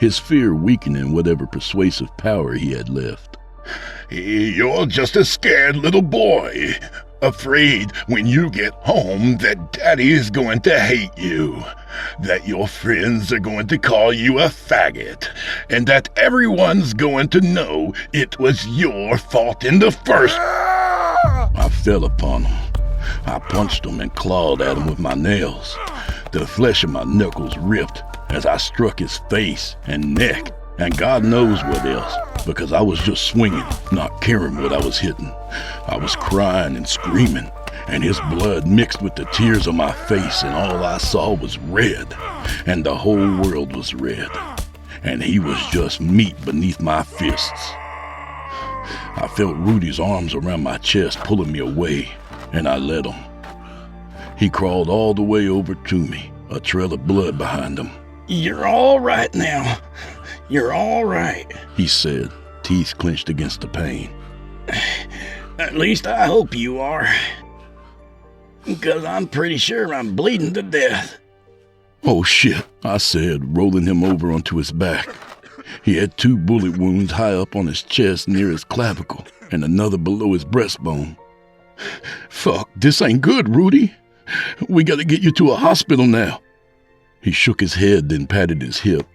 his fear weakening whatever persuasive power he had left. You're just a scared little boy, afraid when you get home that Daddy is going to hate you, that your friends are going to call you a faggot, and that everyone's going to know it was your fault in the first... I fell upon him. I punched him and clawed at him with my nails. The flesh of my knuckles ripped as I struck his face and neck, and God knows what else, because I was just swinging, not caring what I was hitting. I was crying and screaming, and his blood mixed with the tears on my face, and all I saw was red, and the whole world was red, and he was just meat beneath my fists. I felt Rudy's arms around my chest pulling me away, and I let him. He crawled all the way over to me, a trail of blood behind him. "You're all right now. You're all right," he said, teeth clenched against the pain. "At least I hope you are. Because I'm pretty sure I'm bleeding to death." "Oh shit," I said, rolling him over onto his back. He had 2 bullet wounds high up on his chest near his clavicle, and another below his breastbone. "Fuck, this ain't good, Rudy. We gotta get you to a hospital now." He shook his head, then patted his hip.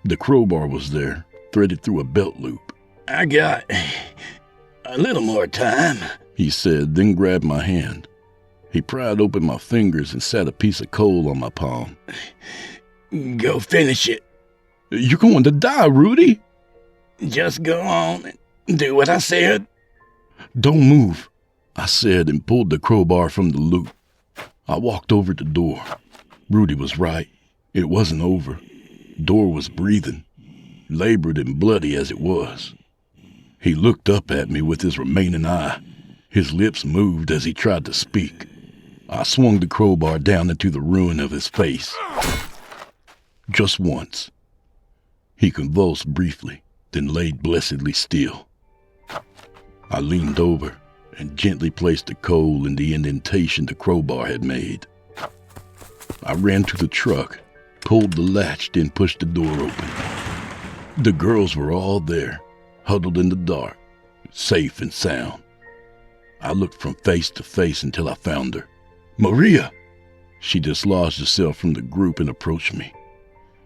The crowbar was there, threaded through a belt loop. "I got a little more time," he said, then grabbed my hand. He pried open my fingers and sat a piece of coal on my palm. "Go finish it." "You're going to die, Rudy." "Just go on and do what I said." "Don't move," I said, and pulled the crowbar from the loop. I walked over to the door. Rudy was right. It wasn't over. Door was breathing, labored and bloody as it was. He looked up at me with his remaining eye. His lips moved as he tried to speak. I swung the crowbar down into the ruin of his face. Just once. He convulsed briefly, then laid blessedly still. I leaned over and gently placed the coal in the indentation the crowbar had made. I ran to the truck, pulled the latch, then pushed the door open. The girls were all there, huddled in the dark, safe and sound. I looked from face to face until I found her. "Maria!" She dislodged herself from the group and approached me.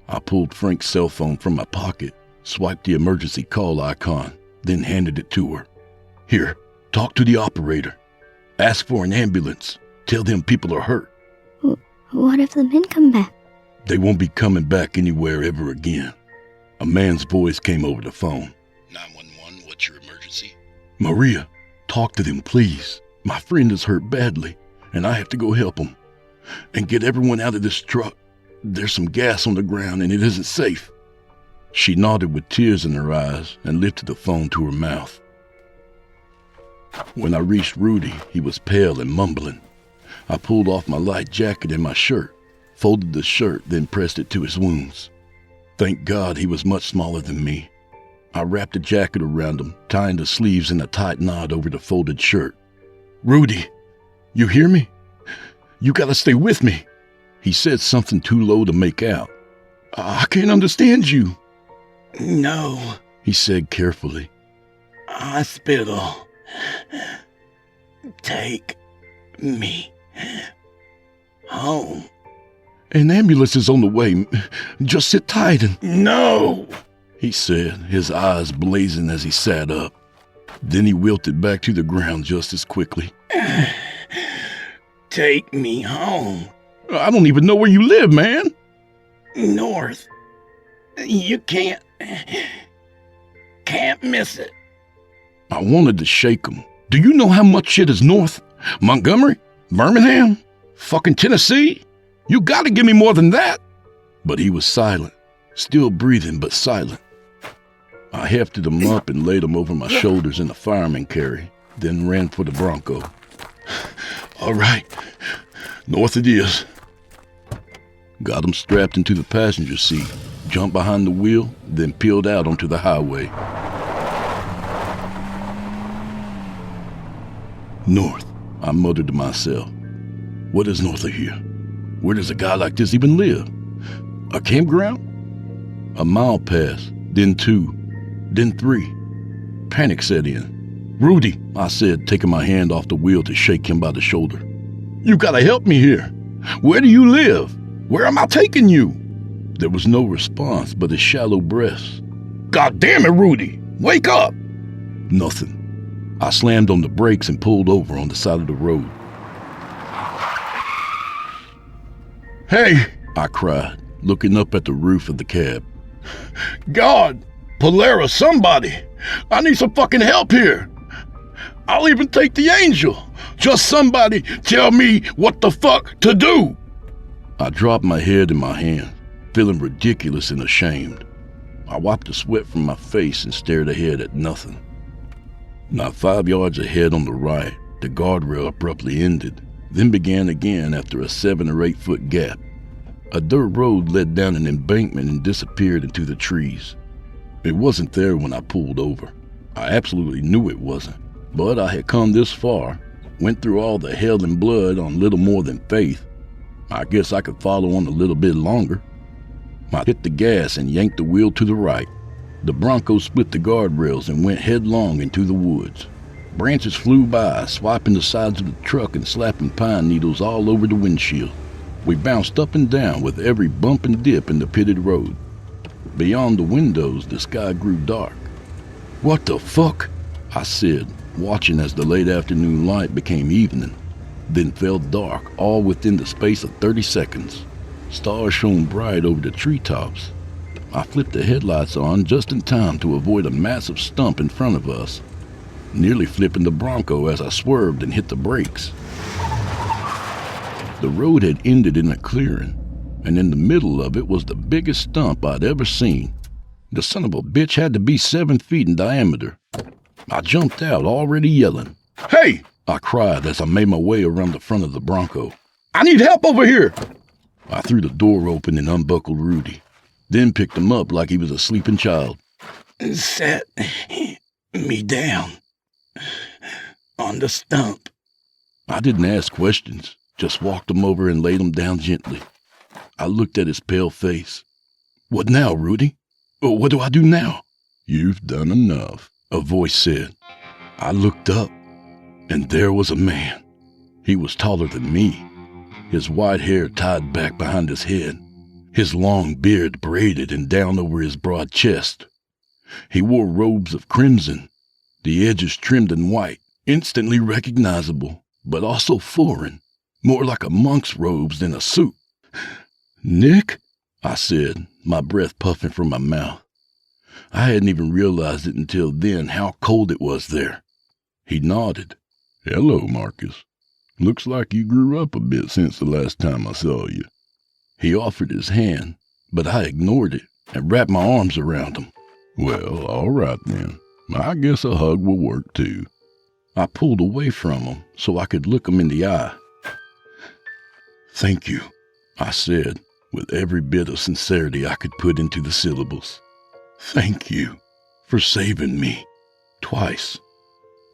I pulled Frank's cell phone from my pocket, swiped the emergency call icon, then handed it to her. "Here, talk to the operator. Ask for an ambulance. Tell them people are hurt." What if the men come back? "They won't be coming back anywhere ever again." A man's voice came over the phone. 911, what's your emergency? "Maria, talk to them, please. My friend is hurt badly, and I have to go help him. And get everyone out of this truck. There's some gas on the ground, and it isn't safe." She nodded with tears in her eyes and lifted the phone to her mouth. When I reached Rudy, he was pale and mumbling. I pulled off my light jacket and my shirt, folded the shirt, then pressed it to his wounds. Thank God he was much smaller than me. I wrapped the jacket around him, tying the sleeves in a tight knot over the folded shirt. "Rudy, you hear me? You gotta stay with me." He said something too low to make out. "I can't understand you." "No," he said carefully. "Hospital. Take me home." "An ambulance is on the way. Just sit tight and..." "No," he said, his eyes blazing as he sat up. Then he wilted back to the ground just as quickly. "Take me home." "I don't even know where you live, man." "North. You can't miss it." I wanted to shake him. "Do you know how much shit is north? Montgomery? Birmingham? Fucking Tennessee? You gotta give me more than that." But he was silent, still breathing but silent. I hefted him up and laid him over my shoulders in a fireman carry, then ran for the Bronco. "All right, north it is." Got him strapped into the passenger seat, jumped behind the wheel, then peeled out onto the highway. "North," I muttered to myself. "What is north of here? Where does a guy like this even live? A campground?" A mile passed, then 2, then 3. Panic set in. "Rudy," I said, taking my hand off the wheel to shake him by the shoulder. "You gotta help me here. Where do you live? Where am I taking you?" There was no response but his shallow breaths. "God damn it, Rudy! Wake up!" Nothing. I slammed on the brakes and pulled over on the side of the road. "Hey!" I cried, looking up at the roof of the cab. "God! Polaris, somebody! I need some fucking help here! I'll even take the angel! Just somebody tell me what the fuck to do!" I dropped my head in my hand, feeling ridiculous and ashamed. I wiped the sweat from my face and stared ahead at nothing. Not 5 yards ahead on the right, the guardrail abruptly ended, then began again after a 7 or 8 foot gap. A dirt road led down an embankment and disappeared into the trees. It wasn't there when I pulled over. I absolutely knew it wasn't, but I had come this far, went through all the hell and blood on little more than faith. I guess I could follow on a little bit longer. I hit the gas and yanked the wheel to the right. The Bronco split the guardrails and went headlong into the woods. Branches flew by, swiping the sides of the truck and slapping pine needles all over the windshield. We bounced up and down with every bump and dip in the pitted road. Beyond the windows, the sky grew dark. "What the fuck?" I said, watching as the late afternoon light became evening, then fell dark all within the space of 30 seconds. Stars shone bright over the treetops. I flipped the headlights on just in time to avoid a massive stump in front of us, nearly flipping the Bronco as I swerved and hit the brakes. The road had ended in a clearing, and in the middle of it was the biggest stump I'd ever seen. The son of a bitch had to be 7 feet in diameter. I jumped out, already yelling. "Hey!" I cried as I made my way around the front of the Bronco. "I need help over here!" I threw the door open and unbuckled Rudy, then picked him up like he was a sleeping child. "Set me down on the stump." I didn't ask questions, just walked him over and laid him down gently. I looked at his pale face. "What now, Rudy? What do I do now?" "You've done enough," a voice said. I looked up, and there was a man. He was taller than me, his white hair tied back behind his head, his long beard braided and down over his broad chest. He wore robes of crimson, the edges trimmed in white, instantly recognizable, but also foreign, more like a monk's robes than a suit. "Nick?" I said, my breath puffing from my mouth. I hadn't even realized it until then how cold it was there. He nodded. "Hello, Marcus. Looks like you grew up a bit since the last time I saw you." He offered his hand, but I ignored it and wrapped my arms around him. "Well, all right then. I guess a hug will work too." I pulled away from him so I could look him in the eye. "Thank you," I said, with every bit of sincerity I could put into the syllables. "Thank you for saving me. Twice."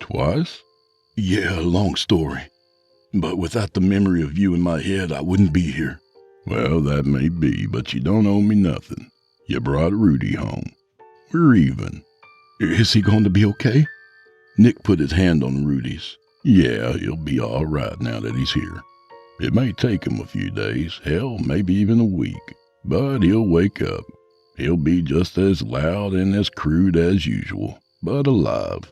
"Twice?" "Yeah, long story. But without the memory of you in my head, I wouldn't be here." "Well, that may be, but you don't owe me nothing. You brought Rudy home. We're even." "Is he going to be okay?" Nick put his hand on Rudy's. "Yeah, he'll be all right now that he's here. It may take him a few days, hell, maybe even a week, but he'll wake up. He'll be just as loud and as crude as usual, but alive."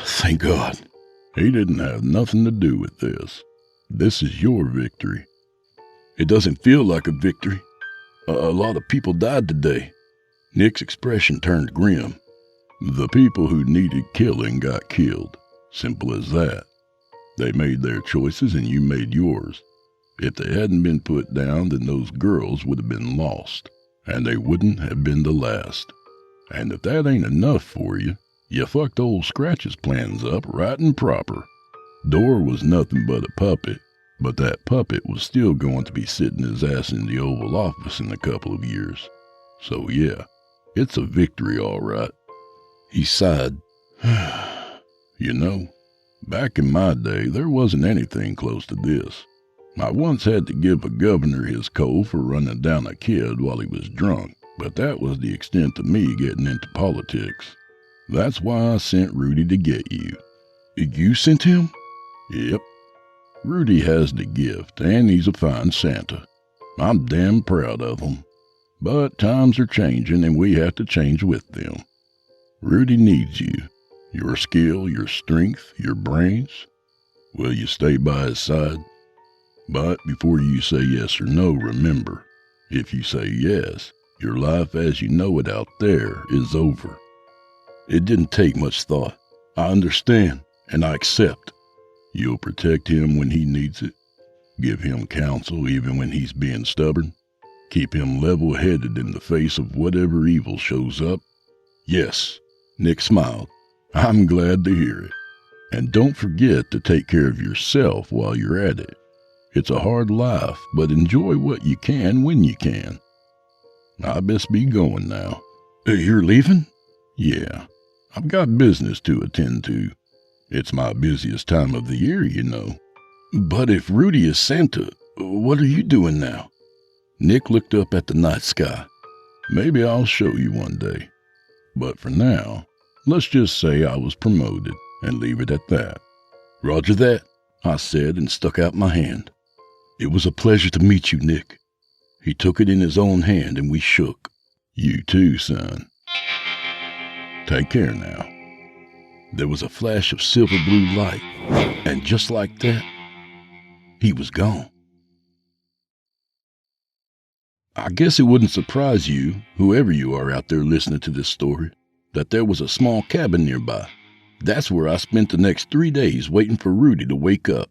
"Thank God." "He didn't have nothing to do with this. This is your victory." "It doesn't feel like a victory. A lot of people died today." Nick's expression turned grim. "The people who needed killing got killed. Simple as that. They made their choices and you made yours. If they hadn't been put down, then those girls would have been lost, and they wouldn't have been the last. And if that ain't enough for you, you fucked old Scratch's plans up right and proper. Dora was nothing but a puppet, but that puppet was still going to be sitting his ass in the Oval Office in a couple of years. So yeah, it's a victory all right." He sighed. "You know, back in my day, there wasn't anything close to this. I once had to give a governor his coal for running down a kid while he was drunk, But that was the extent of me getting into politics. That's why I sent Rudy to get you. You sent him? Yep. Rudy has the gift, and he's a fine Santa. I'm damn proud of him. But times are changing, and we have to change with them. Rudy needs you. Your skill, your strength, your brains. Will you stay by his side? But before you say yes or no, remember, if you say yes, your life as you know it out there is over. It didn't take much thought. I understand, and I accept. You'll protect him when he needs it. Give him counsel even when he's being stubborn. Keep him level-headed in the face of whatever evil shows up. Yes, Nick smiled. I'm glad to hear it. And don't forget to take care of yourself while you're at it. It's a hard life, but enjoy what you can when you can. I best be going now. You're leaving? Yeah, I've got business to attend to. It's my busiest time of the year, you know. But if Rudy is Santa, what are you doing now? Nick looked up at the night sky. Maybe I'll show you one day. But for now, let's just say I was promoted and leave it at that. Roger that, I said and stuck out my hand. It was a pleasure to meet you, Nick. He took it in his own hand and we shook. You too, son. Take care now. There was a flash of silver blue light, and just like that, he was gone. I guess it wouldn't surprise you, whoever you are out there listening to this story, that there was a small cabin nearby. That's where I spent the next 3 days waiting for Rudy to wake up.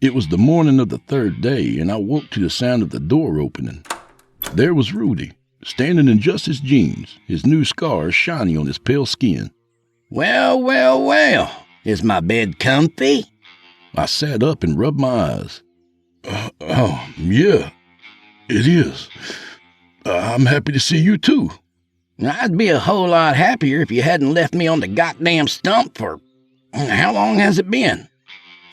It was the morning of the third day, and I woke to the sound of the door opening. There was Rudy, standing in just his jeans, his new scars shiny on his pale skin. Well, well, well, is my bed comfy? I sat up and rubbed my eyes. Yeah, it is. I'm happy to see you too. I'd be a whole lot happier if you hadn't left me on the goddamn stump for... How long has it been?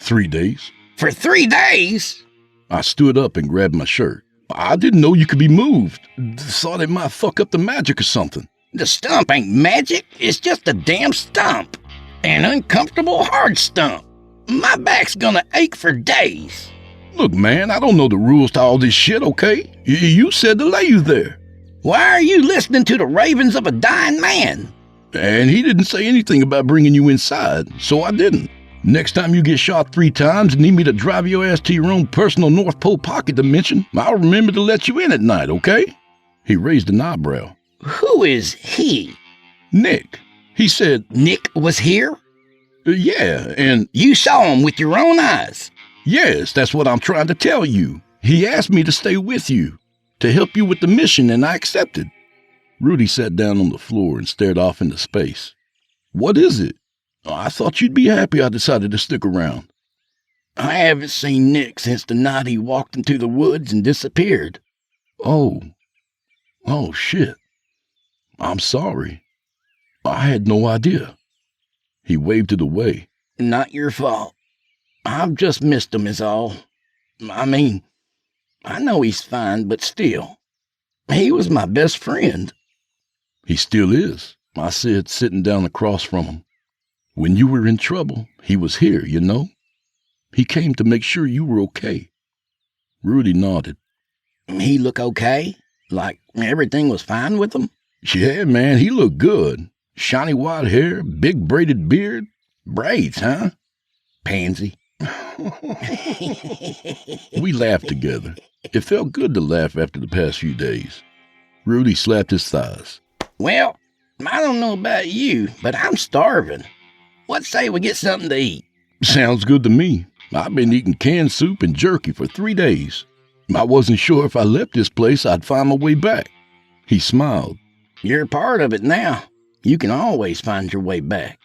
3 days. For 3 days? I stood up and grabbed my shirt. I didn't know you could be moved. Thought it might fuck up the magic or something. The stump ain't magic, it's just a damn stump. An uncomfortable hard stump. My back's gonna ache for days. Look, man, I don't know the rules to all this shit, okay? You said to lay you there. Why are you listening to the ravings of a dying man? And he didn't say anything about bringing you inside, so I didn't. Next time you get shot 3 times and need me to drive your ass to your own personal North Pole pocket dimension, I'll remember to let you in at night, okay? He raised an eyebrow. Who is he? Nick. He said... Nick was here? Yeah, and... You saw him with your own eyes? Yes, that's what I'm trying to tell you. He asked me to stay with you, to help you with the mission, and I accepted. Rudy sat down on the floor and stared off into space. What is it? I thought you'd be happy I decided to stick around. I haven't seen Nick since the night he walked into the woods and disappeared. Oh, shit. I'm sorry. I had no idea. He waved it away. Not your fault. I've just missed him is all. I mean, I know he's fine, but still. He was my best friend. He still is, I said, sitting down across from him. When you were in trouble, he was here, you know. He came to make sure you were okay. Rudy nodded. He look okay? Like everything was fine with him? Yeah, man, he looked good. Shiny white hair, big braided beard. Braids, huh? Pansy. We laughed together. It felt good to laugh after the past few days. Rudy slapped his thighs. Well, I don't know about you, but I'm starving. What say we get something to eat? Sounds good to me. I've been eating canned soup and jerky for 3 days. I wasn't sure if I left this place I'd find my way back. He smiled. You're part of it now. You can always find your way back.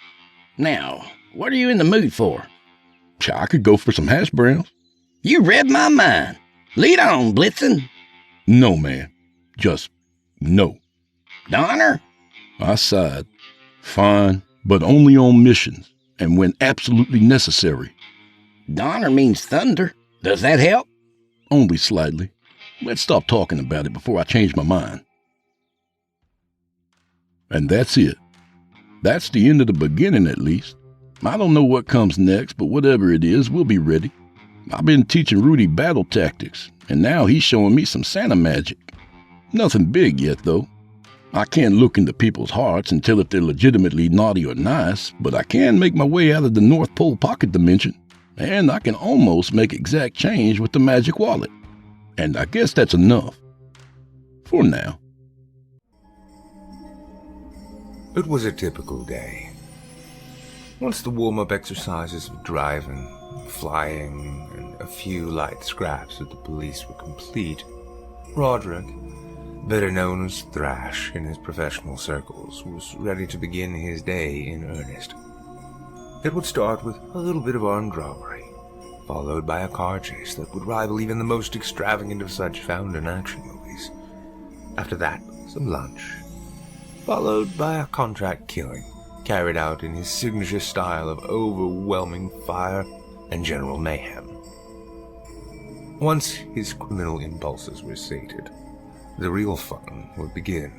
Now, what are you in the mood for? I could go for some hash browns. You read my mind. Lead on, Blitzen. No, man. Just no. Donner? I sighed. Fine, but only on missions and when absolutely necessary. Donner means thunder. Does that help? Only slightly. Let's stop talking about it before I change my mind. And that's it. That's the end of the beginning, at least. I don't know what comes next, but whatever it is, we'll be ready. I've been teaching Rudy battle tactics, and now he's showing me some Santa magic. Nothing big yet, though. I can't look into people's hearts and tell if they're legitimately naughty or nice, but I can make my way out of the North Pole pocket dimension, and I can almost make exact change with the magic wallet. And I guess that's enough. For now. It was a typical day. Once the warm-up exercises of driving, flying, and a few light scraps with the police were complete, Roderick, better known as Thrash in his professional circles, was ready to begin his day in earnest. It would start with a little bit of armed robbery, followed by a car chase that would rival even the most extravagant of such found-in-action movies. After that, some lunch, followed by a contract killing, carried out in his signature style of overwhelming fire and general mayhem. Once his criminal impulses were sated, the real fun would begin.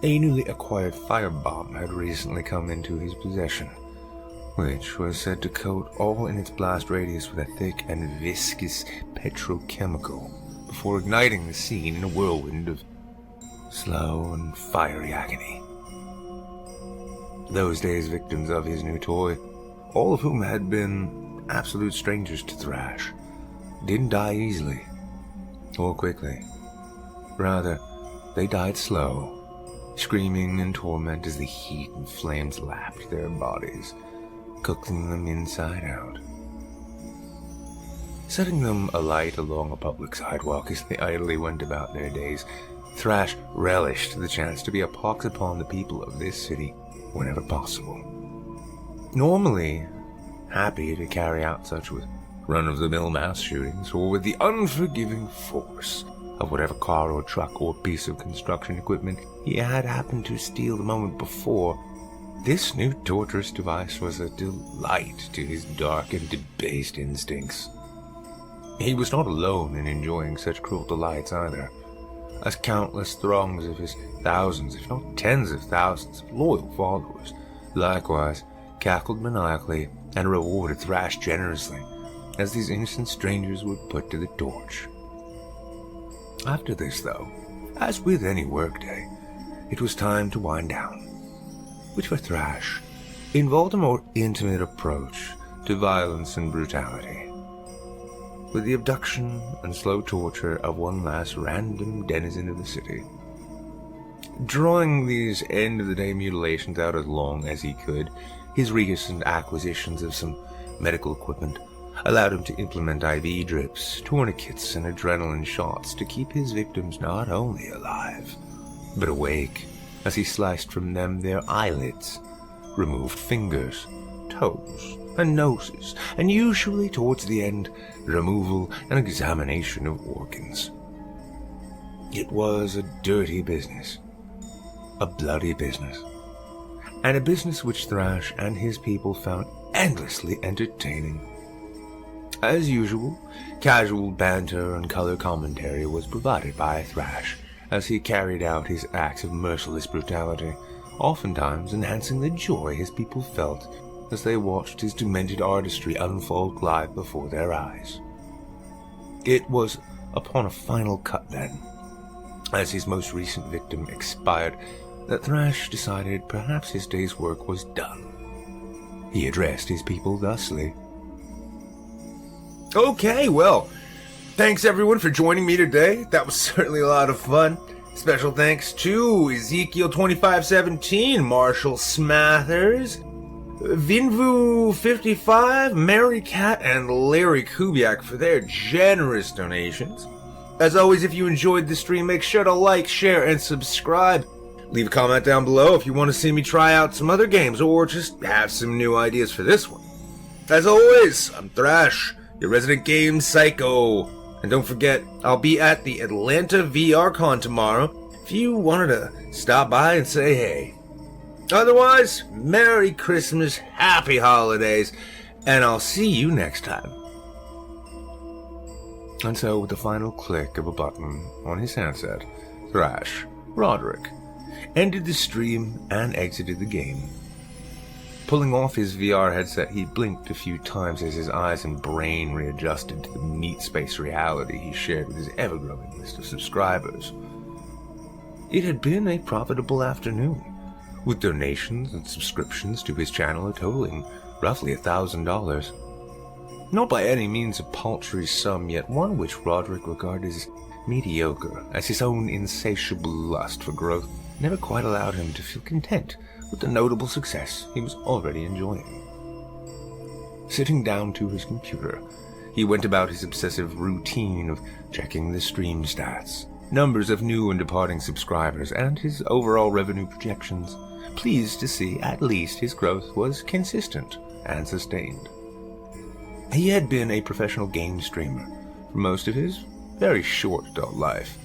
A newly acquired firebomb had recently come into his possession, which was said to coat all in its blast radius with a thick and viscous petrochemical before igniting the scene in a whirlwind of slow and fiery agony. Those days victims of his new toy, all of whom had been absolute strangers to Thrash, didn't die easily or quickly. Rather, they died slow, screaming in torment as the heat and flames lapped their bodies, cooking them inside out. Setting them alight along a public sidewalk as they idly went about their days, Thrash relished the chance to be a pox upon the people of this city whenever possible. Normally happy to carry out such with run-of-the-mill mass shootings, or with the unforgiving force of whatever car or truck or piece of construction equipment he had happened to steal the moment before, this new torturous device was a delight to his dark and debased instincts. He was not alone in enjoying such cruel delights either, as countless throngs of his thousands, if not tens of thousands of loyal followers, likewise cackled maniacally and rewarded Thrash generously, as these innocent strangers were put to the torch. After this, though, as with any workday, it was time to wind down, which for Thrash involved a more intimate approach to violence and brutality, with the abduction and slow torture of one last random denizen of the city. Drawing these end-of-the-day mutilations out as long as he could, his recent acquisitions of some medical equipment allowed him to implement IV drips, tourniquets, and adrenaline shots to keep his victims not only alive, but awake, as he sliced from them their eyelids, removed fingers, toes, and noses, and usually towards the end, removal and examination of organs. It was a dirty business, a bloody business, and a business which Thrash and his people found endlessly entertaining. As usual, casual banter and color commentary was provided by Thrash as he carried out his acts of merciless brutality, oftentimes enhancing the joy his people felt as they watched his demented artistry unfold live before their eyes. It was upon a final cut then, as his most recent victim expired, that Thrash decided perhaps his day's work was done. He addressed his people thusly. Okay, well, thanks everyone for joining me today. That was certainly a lot of fun. Special thanks to Ezekiel 2517, Marshall Smathers, Vinvu 55, Mary Cat, and Larry Kubiak for their generous donations. As always, if you enjoyed the stream, make sure to like, share, and subscribe. Leave a comment down below if you want to see me try out some other games or just have some new ideas for this one. As always, I'm Thrash, your resident game psycho. And don't forget, I'll be at the Atlanta VRCon tomorrow if you wanted to stop by and say hey. Otherwise, Merry Christmas, Happy Holidays, and I'll see you next time. And so, with the final click of a button on his handset, Thrash, Roderick, ended the stream, and exited the game. Pulling off his VR headset, he blinked a few times as his eyes and brain readjusted to the meat space reality he shared with his ever-growing list of subscribers. It had been a profitable afternoon, with donations and subscriptions to his channel totaling roughly $1,000. Not by any means a paltry sum, yet one which Roderick regarded as mediocre, as his own insatiable lust for growth never quite allowed him to feel content with the notable success he was already enjoying. Sitting down to his computer, he went about his obsessive routine of checking the stream stats, numbers of new and departing subscribers, and his overall revenue projections, pleased to see at least his growth was consistent and sustained. He had been a professional game streamer for most of his very short adult life.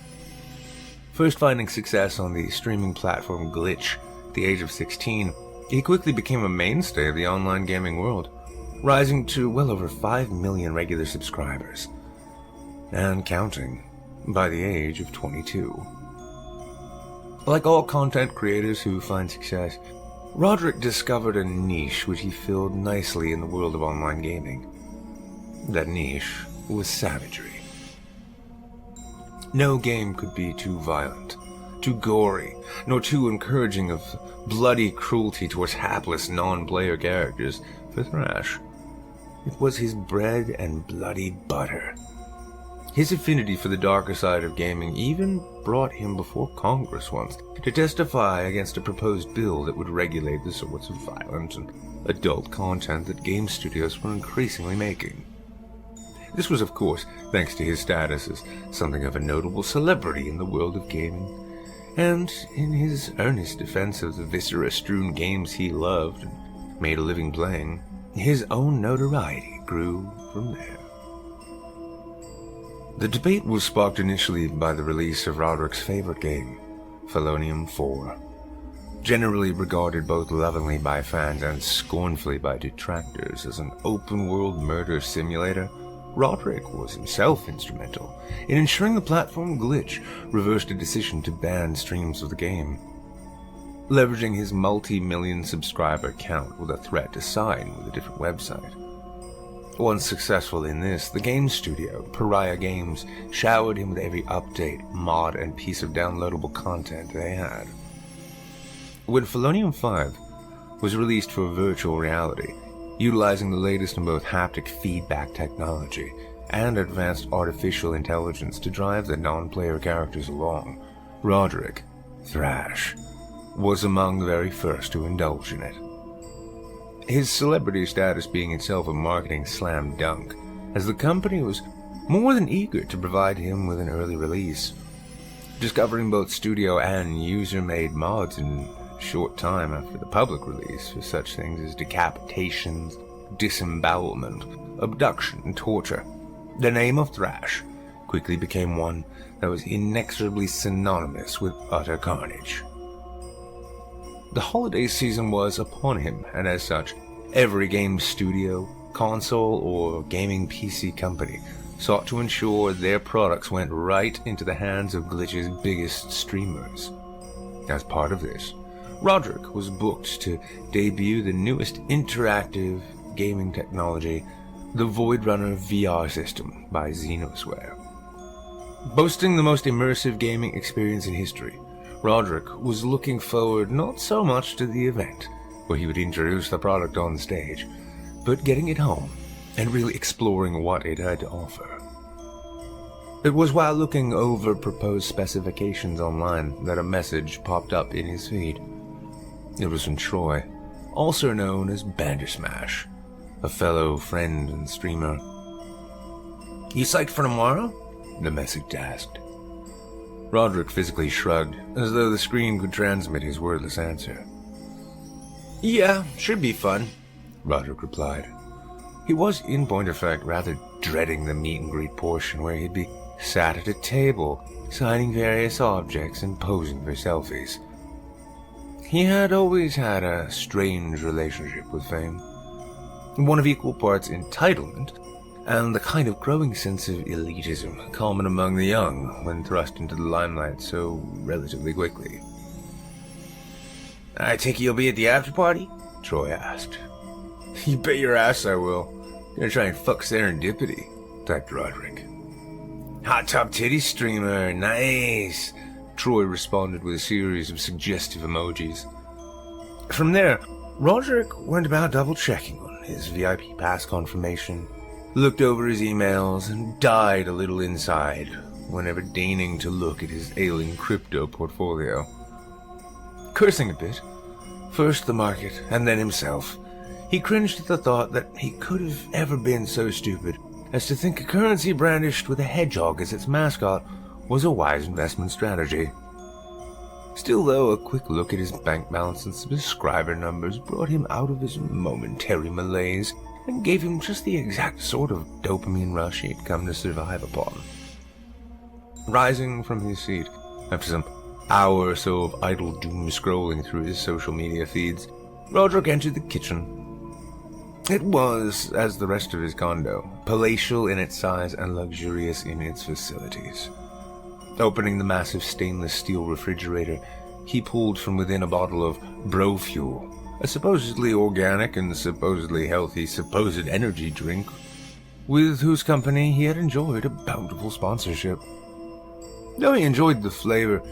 First finding success on the streaming platform Glitch at the age of 16, he quickly became a mainstay of the online gaming world, rising to well over 5 million regular subscribers, and counting by the age of 22. Like all content creators who find success, Roderick discovered a niche which he filled nicely in the world of online gaming. That niche was savagery. No game could be too violent, too gory, nor too encouraging of bloody cruelty towards hapless non-player characters for Thrash. It was his bread and bloody butter. His affinity for the darker side of gaming even brought him before Congress once to testify against a proposed bill that would regulate the sorts of violent and adult content that game studios were increasingly making. This was, of course, thanks to his status as something of a notable celebrity in the world of gaming, and in his earnest defense of the viscera-strewn games he loved and made a living playing, his own notoriety grew from there. The debate was sparked initially by the release of Roderick's favorite game, Felonium 4. Generally regarded both lovingly by fans and scornfully by detractors as an open-world murder simulator, Roderick was himself instrumental in ensuring the platform Glitch reversed a decision to ban streams of the game, leveraging his multi-million subscriber count with a threat to sign with a different website. Once successful in this, the game studio, Pariah Games, showered him with every update, mod, and piece of downloadable content they had. When Felonium 5 was released for virtual reality, utilizing the latest in both haptic feedback technology and advanced artificial intelligence to drive the non-player characters along, Roderick, Thrash, was among the very first to indulge in it. His celebrity status being itself a marketing slam dunk, as the company was more than eager to provide him with an early release, discovering both studio and user-made mods in short time after the public release for such things as decapitations, disembowelment, abduction, and torture. The name of Thrash quickly became one that was inexorably synonymous with utter carnage. The holiday season was upon him, and as such, every game studio, console, or gaming PC company sought to ensure their products went right into the hands of Glitch's biggest streamers. As part of this, Roderick was booked to debut the newest interactive gaming technology, the Void Runner VR system by Xenosware. Boasting the most immersive gaming experience in history, Roderick was looking forward not so much to the event, where he would introduce the product on stage, but getting it home and really exploring what it had to offer. It was while looking over proposed specifications online that a message popped up in his feed. It was from Troy, also known as Bandersmash, a fellow friend and streamer. "You psyched for tomorrow?" the message asked. Roderick physically shrugged, as though the screen could transmit his wordless answer. "Yeah, should be fun," Roderick replied. He was, in point of fact, rather dreading the meet and greet portion where he'd be sat at a table, signing various objects and posing for selfies. He had always had a strange relationship with fame, one of equal parts entitlement and the kind of growing sense of elitism common among the young when thrust into the limelight so relatively quickly. I take it you'll be at the after party? Troy asked. You bet your ass I will. Gonna try and fuck serendipity, typed Roderick. Hot top titty streamer, nice. Troy responded with a series of suggestive emojis. From there, Roderick went about double-checking on his VIP pass confirmation, looked over his emails, and died a little inside whenever deigning to look at his ailing crypto portfolio. Cursing a bit, first the market and then himself, he cringed at the thought that he could have ever been so stupid as to think a currency brandished with a hedgehog as its mascot was a wise investment strategy. Still, though, a quick look at his bank balance and subscriber numbers brought him out of his momentary malaise and gave him just the exact sort of dopamine rush he had come to survive upon. Rising from his seat, after some hour or so of idle doom scrolling through his social media feeds, Roderick entered the kitchen. It was, as the rest of his condo, palatial in its size and luxurious in its facilities. Opening the massive stainless steel refrigerator, he pulled from within a bottle of Bro Fuel, a supposedly organic and supposedly healthy supposed energy drink, with whose company he had enjoyed a bountiful sponsorship. Though he enjoyed the flavor,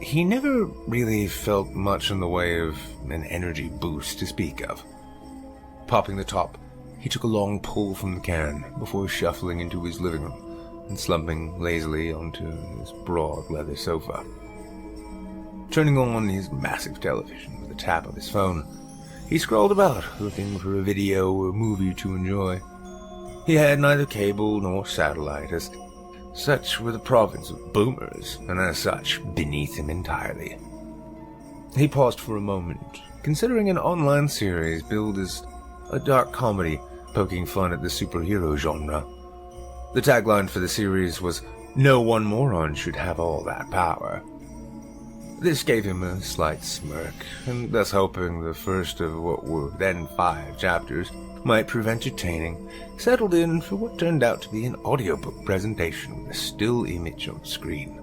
he never really felt much in the way of an energy boost to speak of. Popping the top, he took a long pull from the can before shuffling into his living room and slumping lazily onto his broad leather sofa. Turning on his massive television with a tap of his phone, he scrolled about, looking for a video or movie to enjoy. He had neither cable nor satellite, as such were the province of boomers, and as such, beneath him entirely. He paused for a moment, considering an online series billed as a dark comedy poking fun at the superhero genre. The tagline for the series was, "No one moron should have all that power." This gave him a slight smirk, and thus hoping the first of what were then 5 chapters might prove entertaining, settled in for what turned out to be an audiobook presentation with a still image on screen.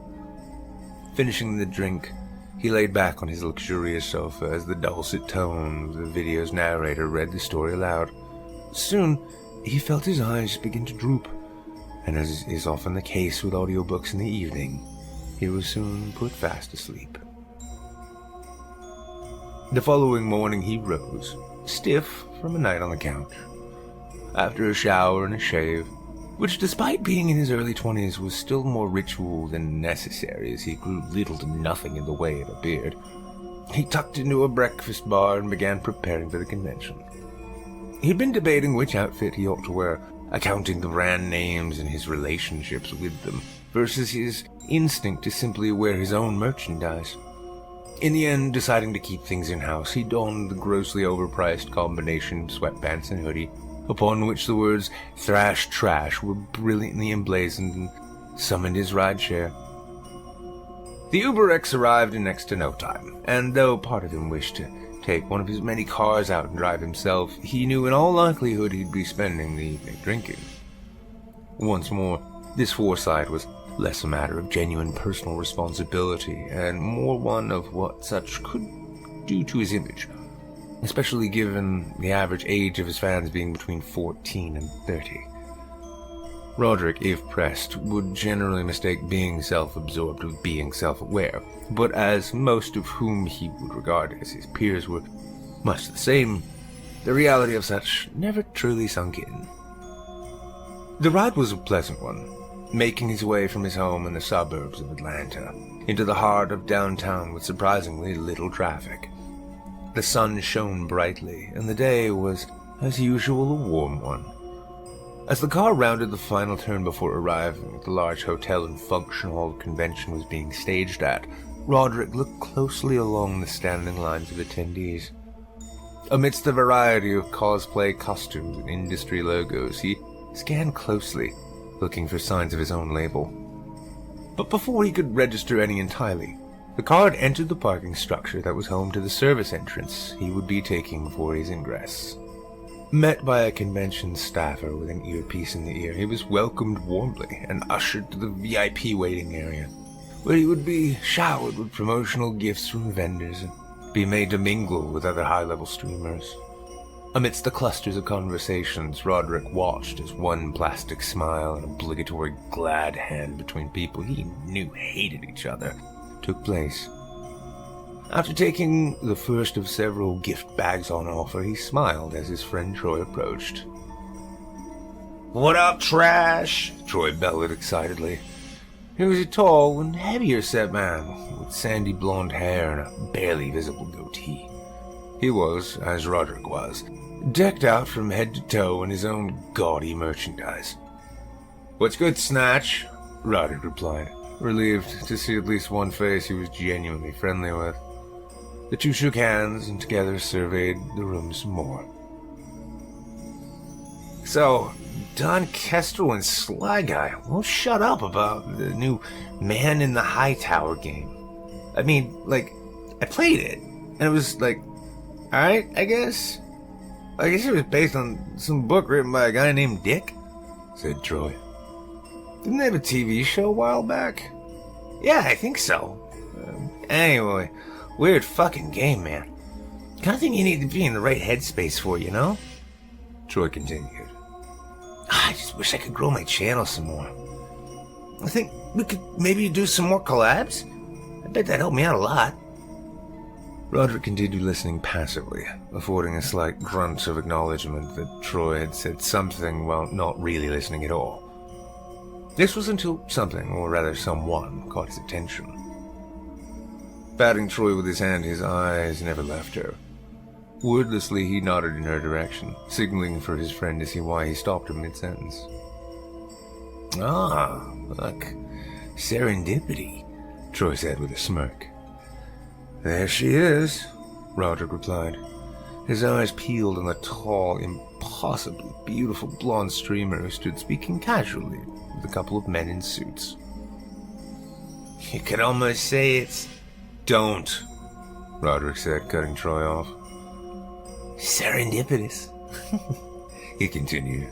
Finishing the drink, he laid back on his luxurious sofa as the dulcet tones of the video's narrator read the story aloud. Soon, he felt his eyes begin to droop, and as is often the case with audiobooks in the evening, he was soon put fast asleep. The following morning he rose, stiff from a night on the couch. After a shower and a shave, which despite being in his early 20s was still more ritual than necessary as he grew little to nothing in the way of a beard, he tucked into a breakfast bar and began preparing for the convention. He'd been debating which outfit he ought to wear, accounting the brand names and his relationships with them, versus his instinct to simply wear his own merchandise. In the end, deciding to keep things in-house, he donned the grossly overpriced combination sweatpants and hoodie, upon which the words "Thrash Trash" were brilliantly emblazoned, and summoned his rideshare. The UberX arrived in next to no time, and though part of him wished to take one of his many cars out and drive himself, he knew in all likelihood he'd be spending the evening drinking. Once more, this foresight was less a matter of genuine personal responsibility, and more one of what such could do to his image, especially given the average age of his fans being between 14 and 30. Roderick, if pressed, would generally mistake being self-absorbed with being self-aware, but as most of whom he would regard as his peers were much the same, the reality of such never truly sunk in. The ride was a pleasant one, making his way from his home in the suburbs of Atlanta into the heart of downtown with surprisingly little traffic. The sun shone brightly, and the day was, as usual, a warm one. As the car rounded the final turn before arriving at the large hotel and function hall the convention was being staged at, Roderick looked closely along the standing lines of attendees. Amidst the variety of cosplay costumes and industry logos, he scanned closely, looking for signs of his own label. But before he could register any entirely, the car had entered the parking structure that was home to the service entrance he would be taking for his ingress. Met by a convention staffer with an earpiece in the ear, he was welcomed warmly and ushered to the VIP waiting area, where he would be showered with promotional gifts from vendors and be made to mingle with other high-level streamers. Amidst the clusters of conversations, Roderick watched as one plastic smile and obligatory glad hand between people he knew hated each other took place. After taking the first of several gift bags on offer, he smiled as his friend Troy approached. "What up, trash?" Troy bellowed excitedly. He was a tall and heavier-set man with sandy blonde hair and a barely visible goatee. He was, as Roderick was, decked out from head to toe in his own gaudy merchandise. "What's good, Snatch?" Roderick replied, relieved to see at least one face he was genuinely friendly with. The two shook hands and together surveyed the room some more. "So, Don Kestrel and Sly Guy won't shut up about the new Man in the High Tower game. I mean, I played it, and it was alright, I guess? I guess it was based on some book written by a guy named Dick," said Troy. "Didn't they have a TV show a while back?" "Yeah, I think so. Anyway, weird fucking game, man. Kind of thing you need to be in the right headspace for, you know?" Troy continued. "I just wish I could grow my channel some more. I think we could maybe do some more collabs. I bet that'd help me out a lot." Roderick continued listening passively, affording a slight grunt of acknowledgement that Troy had said something while not really listening at all. This was until something, or rather someone, caught his attention. Patting Troy with his hand, his eyes never left her. Wordlessly, he nodded in her direction, signaling for his friend to see why he stopped her mid-sentence. "Ah, look, serendipity," Troy said with a smirk. "There she is," Roderick replied. His eyes peeled on the tall, impossibly beautiful blonde streamer who stood speaking casually with a couple of men in suits. "You could almost say it's..." "Don't," Roderick said, cutting Troy off. "Serendipitous," he continued,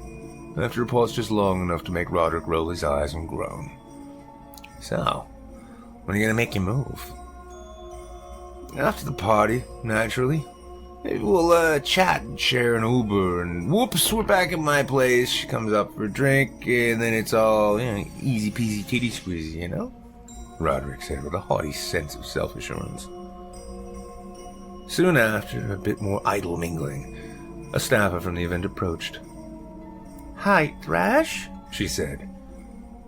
after a pause just long enough to make Roderick roll his eyes and groan. "So, when are you gonna make your move?" "After the party, naturally. Maybe we'll chat and share an Uber, and whoops, we're back at my place. She comes up for a drink, and then it's all, easy peasy titty squeezy, you know?" Roderick said with a haughty sense of self-assurance. Soon after, a bit more idle mingling, a staffer from the event approached. "Hi, Thrash," she said.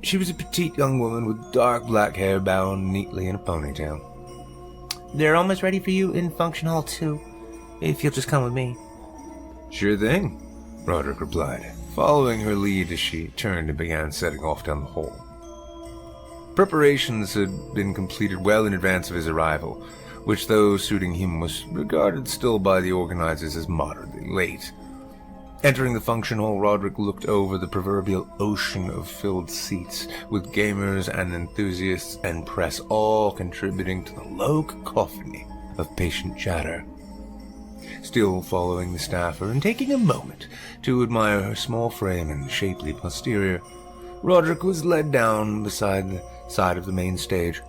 She was a petite young woman with dark black hair bound neatly in a ponytail. "They're almost ready for you in Function Hall 2, if you'll just come with me." "Sure thing," Roderick replied, following her lead as she turned and began setting off down the hall. Preparations had been completed well in advance of his arrival, which, though suiting him, was regarded still by the organizers as moderately late. Entering the function hall, Roderick looked over the proverbial ocean of filled seats, with gamers and enthusiasts and press all contributing to the low cacophony of patient chatter. Still following the staffer and taking a moment to admire her small frame and shapely posterior, Roderick was led down beside the side of the main stage,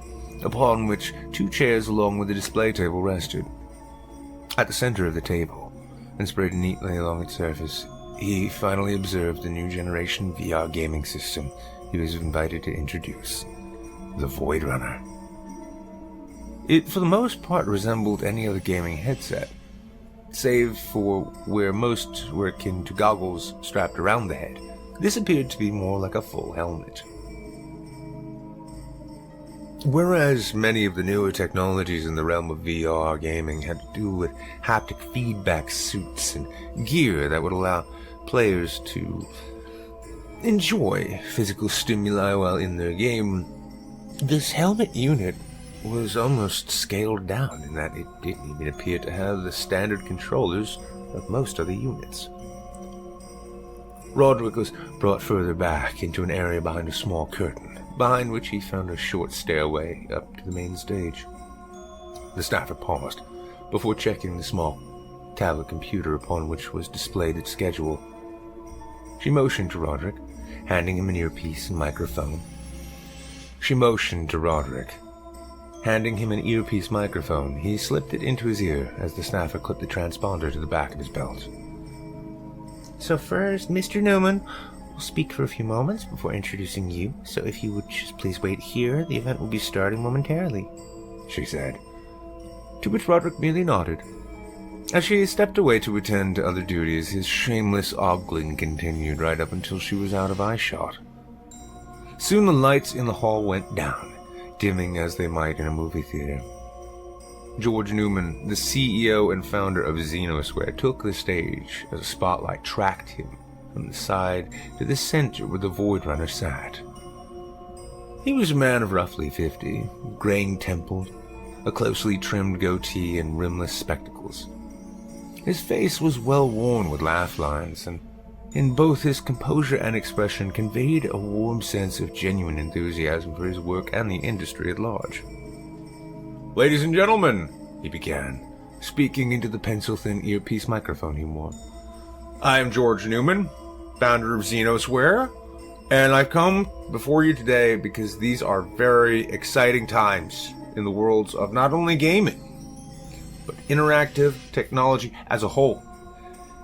upon which two chairs along with a display table rested. At the center of the table, and spread neatly along its surface, he finally observed the new generation VR gaming system he was invited to introduce, the Void Runner. It, for the most part, resembled any other gaming headset, save for where most were akin to goggles strapped around the head. This appeared to be more like a full helmet. Whereas many of the newer technologies in the realm of VR gaming had to do with haptic feedback suits and gear that would allow players to enjoy physical stimuli while in their game, this helmet unit was almost scaled down in that it didn't even appear to have the standard controllers of most other units. Roderick was brought further back into an area behind a small curtain, behind which he found a short stairway up to the main stage. The staffer paused before checking the small tablet computer upon which was displayed its schedule. She motioned to Roderick, handing him an earpiece and microphone. She motioned to Roderick, Handing him an earpiece microphone, he slipped it into his ear as the snaffer clipped the transponder to the back of his belt. So first, Mr. Newman will speak for a few moments before introducing you, so if you would just please wait here, the event will be starting momentarily, she said, to which Roderick merely nodded. As she stepped away to attend to other duties, his shameless ogling continued right up until she was out of eyeshot. Soon the lights in the hall went down, dimming as they might in a movie theater. George Newman, the CEO and founder of Xenosware, took the stage as a spotlight tracked him from the side to the center where the Void Runner sat. He was a man of roughly 50, graying temples, a closely trimmed goatee, and rimless spectacles. His face was well worn with laugh lines, and in both his composure and expression conveyed a warm sense of genuine enthusiasm for his work and the industry at large. Ladies and gentlemen, he began, speaking into the pencil-thin earpiece microphone he wore. I am George Newman, founder of Xenosware, and I've come before you today because these are very exciting times in the worlds of not only gaming, but interactive technology as a whole.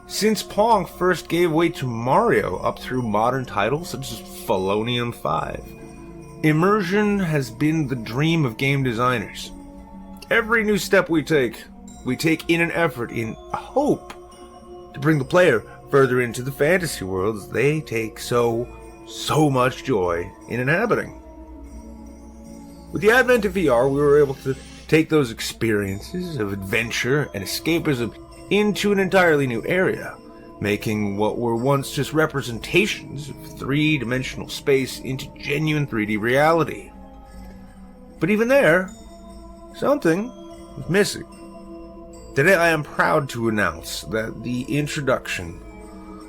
Since Pong first gave way to Mario up through modern titles such as Felonium 5, immersion has been the dream of game designers. Every new step we take in an effort, in a hope, to bring the player further into the fantasy worlds they take so much joy in inhabiting. With the advent of VR, we were able to take those experiences of adventure and escapism into an entirely new area, making what were once just representations of three-dimensional space into genuine 3D reality. But even there, something was missing. Today I am proud to announce that the introduction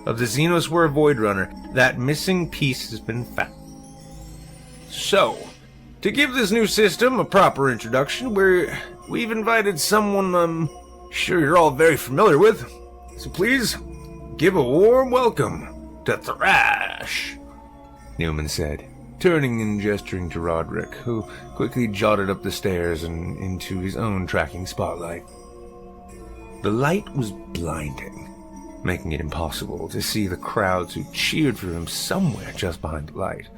of the Xenosware Void Runner, that missing piece has been found. So, to give this new system a proper introduction, we've invited someone I'm sure you're all very familiar with. So please, give a warm welcome to Thrash, Newman said, turning and gesturing to Roderick, who quickly jotted up the stairs and into his own tracking spotlight. The light was blinding, making it impossible to see the crowds who cheered for him somewhere just behind the light.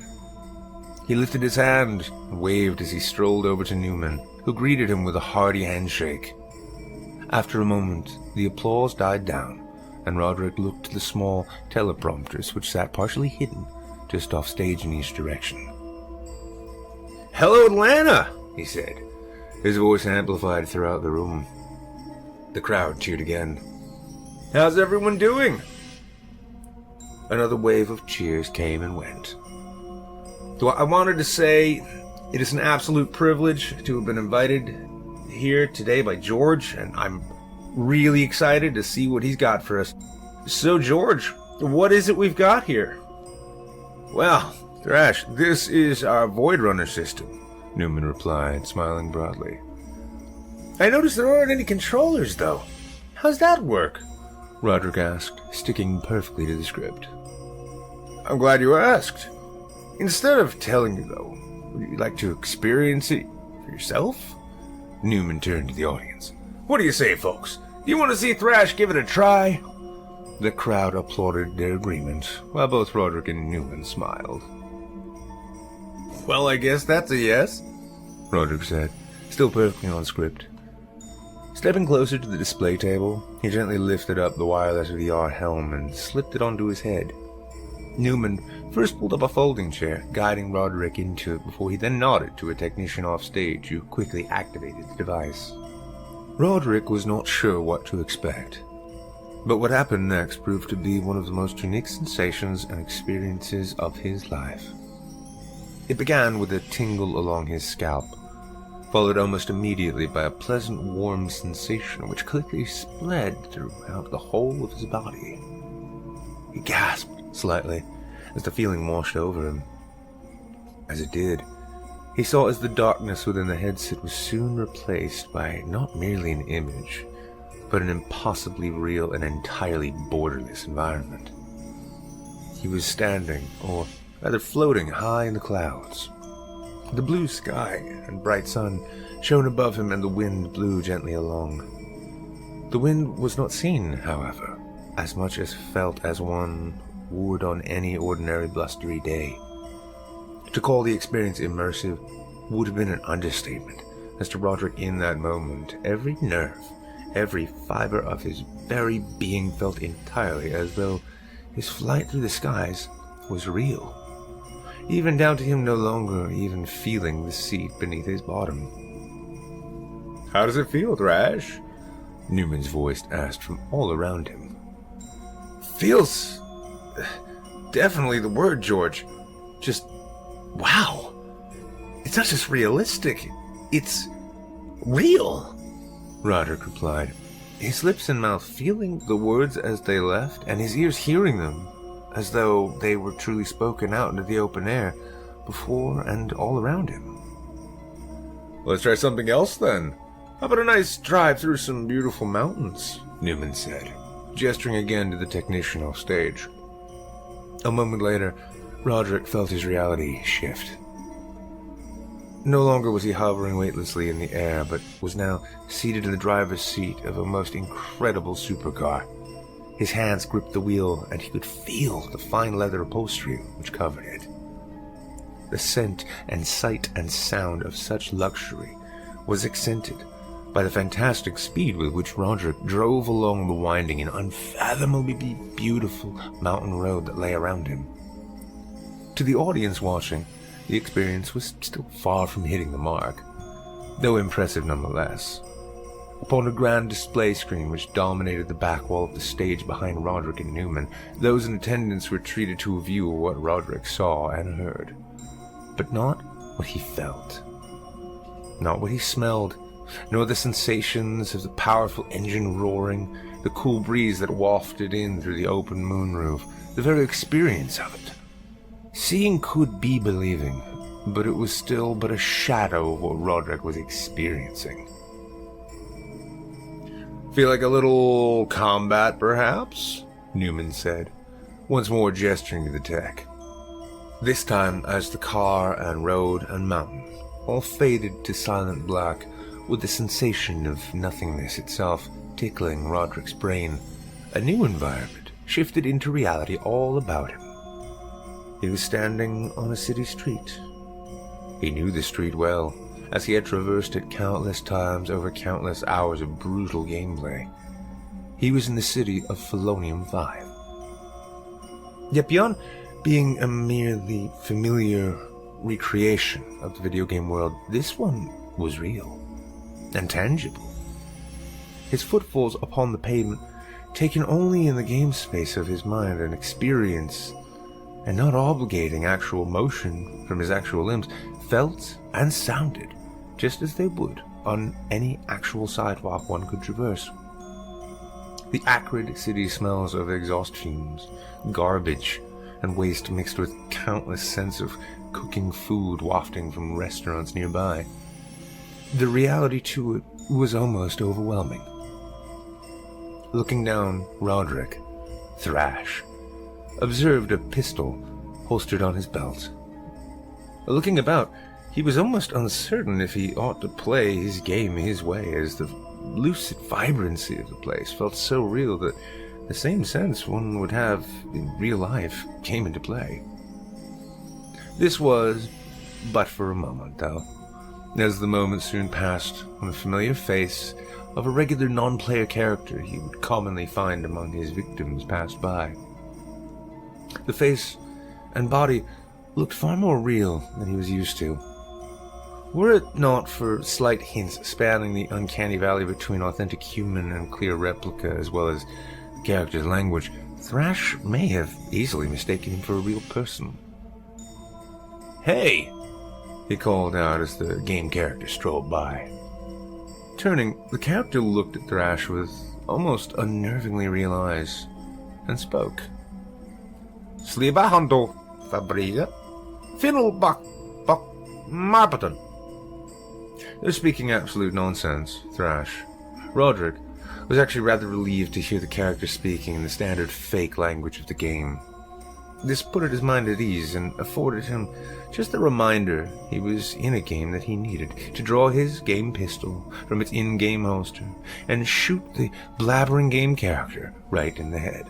He lifted his hand and waved as he strolled over to Newman, who greeted him with a hearty handshake. After a moment, the applause died down, and Roderick looked to the small teleprompters which sat partially hidden just off stage in each direction. Hello, Atlanta, he said, his voice amplified throughout the room. The crowd cheered again. How's everyone doing? Another wave of cheers came and went. So I wanted to say it is an absolute privilege to have been invited here today by George, and I'm really excited to see what he's got for us. So, George, what is it we've got here? Well, Thrash, this is our Void Runner system, Newman replied, smiling broadly. I noticed there aren't any controllers, though. How's that work? Roderick asked, sticking perfectly to the script. I'm glad you asked. Instead of telling you, though, would you like to experience it for yourself? Newman turned to the audience. What do you say, folks? Do you want to see Thrash give it a try? The crowd applauded their agreement, while both Roderick and Newman smiled. Well, I guess that's a yes, Roderick said, still perfectly on script. Stepping closer to the display table, he gently lifted up the wireless VR helm and slipped it onto his head. Newman first pulled up a folding chair, guiding Roderick into it before he then nodded to a technician off stage who quickly activated the device. Roderick was not sure what to expect, but what happened next proved to be one of the most unique sensations and experiences of his life. It began with a tingle along his scalp, followed almost immediately by a pleasant warm sensation which quickly spread throughout the whole of his body. He gasped slightly as the feeling washed over him. As it did, he saw as the darkness within the headset was soon replaced by not merely an image, but an impossibly real and entirely borderless environment. He was standing, or rather floating high in the clouds. The blue sky and bright sun shone above him, and the wind blew gently along. The wind was not seen, however, as much as felt as one would on any ordinary blustery day. To call the experience immersive would have been an understatement, as to Roderick in that moment, every nerve, every fiber of his very being felt entirely as though his flight through the skies was real, even down to him no longer even feeling the seat beneath his bottom. "How does it feel, Thrash?" Newman's voice asked from all around him. "Feels... definitely the word, George. Just... wow. It's not just realistic, it's... real," Roderick replied, his lips and mouth feeling the words as they left, and his ears hearing them, as though they were truly spoken out into the open air, before and all around him. "Let's try something else, then. How about a nice drive through some beautiful mountains?" Newman said, gesturing again to the technician off stage. A moment later, Roderick felt his reality shift. No longer was he hovering weightlessly in the air, but was now seated in the driver's seat of a most incredible supercar. His hands gripped the wheel, and he could feel the fine leather upholstery which covered it. The scent and sight and sound of such luxury was accented by the fantastic speed with which Roderick drove along the winding and unfathomably beautiful mountain road that lay around him. To the audience watching, the experience was still far from hitting the mark, though impressive nonetheless. Upon a grand display screen which dominated the back wall of the stage behind Roderick and Newman, those in attendance were treated to a view of what Roderick saw and heard, but not what he felt, not what he smelled, nor the sensations of the powerful engine roaring, the cool breeze that wafted in through the open moon roof, the very experience of it. Seeing could be believing, but it was still but a shadow of what Roderick was experiencing. "Feel like a little combat, perhaps?" Newman said, once more gesturing to the tech. This time as the car and road and mountain all faded to silent black, with the sensation of nothingness itself tickling Roderick's brain, a new environment shifted into reality all about him. He was standing on a city street. He knew the street well, as he had traversed it countless times over countless hours of brutal gameplay. He was in the city of Felonium 5. Yet beyond being a merely familiar recreation of the video game world, this one was real and tangible. His footfalls upon the pavement, taken only in the game space of his mind and experience, and not obligating actual motion from his actual limbs, felt and sounded just as they would on any actual sidewalk one could traverse. The acrid city smells of exhaust fumes, garbage, and waste mixed with countless scents of cooking food wafting from restaurants nearby. The reality to it was almost overwhelming. Looking down, Roderick, Thrash, observed a pistol holstered on his belt. Looking about, he was almost uncertain if he ought to play his game his way, as the lucid vibrancy of the place felt so real that the same sense one would have in real life came into play. This was but for a moment, though, as the moment soon passed on the familiar face of a regular non-player character he would commonly find among his victims passed by. The face and body looked far more real than he was used to. Were it not for slight hints spanning the uncanny valley between authentic human and clear replica, as well as the character's language, Thrash may have easily mistaken him for a real person. "Hey!" he called out as the game character strolled by. Turning, the character looked at Thrash with almost unnervingly real eyes, and spoke. "Sliba handel, fabriga, fiddle buck, marpeton." They're speaking absolute nonsense, Thrash. Roderick was actually rather relieved to hear the character speaking in the standard fake language of the game. This put his mind at ease and afforded him just the reminder he was in a game that he needed to draw his game pistol from its in-game holster and shoot the blabbering game character right in the head.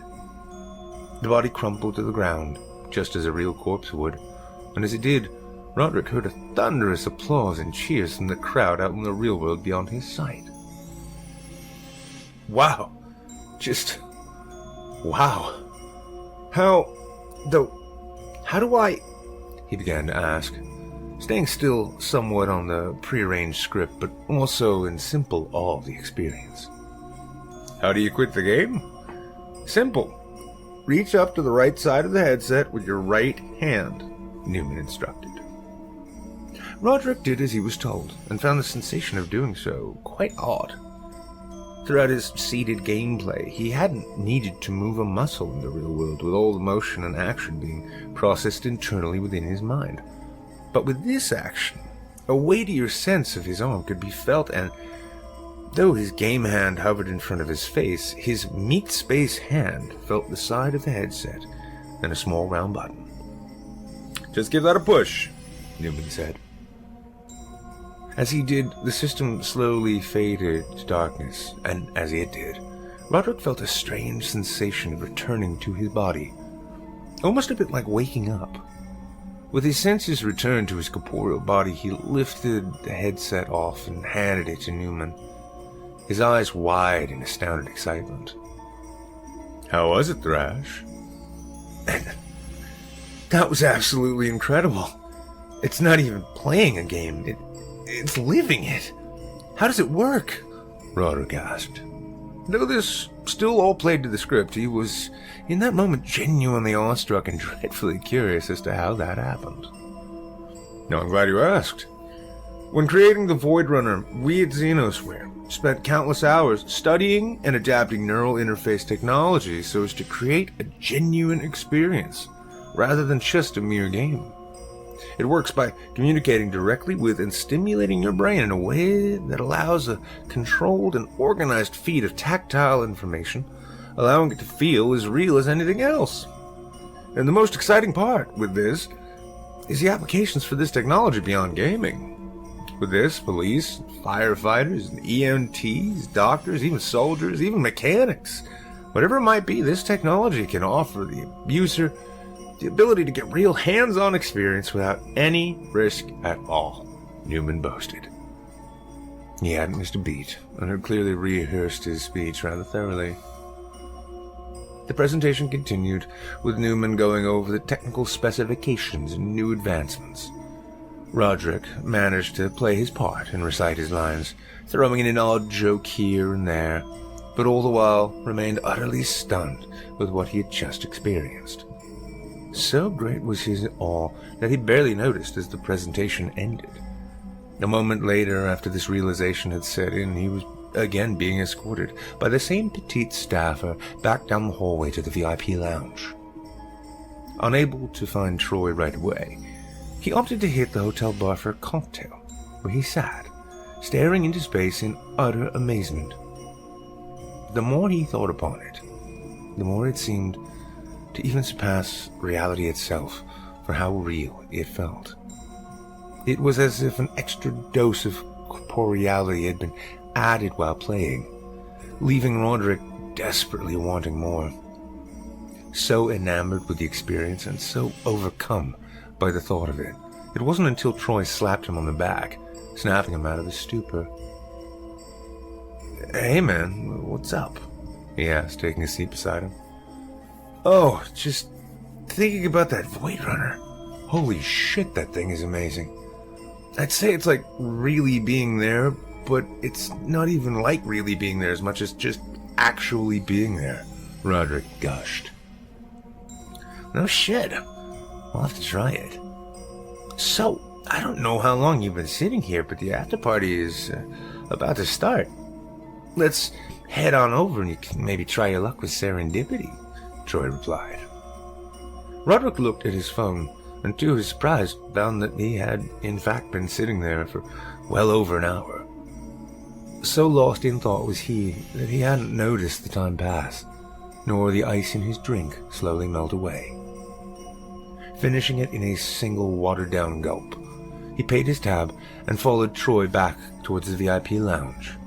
The body crumpled to the ground, just as a real corpse would, and as it did, Roderick heard a thunderous applause and cheers from the crowd out in the real world beyond his sight. Wow. Just... wow. How do I... he began to ask, staying still somewhat on the prearranged script, but also in simple awe of the experience. How do you quit the game? Simple. Reach up to the right side of the headset with your right hand, Newman instructed. Roderick did as he was told, and found the sensation of doing so quite odd. Throughout his seated gameplay, he hadn't needed to move a muscle in the real world, with all the motion and action being processed internally within his mind. But with this action, a weightier sense of his arm could be felt, and though his game hand hovered in front of his face, his meat space hand felt the side of the headset and a small round button. "Just give that a push," Newman said. As he did, the system slowly faded to darkness, and as it did, Roderick felt a strange sensation of returning to his body, almost a bit like waking up. With his senses returned to his corporeal body, he lifted the headset off and handed it to Newman, his eyes wide in astounded excitement. "How was it, Thrash?" "That was absolutely incredible. It's not even playing a game, it's living it. How does it work?" Roderick asked. Though this still all played to the script, he was, in that moment, genuinely awestruck and dreadfully curious as to how that happened. "No, I'm glad you asked. When creating the Void Runner, we at Xenosware spent countless hours studying and adapting neural interface technology so as to create a genuine experience, rather than just a mere game. It works by communicating directly with and stimulating your brain in a way that allows a controlled and organized feed of tactile information, allowing it to feel as real as anything else. And the most exciting part with this is the applications for this technology beyond gaming. With this, police, firefighters, EMTs, doctors, even soldiers, even mechanics, whatever it might be, this technology can offer the user the ability to get real hands-on experience without any risk at all," Newman boasted. He hadn't missed a beat, and had clearly rehearsed his speech rather thoroughly. The presentation continued, with Newman going over the technical specifications and new advancements. Roderick managed to play his part and recite his lines, throwing in an odd joke here and there, but all the while remained utterly stunned with what he had just experienced. So great was his awe that he barely noticed as the presentation ended. A moment later, after this realization had set in, he was again being escorted by the same petite staffer back down the hallway to the VIP lounge. Unable to find Troy right away, he opted to hit the hotel bar for a cocktail, where he sat, staring into space in utter amazement. The more he thought upon it, the more it seemed to even surpass reality itself for how real it felt. It was as if an extra dose of corporeality had been added while playing, leaving Roderick desperately wanting more. So enamored with the experience and so overcome by the thought of it, it wasn't until Troy slapped him on the back, snapping him out of his stupor. "Hey man, what's up?" he asked, taking a seat beside him. "Oh, just thinking about that Void Runner. Holy shit, that thing is amazing. I'd say it's like really being there, but it's not even like really being there as much as just actually being there," Roderick gushed. "No shit. I'll have to try it. So, I don't know how long you've been sitting here, but the after party is about to start. Let's head on over and you can maybe try your luck with serendipity," Troy replied. Roderick looked at his phone, and to his surprise found that he had in fact been sitting there for well over an hour. So lost in thought was he that he hadn't noticed the time pass, nor the ice in his drink slowly melt away. finishing it in a single watered-down gulp. He paid his tab and followed Troy back towards the VIP lounge.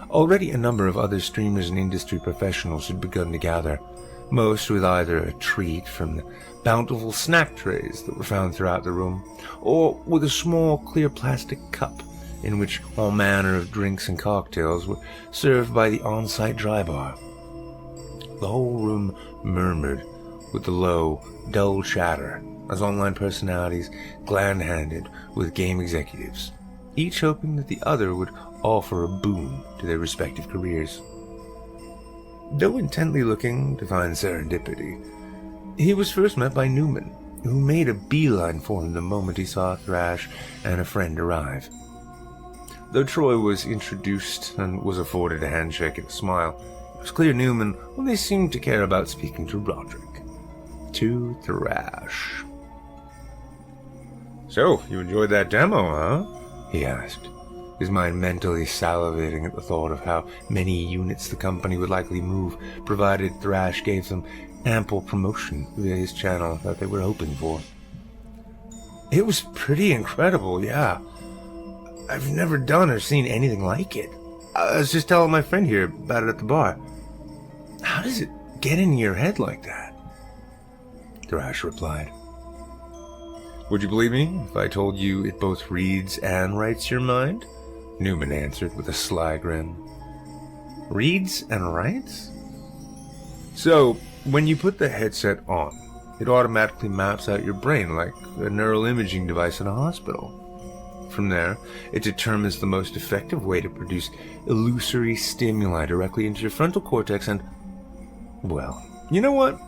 Already a number of other streamers and industry professionals had begun to gather, most with either a treat from the bountiful snack trays that were found throughout the room, or with a small clear plastic cup in which all manner of drinks and cocktails were served by the on-site dry bar. The whole room murmured with the low, dull chatter as online personalities gland-handed with game executives, each hoping that the other would offer a boon to their respective careers. Though intently looking to find serendipity, he was first met by Newman, who made a beeline for him the moment he saw Thrash and a friend arrive. Though Troy was introduced and was afforded a handshake and a smile, it was clear Newman only seemed to care about speaking to Roderick. To Thrash. "So, you enjoyed that demo, huh?" he asked, his mind mentally salivating at the thought of how many units the company would likely move, provided Thrash gave them ample promotion via his channel that they were hoping for. "It was pretty incredible, yeah. I've never done or seen anything like it. I was just telling my friend here about it at the bar. How does it get in your head like that?" Thrash replied. "Would you believe me if I told you it both reads and writes your mind?" Newman answered with a sly grin. "Reads and writes?" "So, when you put the headset on, it automatically maps out your brain like a neural imaging device in a hospital. From there, it determines the most effective way to produce illusory stimuli directly into your frontal cortex and, well, you know what?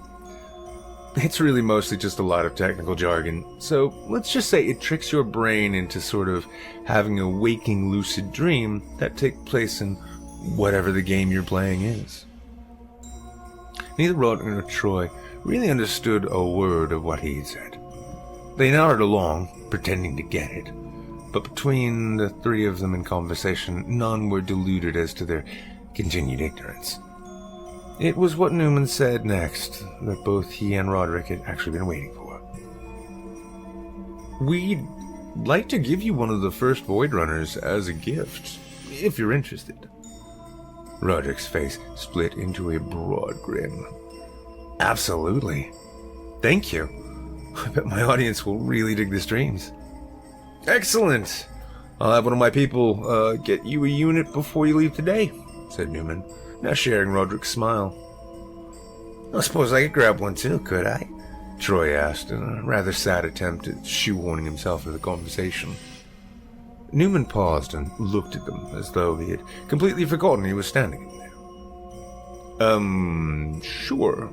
It's really mostly just a lot of technical jargon, so let's just say it tricks your brain into sort of having a waking lucid dream that takes place in whatever the game you're playing is." Neither Roderick nor Troy really understood a word of what he had said. They nodded along, pretending to get it, but between the three of them in conversation, none were deluded as to their continued ignorance. It was what Newman said next that both he and Roderick had actually been waiting for. "We'd like to give you one of the first Void Runners as a gift, if you're interested." Roderick's face split into a broad grin. "Absolutely. Thank you. I bet my audience will really dig the streams." "Excellent. I'll have one of my people get you a unit before you leave today," said Newman, now sharing Roderick's smile. "I suppose I could grab one too, could I?" Troy asked in a rather sad attempt at shoehorning himself into the conversation. Newman paused and looked at them as though he had completely forgotten he was standing there. Sure.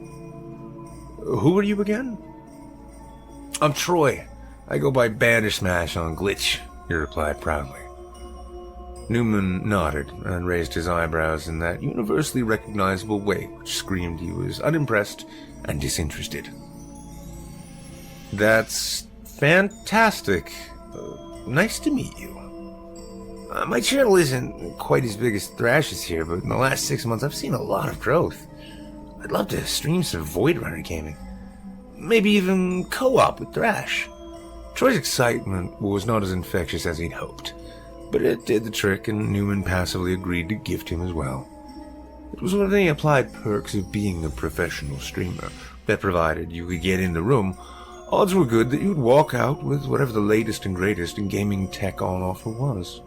Who are you again?" "I'm Troy. I go by Bandersmash on Glitch," he replied proudly. Newman nodded and raised his eyebrows in that universally recognizable way which screamed he was unimpressed and disinterested. "That's fantastic. Nice to meet you. My channel isn't quite as big as Thrash's here, but in the last 6 months I've seen a lot of growth. I'd love to stream some Void Runner gaming. Maybe even co-op with Thrash." Troy's excitement was not as infectious as he'd hoped, but it did the trick, and Newman passively agreed to gift him as well. It was one of the applied perks of being a professional streamer, that provided you could get in the room, odds were good that you'd walk out with whatever the latest and greatest in gaming tech on offer was.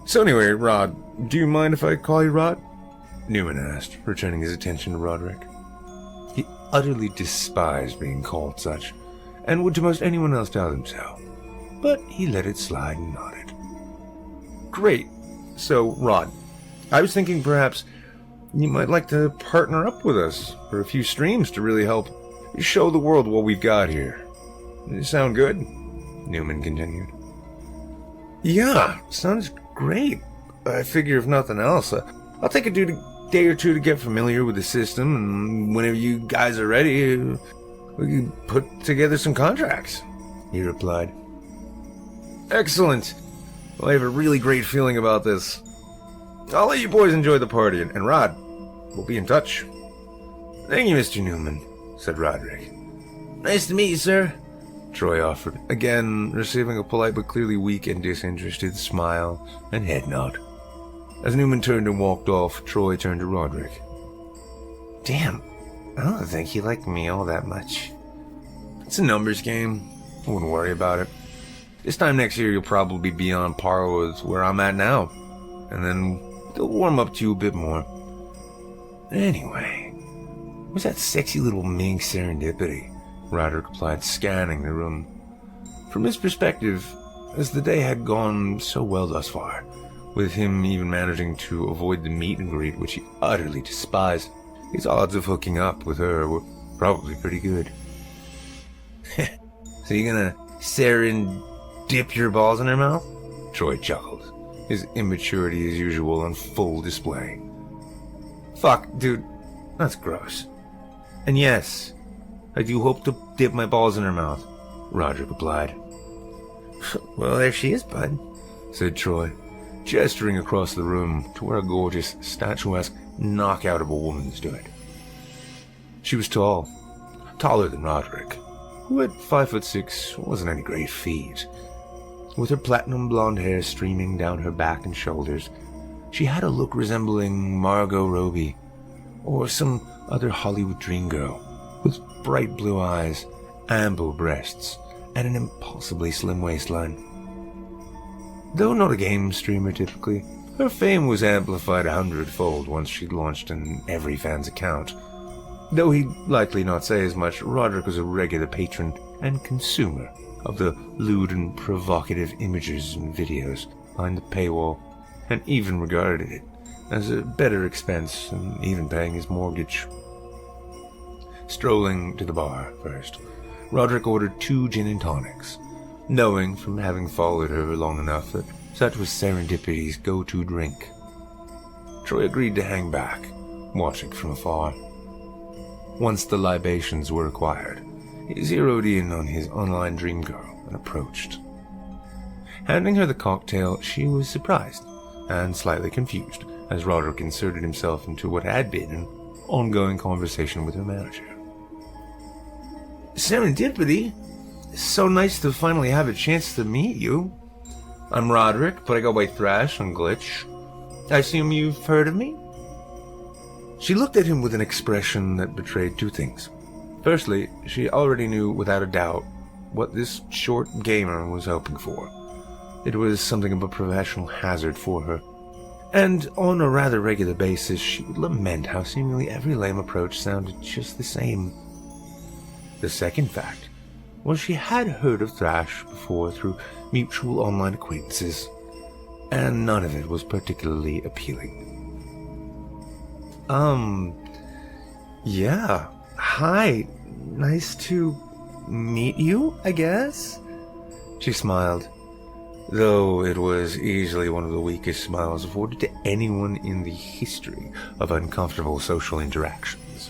"So anyway, Rod, do you mind if I call you Rod?" Newman asked, returning his attention to Roderick. He utterly despised being called such, and would to most anyone else tell them so, but he let it slide and nodded. "Great. So, Rod, I was thinking perhaps you might like to partner up with us for a few streams to really help show the world what we've got here. Does it sound good?" Newman continued. "Yeah, sounds great. I figure if nothing else, I'll take a day or two to get familiar with the system, and whenever you guys are ready, we can put together some contracts," he replied. "Excellent. Well, I have a really great feeling about this. I'll let you boys enjoy the party, and Rod, we'll be in touch." "Thank you, Mr. Newman," said Roderick. Nice to meet you, sir, Troy offered, again receiving a polite but clearly weak and disinterested smile and head nod. As Newman turned and walked off, Troy turned to Roderick. Damn, I don't think he liked me all that much. It's a numbers game. I wouldn't worry about it. This time next year, you'll probably be on par with where I'm at now, and then they'll warm up to you a bit more. Anyway, where's that sexy little mink serendipity? Roderick replied, scanning the room. From his perspective, as the day had gone so well thus far, with him even managing to avoid the meet and greet which he utterly despised, his odds of hooking up with her were probably pretty good. So you gonna dip your balls in her mouth? Troy chuckled, his immaturity as usual on full display. Fuck, dude, that's gross. And yes, I do hope to dip my balls in her mouth, Roger replied. Well, there she is, bud, said Troy, gesturing across the room to where a gorgeous, statuesque knockout of a woman stood. She was tall, taller than Roderick, who at 5'6" wasn't any great feat. With her platinum blonde hair streaming down her back and shoulders, she had a look resembling Margot Robbie, or some other Hollywood dream girl, with bright blue eyes, ample breasts, and an impossibly slim waistline. Though not a game streamer typically, her fame was amplified 100-fold once she'd launched in every fan's account. Though he'd likely not say as much, Roderick was a regular patron and consumer of the lewd and provocative images and videos behind the paywall, and even regarded it as a better expense than even paying his mortgage. Strolling to the bar first, Roderick ordered 2 gin and tonics, knowing from having followed her long enough that such was Serendipity's go-to drink. Troy agreed to hang back, watching from afar. Once the libations were acquired, he zeroed in on his online dream girl and approached. Handing her the cocktail, she was surprised and slightly confused as Roderick inserted himself into what had been an ongoing conversation with her manager. Serendipity? It's so nice to finally have a chance to meet you. I'm Roderick, but I go by Thrash on Glitch. I assume you've heard of me? She looked at him with an expression that betrayed 2 things. Firstly, she already knew without a doubt what this short gamer was hoping for. It was something of a professional hazard for her. And on a rather regular basis, she would lament how seemingly every lame approach sounded just the same. The second fact was she had heard of Thrash before through mutual online acquaintances, and none of it was particularly appealing. Yeah, hi, nice to meet you, I guess? She smiled, though it was easily one of the weakest smiles afforded to anyone in the history of uncomfortable social interactions.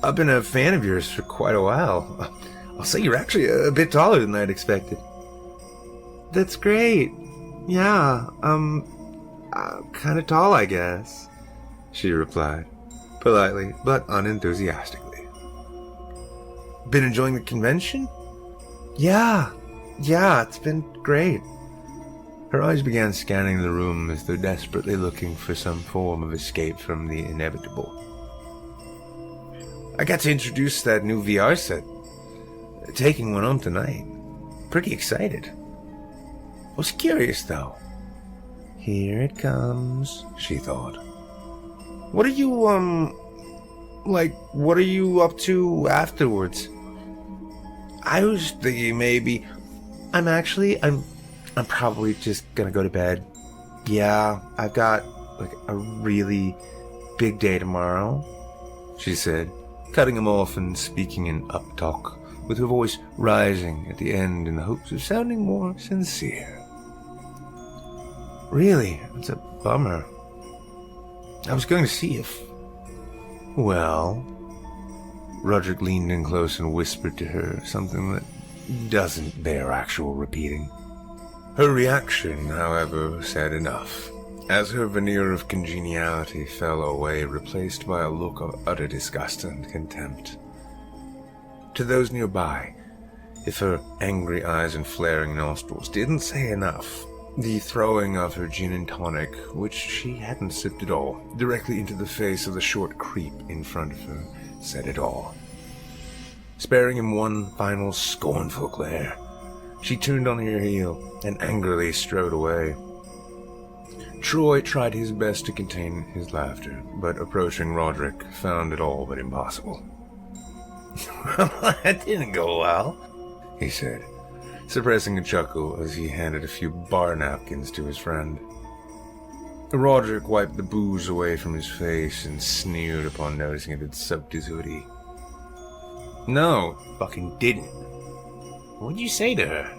I've been a fan of yours for quite a while. I'll say you're actually a bit taller than I'd expected. That's great. Yeah, kinda tall, I guess, she replied, politely but unenthusiastically. Been enjoying the convention? Yeah, it's been great. Her eyes began scanning the room as though desperately looking for some form of escape from the inevitable. I got to introduce that new VR set. Taking one home tonight. Pretty excited. I was curious, though. Here it comes, she thought. What are you, what are you up to afterwards? I was thinking maybe... I'm probably just gonna go to bed. Yeah, I've got, a really big day tomorrow, she said, cutting him off and speaking in uptalk, with her voice rising at the end in the hopes of sounding more sincere. Really, it's a bummer. I was going to see if... Well... Roderick leaned in close and whispered to her something that doesn't bear actual repeating. Her reaction, however, said enough, as her veneer of congeniality fell away, replaced by a look of utter disgust and contempt. To those nearby, if her angry eyes and flaring nostrils didn't say enough, the throwing of her gin and tonic, which she hadn't sipped at all, directly into the face of the short creep in front of her, said it all. Sparing him one final scornful glare, she turned on her heel and angrily strode away. Troy tried his best to contain his laughter, but approaching Roderick found it all but impossible. "That didn't go well," he said, suppressing a chuckle as he handed a few bar napkins to his friend. Roderick wiped the booze away from his face and sneered upon noticing it had soaked his hoodie. "No, fucking didn't. What'd you say to her?"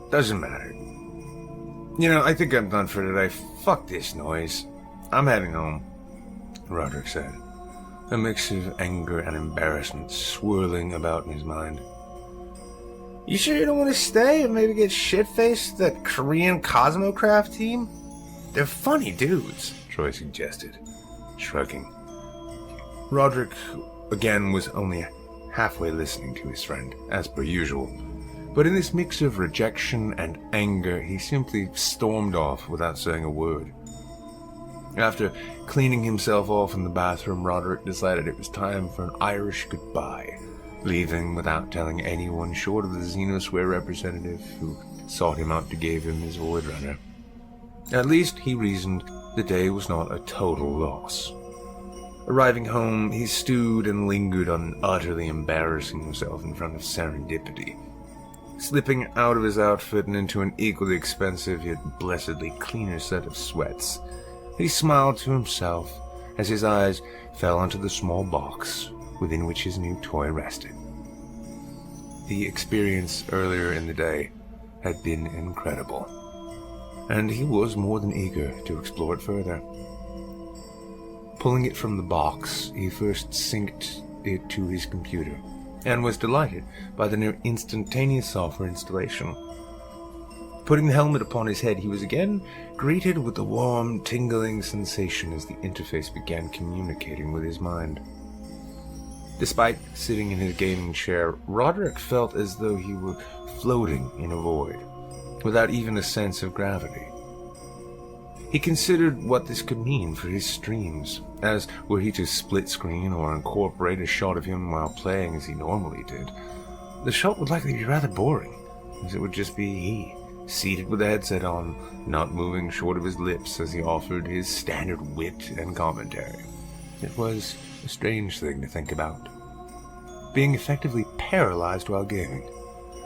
"Doesn't matter. I think I'm done for today. Fuck this noise. I'm heading home," Roderick said, a mix of anger and embarrassment swirling about in his mind. "You sure you don't want to stay and maybe get shit-faced with that Korean Cosmocraft team? They're funny dudes," Troy suggested, shrugging. Roderick, again, was only halfway listening to his friend, as per usual. But in this mix of rejection and anger, he simply stormed off without saying a word. After cleaning himself off in the bathroom, Roderick decided it was time for an Irish goodbye, leaving without telling anyone short of the Xenosphere representative who sought him out to give him his Void Runner. At least, he reasoned, the day was not a total loss. Arriving home, he stewed and lingered on utterly embarrassing himself in front of Serendipity. Slipping out of his outfit and into an equally expensive yet blessedly cleaner set of sweats, he smiled to himself as his eyes fell onto the small box within which his new toy rested. The experience earlier in the day had been incredible, and he was more than eager to explore it further. Pulling it from the box, he first synced it to his computer, and was delighted by the near instantaneous software installation. Putting the helmet upon his head, he was again greeted with a warm, tingling sensation as the interface began communicating with his mind. Despite sitting in his gaming chair, Roderick felt as though he were floating in a void, without even a sense of gravity. He considered what this could mean for his streams, as were he to split screen or incorporate a shot of him while playing as he normally did, the shot would likely be rather boring, as it would just be he, seated with the headset on, not moving short of his lips as he offered his standard wit and commentary. It was a strange thing to think about. Being effectively paralyzed while gaming,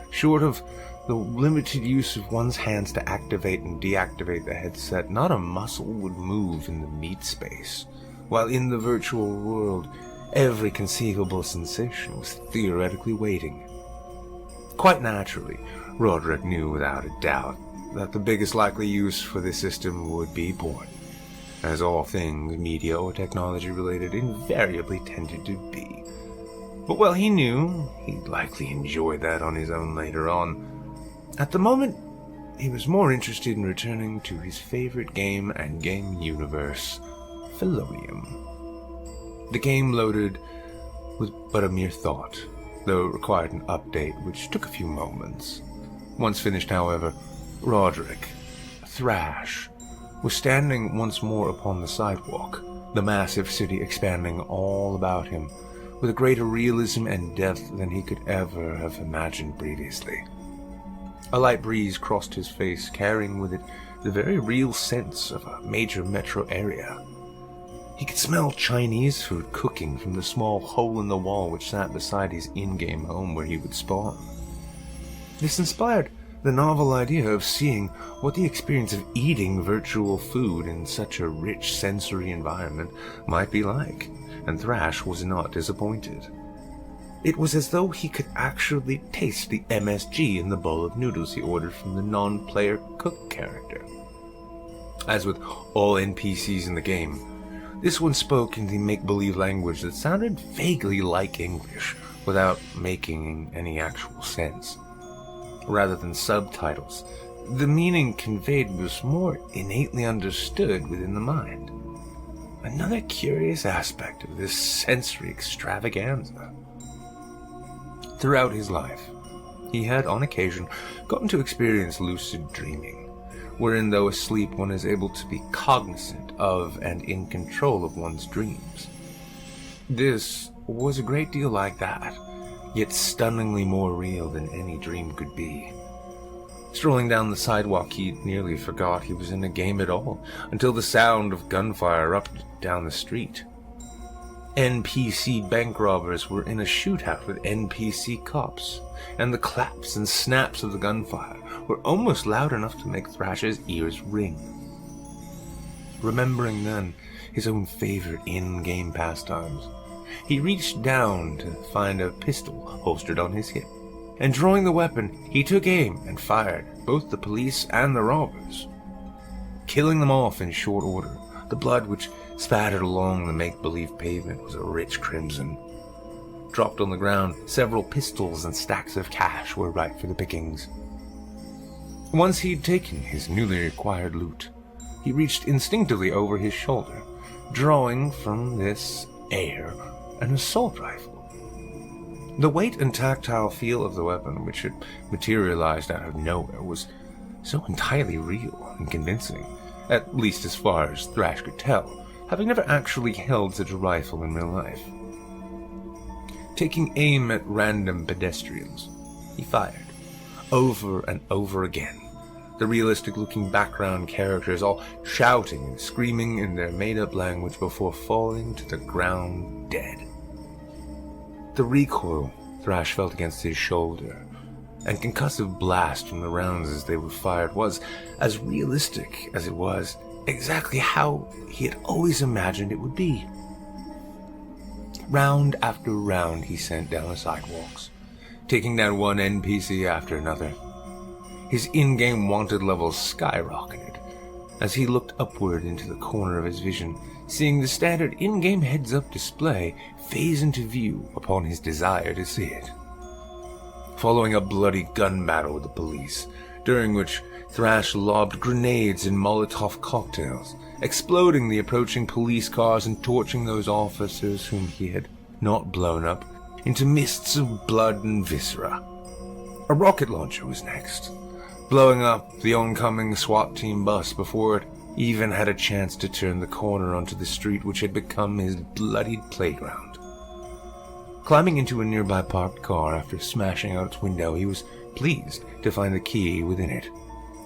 short of the limited use of one's hands to activate and deactivate the headset, not a muscle would move in the meat space, while in the virtual world, every conceivable sensation was theoretically waiting. Quite naturally, Roderick knew without a doubt that the biggest likely use for this system would be porn, as all things media or technology related invariably tended to be. But while he knew he'd likely enjoy that on his own later on, at the moment, he was more interested in returning to his favorite game and game universe, Felonium. The game loaded with but a mere thought, though it required an update which took a few moments. Once finished, however, Roderick, Thrash, was standing once more upon the sidewalk, the massive city expanding all about him, with a greater realism and depth than he could ever have imagined previously. A light breeze crossed his face, carrying with it the very real sense of a major metro area. He could smell Chinese food cooking from the small hole in the wall which sat beside his in-game home where he would spawn. This inspired the novel idea of seeing what the experience of eating virtual food in such a rich sensory environment might be like, and Thrash was not disappointed. It was as though he could actually taste the MSG in the bowl of noodles he ordered from the non-player cook character. As with all NPCs in the game, this one spoke in the make-believe language that sounded vaguely like English, without making any actual sense. Rather than subtitles, the meaning conveyed was more innately understood within the mind. Another curious aspect of this sensory extravaganza. Throughout his life, he had on occasion gotten to experience lucid dreaming, wherein though asleep one is able to be cognizant of and in control of one's dreams. This was a great deal like that, yet stunningly more real than any dream could be. Strolling down the sidewalk, he nearly forgot he was in a game at all, until the sound of gunfire erupted down the street. NPC bank robbers were in a shootout with NPC cops, and the claps and snaps of the gunfire were almost loud enough to make Thrash's ears ring. Remembering then his own favorite in-game pastimes, he reached down to find a pistol holstered on his hip, and drawing the weapon, he took aim and fired at both the police and the robbers, killing them off in short order. The blood which spattered along the make-believe pavement was a rich crimson. Dropped on the ground, several pistols and stacks of cash were ripe for the pickings. Once he'd taken his newly acquired loot, he reached instinctively over his shoulder, drawing from this air an assault rifle. The weight and tactile feel of the weapon, which had materialized out of nowhere, was so entirely real and convincing, at least as far as Thrash could tell, having never actually held such a rifle in real life. Taking aim at random pedestrians, he fired, over and over again, the realistic-looking background characters all shouting and screaming in their made-up language before falling to the ground dead. The recoil Thrash felt against his shoulder, and concussive blast from the rounds as they were fired was, as realistic as it was, exactly how he had always imagined it would be. Round after round he sent down the sidewalks, taking down one NPC after another. His in-game wanted levels skyrocketed as he looked upward into the corner of his vision, seeing the standard in-game heads-up display phase into view upon his desire to see it. Following a bloody gun battle with the police, during which Thrash lobbed grenades and Molotov cocktails, exploding the approaching police cars and torching those officers whom he had not blown up into mists of blood and viscera. A rocket launcher was next, blowing up the oncoming SWAT team bus before it even had a chance to turn the corner onto the street which had become his bloodied playground. Climbing into a nearby parked car after smashing out its window, he was pleased to find the key within it,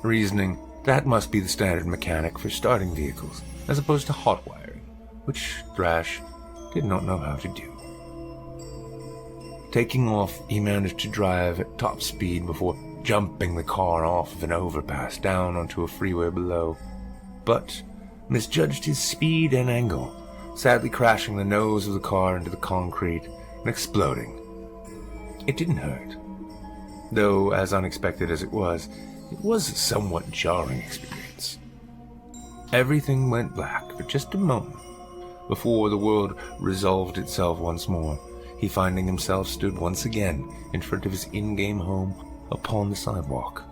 reasoning that must be the standard mechanic for starting vehicles, as opposed to hot wiring, which Thrash did not know how to do. Taking off, he managed to drive at top speed before jumping the car off of an overpass down onto a freeway below, but misjudged his speed and angle, sadly crashing the nose of the car into the concrete and exploding. It didn't hurt, though as unexpected as it was a somewhat jarring experience. Everything went black for just a moment before the world resolved itself once more, he finding himself stood once again in front of his in-game home upon the sidewalk.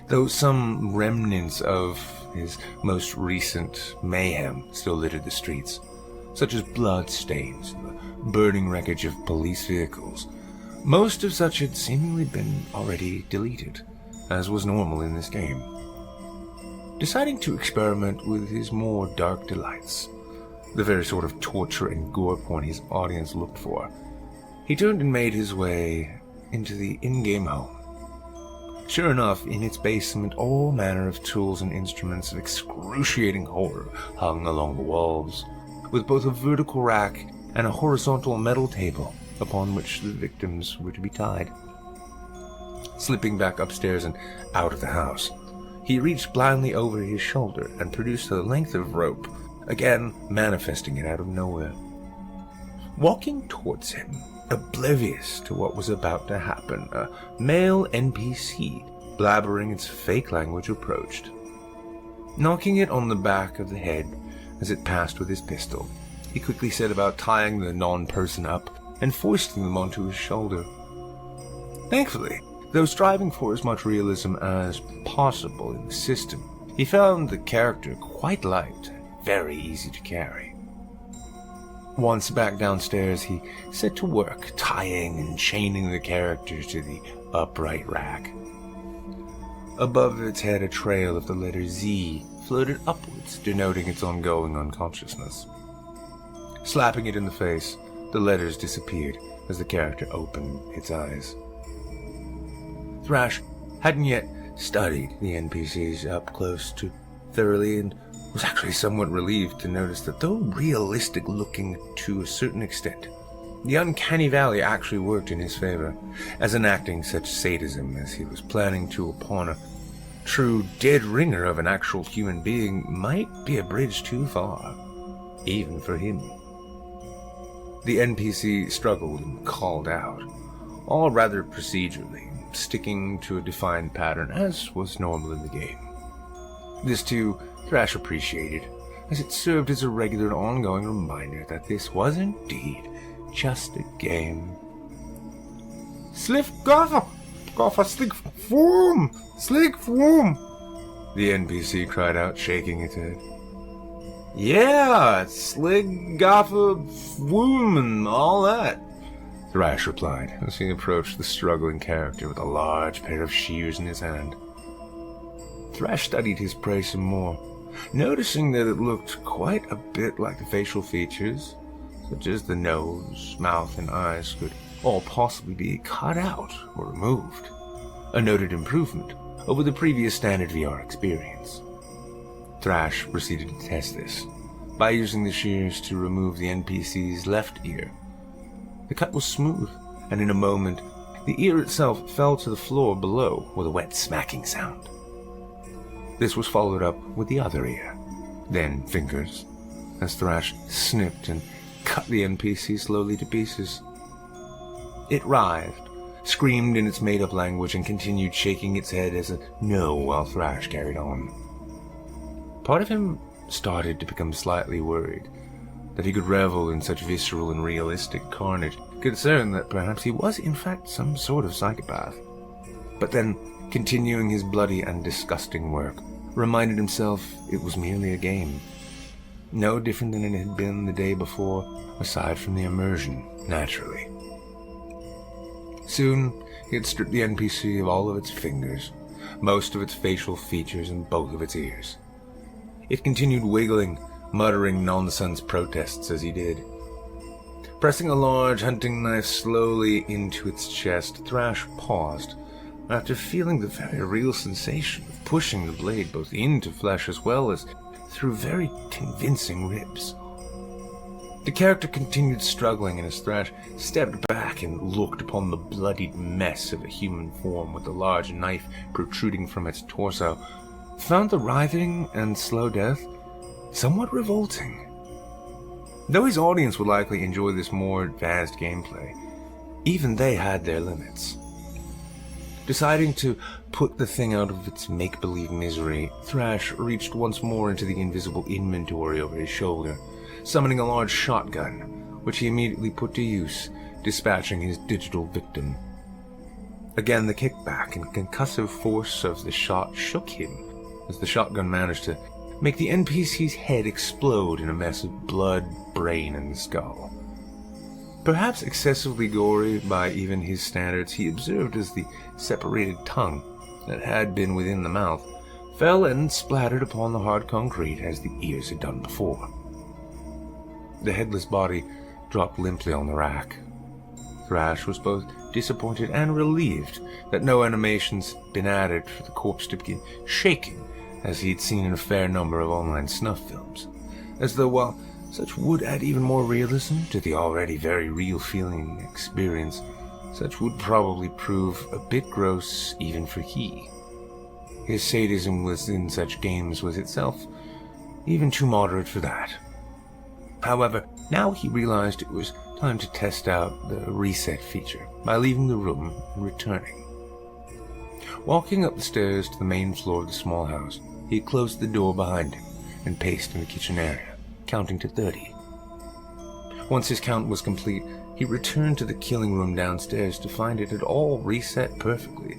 Though some remnants of his most recent mayhem still littered the streets, such as blood stains and the burning wreckage of police vehicles, most of such had seemingly been already deleted, as was normal in this game. Deciding to experiment with his more dark delights, the very sort of torture and gore porn his audience looked for, he turned and made his way into the in-game home. Sure enough, in its basement, all manner of tools and instruments of excruciating horror hung along the walls, with both a vertical rack and a horizontal metal table upon which the victims were to be tied. Slipping back upstairs and out of the house, he reached blindly over his shoulder and produced a length of rope, again manifesting it out of nowhere. Walking towards him, oblivious to what was about to happen, a male NPC, blabbering its fake language, approached. Knocking it on the back of the head as it passed with his pistol, he quickly set about tying the non-person up and foisting them onto his shoulder. Thankfully, though striving for as much realism as possible in the system, he found the character quite light and very easy to carry. Once back downstairs, he set to work tying and chaining the characters to the upright rack. Above its head, a trail of the letter Z floated upwards, denoting its ongoing unconsciousness. Slapping it in the face, the letters disappeared as the character opened its eyes. Thrash hadn't yet studied the NPCs up close too thoroughly and was actually somewhat relieved to notice that though realistic looking to a certain extent, the uncanny valley actually worked in his favor, as enacting such sadism as he was planning to upon a true dead ringer of an actual human being might be a bridge too far, even for him. The NPC struggled and called out, all rather procedurally, sticking to a defined pattern as was normal in the game. This too Thrash appreciated, as it served as a regular and ongoing reminder that this was indeed just a game. "Slick Goffer! Goffer, slick foom! Slick foom!" the NPC cried out, shaking its head. "Yeah, slick Goffer foom and all that," Thrash replied, as he approached the struggling character with a large pair of shears in his hand. Thrash studied his prey some more, noticing that it looked quite a bit like the facial features, such as the nose, mouth, and eyes, could all possibly be cut out or removed, a noted improvement over the previous standard VR experience. Thrash proceeded to test this by using the shears to remove the NPC's left ear. The cut was smooth, and in a moment, the ear itself fell to the floor below with a wet smacking sound. This was followed up with the other ear, then fingers, as Thrash snipped and cut the NPC slowly to pieces. It writhed, screamed in its made-up language, and continued shaking its head as a no while Thrash carried on. Part of him started to become slightly worried that he could revel in such visceral and realistic carnage, concerned that perhaps he was in fact some sort of psychopath. But then, continuing his bloody and disgusting work, reminded himself it was merely a game. No different than it had been the day before, aside from the immersion, naturally. Soon, he had stripped the NPC of all of its fingers, most of its facial features, and both of its ears. It continued wiggling, muttering nonsense protests as he did. Pressing a large hunting knife slowly into its chest, Thrash paused, after feeling the very real sensation of pushing the blade both into flesh as well as through very convincing ribs. The character continued struggling, and as Thrash stepped back and looked upon the bloodied mess of a human form with a large knife protruding from its torso, found the writhing and slow death somewhat revolting. Though his audience would likely enjoy this more advanced gameplay, even they had their limits. Deciding to put the thing out of its make-believe misery, Thrash reached once more into the invisible inventory over his shoulder, summoning a large shotgun, which he immediately put to use, dispatching his digital victim. Again, the kickback and concussive force of the shot shook him, as the shotgun managed to make the NPC's head explode in a mess of blood, brain, and skull. Perhaps excessively gory by even his standards, he observed as the separated tongue that had been within the mouth fell and splattered upon the hard concrete as the ears had done before. The headless body dropped limply on the rack. Thrash was both disappointed and relieved that no animations had been added for the corpse to begin shaking, as he had seen in a fair number of online snuff films, as though while such would add even more realism to the already very real feeling experience, such would probably prove a bit gross even for he. His sadism within such games was itself even too moderate for that. However, now he realized it was time to test out the reset feature by leaving the room and returning. Walking up the stairs to the main floor of the small house, he closed the door behind him and paced in the kitchen area, counting to 30. Once his count was complete, he returned to the killing room downstairs to find it had all reset perfectly,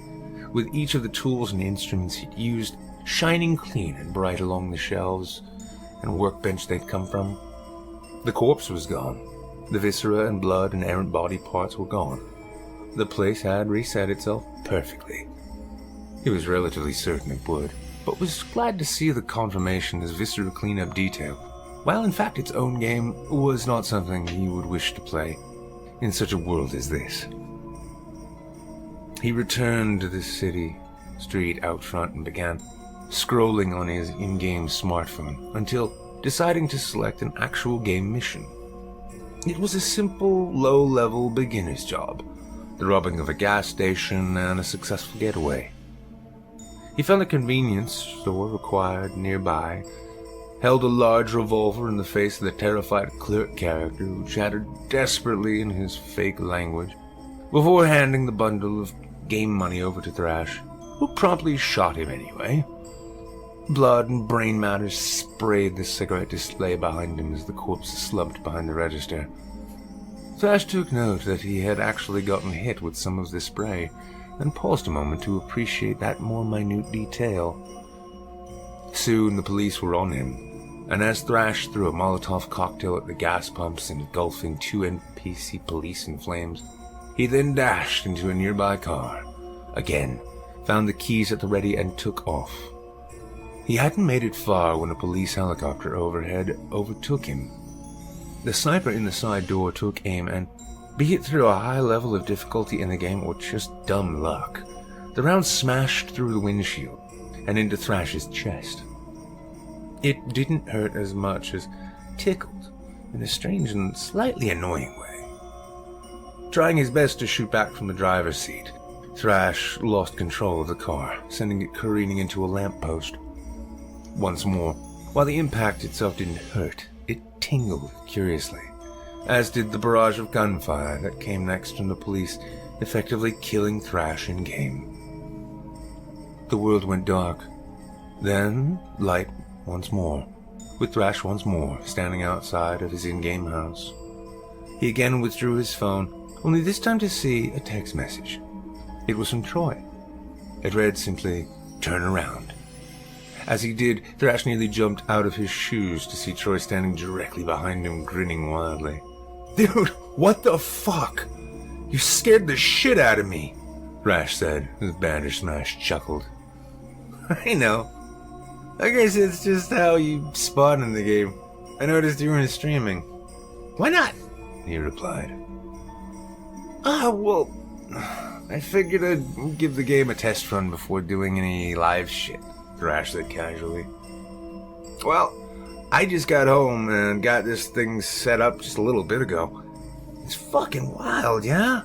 with each of the tools and instruments he'd used shining clean and bright along the shelves and workbench they'd come from. The corpse was gone. The viscera and blood and errant body parts were gone. The place had reset itself perfectly. He was relatively certain it would, but was glad to see the confirmation as viscera cleanup detail, while in fact its own game was not something he would wish to play in such a world as this. He returned to the city street out front and began scrolling on his in-game smartphone until deciding to select an actual game mission. It was a simple, low-level beginner's job, the robbing of a gas station and a successful getaway. He found a convenience store required nearby, held a large revolver in the face of the terrified clerk character who chattered desperately in his fake language, before handing the bundle of game money over to Thrash, who promptly shot him anyway. Blood and brain matter sprayed the cigarette display behind him as the corpse slumped behind the register. Thrash took note that he had actually gotten hit with some of the spray, and paused a moment to appreciate that more minute detail. Soon the police were on him, and as Thrash threw a Molotov cocktail at the gas pumps, engulfing 2 NPC police in flames, he then dashed into a nearby car, again, found the keys at the ready and took off. He hadn't made it far when a police helicopter overhead overtook him. The sniper in the side door took aim and, be it through a high level of difficulty in the game or just dumb luck, the round smashed through the windshield and into Thrash's chest. It didn't hurt as much as tickled in a strange and slightly annoying way. Trying his best to shoot back from the driver's seat, Thrash lost control of the car, sending it careening into a lamppost. Once more, while the impact itself didn't hurt, it tingled curiously, as did the barrage of gunfire that came next from the police, effectively killing Thrash in-game. The world went dark. Then, light once more, with Thrash once more standing outside of his in-game house. He again withdrew his phone, only this time to see a text message. It was from Troy. It read simply, "Turn around." As he did, Thrash nearly jumped out of his shoes to see Troy standing directly behind him, grinning wildly. "Dude, what the fuck? You scared the shit out of me," Thrash said, as Bandersnatch chuckled. "I know. I guess it's just how you spawn in the game. I noticed you weren't streaming." "Why not?" he replied. Well, I figured I'd give the game a test run before doing any live shit," Thrash said casually. "Well, I just got home and got this thing set up just a little bit ago. It's fucking wild, yeah?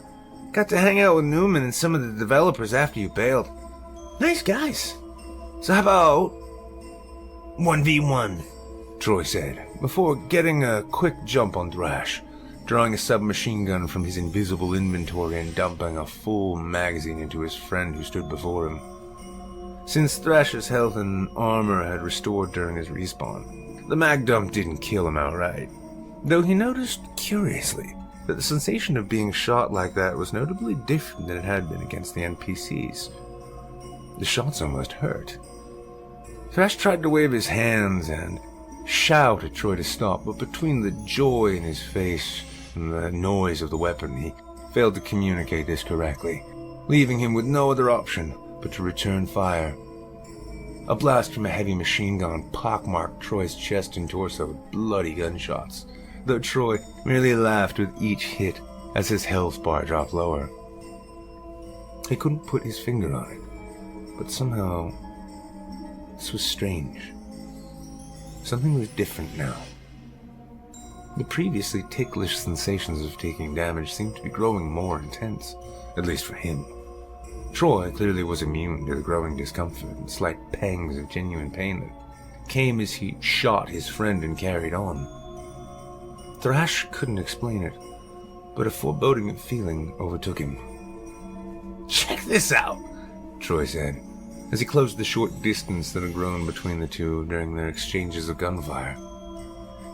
Got to hang out with Newman and some of the developers after you bailed. Nice guys. So how about 1v1, Troy said, before getting a quick jump on Thrash, drawing a submachine gun from his invisible inventory and dumping a full magazine into his friend who stood before him. Since Thrash's health and armor had restored during his respawn, the mag dump didn't kill him outright, though he noticed, curiously, that the sensation of being shot like that was notably different than it had been against the NPCs. The shots almost hurt. Thrash tried to wave his hands and shout at Troy to stop, but between the joy in his face and the noise of the weapon, he failed to communicate this correctly, leaving him with no other option but to return fire. A blast from a heavy machine gun pockmarked Troy's chest and torso with bloody gunshots, though Troy merely laughed with each hit as his health bar dropped lower. He couldn't put his finger on it, but somehow this was strange. Something was different now. The previously ticklish sensations of taking damage seemed to be growing more intense, at least for him. Troy clearly was immune to the growing discomfort and slight pangs of genuine pain that came as he shot his friend and carried on. Thrash couldn't explain it, but a foreboding feeling overtook him. "Check this out," Troy said, as he closed the short distance that had grown between the two during their exchanges of gunfire.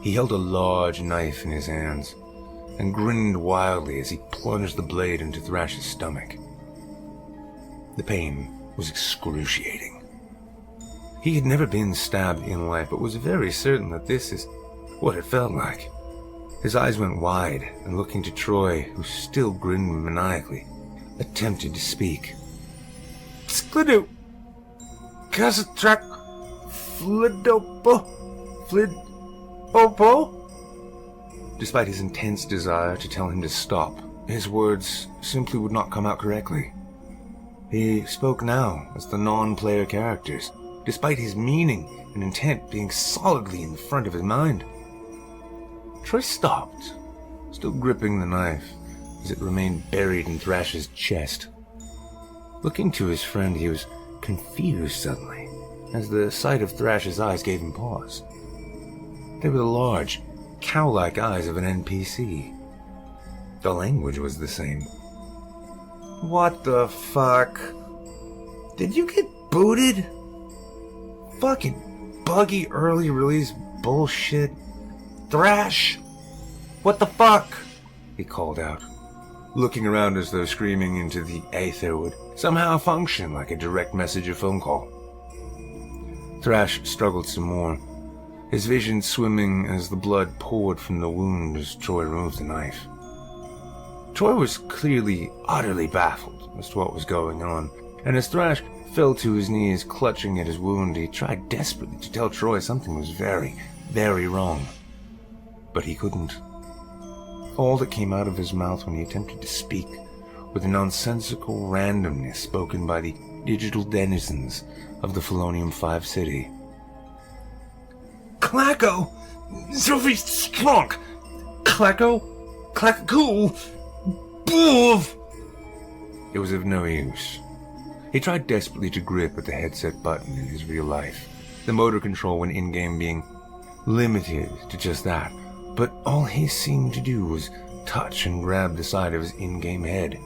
He held a large knife in his hands and grinned wildly as he plunged the blade into Thrash's stomach. The pain was excruciating. He had never been stabbed in life, but was very certain that this is what it felt like. His eyes went wide, and looking to Troy, who still grinned maniacally, attempted to speak. Sklidu, Kasatrak, Flidopo, Flidopo? Despite his intense desire to tell him to stop, his words simply would not come out correctly. He spoke now as the non-player characters, despite his meaning and intent being solidly in the front of his mind. Troy stopped, still gripping the knife as it remained buried in Thrash's chest. Looking to his friend, he was confused suddenly, as the sight of Thrash's eyes gave him pause. They were the large, cow-like eyes of an NPC. The language was the same. What the fuck? Did you get booted? Fucking buggy early release bullshit. Thrash! What the fuck? He called out, looking around as though screaming into the aether would somehow function like a direct message or phone call. Thrash struggled some more, his vision swimming as the blood poured from the wound as Troy removed the knife. Troy was clearly utterly baffled as to what was going on, and as Thrash fell to his knees clutching at his wound, he tried desperately to tell Troy something was very, very wrong. But he couldn't. All that came out of his mouth when he attempted to speak were the nonsensical randomness spoken by the digital denizens of the Felonium 5 city. Clacko! Sophie Strong! Clacko! Clacko! Boov! It was of no use. He tried desperately to grip at the headset button in his real life, the motor control when in-game being limited to just that, but all he seemed to do was touch and grab the side of his in-game head.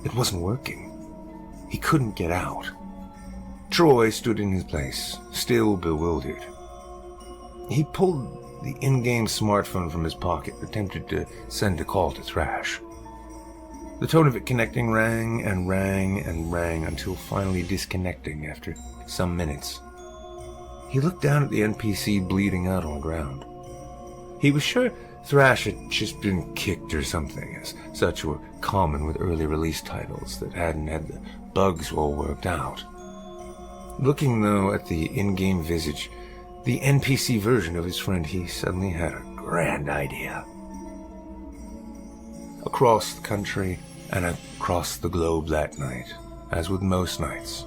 It wasn't working. He couldn't get out. Troy stood in his place, still bewildered. He pulled the in-game smartphone from his pocket, attempted to send a call to Thrash. The tone of it connecting rang and rang and rang until finally disconnecting after some minutes. He looked down at the NPC bleeding out on the ground. He was sure Thrash had just been kicked or something, as such were common with early release titles that hadn't had the bugs all worked out. Looking, though, at the in-game visage, the NPC version of his friend, he suddenly had a grand idea. Across the country and across the globe that night, as with most nights,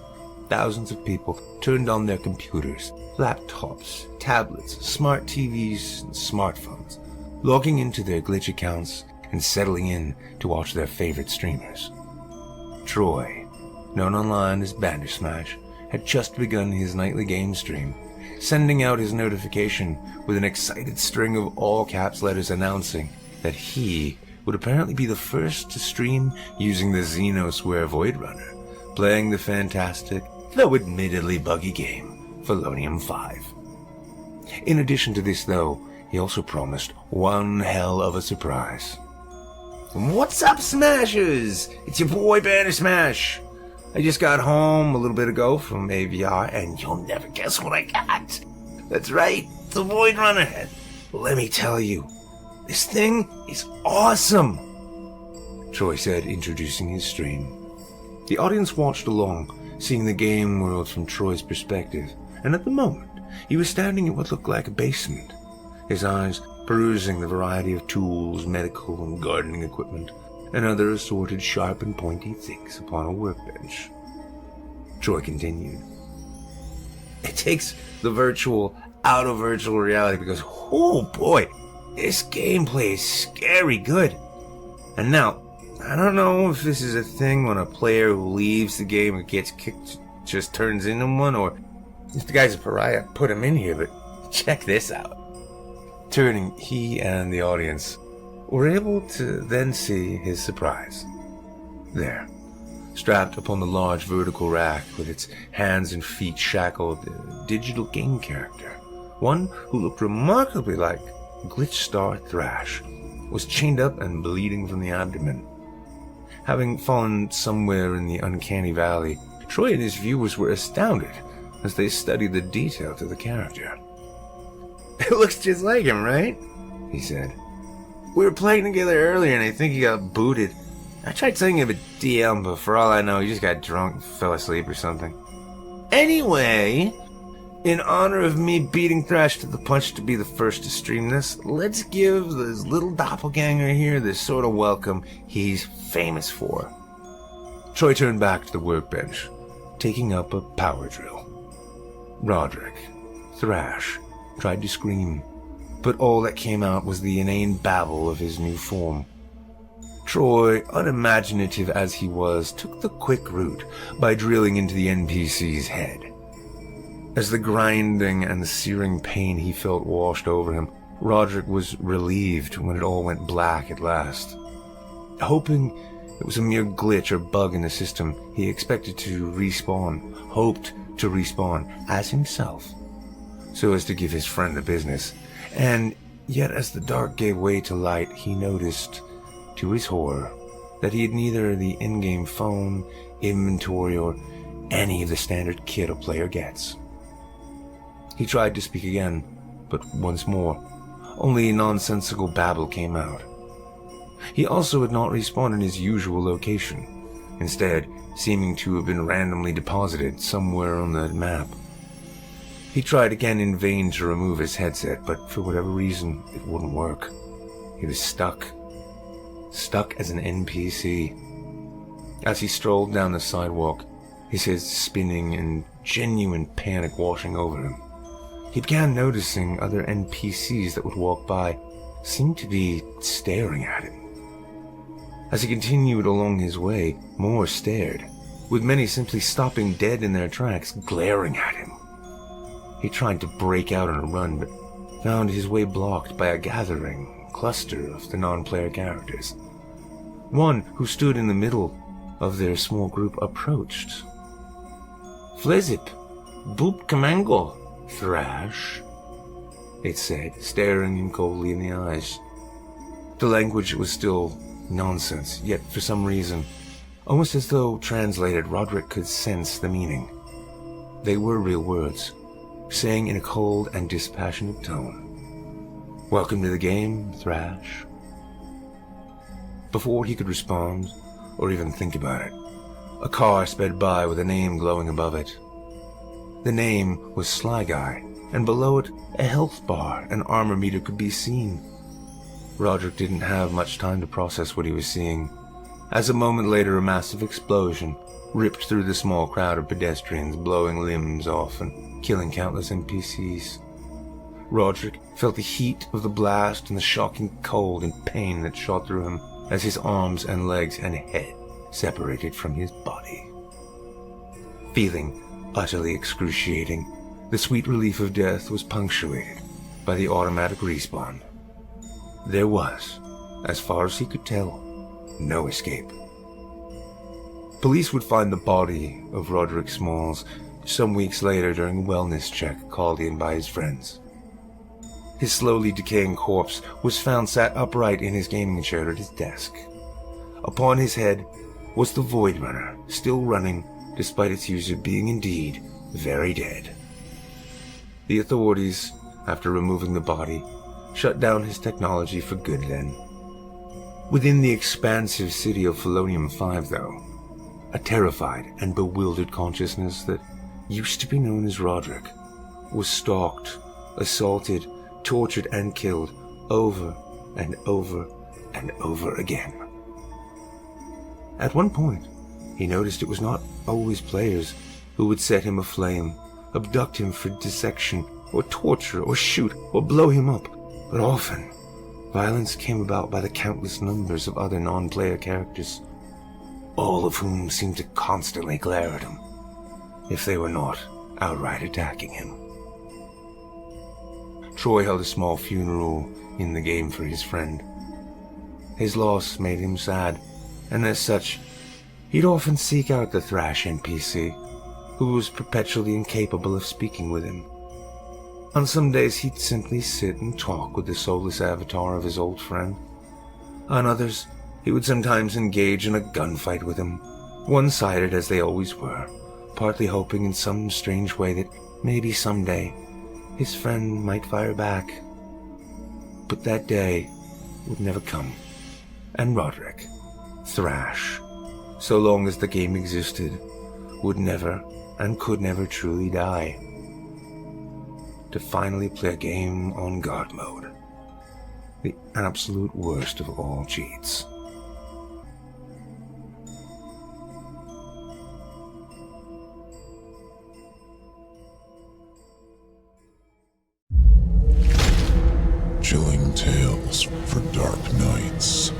thousands of people turned on their computers, laptops, tablets, smart TVs, and smartphones, logging into their glitch accounts and settling in to watch their favorite streamers. Troy, known online as Bandersmash, had just begun his nightly game stream, sending out his notification with an excited string of all-caps letters announcing that he would apparently be the first to stream using the Xenosware Void Runner, playing the fantastic, though admittedly buggy game, Felonium 5. In addition to this, though, he also promised one hell of a surprise. What's up, Smashers? It's your boy Bandersmash. I just got home a little bit ago from AVR, and you'll never guess what I got. That's right, the Void Runner. Let me tell you, this thing is awesome, Troy said, introducing his stream. The audience watched along, seeing the game world from Troy's perspective, and at the moment, he was standing in what looked like a basement, his eyes perusing the variety of tools, medical and gardening equipment, and other assorted sharp and pointy things upon a workbench. Troy continued. It takes the virtual out of virtual reality because, oh boy, this gameplay is scary good. And now, I don't know if this is a thing when a player who leaves the game or gets kicked just turns into one, or if the guy's a pariah, put him in here, but check this out. Turning, he and the audience were able to then see his surprise. There, strapped upon the large vertical rack with its hands and feet shackled, a digital game character, one who looked remarkably like Glitch Star Thrash, was chained up and bleeding from the abdomen. Having fallen somewhere in the uncanny valley, Troy and his viewers were astounded as they studied the detail to the character. It looks just like him, right? He said. We were playing together earlier and I think he got booted. I tried setting him a DM, but for all I know, he just got drunk and fell asleep or something. Anyway, in honor of me beating Thrash to the punch to be the first to stream this, let's give this little doppelganger here the sort of welcome he's famous for. Troy turned back to the workbench, taking up a power drill. Roderick, Thrash, tried to scream, but all that came out was the inane babble of his new form. Troy, unimaginative as he was, took the quick route by drilling into the NPC's head. As the grinding and the searing pain he felt washed over him, Roderick was relieved when it all went black at last. Hoping it was a mere glitch or bug in the system, he expected to hoped to respawn as himself, so as to give his friend the business. And yet as the dark gave way to light, he noticed, to his horror, that he had neither the in-game phone, inventory, or any of the standard kit a player gets. He tried to speak again, but once more, only nonsensical babble came out. He also had not respawned in his usual location, instead seeming to have been randomly deposited somewhere on the map. He tried again in vain to remove his headset, but for whatever reason, it wouldn't work. He was stuck as an NPC. As he strolled down the sidewalk, his head spinning and genuine panic washing over him, he began noticing other NPCs that would walk by seemed to be staring at him. As he continued along his way, more stared, with many simply stopping dead in their tracks, glaring at him. He tried to break out on a run, but found his way blocked by a gathering cluster of the non-player characters. One who stood in the middle of their small group approached. "Flizip, boop kamango, Thrash," it said, staring him coldly in the eyes. The language was still nonsense, yet for some reason, almost as though translated, Roderick could sense the meaning. They were real words, saying in a cold and dispassionate tone, "Welcome to the game, Thrash." Before he could respond, or even think about it, a car sped by with a name glowing above it. The name was Sly Guy, and below it, a health bar and armor meter could be seen. Roderick didn't have much time to process what he was seeing, as a moment later a massive explosion ripped through the small crowd of pedestrians, blowing limbs off and killing countless NPCs. Roderick felt the heat of the blast and the shocking cold and pain that shot through him as his arms and legs and head separated from his body. Feeling utterly excruciating, the sweet relief of death was punctuated by the automatic respawn. There was, as far as he could tell, no escape. Police would find the body of Roderick Smalls some weeks later during a wellness check called in by his friends. His slowly decaying corpse was found sat upright in his gaming chair at his desk. Upon his head was the Void Runner, still running despite its user being indeed very dead. The authorities, after removing the body, shut down his technology for good then. Within the expansive city of Felonium 5, though, a terrified and bewildered consciousness that used to be known as Roderick was stalked, assaulted, tortured, and killed over and over and over again. At one point, he noticed it was not always players who would set him aflame, abduct him for dissection, or torture, or shoot, or blow him up, but often violence came about by the countless numbers of other non-player characters, all of whom seemed to constantly glare at him, if they were not outright attacking him. Troy held a small funeral in the game for his friend. His loss made him sad, and as such, he'd often seek out the Thrash NPC, who was perpetually incapable of speaking with him. On some days he'd simply sit and talk with the soulless avatar of his old friend. On others, he would sometimes engage in a gunfight with him, one-sided as they always were, partly hoping in some strange way that maybe someday his friend might fire back. But that day would never come. And Roderick, Thrash, so long as the game existed, would never and could never truly die. To finally play a game on God mode. The absolute worst of all cheats. Chilling tales for dark nights.